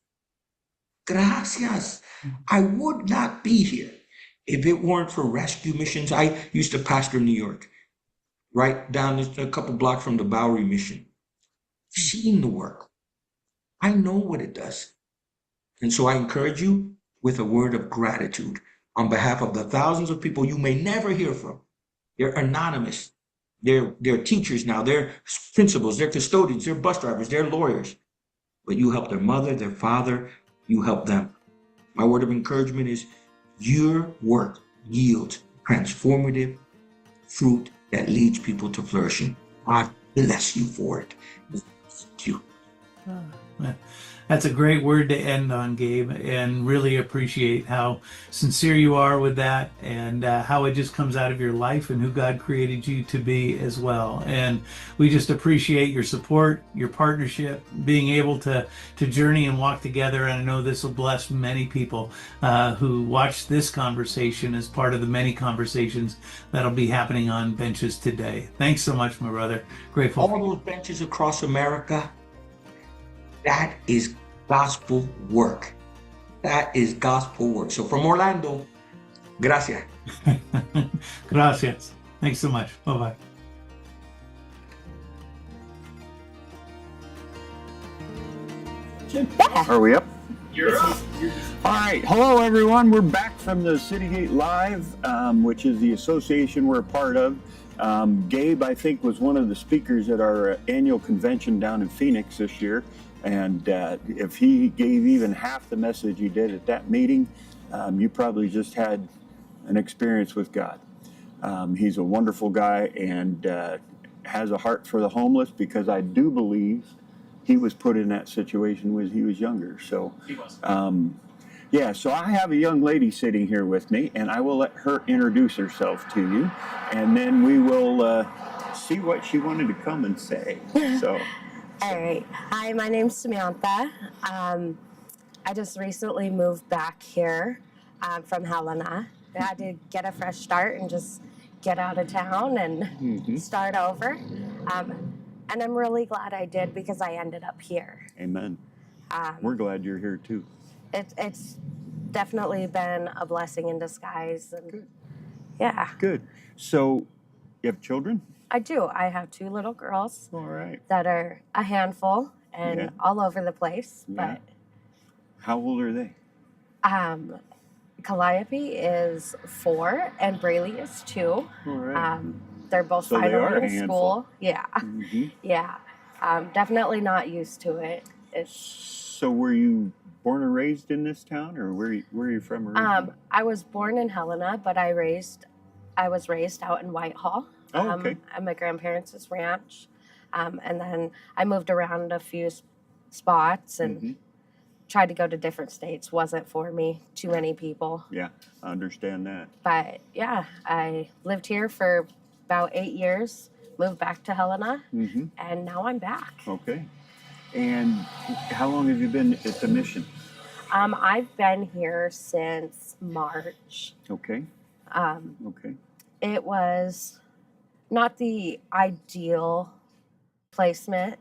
Gracias. I would not be here if it weren't for rescue missions. I used to pastor New York, right down a couple blocks from the Bowery mission. Seen the work. I know what it does. And so I encourage you with a word of gratitude on behalf of the thousands of people you may never hear from. They're anonymous. They're teachers now. They're principals. They're custodians. They're bus drivers. They're lawyers. But you help their mother, their father. You help them. My word of encouragement is your work yields transformative fruit that leads people to flourishing. God bless you for it. Thank you. That's a great word to end on, Gabe, and really appreciate how sincere you are with that, and how it just comes out of your life and who God created you to be as well. And we just appreciate your support, your partnership, being able to journey and walk together. And I know this will bless many people who watch this conversation as part of the many conversations that'll be happening on benches today. Thanks so much, my brother. Grateful. All those benches across America, that is gospel work. That is gospel work. So from Orlando, gracias. Gracias. Thanks so much. Bye-bye. Are we up? You're up. All right. Hello, everyone. We're back from the Citygate Live, which is the association we're a part of. Gabe, I think, was one of the speakers at our annual convention down in Phoenix this year. And if he gave even half the message he did at that meeting, you probably just had an experience with God. He's a wonderful guy and has a heart for the homeless, because I do believe he was put in that situation when he was younger. So, yeah, so I have a young lady sitting here with me, and I will let her introduce herself to you, and then we will see what she wanted to come and say. So. All right. Hi, my name's Samantha. I just recently moved back here from Helena. I had to get a fresh start and just get out of town and start over. And I'm really glad I did, because I ended up here. Amen. We're glad you're here too. It's definitely been a blessing in disguise. And good. Yeah. Good. So, you have children? I do. I have 2 little girls. All right. That are a handful and all over the place. Yeah. But how old are they? Calliope is 4 and Braylee is 2. All right. They're both So they are finally a in handful. school. Yeah. Mm-hmm. Yeah. Definitely not used to it. So were you born and raised in this town, or where are you from originally? I was born in Helena, but I was raised out in Whitehall. Oh, okay. At my grandparents' ranch. And then I moved around a few spots and tried to go to different states. Wasn't for me. Too many people. Yeah, I understand that. But yeah, I lived here for about 8 years, moved back to Helena, and now I'm back. Okay. And how long have you been at the mission? I've been here since March. Okay. Okay. It was not the ideal placement.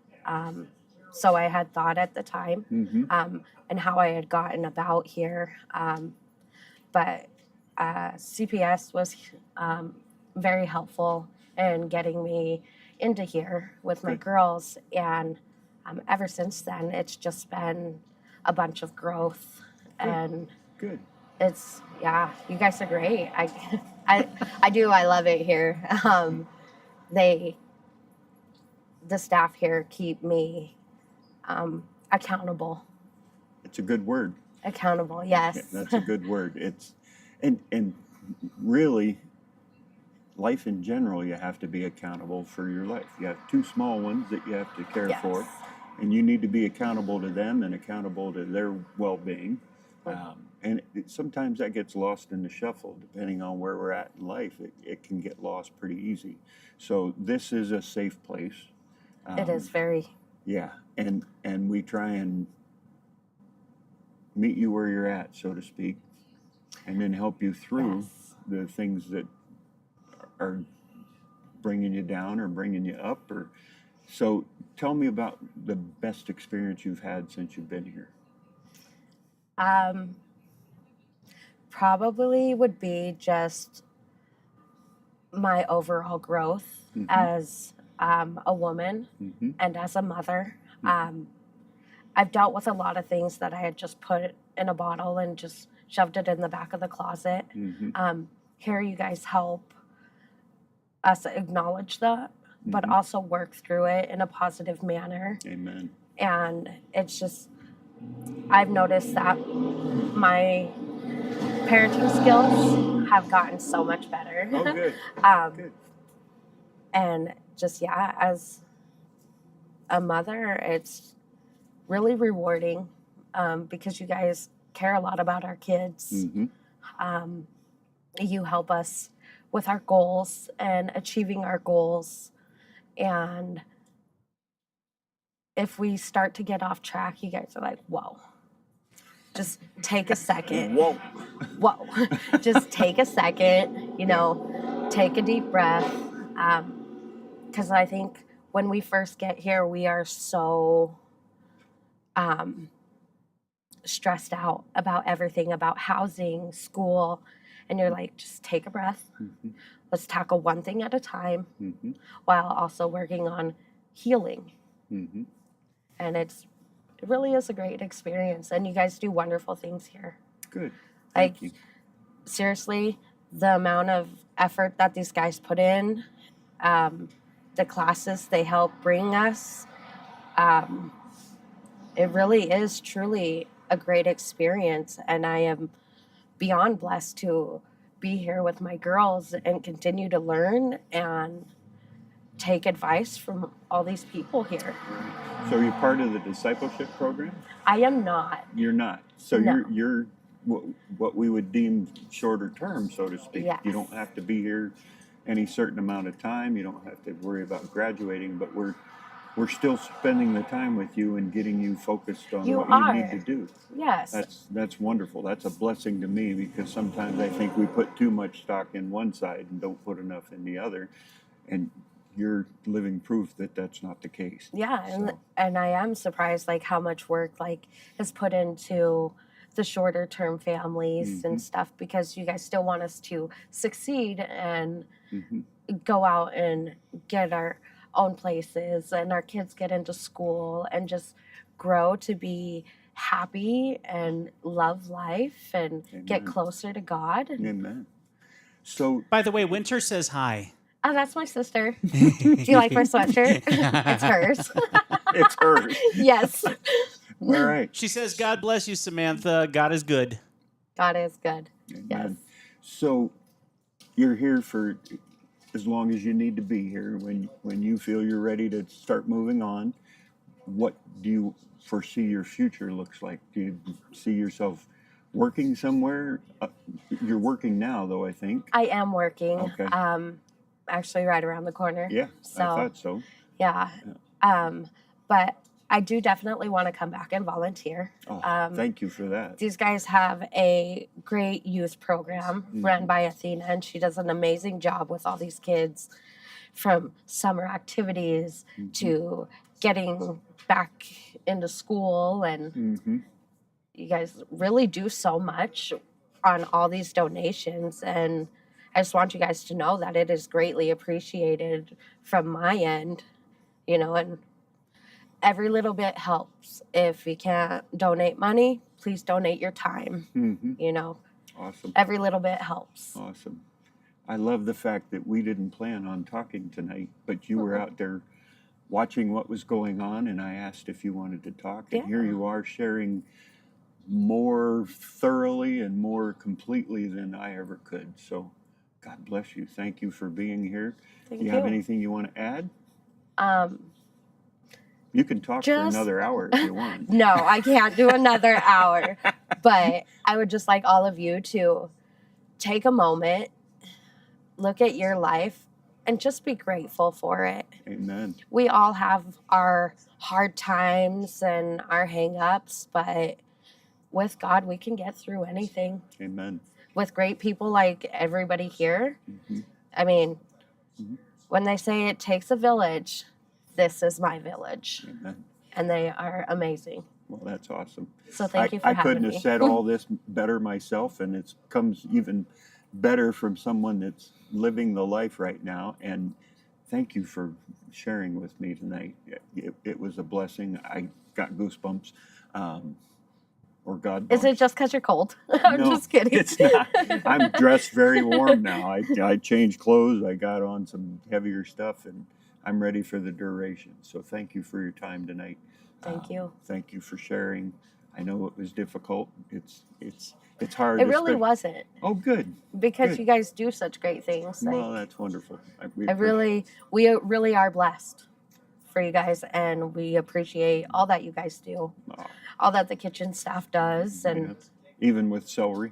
So I had thought at the time, and how I had gotten about here. But CPS was very helpful in getting me into here with my girls. And ever since then, it's just been a bunch of growth. And good. It's, yeah, you guys are great. I do. I love it here. the staff here keep me accountable. It's a good word. Accountable, yes. Yeah, that's a good word. It's and really, life in general, you have to be accountable for your life. You have two small ones that you have to care Yes. for, and you need to be accountable to them and accountable to their well-being. And sometimes that gets lost in the shuffle, depending on where we're at in life. It can get lost pretty easy. So this is a safe place. It is very. Yeah, and we try and meet you where you're at, so to speak, and then help you through the things that are bringing you down or bringing you up. Or so, tell me about the best experience you've had since you've been here. Probably would be just my overall growth as a woman and as a mother. I've dealt with a lot of things that I had just put in a bottle and just shoved it in the back of the closet. Here you guys help us acknowledge that, but also work through it in a positive manner. Amen. And it's just, I've noticed that my parenting skills have gotten so much better. Oh, good. Good. And just, yeah, as a mother, it's really rewarding because you guys care a lot about our kids. You help us with our goals and achieving our goals. And if we start to get off track, you guys are like, whoa. Just take a second. Whoa. Whoa. Just take a second, you know, take a deep breath. Because I think when we first get here, we are so stressed out about everything, about housing, school. And you're like, just take a breath. Let's tackle one thing at a time while also working on healing. And it really is a great experience. And you guys do wonderful things here. Good. Like, Thank you. seriously, the amount of effort that these guys put in, the classes they help bring us, it really is truly a great experience. And I am beyond blessed to be here with my girls and continue to learn and take advice from all these people here. So you're part of the discipleship program? I am not. You're not. So No. you're what we would deem shorter term, so to speak. Yes. You don't have to be here any certain amount of time. You don't have to worry about graduating, but we're still spending the time with you and getting you focused on You what are. you need to do. Yes. That's wonderful. That's a blessing to me, because sometimes I think we put too much stock in one side and don't put enough in the other. And you're living proof that that's not the case. Yeah, and I am surprised like how much work like is put into the shorter term families and stuff, because you guys still want us to succeed and go out and get our own places, and our kids get into school and just grow to be happy and love life and get closer to God. Amen. So, by the way, Winter says hi. Oh, that's my sister. Do you like my sweatshirt? It's hers. It's hers. Yes. All right. She says, God bless you, Samantha. God is good. God is good. Amen. Yes. So you're here for as long as you need to be here. When you feel you're ready to start moving on, what do you foresee your future looks like? Do you see yourself working somewhere? You're working now, though, I think. I am working. Okay. Actually right around the corner. Yeah, So I thought so. yeah. But I do definitely want to come back and volunteer. Oh, thank you for that. These guys have a great youth program run by Athena, and she does an amazing job with all these kids, from summer activities to getting back into school. And you guys really do so much on all these donations. And I just want you guys to know that it is greatly appreciated from my end, you know, and every little bit helps. If you can't donate money, please donate your time, you know. Awesome. Every little bit helps. Awesome. I love the fact that we didn't plan on talking tonight, but you were out there watching what was going on, and I asked if you wanted to talk. And here Yeah. you are sharing more thoroughly and more completely than I ever could. So God bless you. Thank you for being here. Thank Do you have you. anything you want to add? Um, You can talk for just another hour if you want. no, I can't do another hour. But I would just like all of you to take a moment, look at your life, and just be grateful for it. Amen. We all have our hard times and our hang-ups, but with God, we can get through anything. Amen. With great people like everybody here, Mhm. I mean, Mhm. when they say it takes a village, this is my village. Amen. And they are amazing. Well, that's awesome. So thank you for I having couldn't me. have said all this better myself, and it comes even better from someone that's living the life right now. And thank you for sharing with me tonight. It was a blessing. I got goosebumps, or God Is bumps. it just because you're cold? I'm No, just kidding. it's not. I'm dressed very warm now. I changed clothes. I got on some heavier stuff, and I'm ready for the duration. So thank you for your time tonight. Thank you. Thank you for sharing. I know it was difficult. It's hard. It really wasn't. Oh, good. Because Good. you guys do such great things. Well, that's wonderful. we really are blessed for you guys, and we appreciate all that you guys do, all that the kitchen staff does, and Even with celery.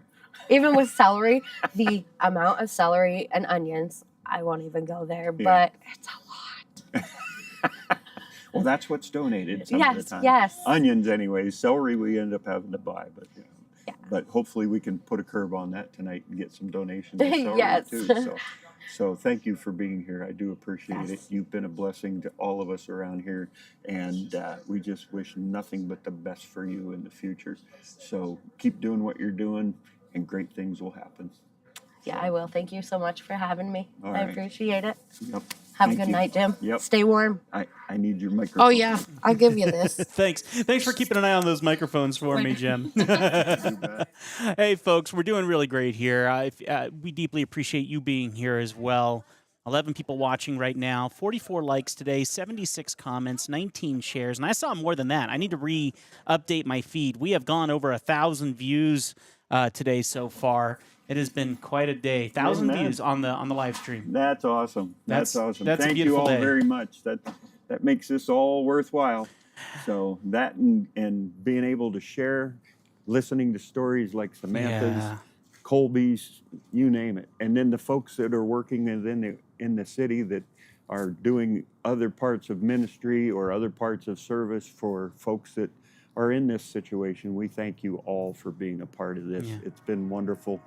even with celery, the amount of celery and onions, I won't even go there, Yeah. but it's a lot. Well, that's what's donated some of Yes, the time. yes. Onions, anyways. Celery, we end up having to buy, but but hopefully we can put a curb on that tonight and get some donations of celery Yes. too. So thank you for being here. I do appreciate it. You've been a blessing to all of us around here, and we just wish nothing but the best for you in the future. So keep doing what you're doing, and great things will happen. Yeah, I will. Thank you so much for having me. All I right. appreciate it. Yep. Have Thank a good you. night, Jim. Yep. Stay warm. I need your microphone. Oh, yeah. I'll give you this. Thanks for keeping an eye on those microphones for me, Jim. Hey, folks, we're doing really great here. We deeply appreciate you being here as well. 11 people watching right now, 44 likes today, 76 comments, 19 shares, and I saw more than that. I need to re-update my feed. We have gone over 1,000 views today so far. It has been quite a day. 1,000 Amen. views on the live stream. That's awesome. That's awesome. That's a Thank you beautiful all day. very much. That makes this all worthwhile. So that and being able to share, listening to stories like Samantha's, Yeah. Colby's, you name it, and then the folks that are working in the city that are doing other parts of ministry or other parts of service for folks that are in this situation. We thank you all for being a part of this. Yeah. It's been wonderful.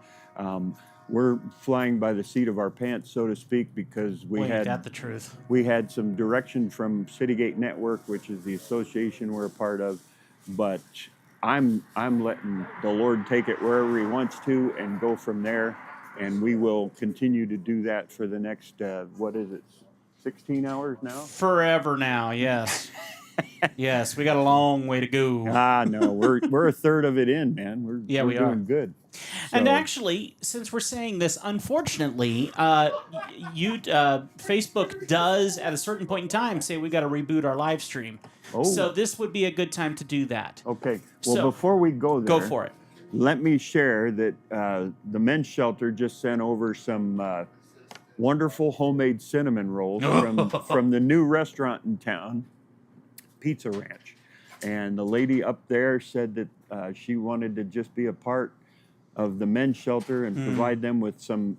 We're flying by the seat of our pants, so to speak, because Boy, you got the truth. we had some direction from Citygate Network, which is the association we're a part of, but I'm letting the Lord take it wherever He wants to and go from there, and we will continue to do that for the next 16 hours now? Forever now, yes. Yes, we got a long way to go. No, we're a third of it in, man. We're we doing are. good. And So- actually, since we're saying this, unfortunately, Facebook does at a certain point in time say we got to reboot our live stream. Oh. So this would be a good time to do that. Okay. Well, So- before we go there, Go for it. Let me share that the men's shelter just sent over some wonderful homemade cinnamon rolls from the new restaurant in town, Pizza Ranch. And the lady up there said that she wanted to just be a part of the men's shelter and provide them with some,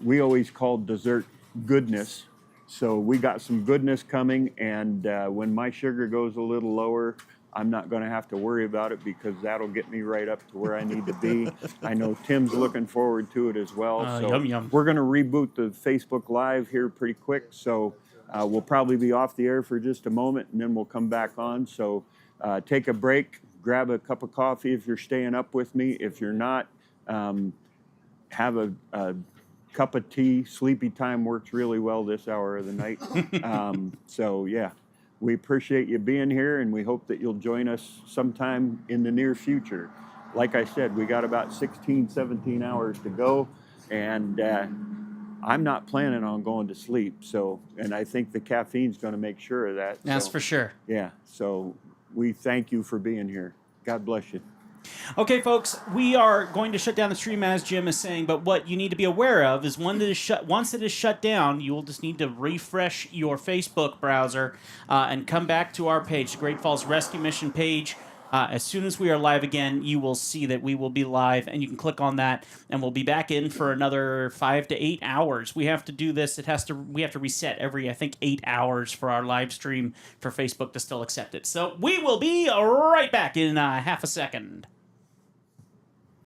we always call dessert goodness. So we got some goodness coming, and when my sugar goes a little lower, I'm not going to have to worry about it because that'll get me right up to where I need to be. I know Tim's looking forward to it as well. So yum, yum. we're going to reboot the Facebook Live here pretty quick. So we'll probably be off the air for just a moment, and then we'll come back on. So take a break, grab a cup of coffee if you're staying up with me. If you're not, have a cup of tea. Sleepy time works really well this hour of the night. So yeah, we appreciate you being here, and we hope that you'll join us sometime in the near future. Like I said, we got about 16, 17 hours to go, and I'm not planning on going to sleep. So, and I think the caffeine's going to make sure of that. That's so, for sure. Yeah. So we thank you for being here. God bless you. Okay, folks, we are going to shut down the stream as Jim is saying, but what you need to be aware of is once it is shut down, you will just need to refresh your Facebook browser and come back to our page, the Great Falls Rescue Mission page. As soon as we are live again, you will see that we will be live, and you can click on that, and we'll be back in for another 5 to 8 hours. We have to do this. We have to reset every, I think, 8 hours for our live stream for Facebook to still accept it. So we will be right back in half a second.